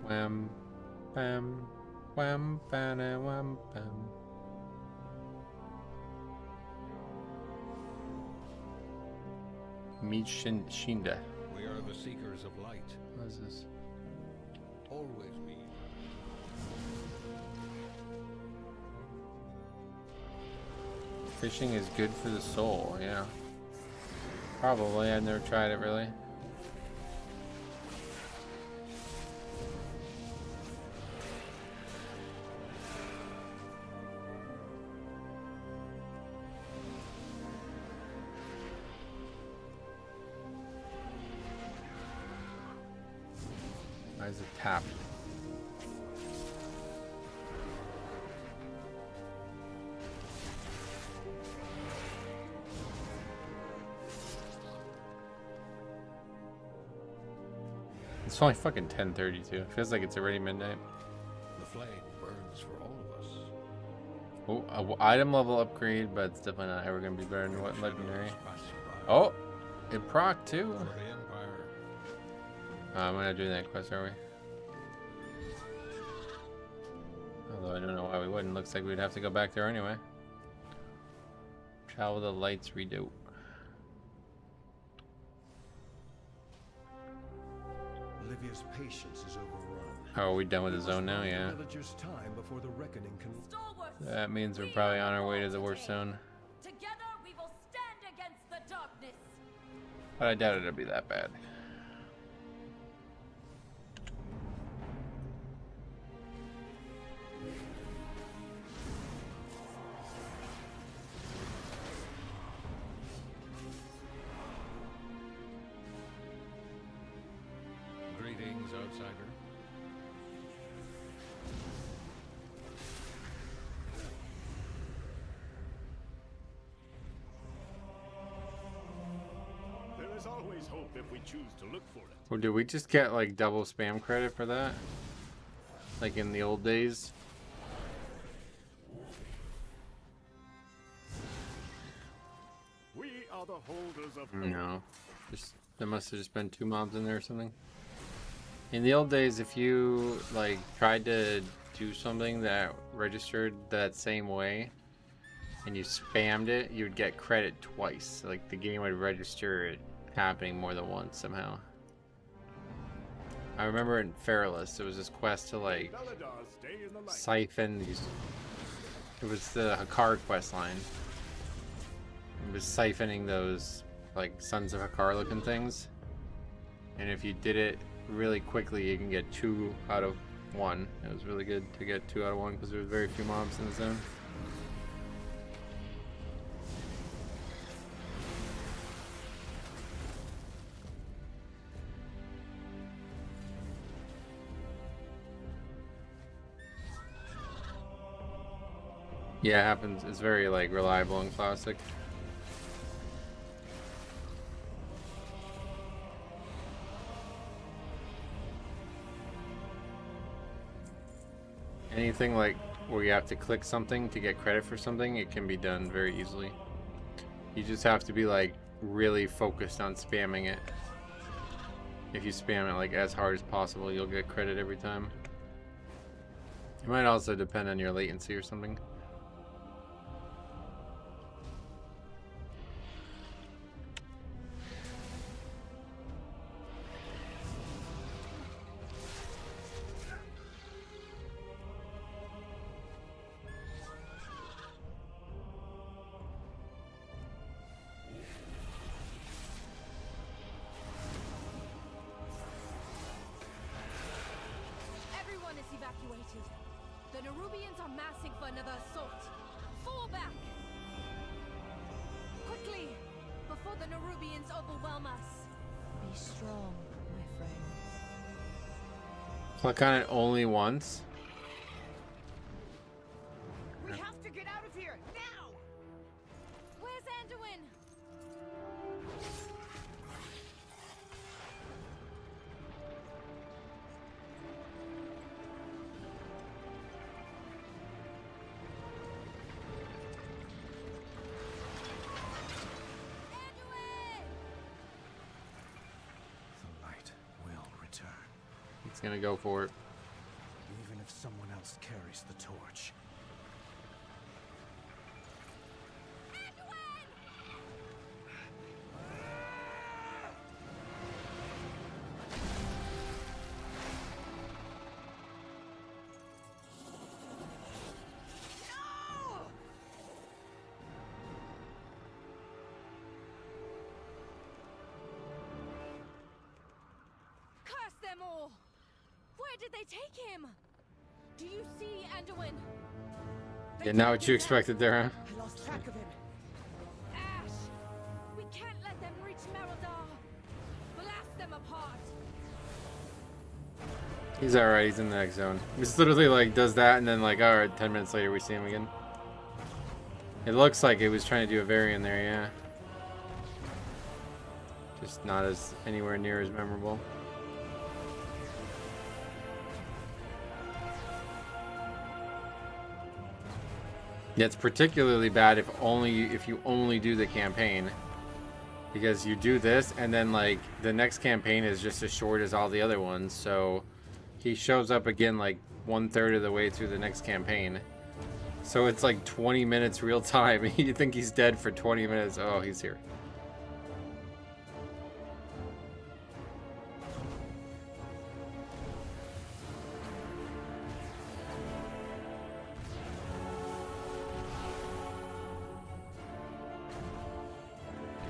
Speaker 2: Wham, bam, wham, bana, wham, bam. Meet Shinda.
Speaker 20: We are the seekers of light.
Speaker 2: What is this?
Speaker 20: Always be.
Speaker 2: Fishing is good for the soul, yeah. Probably, I've never tried it really. Why is it tapped? It's only fucking 10:32. It feels like it's already midnight.
Speaker 20: The flame burns for all of us.
Speaker 2: Oh, item level upgrade, but it's definitely not ever gonna be better than what legendary. Oh, it proc too. I'm not doing that quest, are we? Although I don't know why we wouldn't. Looks like we'd have to go back there anyway. Travel the lights redo.
Speaker 4: previous patience is overrun.
Speaker 2: Oh, are we done with the zone now? Yeah.
Speaker 4: Villagers' time before the reckoning can.
Speaker 2: That means we're probably on our way to the worst zone.
Speaker 7: Together we will stand against the darkness.
Speaker 2: But I doubt it'll be that bad.
Speaker 20: Greetings, outsider.
Speaker 16: There is always hope if we choose to look for it.
Speaker 2: Or did we just get like double spam credit for that? Like in the old days?
Speaker 16: We are the holders of
Speaker 2: No. Just there must have just been 2 mobs in there or something. In the old days, if you like tried to do something that registered that same way and you spammed it, you would get credit twice. Like the game would register it happening more than once somehow. I remember in Feralus, there was this quest to like siphon these. It was the Khadgar quest line. It was siphoning those like Sons of Khadgar looking things, and if you did it really quickly, you can get 2 out of 1. It was really good to get 2 out of 1 because there was very few mobs in the zone. Yeah, it happens. It's very like reliable and classic. Anything like where you have to click something to get credit for something, it can be done very easily. You just have to be like really focused on spamming it. If you spam it like as hard as possible, you'll get credit every time. It might also depend on your latency or something.
Speaker 7: Everyone is evacuated. The Nerubians are massing for another assault. Fall back! Quickly! Before the Nerubians overwhelm us.
Speaker 15: Be strong, my friend.
Speaker 2: Click on it only once.
Speaker 12: We have to get out of here now.
Speaker 7: Where's Anduin?
Speaker 4: The light will return.
Speaker 2: It's gonna go for it.
Speaker 4: Even if someone else carries the torch.
Speaker 7: Curse them all! Where did they take him? Do you see Anduin?
Speaker 2: Yeah, not what you expected there, huh?
Speaker 12: I lost track of him.
Speaker 7: Ash! We can't let them reach Merodar! Blast them apart!
Speaker 2: He's alright, he's in the next zone. He's literally like does that and then like alright, 10 minutes later we see him again. It looks like it was trying to do a variant there, yeah. Just not as anywhere near as memorable. Yeah, it's particularly bad if you only do the campaign, because you do this and then like the next campaign is just as short as all the other ones, so he shows up again like 1/3 of the way through the next campaign, so it's like 20 minutes real time. You think he's dead for 20 minutes. Oh, he's here.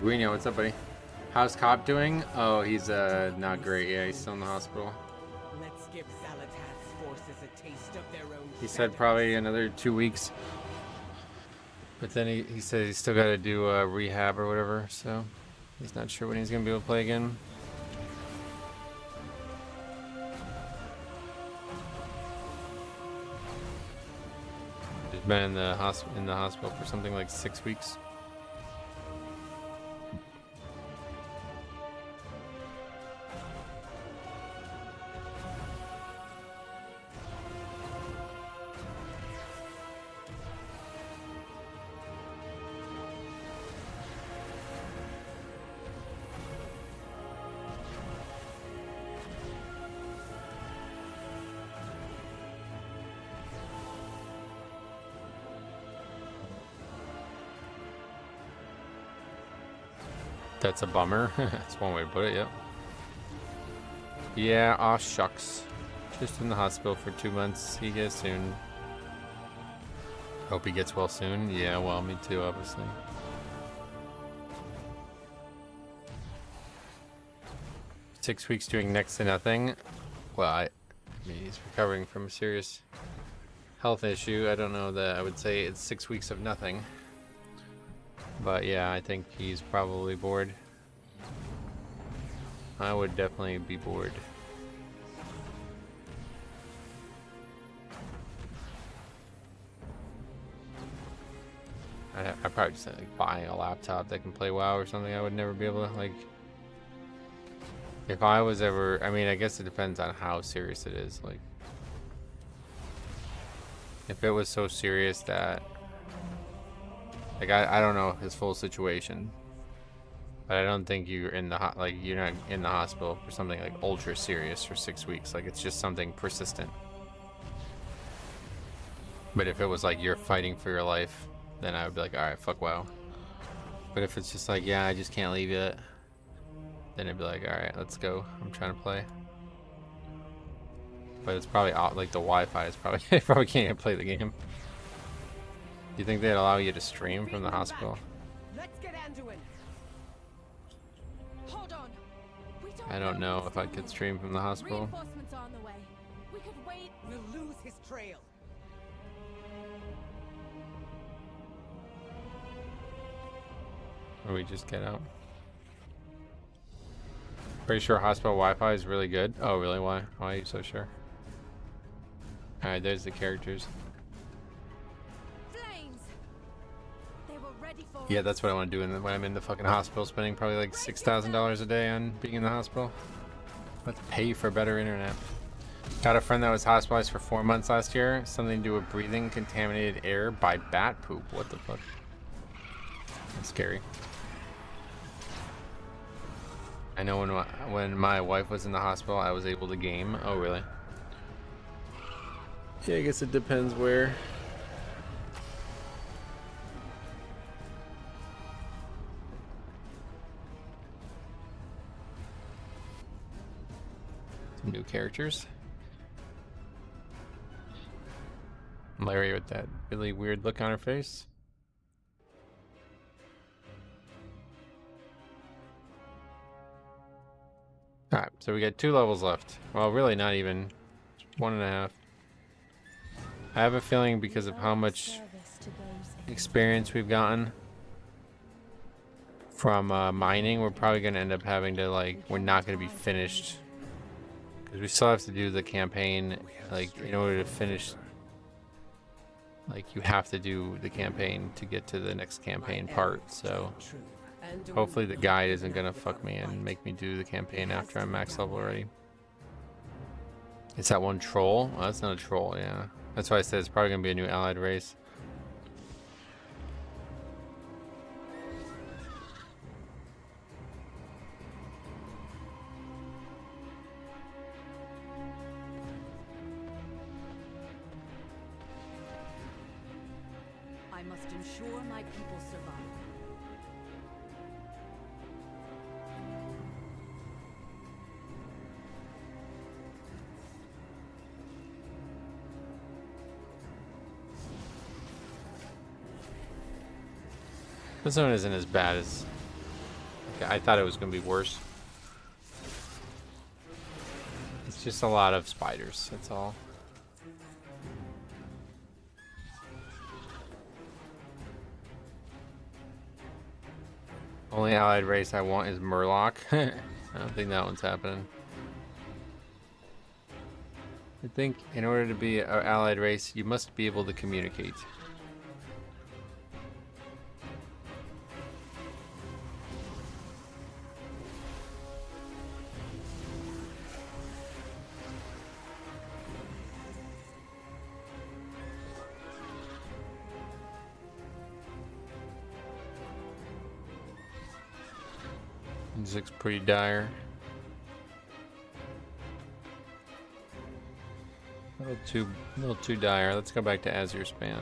Speaker 2: Guino, what's up, buddy? How's Cop doing? Oh, he's not great. Yeah, he's still in the hospital.
Speaker 10: Let's give Zalatat's forces a taste of their own.
Speaker 2: He said probably another 2 weeks. But then he said he's still got to do rehab or whatever, so he's not sure when he's going to be able to play again. He's been in the hospital for something like 6 weeks. That's a bummer. That's one way to put it, yep. Yeah, aw shucks. Just in the hospital for 2 months. He gets soon. Hope he gets well soon. Yeah, well, me too, obviously. Six weeks doing next to nothing. Well, I mean, he's recovering from a serious health issue. I don't know that I would say it's 6 weeks of nothing. But yeah, I think he's probably bored. I would definitely be bored. I'd probably just like buying a laptop that can play WoW or something. I would never be able to, like, if I was ever, I mean, I guess it depends on how serious it is. Like, if it was so serious that, like, I don't know his full situation, but I don't think you're in the you're not in the hospital for something like ultra serious for 6 weeks. Like, it's just something persistent. But if it was like you're fighting for your life, then I would be like, all right, fuck WoW. But if it's just like, yeah, I just can't leave yet, then it'd be like, all right, let's go. I'm trying to play. But it's probably out, like the Wi-Fi is probably I probably can't even play the game. Do you think they'd allow you to stream from the hospital?
Speaker 10: Let's get Anduin.
Speaker 7: Hold on.
Speaker 2: I don't know if I could stream from the hospital.
Speaker 7: Reinforcements are on the way. We could wait.
Speaker 10: We'll lose his trail.
Speaker 2: Or we just get out. Pretty sure hospital Wi-Fi is really good. Oh, really? Why? Why are you so sure? Alright, there's the characters. Yeah, that's what I want to do when I'm in the fucking hospital, spending probably like $6,000 a day on being in the hospital. Let's pay for better internet. Got a friend that was hospitalized for 4 months last year. Something to do with breathing contaminated air by bat poop. What the fuck? That's scary. I know when my wife was in the hospital, I was able to game. Oh, really? Yeah, I guess it depends where. Some new characters. Larry with that really weird look on her face. Alright, so we got 2 levels left. Well, really not even. 1.5. I have a feeling because of how much experience we've gotten from mining, we're probably going to end up having to, like, we're not going to be finished. Because we still have to do the campaign, like, in order to finish, like, you have to do the campaign to get to the next campaign part, so hopefully the guide isn't gonna fuck me and make me do the campaign after I'm max level already. It's that one troll? Oh, that's not a troll, yeah. That's why I said it's probably gonna be a new allied race.
Speaker 7: I must ensure my people survive.
Speaker 2: This one isn't as bad as I thought it was gonna be worse. It's just a lot of spiders, that's all. Only allied race I want is Murloc. I don't think that one's happening. I think in order to be an allied race, you must be able to communicate. This looks pretty dire. A little too dire. Let's go back to Azure Span.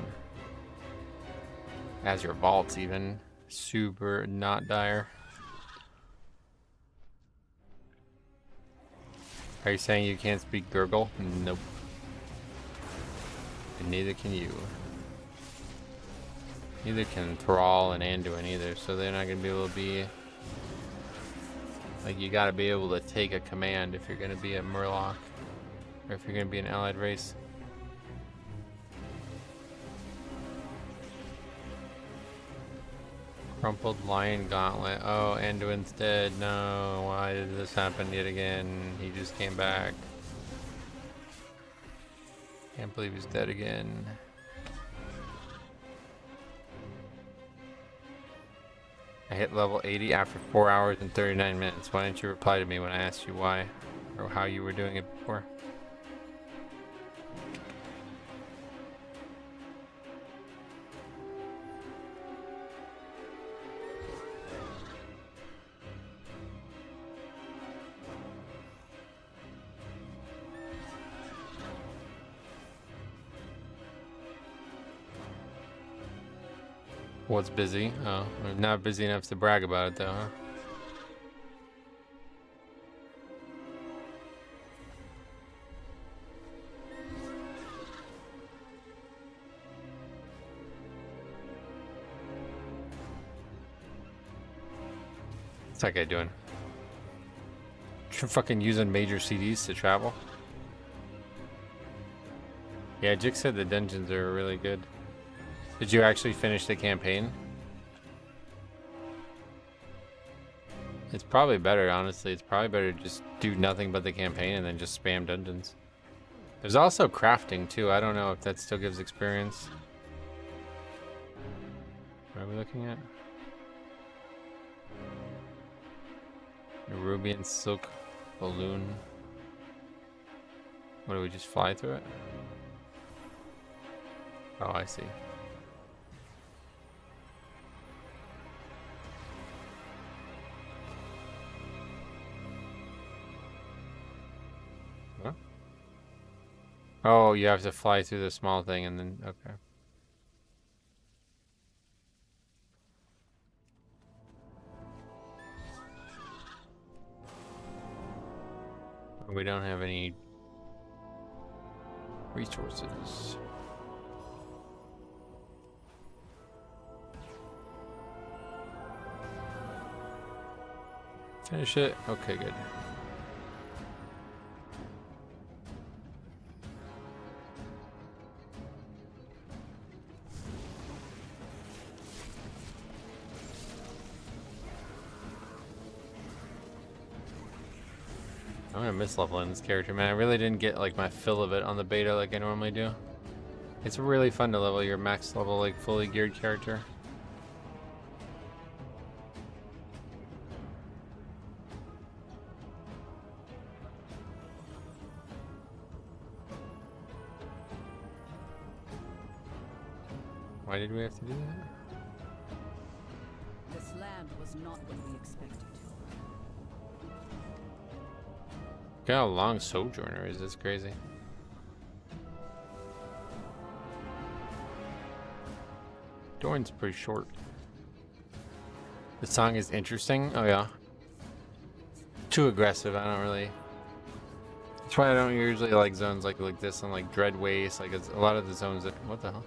Speaker 2: Azure Vaults even. Super not dire. Are you saying you can't speak Gurgle? Nope. And neither can you. Neither can Thrall and Anduin either, so they're not gonna be able to be... Like, you gotta be able to take a command if you're gonna be a Murloc. Or if you're gonna be an allied race. Crumpled Lion Gauntlet. Oh, Anduin's dead. No, why did this happen yet again? He just came back. Can't believe he's dead again. I hit level 80 after 4 hours and 39 minutes. Why didn't you reply to me when I asked you why? Or how you were doing it before? What's busy? Oh, I'm not busy enough to brag about it though, huh? What's that guy doing? Fucking using major CDs to travel? Yeah, Jix said the dungeons are really good. Did you actually finish the campaign? It's probably better, honestly. It's probably better to just do nothing but the campaign and then just spam dungeons. There's also crafting too. I don't know if that still gives experience. What are we looking at? A ruby and silk balloon. What, do we just fly through it? Oh, I see. Huh? Oh, you have to fly through the small thing and then, okay. We don't have any resources. Finish it. Okay, good. I'm gonna miss leveling this character, man. I really didn't get like my fill of it on the beta like I normally do. It's really fun to level your max level, like fully geared character. Why did we have to do that?
Speaker 17: This land was not what we expected.
Speaker 2: Look how long Sojourner is. That's crazy. Dorn's pretty short. The song is interesting. Oh yeah. Too aggressive. I don't really. That's why I don't usually like zones like this and like Dread Waste. Like it's a lot of the zones that. What the hell?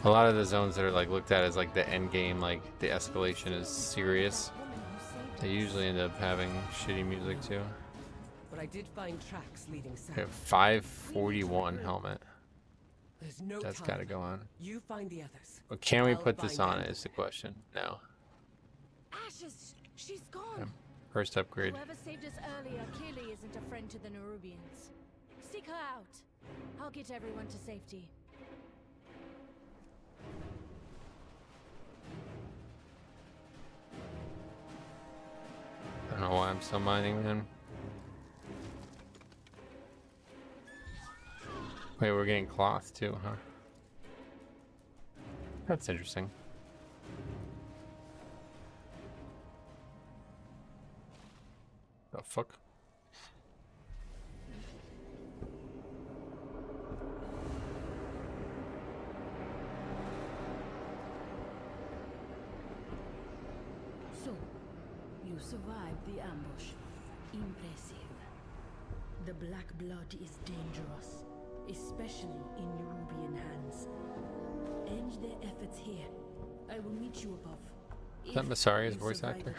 Speaker 2: A lot of the zones that are like looked at as like the end game, like the escalation is serious. They usually end up having shitty music too.
Speaker 10: But I did find tracks leading south.
Speaker 2: We have 541 helmet.
Speaker 10: There's no
Speaker 2: That's
Speaker 10: time.
Speaker 2: got to go on.
Speaker 10: You find the others.
Speaker 2: Well, can we
Speaker 10: I'll
Speaker 2: put this
Speaker 10: find
Speaker 2: on?
Speaker 10: them.
Speaker 2: Is the question. No.
Speaker 7: Ashes, she's gone.
Speaker 2: Yeah. First upgrade.
Speaker 7: Whoever saved us earlier clearly isn't a friend to the Nerubians. Seek her out. I'll get everyone to safety.
Speaker 2: I don't know why I'm still mining, man. Wait, we're getting cloth too, huh? That's interesting. The fuck?
Speaker 15: So, you survived the ambush. Impressive. The black blood is dangerous, especially in Nerubian hands. End their efforts here. I will meet you above.
Speaker 2: Is that Masaria's voice actor?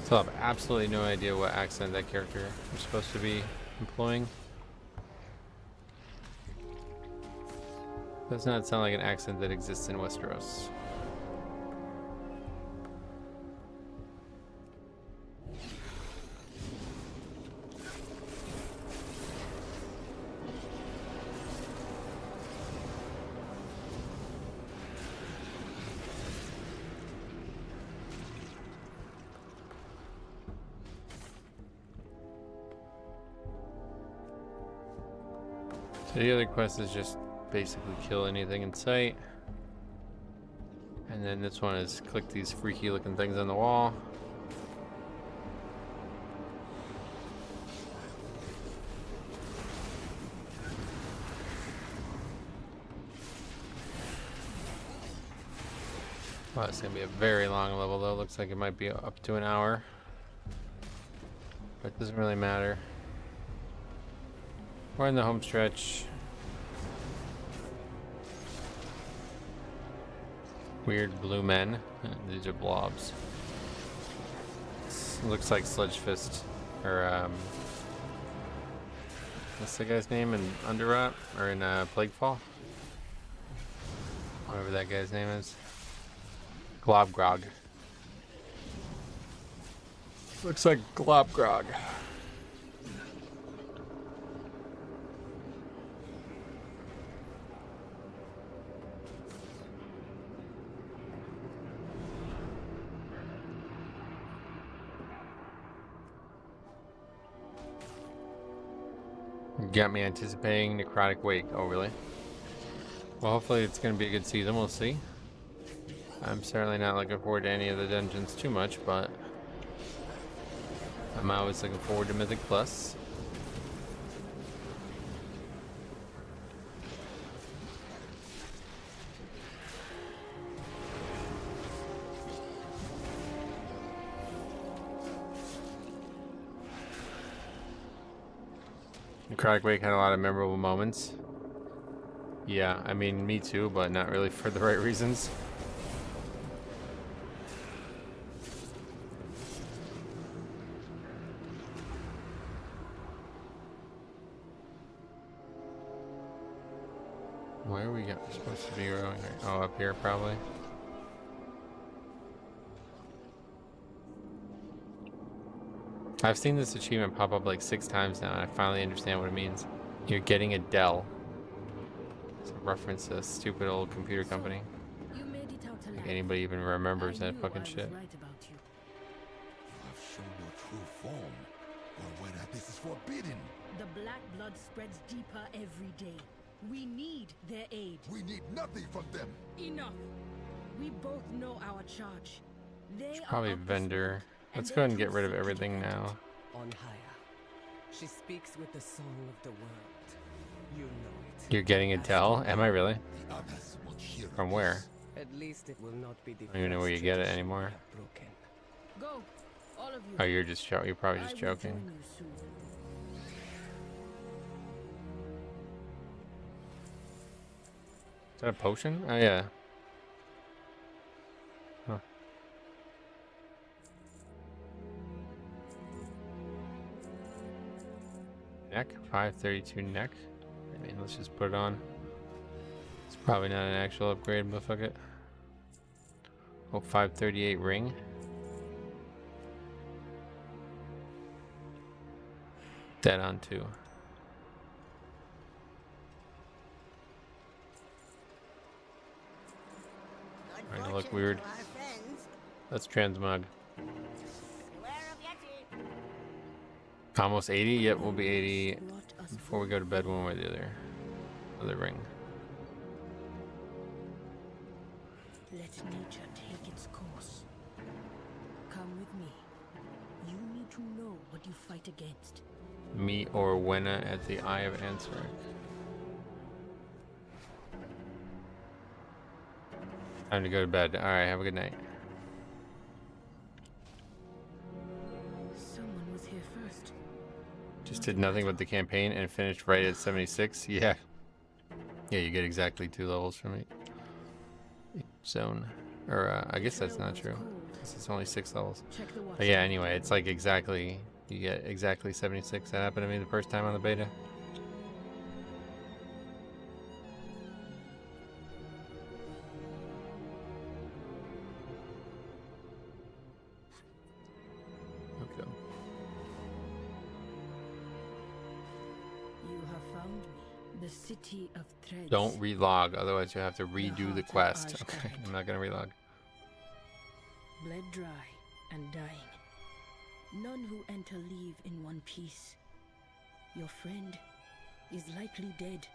Speaker 2: Still have absolutely no idea what accent that character is supposed to be employing. Does not sound like an accent that exists in Westeros. So the other quest is just basically kill anything in sight. And then this one is click these freaky looking things on the wall. Well, it's gonna be a very long level though. Looks like it might be up to an hour. But it doesn't really matter. We're in the home stretch. Weird blue men. These are blobs. Looks like Sledge Fist, or what's the guy's name in Underrot or in Plaguefall? Whatever that guy's name is. Globgrog. Looks like Globgrog. Got me anticipating Necrotic Wake. Oh, really? Well, hopefully it's going to be a good season. We'll see. I'm certainly not looking forward to any of the dungeons too much, but I'm always looking forward to Mythic Plus. Necrotic Wake had a lot of memorable moments. Yeah, I mean, me too, but not really for the right reasons. Where are we supposed to be rowing? Oh, up here probably. I've seen this achievement pop up like 6 times now, and I finally understand what it means. You're getting a Dell. It's a reference to a stupid old computer company.
Speaker 15: You made it out alive.
Speaker 2: Like anybody even remembers that fucking
Speaker 15: I
Speaker 2: shit.
Speaker 15: was right about you.
Speaker 5: You have shown your true form, or whether this is forbidden.
Speaker 15: The black blood spreads deeper every day. We need their aid.
Speaker 16: We need nothing from them.
Speaker 15: Enough. We both know our charge. They
Speaker 2: Probably vendor. Let's go ahead and get rid of everything now.
Speaker 10: On higher. She speaks with the song of the world. You know it.
Speaker 2: You're getting a Dell? Am I really?
Speaker 5: The others will hear
Speaker 2: From where?
Speaker 10: At least it will not be the
Speaker 2: I don't even know where you get it anymore.
Speaker 10: broken.
Speaker 15: Go, all of you.
Speaker 2: Oh, you're just you're probably just
Speaker 15: I will
Speaker 2: joking.
Speaker 15: join you soon.
Speaker 2: Is that a potion? Oh yeah. Huh. Neck, 532 neck. I mean, let's just put it on. It's probably not an actual upgrade, but fuck it. Oh, 538 ring. That on too. Gonna look weird. Let's transmog. Almost 80? Yep, we'll be 80 before we go to bed, one way or the other ring.
Speaker 15: Let nature take its course. Come with me. You need to know what you fight against.
Speaker 2: Meet Orwenna at the Eye of Ansarek. Time to go to bed. Alright, have a good night.
Speaker 15: Someone was here first.
Speaker 2: Just did nothing but the campaign and finished right at 76. Yeah. Yeah, you get exactly 2 levels from each zone. Or, I guess that's not true. It's only 6 levels. But yeah, anyway, it's like exactly, you get exactly 76. That happened to me the first time on the beta. Okay.
Speaker 15: You have found me. The city of threads.
Speaker 2: Don't relog, otherwise you have to redo the quest. Okay, I'm not gonna relog.
Speaker 15: Bled dry and dying. None who enter leave in one piece. Your friend is likely dead.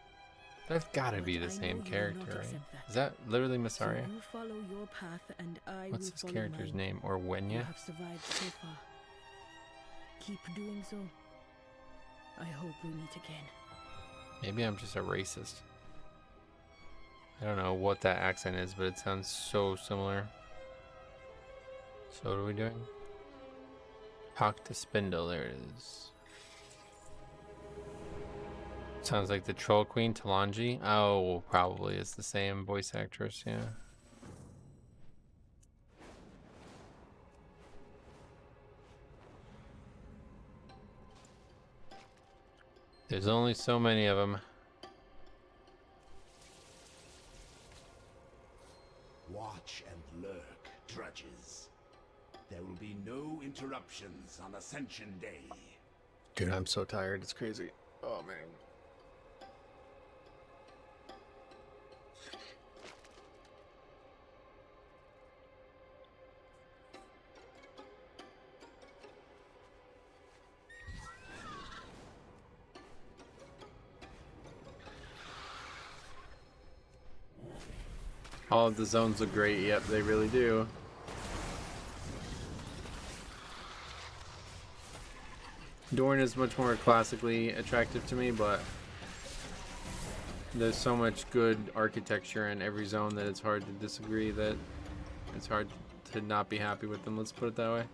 Speaker 2: That's gotta be the same character, right? Is that literally Masaria?
Speaker 15: So you follow your path and I
Speaker 2: What's
Speaker 15: will
Speaker 2: his
Speaker 15: follow
Speaker 2: character's
Speaker 15: mine.
Speaker 2: name?
Speaker 15: You
Speaker 2: Orwenna?
Speaker 15: have survived so far. Keep doing so. I hope we meet again.
Speaker 2: Maybe I'm just a racist. I don't know what that accent is, but it sounds so similar. So what are we doing? Talk to Spindle, there it is. Sounds like the Troll Queen, Talanji. Oh, probably it's the same voice actress, yeah. There's only so many of them.
Speaker 5: Watch and lurk, drudges. There will be no interruptions on Ascension Day.
Speaker 1: Dude, I'm so tired. It's crazy. Oh, man. All of the zones look great. Yep, they really do. Dorn is much more classically attractive to me, but there's so much good architecture in every zone that it's hard to disagree, that it's hard to not be happy with them. Let's put it that way.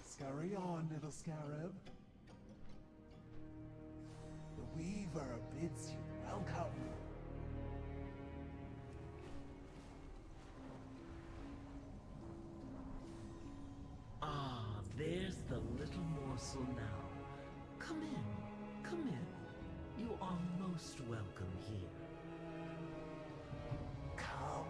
Speaker 5: Scurry on, little scarab. The Weaver bids you welcome.
Speaker 21: Ah, there's the little morsel now. Come in, come in. You are most welcome here.
Speaker 5: Come.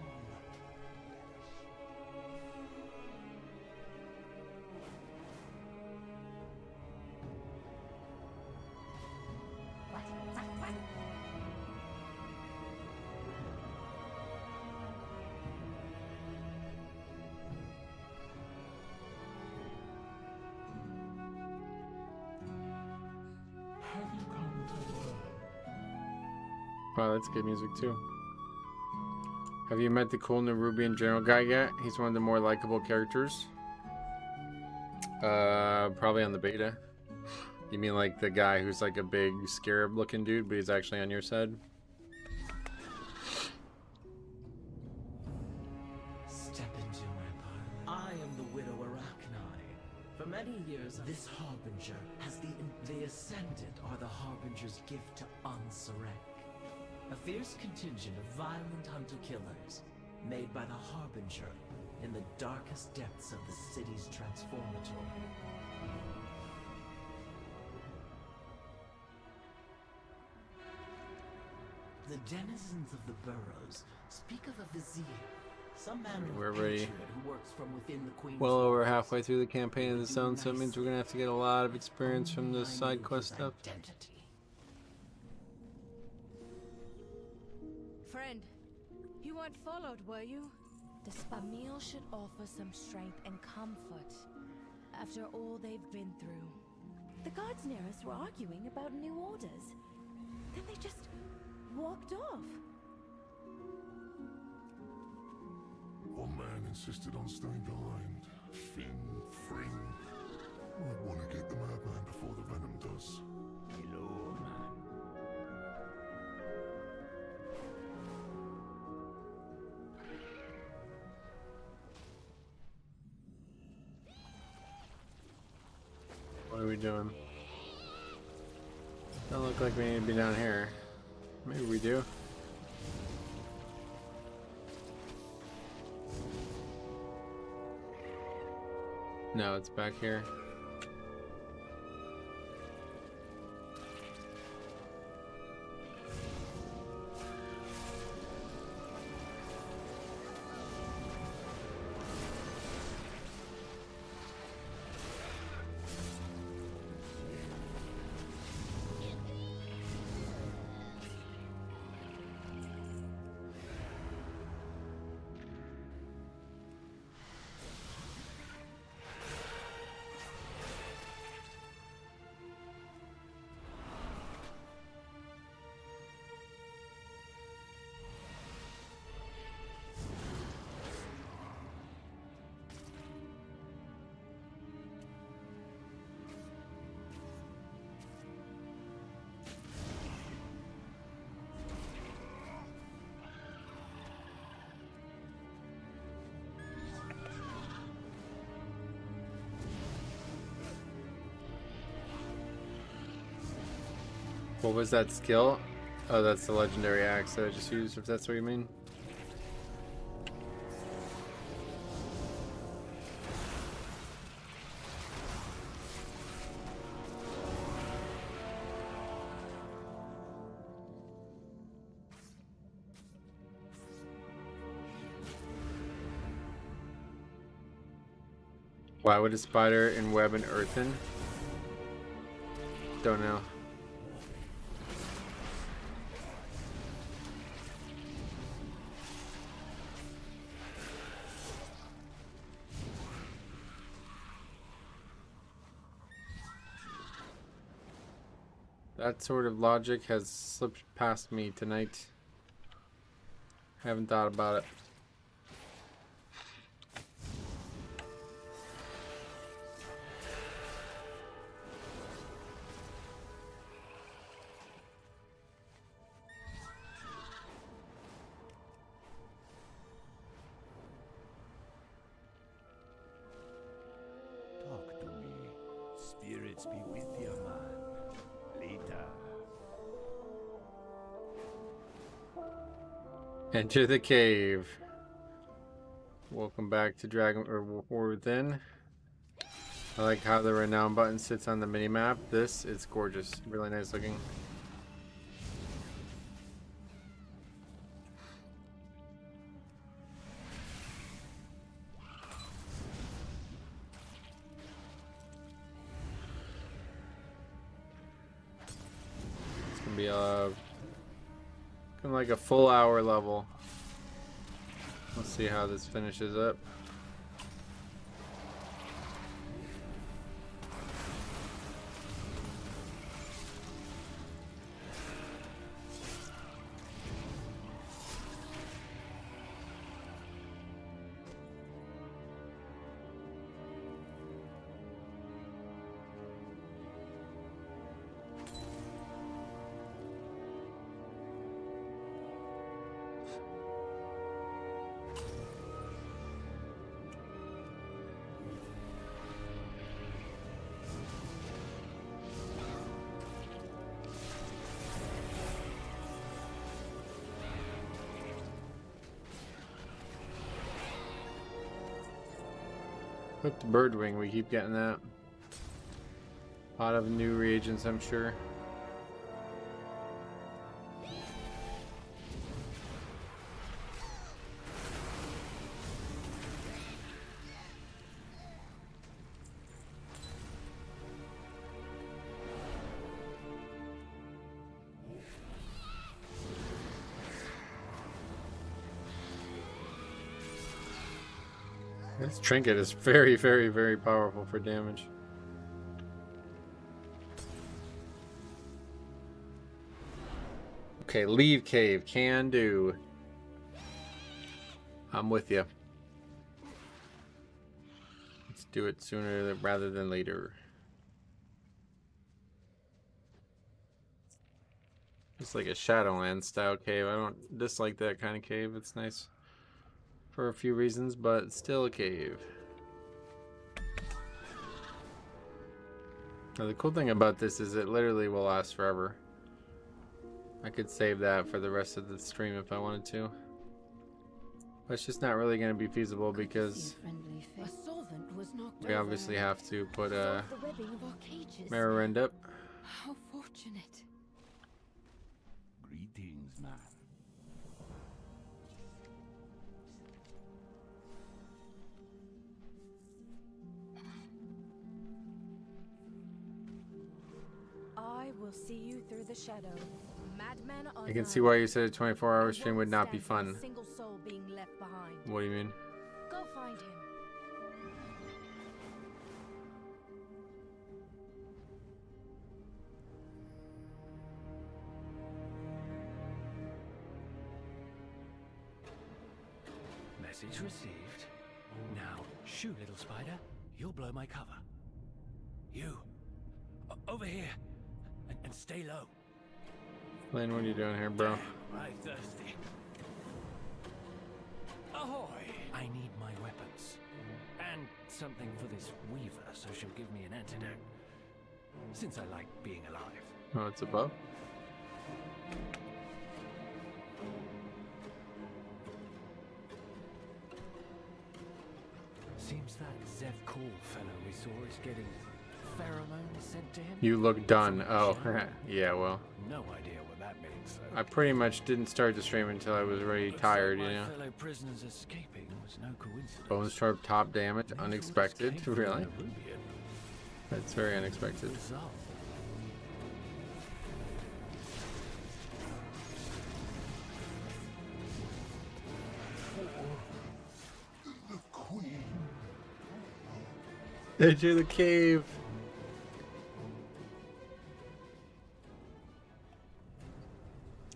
Speaker 6: Have you come to learn?
Speaker 1: Wow, that's good music too. Have you met the cool Nerubian general guy yet? He's one of the more likable characters. Probably on the beta. You mean like the guy who's like a big scarab looking dude, but he's actually on your side?
Speaker 21: Step into my parlor. I am the widow Arachni, many years, this Harbinger has the Ascendant are the Harbinger's gift to Ansurek. A fierce contingent of violent hunter-killers, made by the Harbinger in the darkest depths of the city's transformatory. The denizens of the burrows speak of a vizier, some man of patriot who works from within the Queen's.
Speaker 2: Well over halfway through the campaign of the zone, so it means we're gonna have to get a lot of experience from the side quest stuff.
Speaker 15: Friend, you weren't followed, were you? The Spamil should offer some strength and comfort after all they've been through.
Speaker 13: The guards near us were arguing about new orders. Then they just walked off.
Speaker 16: One man insisted on staying behind. Finn, Fring. I'd want to get the madman before the venom does.
Speaker 11: Hello, man.
Speaker 2: What are we doing? Don't look like we need to be down here. Maybe we do. No, it's back here. What was that skill? Oh, that's the legendary axe that I just used, if that's what you mean. Why would a spider in web an earthen? Don't know. That sort of logic has slipped past me tonight. Haven't thought about it.
Speaker 5: Talk to me. Spirits be with you, man. Later.
Speaker 2: Enter the cave. Welcome back to Dragon or War Within. I like how the renown button sits on the mini map. This is gorgeous, really nice looking. It's gonna be kind of like a full hour level. Let's see how this finishes up.
Speaker 1: Equip the bird wing, we keep getting that. A lot of new reagents, I'm sure. This trinket is very, very, very powerful for damage. Okay, leave cave. Can do. I'm with you. Let's do it sooner rather than later. It's like a Shadowland style cave. I don't dislike that kind of cave. It's nice for a few reasons, but it's still a cave. Now, the cool thing about this is it literally will last forever. I could save that for the rest of the stream if I wanted to. But it's just not really going to be feasible because we obviously have to put a mirror end up.
Speaker 15: How fortunate.
Speaker 5: Greetings, man.
Speaker 15: I will see you through the shadow. Madman on
Speaker 1: I can see why you said a 24-hour stream would not be fun.
Speaker 15: Single soul being left behind.
Speaker 1: What do you mean?
Speaker 15: Go find him.
Speaker 4: Message received. Now, shoo, little spider. You'll blow my cover. You. Over here. And stay low.
Speaker 1: Lane, what are you doing here, bro?
Speaker 4: Right, thirsty. Ahoy! I need my weapons. And something for this weaver, so she'll give me an antidote. Since I like being alive.
Speaker 1: Oh, it's above?
Speaker 4: Seems that Zev Call fellow we saw is getting pheromones sent to him.
Speaker 1: You look done. Oh, yeah, well.
Speaker 4: No idea what that means. So.
Speaker 1: I pretty much didn't start the stream until I was already tired, you know.
Speaker 4: Fellow prisoners escaping was no coincidence.
Speaker 1: Bone Sharp top damage, unexpected, really? That's very unexpected.
Speaker 16: The Queen.
Speaker 1: Enter the cave.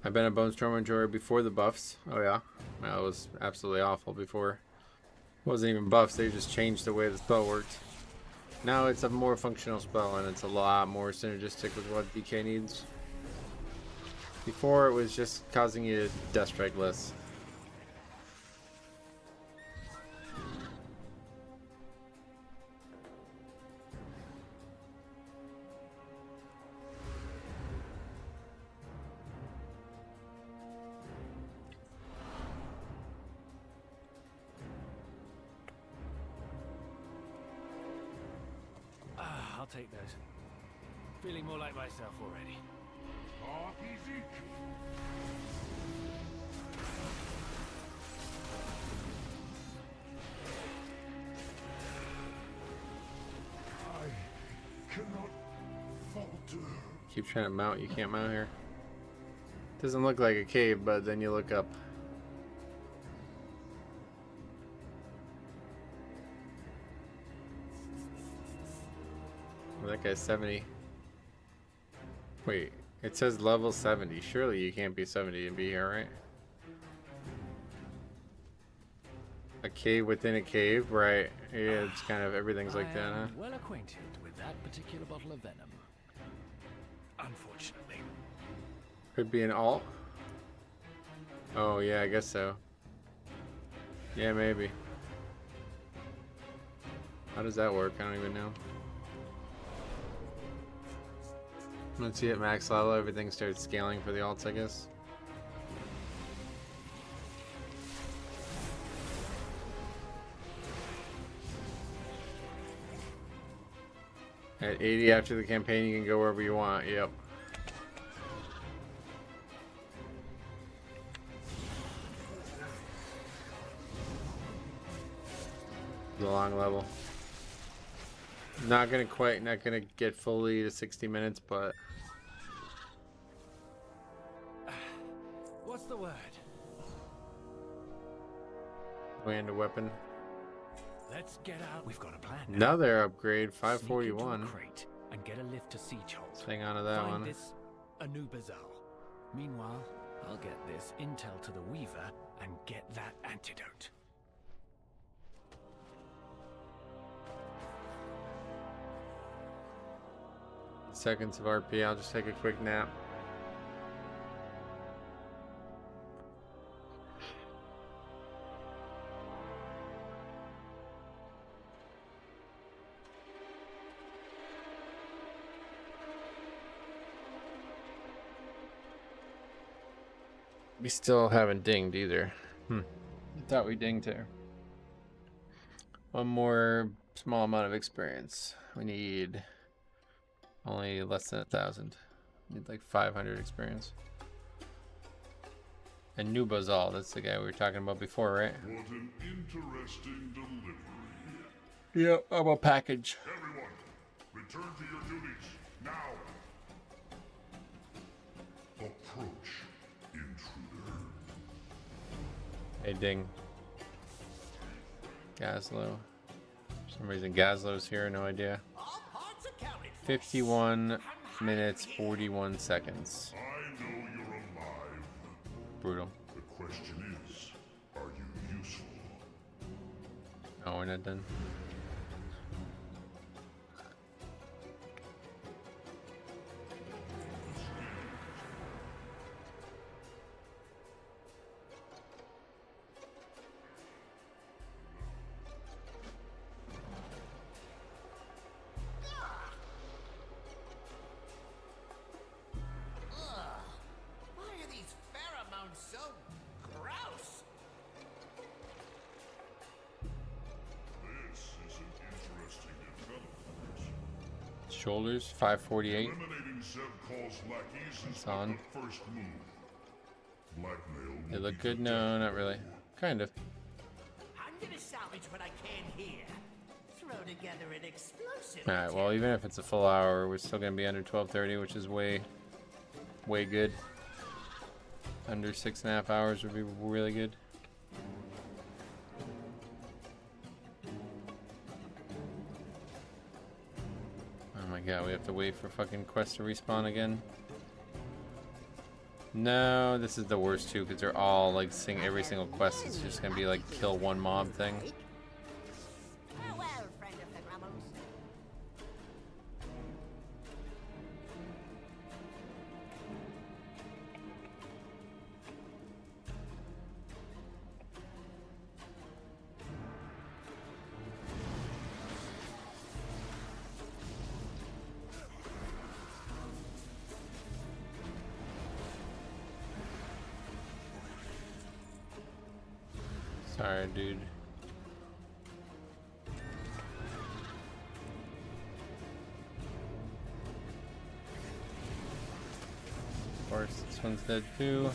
Speaker 1: I've been a Bone Storm enjoyer before the buffs. Oh yeah, that was absolutely awful before. It wasn't even buffs, they just changed the way the spell worked. Now it's a more functional spell and it's a lot more synergistic with what DK needs. Before it was just causing you to Death Strike less.
Speaker 4: I'll take those. Feeling more like myself already.
Speaker 16: Talk easy. I cannot falter.
Speaker 1: Keep trying to mount, you can't mount here. Doesn't look like a cave, but then you look up. That guy's 70. Wait, it says level 70. Surely you can't be 70 and be here, right? A cave within a cave, right? Yeah, it's kind of everything's like that, huh?
Speaker 4: Well acquainted with that particular bottle of venom. Unfortunately.
Speaker 1: Could be an alt. Oh yeah, I guess so. Yeah, maybe. How does that work? I don't even know. Once you hit max level, everything starts scaling for the alts, I guess.
Speaker 2: At 80 after the campaign, you can go wherever you want. Yep. The long level. Not gonna get fully to 60 minutes, but
Speaker 4: What's the word?
Speaker 2: way into weapon.
Speaker 4: Let's get out. We've got a plan.
Speaker 2: Another upgrade,
Speaker 4: Sneak into a
Speaker 2: 541.
Speaker 4: crate and get a lift to Siege-Hold.
Speaker 2: Hang on to that
Speaker 4: Find
Speaker 2: one.
Speaker 4: this Anubazal. Meanwhile, I'll get this intel to the Weaver and get that antidote.
Speaker 2: Seconds of RP. I'll just take a quick nap. We still haven't dinged either. Thought we dinged here. One more small amount of experience. We need only less than 1,000. Need like 500 experience. And Nubazal, that's the guy we were talking about before, right?
Speaker 16: What an interesting delivery.
Speaker 2: Yep, I'm a package.
Speaker 16: Everyone, return to your duties, now. Approach, intruder.
Speaker 2: Hey, ding. Gazlo. For some reason Gazlo's here, no idea. 51 minutes, 41 seconds.
Speaker 16: I know you're alive.
Speaker 2: Brutal.
Speaker 16: The question is, are you useful?
Speaker 2: No, we're not done.
Speaker 14: Why are these pheromones so gross?
Speaker 16: This is an interesting development.
Speaker 2: Shoulders, 548.
Speaker 16: Eliminating Zeb Call's lackeys is
Speaker 2: It's on.
Speaker 16: the first move. Blackmail
Speaker 2: They
Speaker 16: will
Speaker 2: look
Speaker 16: be
Speaker 2: good?
Speaker 16: the
Speaker 2: No,
Speaker 16: death
Speaker 2: not really. Kind of.
Speaker 14: I'm gonna salvage what I can here. Throw together an explosive.
Speaker 2: Alright, well, even if it's a full hour, we're still going to be under 12:30, which is way good. Under 6.5 hours would be really good. Oh my god, we have to wait for fucking quests to respawn again. No, this is the worst too, because they're all like every single quest is just gonna be like kill one mob thing.
Speaker 14: Farewell, friend of the Grammels.
Speaker 2: Sorry, dude. Of course, this one's dead too.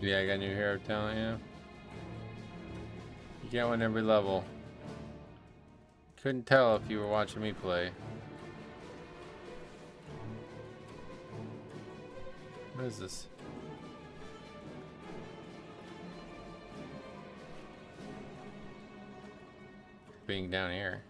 Speaker 2: Yeah, I got new hero talent, yeah. You get one every level. Couldn't tell if you were watching me play. What is this? Being down here.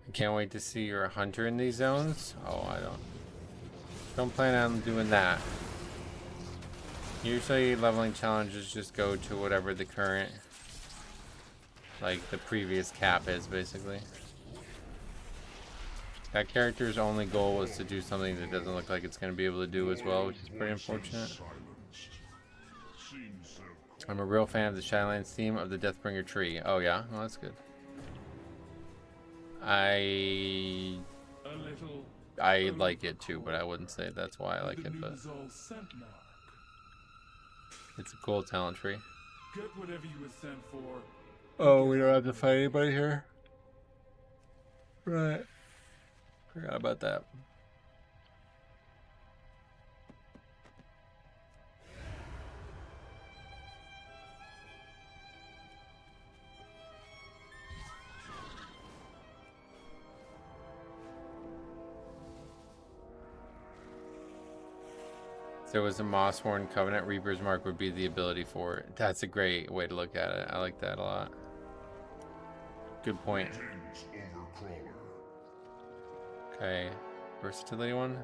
Speaker 2: I can't wait to see you're a hunter in these zones. Oh, I don't plan on doing that. Usually leveling challenges just go to whatever the current, like the previous cap is, basically. That character's only goal was to do something that doesn't look like it's going to be able to do as well, which is pretty unfortunate. I'm a real fan of the Shadowlands theme of the Deathbringer tree. Oh yeah? Well, that's good. I like it too, but I wouldn't say that's why I like it, but it's a cool talent tree.
Speaker 6: Get whatever you were sent for.
Speaker 2: Oh, we don't have to fight anybody here? Right. Forgot about that. If there was a Mossworn Covenant, Reaper's Mark would be the ability for it. That's a great way to look at it. I like that a lot. Good point. Okay, versatility one.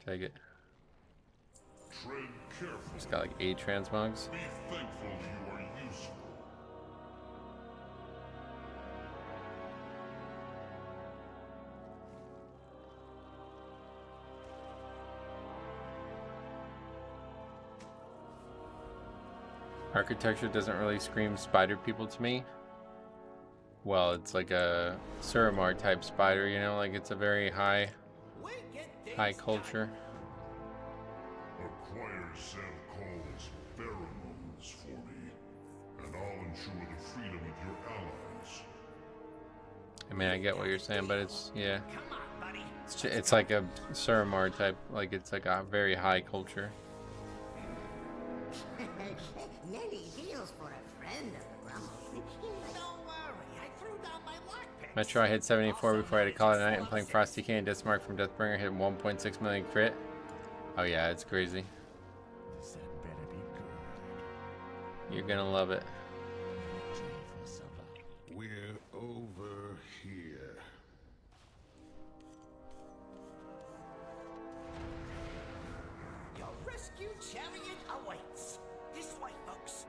Speaker 2: Take it. It's got like 8 transmogs.
Speaker 16: Be thankful you are useful.
Speaker 2: Architecture doesn't really scream spider people to me. Well, it's like a Suramar type spider, you know, like it's a very high culture.
Speaker 16: Acquire Sam Call's pheromones for me, and I'll ensure the freedom of your allies.
Speaker 2: I mean, I get what you're saying, but it's, yeah. It's like a Suramar type, like it's like a very high culture.
Speaker 3: Nelly feels for a friend of the Rumble. Don't worry, I threw down my lockpick.
Speaker 2: Metro, I hit 74 before I had to call it a night, and playing Frosty K and Deathmark from Deathbringer hit 1.6 million crit. Oh yeah, it's crazy. You're gonna love it.
Speaker 16: We're over here.
Speaker 3: Your rescue chariot awaits. This way, folks.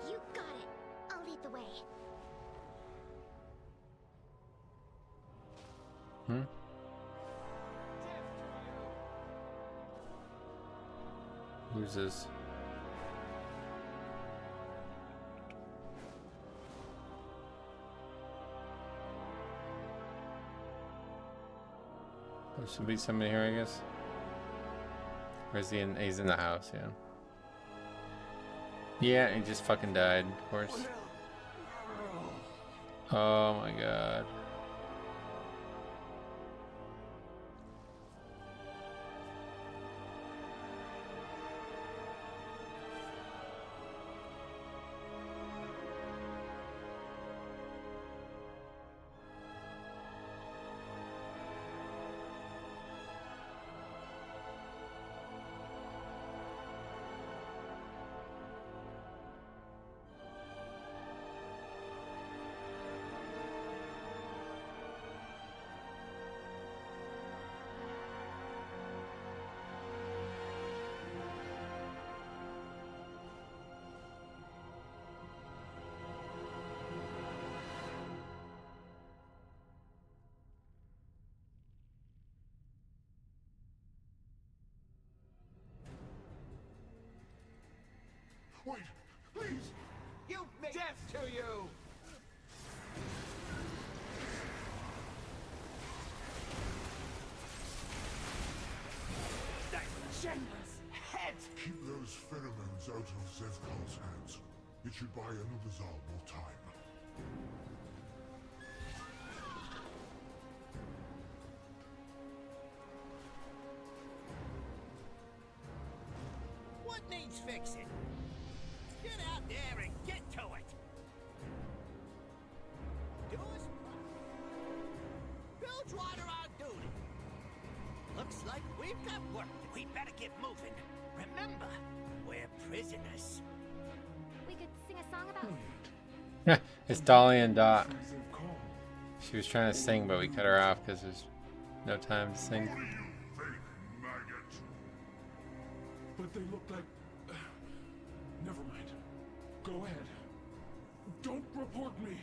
Speaker 19: You got it. I'll lead the way.
Speaker 2: Hmm? Who's this? There should be somebody here, I guess. Or is he in? He's in the house, yeah. Yeah, he just fucking died, of course. Oh my god.
Speaker 16: Wait, please!
Speaker 3: You make death to you!
Speaker 8: Shenra's head!
Speaker 16: Keep those pheromones out of Zevkar's hands. It should buy Anub'azar more time.
Speaker 14: What needs fixing? Get out there and get to it! Do us Bill's right around duty. Looks like we've got work. We better get moving. Remember, we're prisoners.
Speaker 19: We could sing a song about...
Speaker 2: It's Dolly and Dot. She was trying to sing, but we cut her off because there's no time to sing.
Speaker 6: But they look like... Never mind. Go ahead. Don't report me.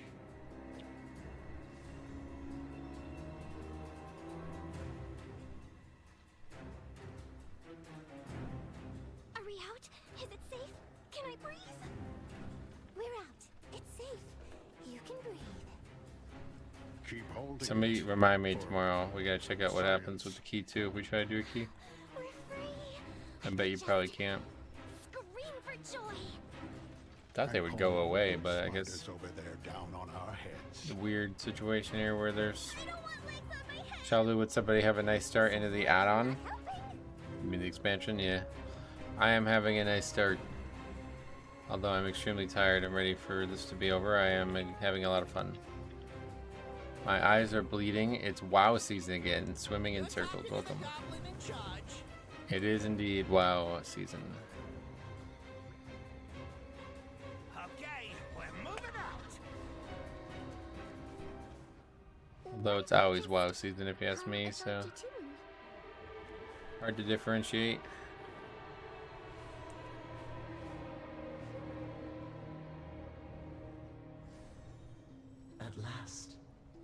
Speaker 19: Are we out? Is it safe? Can I breathe? We're out. It's safe. You can breathe.
Speaker 16: Keep holding.
Speaker 2: Somebody remind me tomorrow. We gotta check out what happens with the key too if we try to do a key. I bet you probably can't.
Speaker 19: Scream for joy.
Speaker 2: Thought they would go away, but I guess
Speaker 5: It's over there down on our heads.
Speaker 2: the weird situation here where there's. Shalu, would somebody have a nice start into the add-on? You mean the expansion? Yeah. I am having a nice start. Although I'm extremely tired and ready for this to be over, I am having a lot of fun. My eyes are bleeding. It's WoW season again. Swimming in circles. Welcome. It is indeed WoW season.
Speaker 14: Okay, we're moving out.
Speaker 2: Although it's always WoW season if you ask me, so hard to differentiate.
Speaker 21: At last,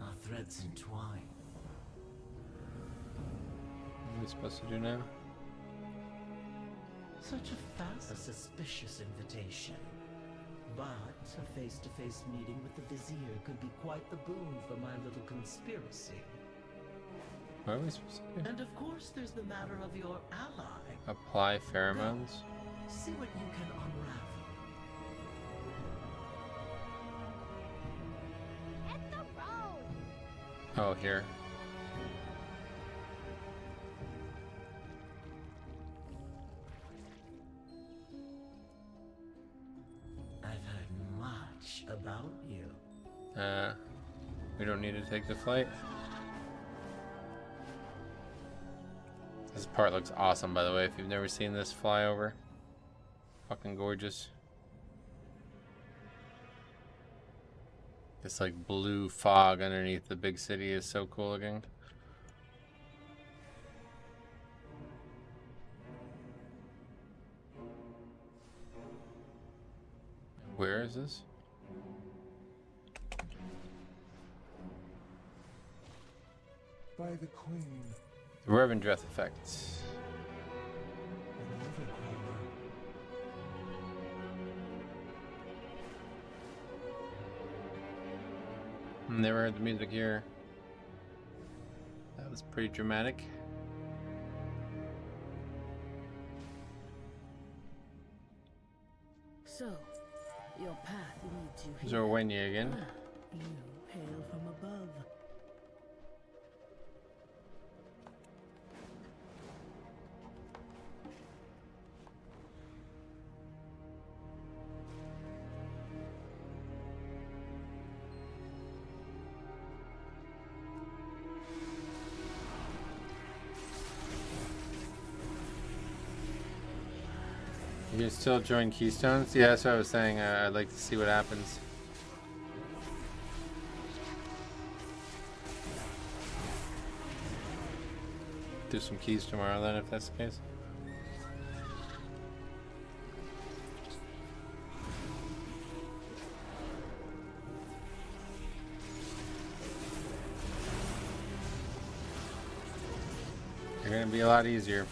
Speaker 21: our threads entwine.
Speaker 2: What are we supposed to do now?
Speaker 21: Such a suspicious invitation. But a face-to-face meeting with the Vizier could be quite the boon for my little conspiracy.
Speaker 2: What are we supposed to do?
Speaker 21: And of course, there's the matter of your ally.
Speaker 2: Apply pheromones?
Speaker 21: See what you can unravel.
Speaker 19: Hit the road.
Speaker 2: Oh, here.
Speaker 21: I've heard much about you.
Speaker 2: We don't need to take the flight. This part looks awesome, by the way, if you've never seen this flyover. Fucking gorgeous. This like blue fog underneath the big city is so cool looking. Where is this?
Speaker 16: By the Queen.
Speaker 2: The Revendreth effect. Never heard the music here. That was pretty dramatic.
Speaker 17: So, your path leads you here.
Speaker 2: Zorwenya again.
Speaker 17: You hail from above.
Speaker 2: You can still join Keystones? Yeah, that's what I was saying. I'd like to see what happens. Do some keys tomorrow then, if that's the case. They're gonna be a lot easier.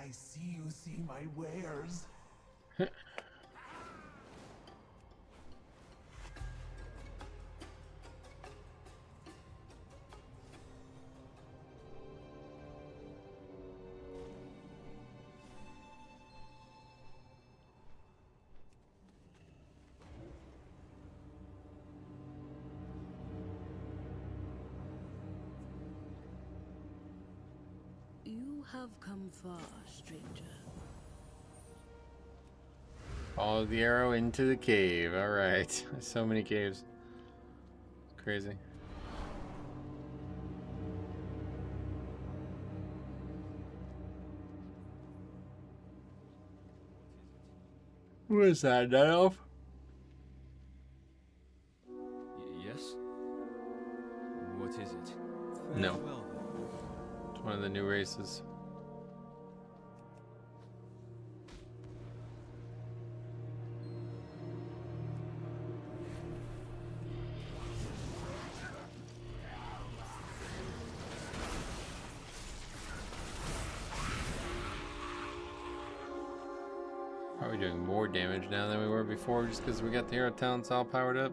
Speaker 5: I see you see my wares.
Speaker 17: You have come far, stranger.
Speaker 2: Follow the arrow into the cave. All right. So many caves. Crazy. What is that, Night Elf?
Speaker 4: Yes? What is it?
Speaker 2: No.
Speaker 4: Well,
Speaker 2: It's one of the new races. Probably doing more damage now than we were before just because we got the hero talents all powered up.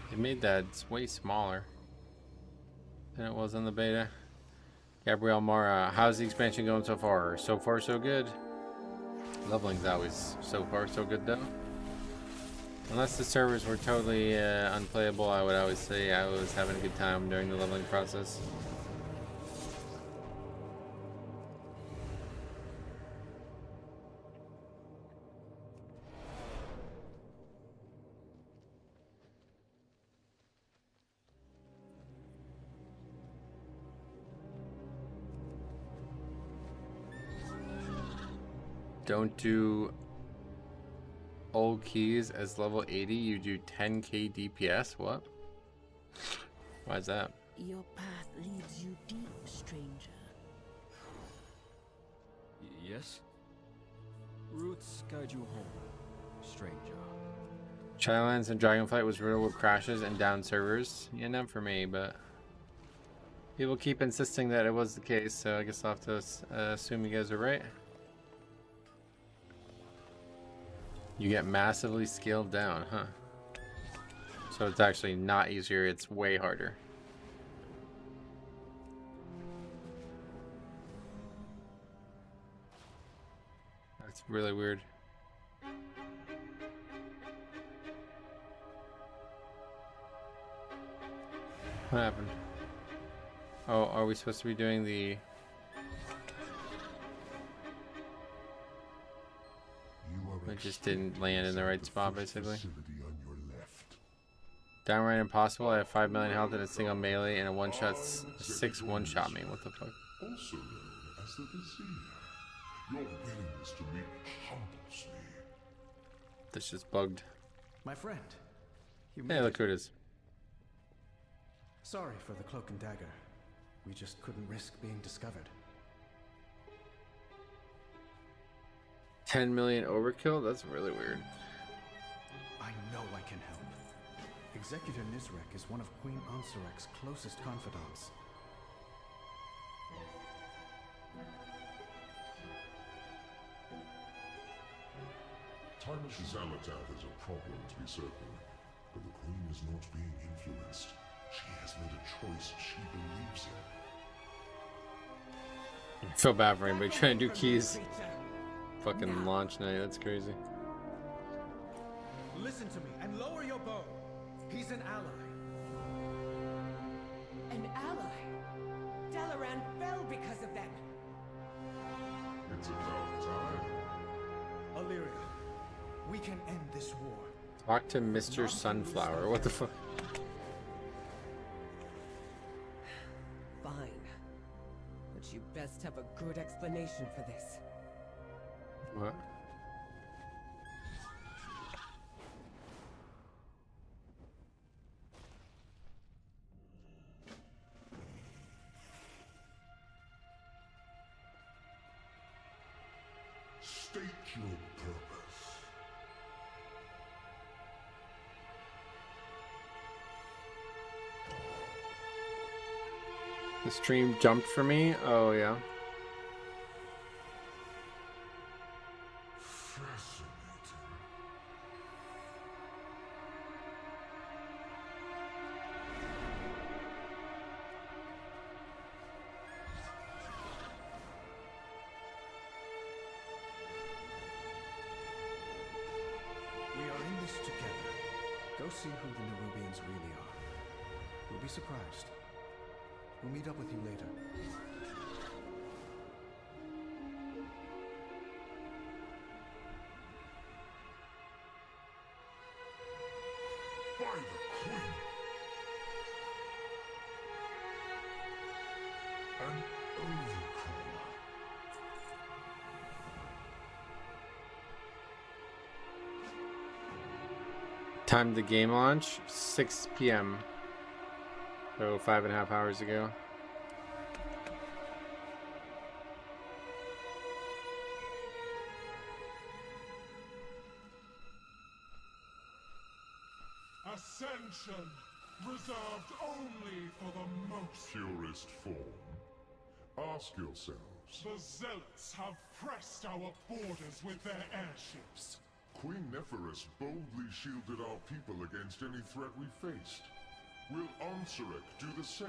Speaker 2: They made that way smaller than it was in the beta. Gabrielle Mara, how's the expansion going so far? So far, so good. Leveling's always so far, so good though. Unless the servers were totally unplayable, I would always say I was having a good time during the leveling process. Don't do old keys as level 80, you do 10k DPS? What? Why is that?
Speaker 17: Your path leads you deep, stranger.
Speaker 4: Yes? Roots guide you home, stranger.
Speaker 2: Shadowlands and Dragonflight was riddled with crashes and down servers. Yeah, not for me, but people keep insisting that it was the case, so I guess I'll have to assume you guys are right. You get massively scaled down, huh? So it's actually not easier, it's way harder. That's really weird. What happened? Oh, are we supposed to be doing the... It just didn't land in the right spot, basically. Downright impossible. I have 5 million health and a single melee and a one-shot, 6 one-shot me. What the fuck?
Speaker 16: Also known as the Vizier. Your willingness to meet humbles me.
Speaker 2: This just bugged.
Speaker 8: My friend. You
Speaker 2: Hey, look who it is.
Speaker 8: Sorry for the cloak and dagger. We just couldn't risk being discovered.
Speaker 2: 10 million overkill? That's really weird.
Speaker 8: I know I can help. Executor Nizrek is one of Queen Ansarek's closest confidants.
Speaker 16: Tarnish Zalatath is a problem, to be certain, but the Queen is not being influenced. She has made a choice she believes in.
Speaker 2: I feel bad for anybody trying to do keys. Fucking launch night, that's crazy.
Speaker 8: Listen to me and lower your bow. He's an ally.
Speaker 10: An ally? Dalaran fell because of them.
Speaker 16: It's about time.
Speaker 8: Illyria, we can end this war.
Speaker 2: Talk to Mr. Sunflower. What the fuck?
Speaker 10: Fine. But you best have a good explanation for this.
Speaker 2: What?
Speaker 16: State your purpose.
Speaker 1: The stream jumped for me? Oh, yeah.
Speaker 8: We are in this together. Go see who the Nerubians really are. You'll be surprised. We'll meet up with you later.
Speaker 16: By the Queen! An overcaller.
Speaker 1: Time the game launch, 6 p.m. So 5.5 hours ago.
Speaker 16: Ascension, reserved only for the most purest form. Ask yourselves. The Zealots have pressed our borders with their airships. Queen Neferis boldly shielded our people against any threat we faced. Will Ansurek do the same?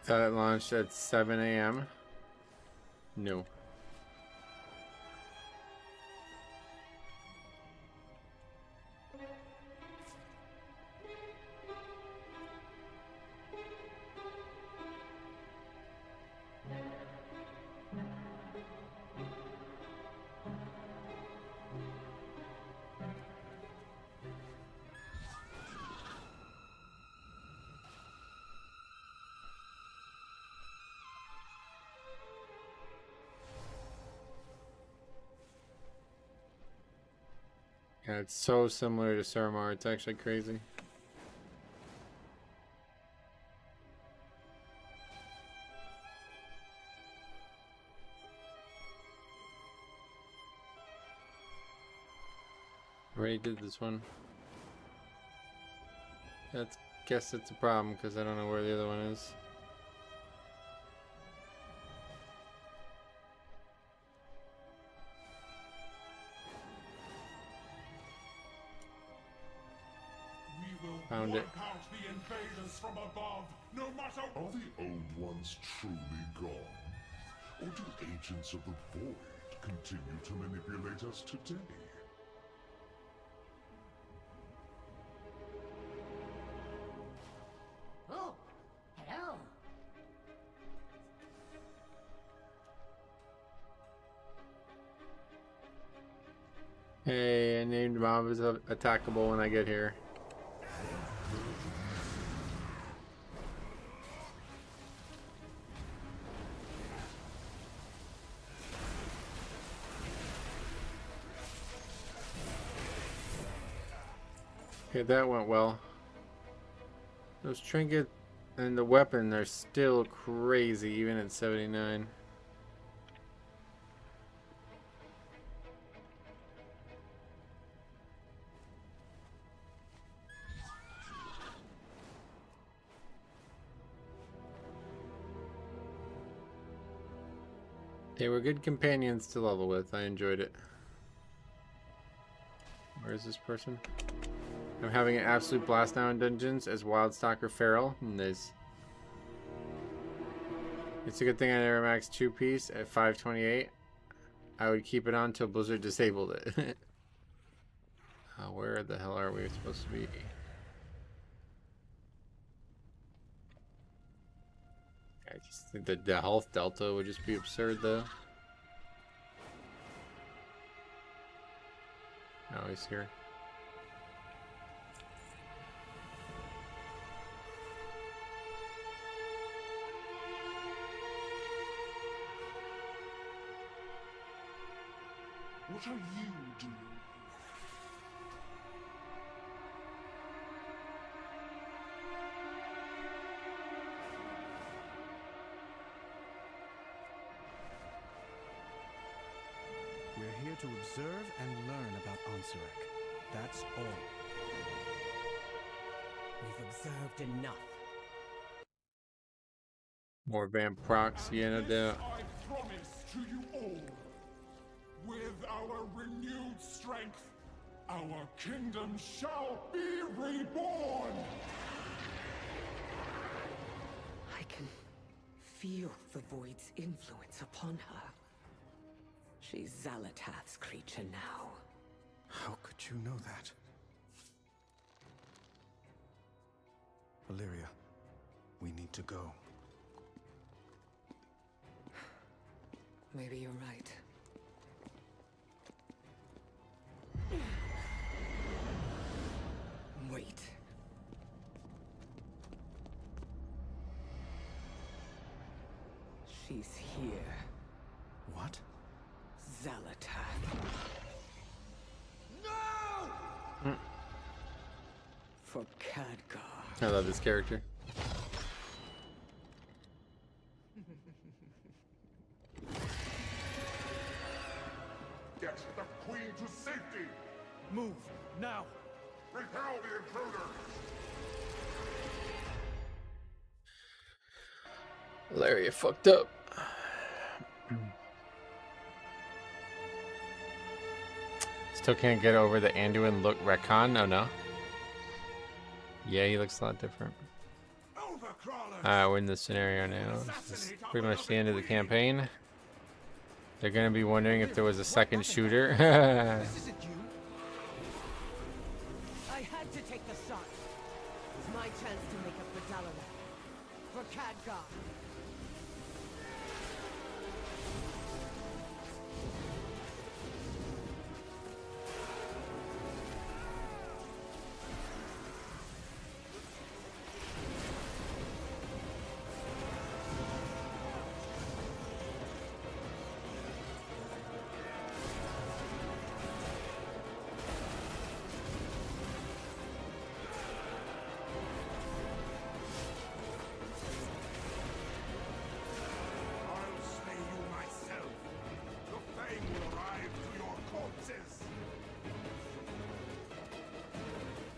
Speaker 1: Thought it launched at 7 a.m. No. Yeah, it's so similar to Suramar, it's actually crazy. Already did this one. Guess it's a problem because I don't know where the other one is. Found it.
Speaker 16: Out the invaders from above, no matter. Are the old ones truly gone? Or do agents of the Void continue to manipulate us today?
Speaker 3: Oh, hello.
Speaker 1: Hey, I named mob as attackable when I get here. Okay, that went well. Those trinkets and the weapon are still crazy, even at 79. They were good companions to level with. I enjoyed it. Where is this person? I'm having an absolute blast now in dungeons as Wildstalker Feral. Nice. It's a good thing I never maxed 2-piece at 528. I would keep it on until Blizzard disabled it. Where the hell are we supposed to be? I just think that the health delta would just be absurd though. Oh, he's here.
Speaker 16: What are you doing?
Speaker 8: here to observe and learn about Ansarek. That's all.
Speaker 10: We've observed enough.
Speaker 2: More vamp proxy, no doubt.
Speaker 16: I promise to you all, with our renewed strength, our kingdom shall be reborn!
Speaker 10: I can feel the Void's influence upon her. She's Xalatath's creature now.
Speaker 8: How could you know that? Valeria, we need to go.
Speaker 10: Maybe you're right. Wait. She's here.
Speaker 8: What?
Speaker 10: Xalatath.
Speaker 16: No!
Speaker 10: For Khadgar.
Speaker 2: I love this character.
Speaker 16: Get the queen to safety!
Speaker 8: Move, now!
Speaker 16: Repel the intruder!
Speaker 2: Larry fucked up. Still can't get over the Anduin look retcon. Oh no. Yeah, he looks a lot different. We're in this scenario now. This is pretty much the end of the campaign. They're gonna be wondering if there was a second shooter.
Speaker 10: This isn't you. I had to take the shot. It's my chance to make up for Dalaran. For Khadgar.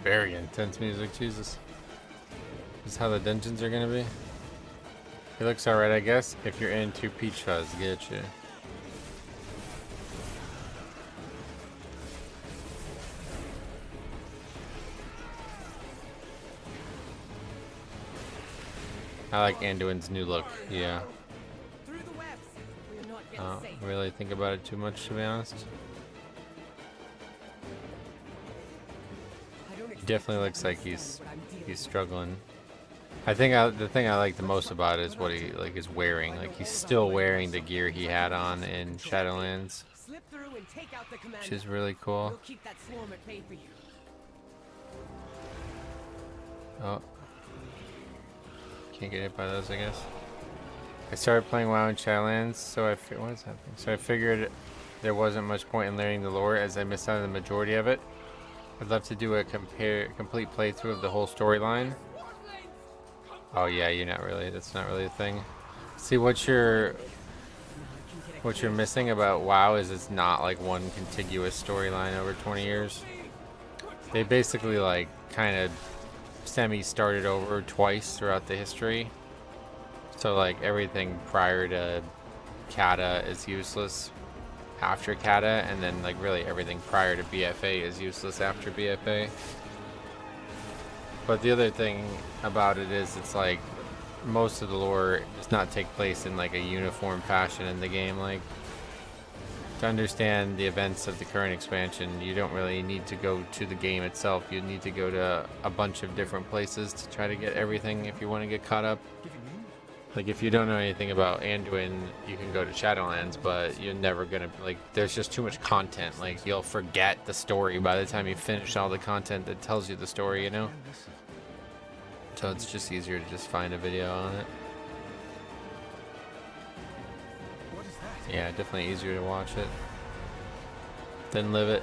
Speaker 2: Very intense music, Jesus. This is how the dungeons are gonna be. It looks alright, I guess. If you're into Peach Fuzz, get you. I like Anduin's new look, yeah. I don't really think about it too much, to be honest. Definitely looks like he's struggling. I think the thing I like the most about it is what he is wearing. Like he's still wearing the gear he had on in Shadowlands, which is really cool. Oh, can't get hit by those, I guess. I started playing WoW in Shadowlands, so what is happening? So I figured there wasn't much point in learning the lore as I missed out on the majority of it. I'd love to do a complete playthrough of the whole storyline. Oh yeah, that's not really a thing. See, what you're missing about WoW is it's not like one contiguous storyline over 20 years. They basically like kind of semi-started over twice throughout the history. So like everything prior to Kata is useless after Kata, and then like really everything prior to BFA is useless after BFA. But the other thing about it is it's like most of the lore does not take place in like a uniform fashion in the game. Like to understand the events of the current expansion, you don't really need to go to the game itself. You need to go to a bunch of different places to try to get everything if you want to get caught up. Like if you don't know anything about Anduin, you can go to Shadowlands, but you're never gonna there's just too much content. Like you'll forget the story by the time you finish all the content that tells you the story, you know? So it's just easier to just find a video on it. Yeah, definitely easier to watch it than live it.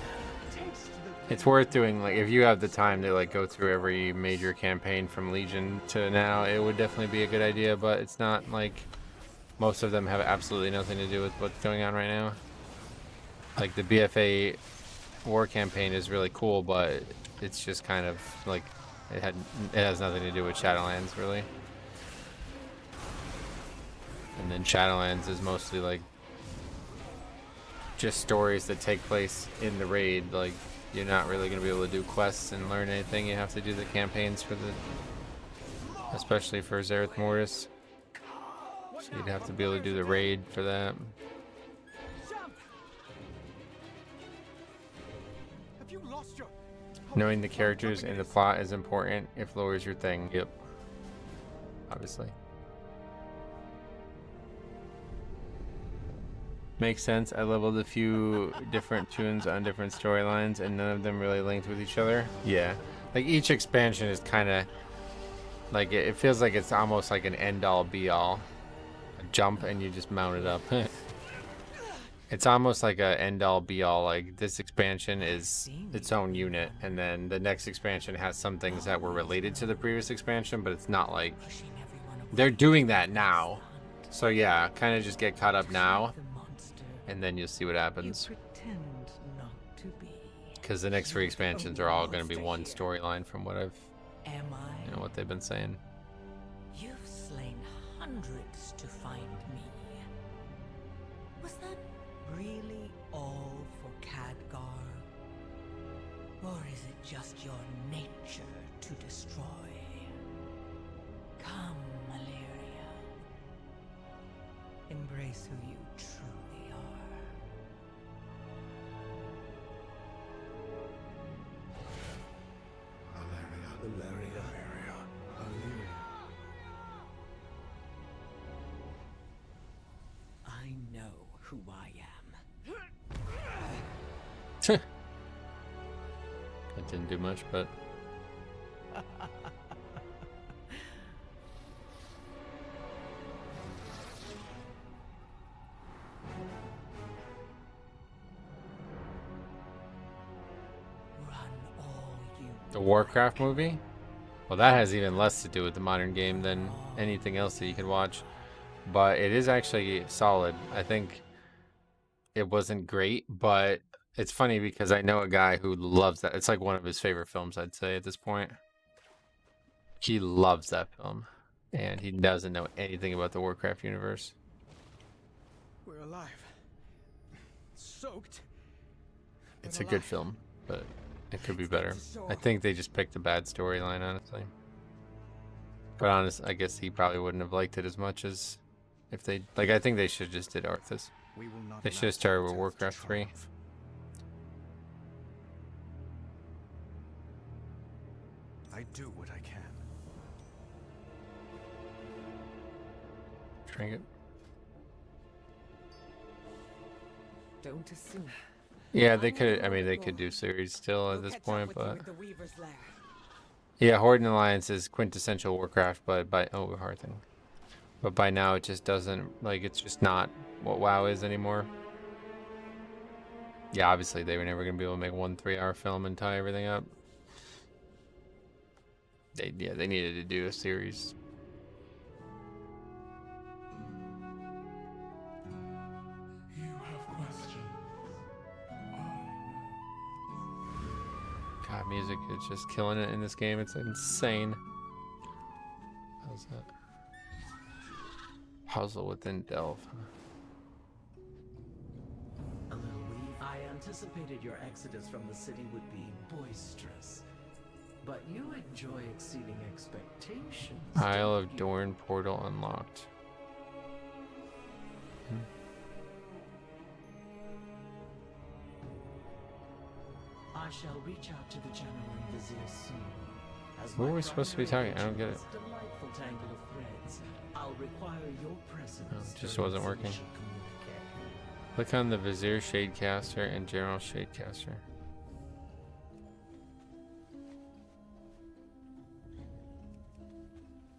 Speaker 2: It's worth doing, like, if you have the time to, like, go through every major campaign from Legion to now, it would definitely be a good idea, but it's not, like, most of them have absolutely nothing to do with what's going on right now. Like the BFA war campaign is really cool, but it's just kind of like it has nothing to do with Shadowlands really. And then Shadowlands is mostly like just stories that take place in the raid. Like you're not really going to be able to do quests and learn anything. You have to do the campaigns for the, especially for Zereth Mortis. So you'd have to be able to do the raid for that. Knowing the characters and the plot is important if lore is your thing. Yep. Obviously. Makes sense. I leveled a few different tunes on different storylines and none of them really linked with each other. Yeah. Like each expansion is kind of like it feels like it's almost like an end all be all. A jump and you just mount it up. It's almost like a end all be all. Like this expansion is its own unit and then the next expansion has some things that were related to the previous expansion, but it's not like they're doing that now. So yeah, kind of just get caught up now. And then you'll see what happens. Because the next 3 expansions are all going to be one storyline from what what they've been saying.
Speaker 9: You've slain hundreds to find me. Was that really all for Khadgar? Or is it just your nature to destroy? Come, Malaria. Embrace who you truly are.
Speaker 8: Valeria.
Speaker 9: I know who I am.
Speaker 2: That didn't do much, but the Warcraft movie? Well, that has even less to do with the modern game than anything else that you could watch. But it is actually solid. I think it wasn't great, but it's funny because I know a guy who loves that. It's like one of his favorite films, I'd say, at this point. He loves that film. And he doesn't know anything about the Warcraft universe.
Speaker 8: We're alive. Soaked.
Speaker 2: It's a good film, but it could be better. I think they just picked a bad storyline, honestly. But honestly, I guess he probably wouldn't have liked it as much as if they... Like, I think they should have just did Arthas. They should have started with Warcraft 3.
Speaker 8: I do what I can.
Speaker 2: Trinket.
Speaker 10: Don't assume.
Speaker 2: Yeah, they could. I mean, they could do series still at this point, but yeah, Horde and Alliance is quintessential Warcraft, but by Hearthing. But by now, it just doesn't like. It's just not what WoW is anymore. Yeah, obviously they were never gonna be able to make one 3-hour film and tie everything up. They needed to do a series. God, music is just killing it in this game. It's insane. How's that? Puzzle within Delve.
Speaker 18: I anticipated your exodus from the city would be boisterous, but you enjoy exceeding expectations.
Speaker 2: Isle of Dorn portal unlocked.
Speaker 18: I shall reach out to the General and Vizier soon. As
Speaker 2: What were we supposed to be talking? I don't get it.
Speaker 18: Delightful tangle of threads. I'll require your presence.
Speaker 2: Oh, it just wasn't working. Click on the Vizier Shadecaster and General Shadecaster.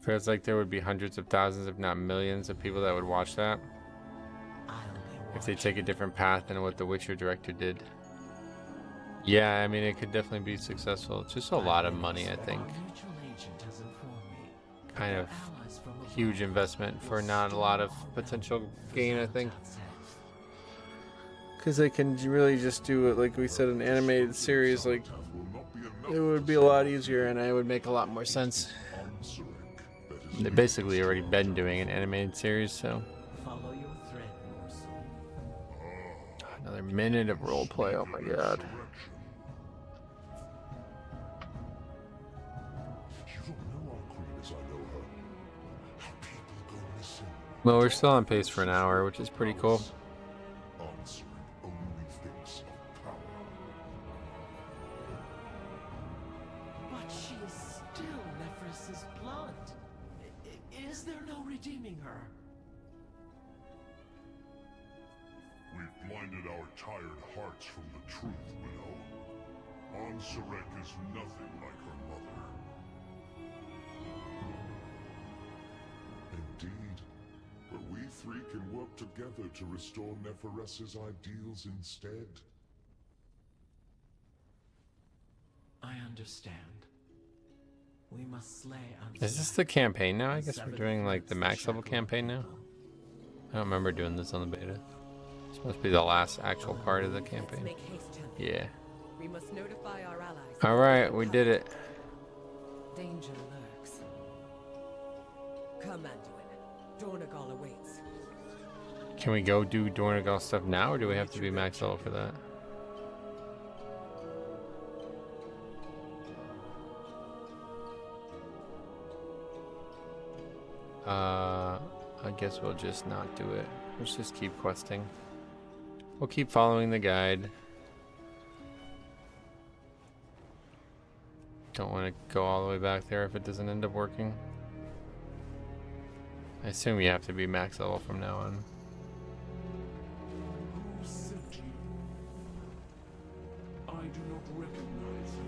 Speaker 2: Feels like there would be hundreds of thousands, if not millions, of people that would watch that if they take a different path than what the Witcher director did. Yeah, I mean, it could definitely be successful. It's just a lot of money, I think. Kind of huge investment for not a lot of potential gain, I think.
Speaker 1: Because they can really just do it, like we said, an animated series. Like, it would be a lot easier, and it would make a lot more sense.
Speaker 2: They basically already been doing an animated series, so.
Speaker 21: Follow your thread, morsel.
Speaker 2: Another minute of roleplay. Oh my god. Well, we're still on pace for an hour, which is pretty cool.
Speaker 21: But she is still Nephris's blood. Is there no redeeming her?
Speaker 16: We've blinded our tired hearts from the truth, Widow. Ansarek is nothing like her mother. Indeed. But we three can work together to restore Nephres's ideals instead.
Speaker 21: I understand. We must slay
Speaker 2: Is this the campaign now? I guess we're doing like the max level campaign now. I don't remember doing this on the beta. This must be the last actual part of the campaign. Yeah.
Speaker 10: We must notify our allies.
Speaker 2: All right, we did it.
Speaker 10: Danger lurks. Come, Anduin. Dornogal awaits.
Speaker 2: Can we go do Dornogal stuff now, or do we have to be max level for that? I guess we'll just not do it. Let's just keep questing. We'll keep following the guide. Don't want to go all the way back there if it doesn't end up working. I assume you have to be max level from now on.
Speaker 16: Who sent you? I do not recognize you.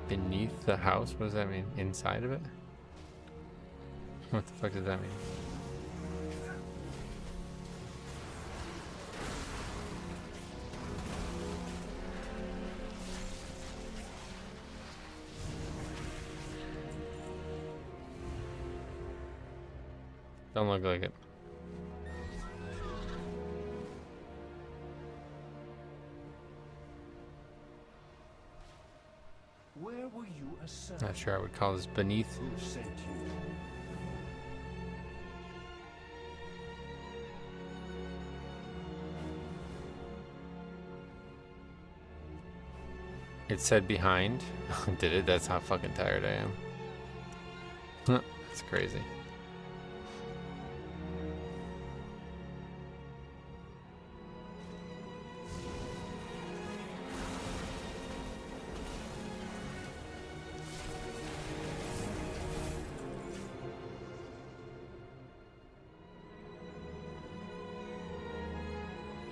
Speaker 2: Beneath the house? What does that mean? Inside of it? What the fuck does that mean? Don't look like it.
Speaker 16: Where were you assigned?
Speaker 2: Not sure I would call this beneath.
Speaker 16: Who sent you?
Speaker 2: It said behind. Did it? That's how fucking tired I am. That's crazy.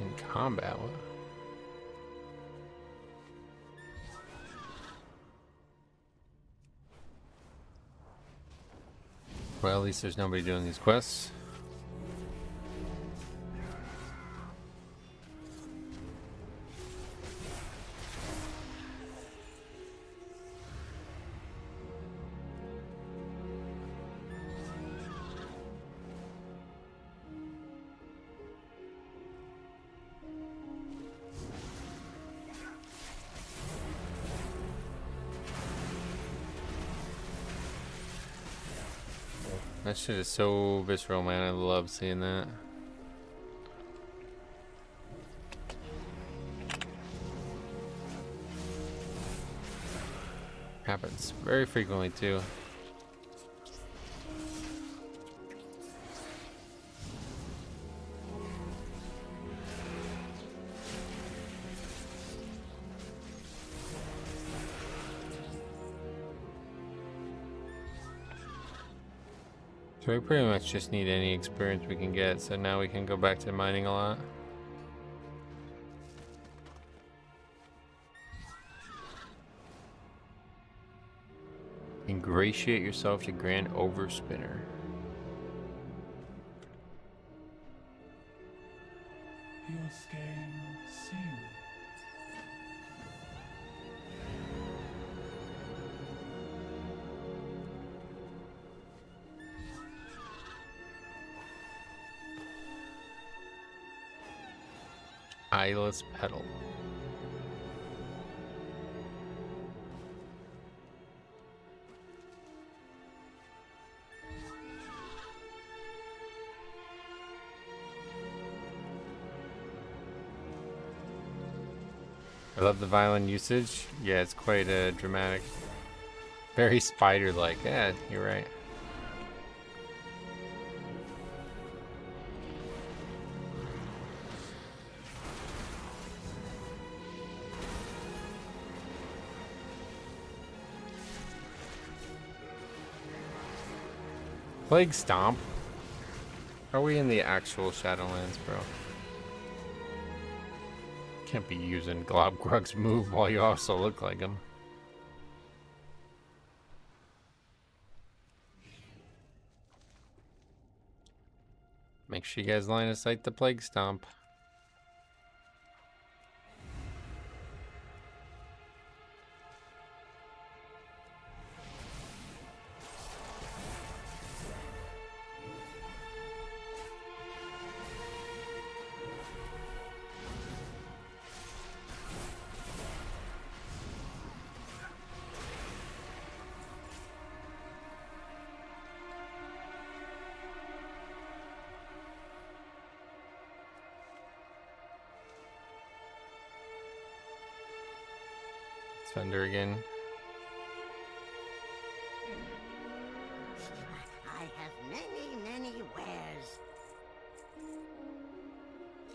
Speaker 2: In combat, what? Well, at least there's nobody doing these quests. That shit is so visceral, man. I love seeing that. Happens very frequently, too. So we pretty much just need any experience we can get, so now we can go back to mining a lot. Ingratiate yourself to Grand Overspinner.
Speaker 16: Your skein sing.
Speaker 2: Eyeless Petal. I love the violin usage. Yeah, it's quite dramatic. Very spider-like. Yeah, you're right. Plague Stomp? Are we in the actual Shadowlands, bro? Can't be using Globgrug's move while you also look like him. Make sure you guys line of sight the Plague Stomp. Thunder again.
Speaker 3: I have many wares.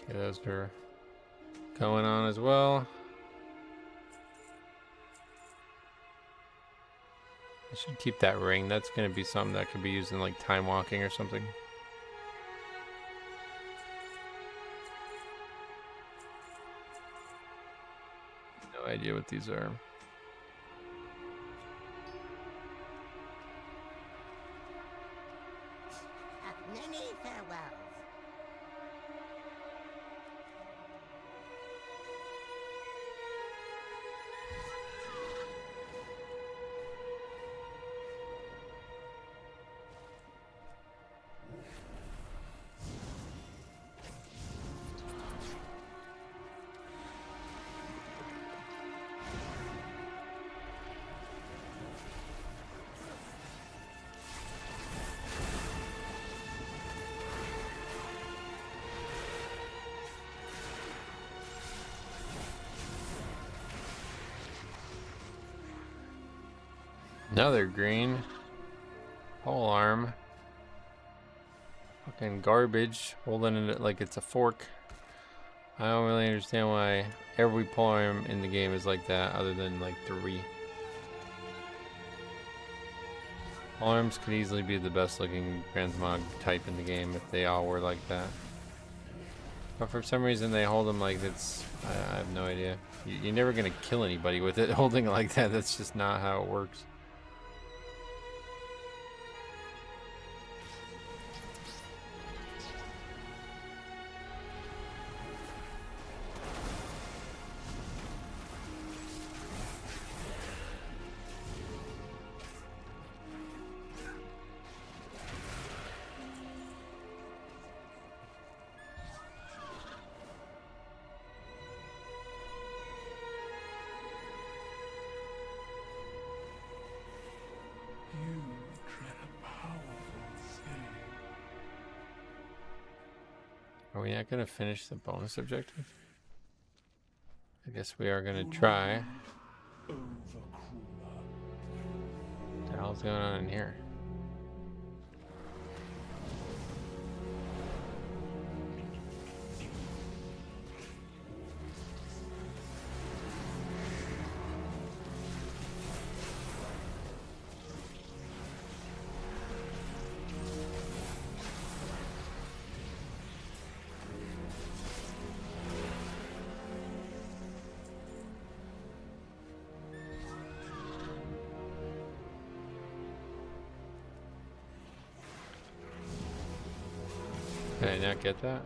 Speaker 2: Okay, those are going on as well. I should keep that ring. That's going to be something that could be used in like time walking or something. No idea what these are.
Speaker 3: Many farewells.
Speaker 2: Another green. Pole arm. Fucking garbage. Holding it like it's a fork. I don't really understand why every pole arm in the game is like that, other than like 3. Pole arms could easily be the best looking transmog type in the game if they all were like that. But for some reason they hold them like it's... I have no idea. You're never gonna kill anybody with it holding it like that. That's just not how it works. Are we not going to finish the bonus objective? I guess we are going to try. What the hell's going on in here? Did I not get that?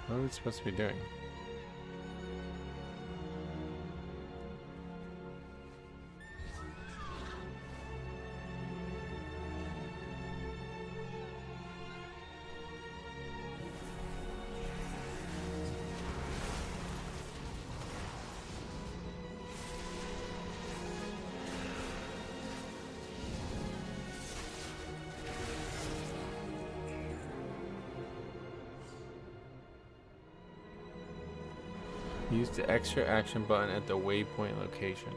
Speaker 2: What are we supposed to be doing? Use the extra action button at the waypoint location.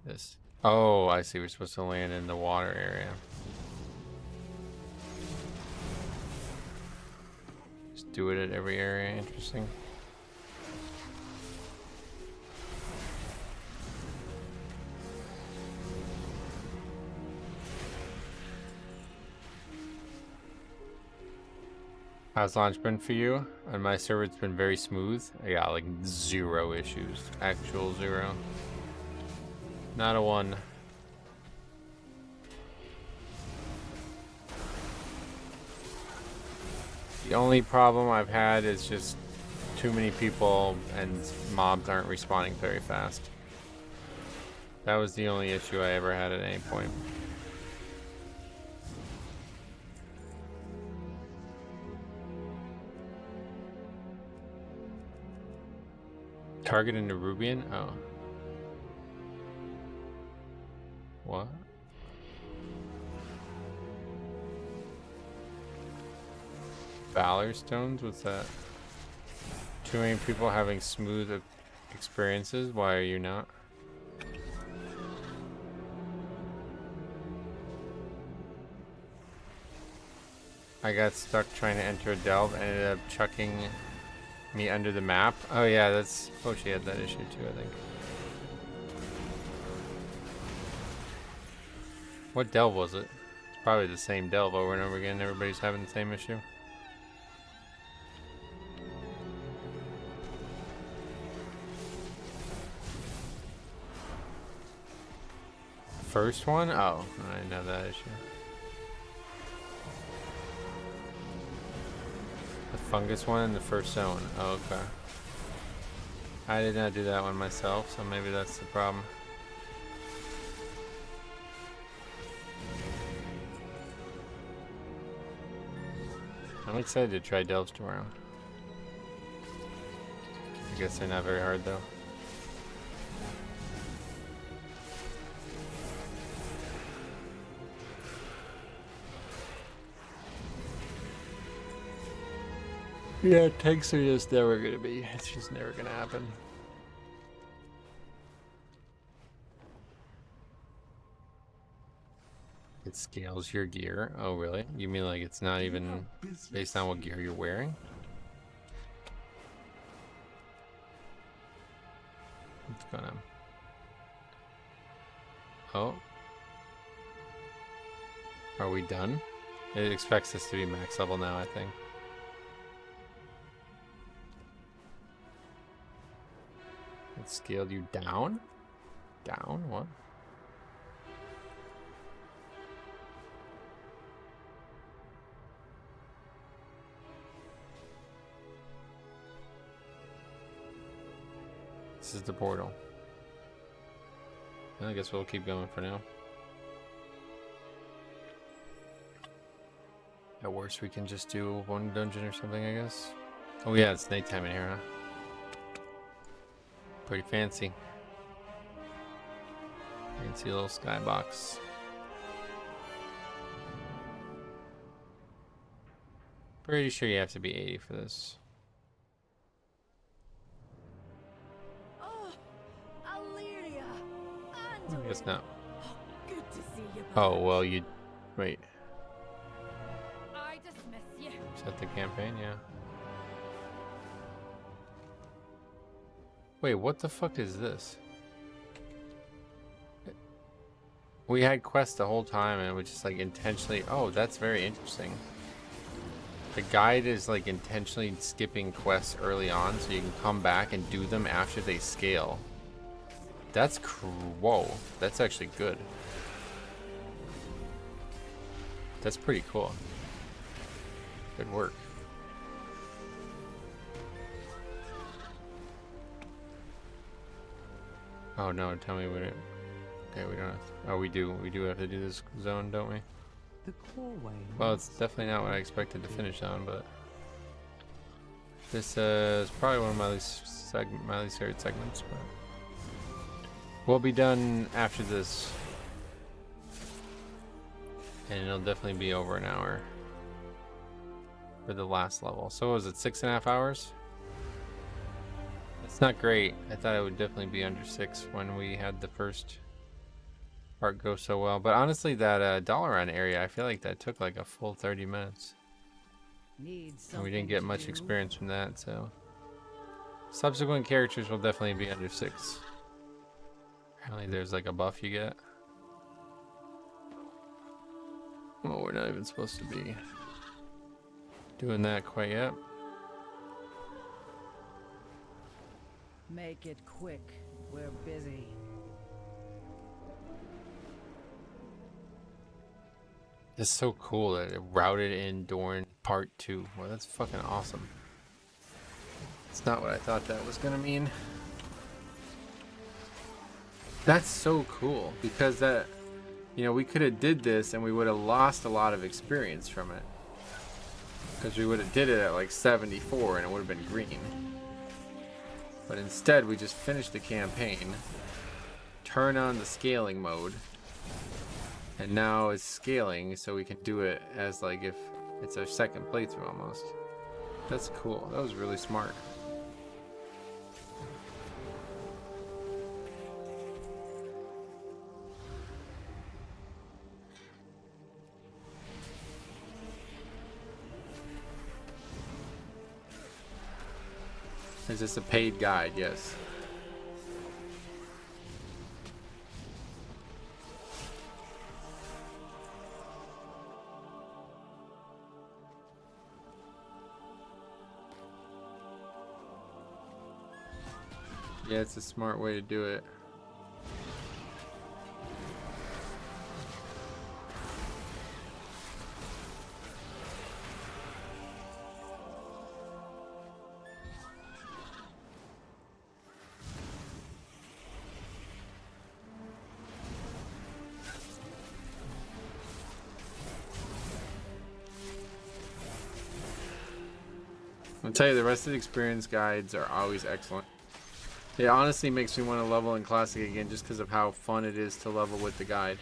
Speaker 2: This. Oh, I see. We're supposed to land in the water area. Just do it at every area. Interesting. How's launch been for you? On my server, it's been very smooth. I got like 0 issues. Actual 0. Not a 1. The only problem I've had is just too many people and mobs aren't respawning very fast. That was the only issue I ever had at any point. Target in Nerubian? Oh. What? Valor Stones? What's that? Too many people having smooth experiences? Why are you not? I got stuck trying to enter a delve, ended up chucking me under the map. Oh yeah, that's... Oh, she had that issue too, I think. What delve was it? It's probably the same delve over and over again. Everybody's having the same issue. First one? Oh, I didn't have that issue. The fungus one in the first zone. Oh, okay. I did not do that one myself, so maybe that's the problem. I'm excited to try delves tomorrow. I guess they're not very hard though. Yeah, tanks are just never gonna be. It's just never gonna happen. It scales your gear. Oh, really? You mean like it's not even based on what gear you're wearing? What's going on? Oh. Are we done? It expects us to be max level now, I think. It scaled you down? Down? What? This is the portal. I guess we'll keep going for now. At worst, we can just do one dungeon or something, I guess. Oh yeah, it's nighttime in here, huh? Pretty fancy. Fancy little skybox. Pretty sure you have to be 80 for this. I guess not.
Speaker 7: Good to see you.
Speaker 2: Oh, well, you... Wait.
Speaker 7: I dismiss you.
Speaker 2: Is that the campaign? Yeah. Wait, what the fuck is this? We had quests the whole time and it was just like intentionally... Oh, that's very interesting. The guide is like intentionally skipping quests early on so you can come back and do them after they scale. That's whoa, that's actually good. That's pretty cool. Good work. Oh no, tell me what it... Okay, we don't have to, oh, we do have to do this zone, don't we?
Speaker 12: The core way.
Speaker 2: Well, it's definitely not what I expected to finish on, but... This is probably one of my least favorite segments, but... We'll be done after this. And it'll definitely be over an hour. for the last level. So what was it, 6.5 hours? It's not great. I thought it would definitely be under 6 when we had the first part go so well. But honestly, that Dalaran area, I feel like that took like a full 30 minutes. And we didn't get much experience from that, so subsequent characters will definitely be under 6. Apparently there's like a buff you get. Well, we're not even supposed to be doing that quite yet.
Speaker 17: Make it quick. We're busy.
Speaker 2: It's so cool that it routed in Dorn Part 2. Well, that's fucking awesome. It's not what I thought that was gonna mean. That's so cool because that, you know, we could have did this and we would have lost a lot of experience from it. Because we would have did it at like 74 and it would have been green. But instead we just finished the campaign, turn on the scaling mode, and now it's scaling so we can do it as like if it's our second playthrough almost. That's cool. That was really smart. Is this a paid guide? Yes. Yeah, it's a smart way to do it. I'll tell you, the rest of the experience guides are always excellent. It honestly makes me want to level in Classic again just because of how fun it is to level with the guide.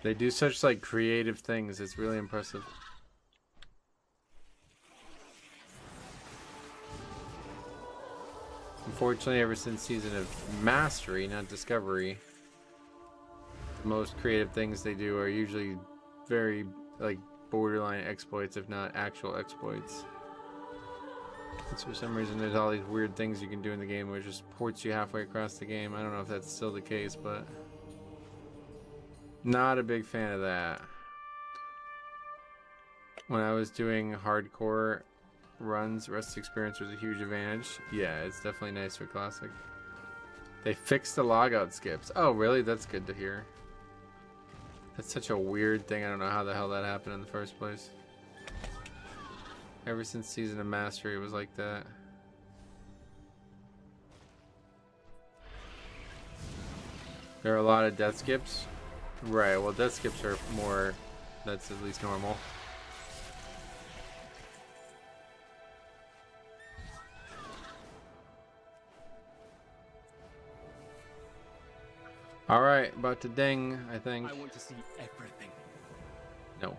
Speaker 2: They do such like creative things, it's really impressive. Unfortunately, ever since Season of Mastery, not Discovery, the most creative things they do are usually very like borderline exploits, if not actual exploits. And for some reason there's all these weird things you can do in the game where it just ports you halfway across the game. I don't know if that's still the case, but not a big fan of that. When I was doing hardcore runs, rest experience was a huge advantage. Yeah, it's definitely nice for Classic. They fixed the logout skips. Oh really? That's good to hear. That's such a weird thing. I don't know how the hell that happened in the first place. Ever since Season of Mastery, it was like that. There are a lot of death skips. Right, well death skips are more, that's at least normal. Alright, about to ding, I think.
Speaker 4: I want to see everything.
Speaker 2: No.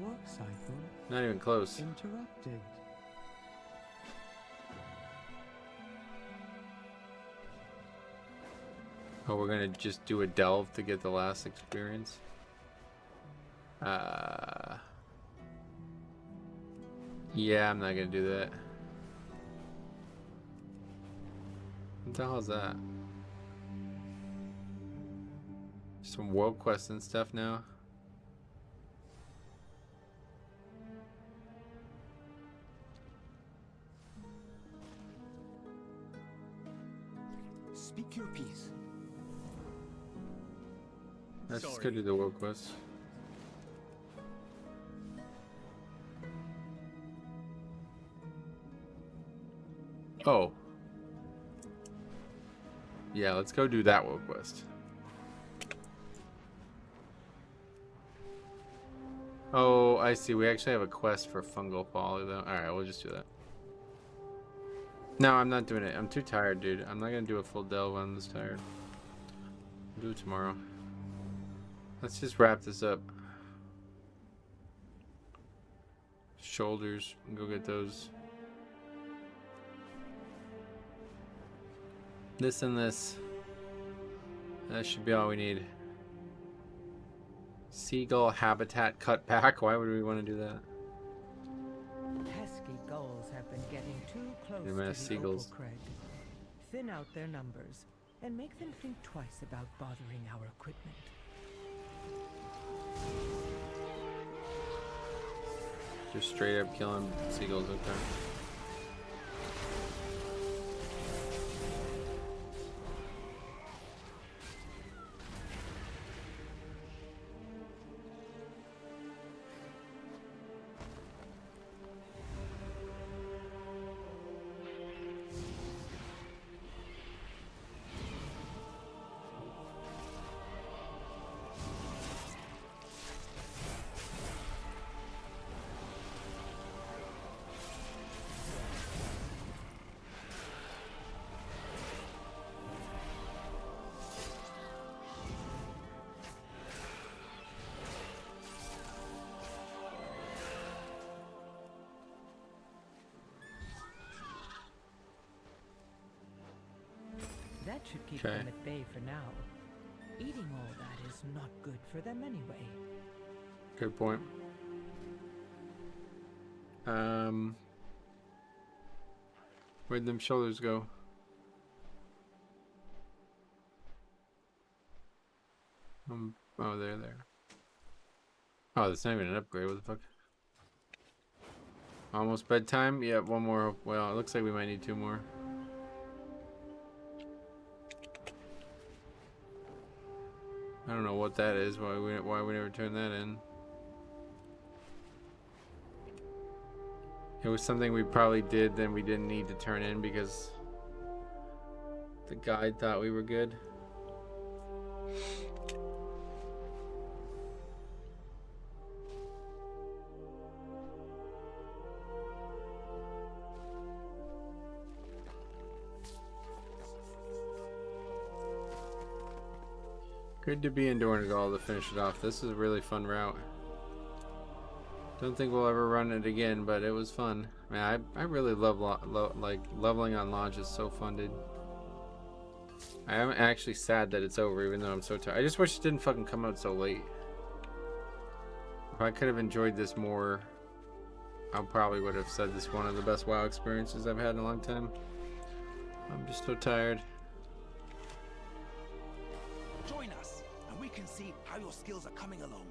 Speaker 12: Work cycle.
Speaker 2: Not even close.
Speaker 12: Interrupted.
Speaker 2: Oh, we're gonna just do a delve to get the last experience. Yeah, I'm not gonna do that. What the hell is that? Some world quests and stuff now.
Speaker 8: Speak your piece.
Speaker 2: Let's just go do the world quest. Oh. Yeah, let's go do that world quest. Oh, I see. We actually have a quest for fungal folly, though. Alright, we'll just do that. No, I'm not doing it. I'm too tired, dude. I'm not gonna do a full delve. I'm this tired. I'll do it tomorrow. Let's just wrap this up. Shoulders. Go get those. This and this. That should be all we need. Seagull habitat cut back. Why would we want to do that?
Speaker 12: Pesky gulls have been getting too close
Speaker 2: They're
Speaker 12: to the
Speaker 2: mass seagulls.
Speaker 12: Opal Crag. Thin out their numbers and make them think twice about bothering our equipment.
Speaker 2: Just straight up killing seagulls, okay.
Speaker 12: That should keep
Speaker 2: Okay.
Speaker 12: them at bay for now. Eating all that is not good for them anyway.
Speaker 2: Good point. Where'd them shoulders go? Oh, they're there. Oh, that's not even an upgrade. What the fuck? Almost bedtime? Yeah, one more. Well, it looks like we might need 2 more. I don't know what that is. Why we never turned that in? It was something we probably did, then we didn't need to turn in because the guide thought we were good. Good to be in Dornogal to finish it off. This is a really fun route. Don't think we'll ever run it again, but it was fun. Man, I really love like leveling on launch is so fun, dude. I am actually sad that it's over, even though I'm so tired. I just wish it didn't fucking come out so late. If I could have enjoyed this more, I probably would have said this is one of the best WoW experiences I've had in a long time. I'm just so tired.
Speaker 14: Join us, and we can see how your skills are coming along.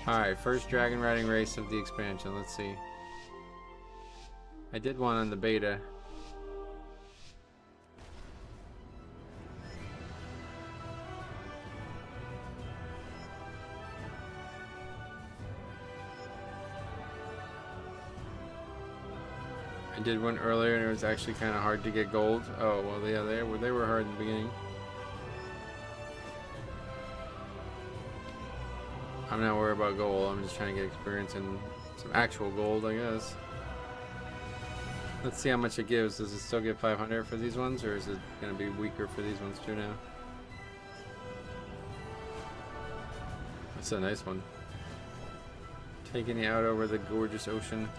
Speaker 2: Alright, first dragon riding race of the expansion. Let's see. I did one on the beta. I did one earlier and it was actually kind of hard to get gold. Oh, well, yeah, they were hard in the beginning. I'm not worried about gold. I'm just trying to get experience and some actual gold, I guess. Let's see how much it gives. Does it still get 500 for these ones, or is it going to be weaker for these ones too now? That's a nice one. Taking you out over the gorgeous ocean.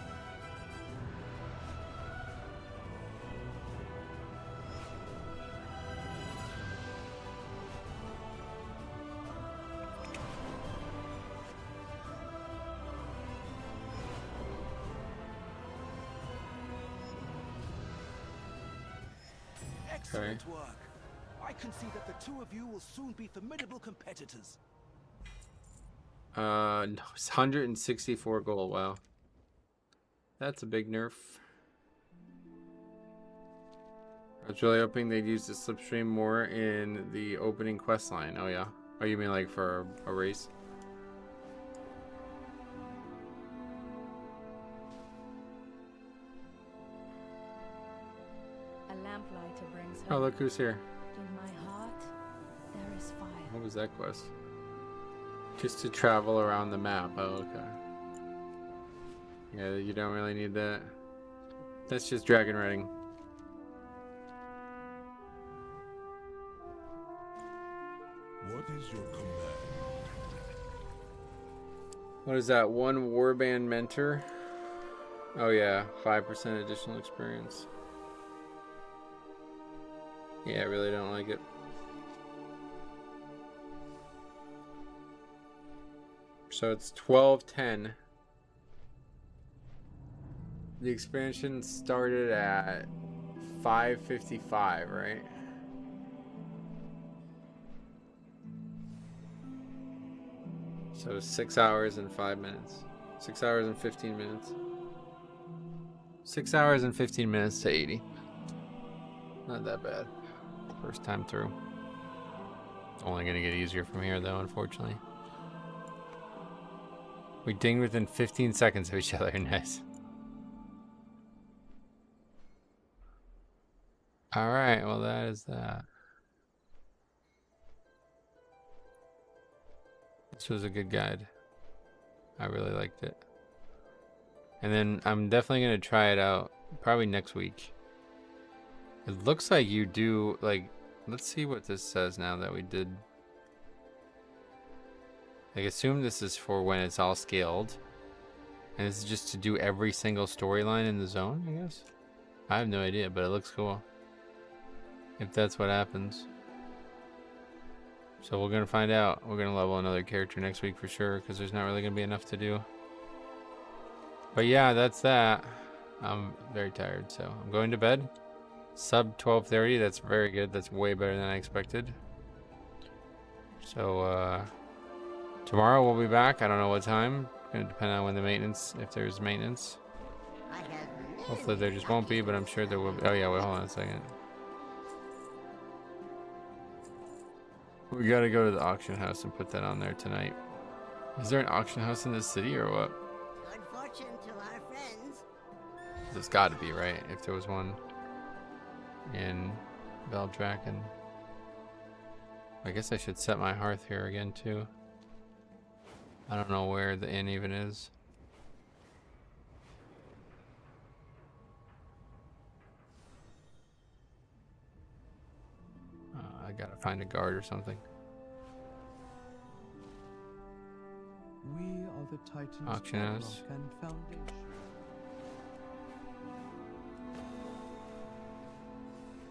Speaker 14: Excellent work. I can see that the two of you will soon be formidable competitors.
Speaker 2: No, it's 164 gold. Wow. That's a big nerf. I was really hoping they'd use the slipstream more in the opening quest line. Oh, yeah. Oh, you mean like for a race?
Speaker 15: A lamplighter brings
Speaker 2: Oh,
Speaker 15: hope.
Speaker 2: look who's here.
Speaker 15: In my heart, there is fire.
Speaker 2: What was that quest? Just to travel around the map. Oh, okay. Yeah, you don't really need that. That's just dragon riding.
Speaker 5: What is your command?
Speaker 2: What is that? 1 warband mentor? Oh yeah, 5% additional experience. Yeah, I really don't like it. So it's 12:10. The expansion started at 5:55, right? So 6 hours and 5 minutes. 6 hours and 15 minutes. 6 hours and 15 minutes to 80. Not that bad. First time through. Only gonna get easier from here though, unfortunately. We dinged within 15 seconds of each other. Nice. Alright, well that is that. This was a good guide. I really liked it. And then I'm definitely going to try it out probably next week. It looks like you do, like, let's see what this says now that we did. I assume this is for when it's all scaled. And this is just to do every single storyline in the zone, I guess? I have no idea, but it looks cool. If that's what happens. So we're going to find out. We're going to level another character next week for sure, because there's not really going to be enough to do. But yeah, that's that. I'm very tired, so I'm going to bed. Sub 12:30, that's very good. That's way better than I expected. So tomorrow we'll be back. I don't know what time. It's going to depend on when the maintenance, if there's maintenance. Hopefully there just won't be, but I'm sure there will be. Oh yeah, wait, hold on a second. We gotta go to the auction house and put that on there tonight. Is there an auction house in this city or what?
Speaker 3: Good fortune to our friends.
Speaker 2: There's gotta be, right? If there was one in Veldraken. I guess I should set my hearth here again too. I don't know where the inn even is. I gotta find a guard or something.
Speaker 20: We are the Titans
Speaker 2: Auction house.
Speaker 20: and Foundation.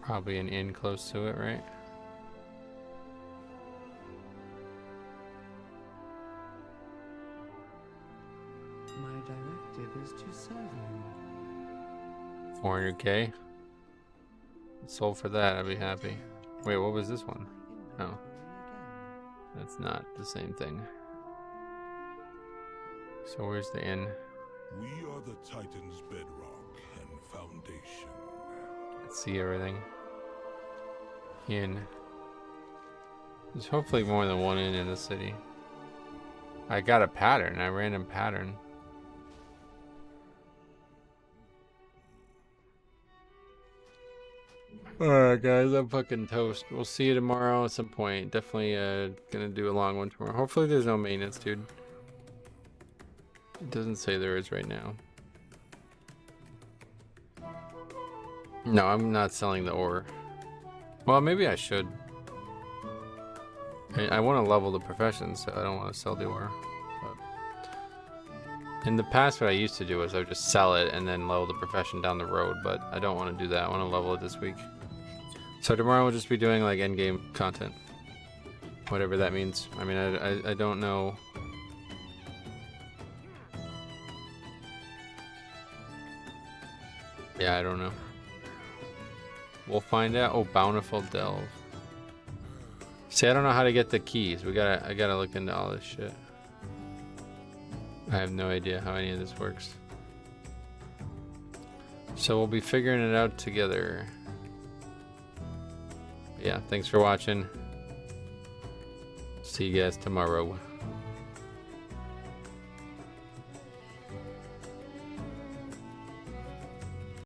Speaker 2: Probably an inn close to it, right?
Speaker 20: My directive is to serve you.
Speaker 2: 400k. Sold for that, I'd be happy. Wait, what was this one? Oh. That's not the same thing. So where's the inn?
Speaker 5: We are the Titans' bedrock and foundation.
Speaker 2: Let's see everything. Inn. There's hopefully more than one inn in the city. I got a pattern, a random pattern. Alright guys, I'm fucking toast. We'll see you tomorrow at some point. Definitely gonna do a long one tomorrow. Hopefully there's no maintenance, dude. It doesn't say there is right now. No, I'm not selling the ore. Well, maybe I should. I want to level the profession, so I don't want to sell the ore. But in the past, what I used to do was I would just sell it and then level the profession down the road, but I don't want to do that. I want to level it this week. So tomorrow we'll just be doing like endgame content. Whatever that means. I mean, I don't know. Yeah, I don't know. We'll find out. Oh, Bountiful Delve. See, I don't know how to get the keys. I gotta look into all this shit. I have no idea how any of this works. So we'll be figuring it out together. Yeah, thanks for watching. See you guys tomorrow.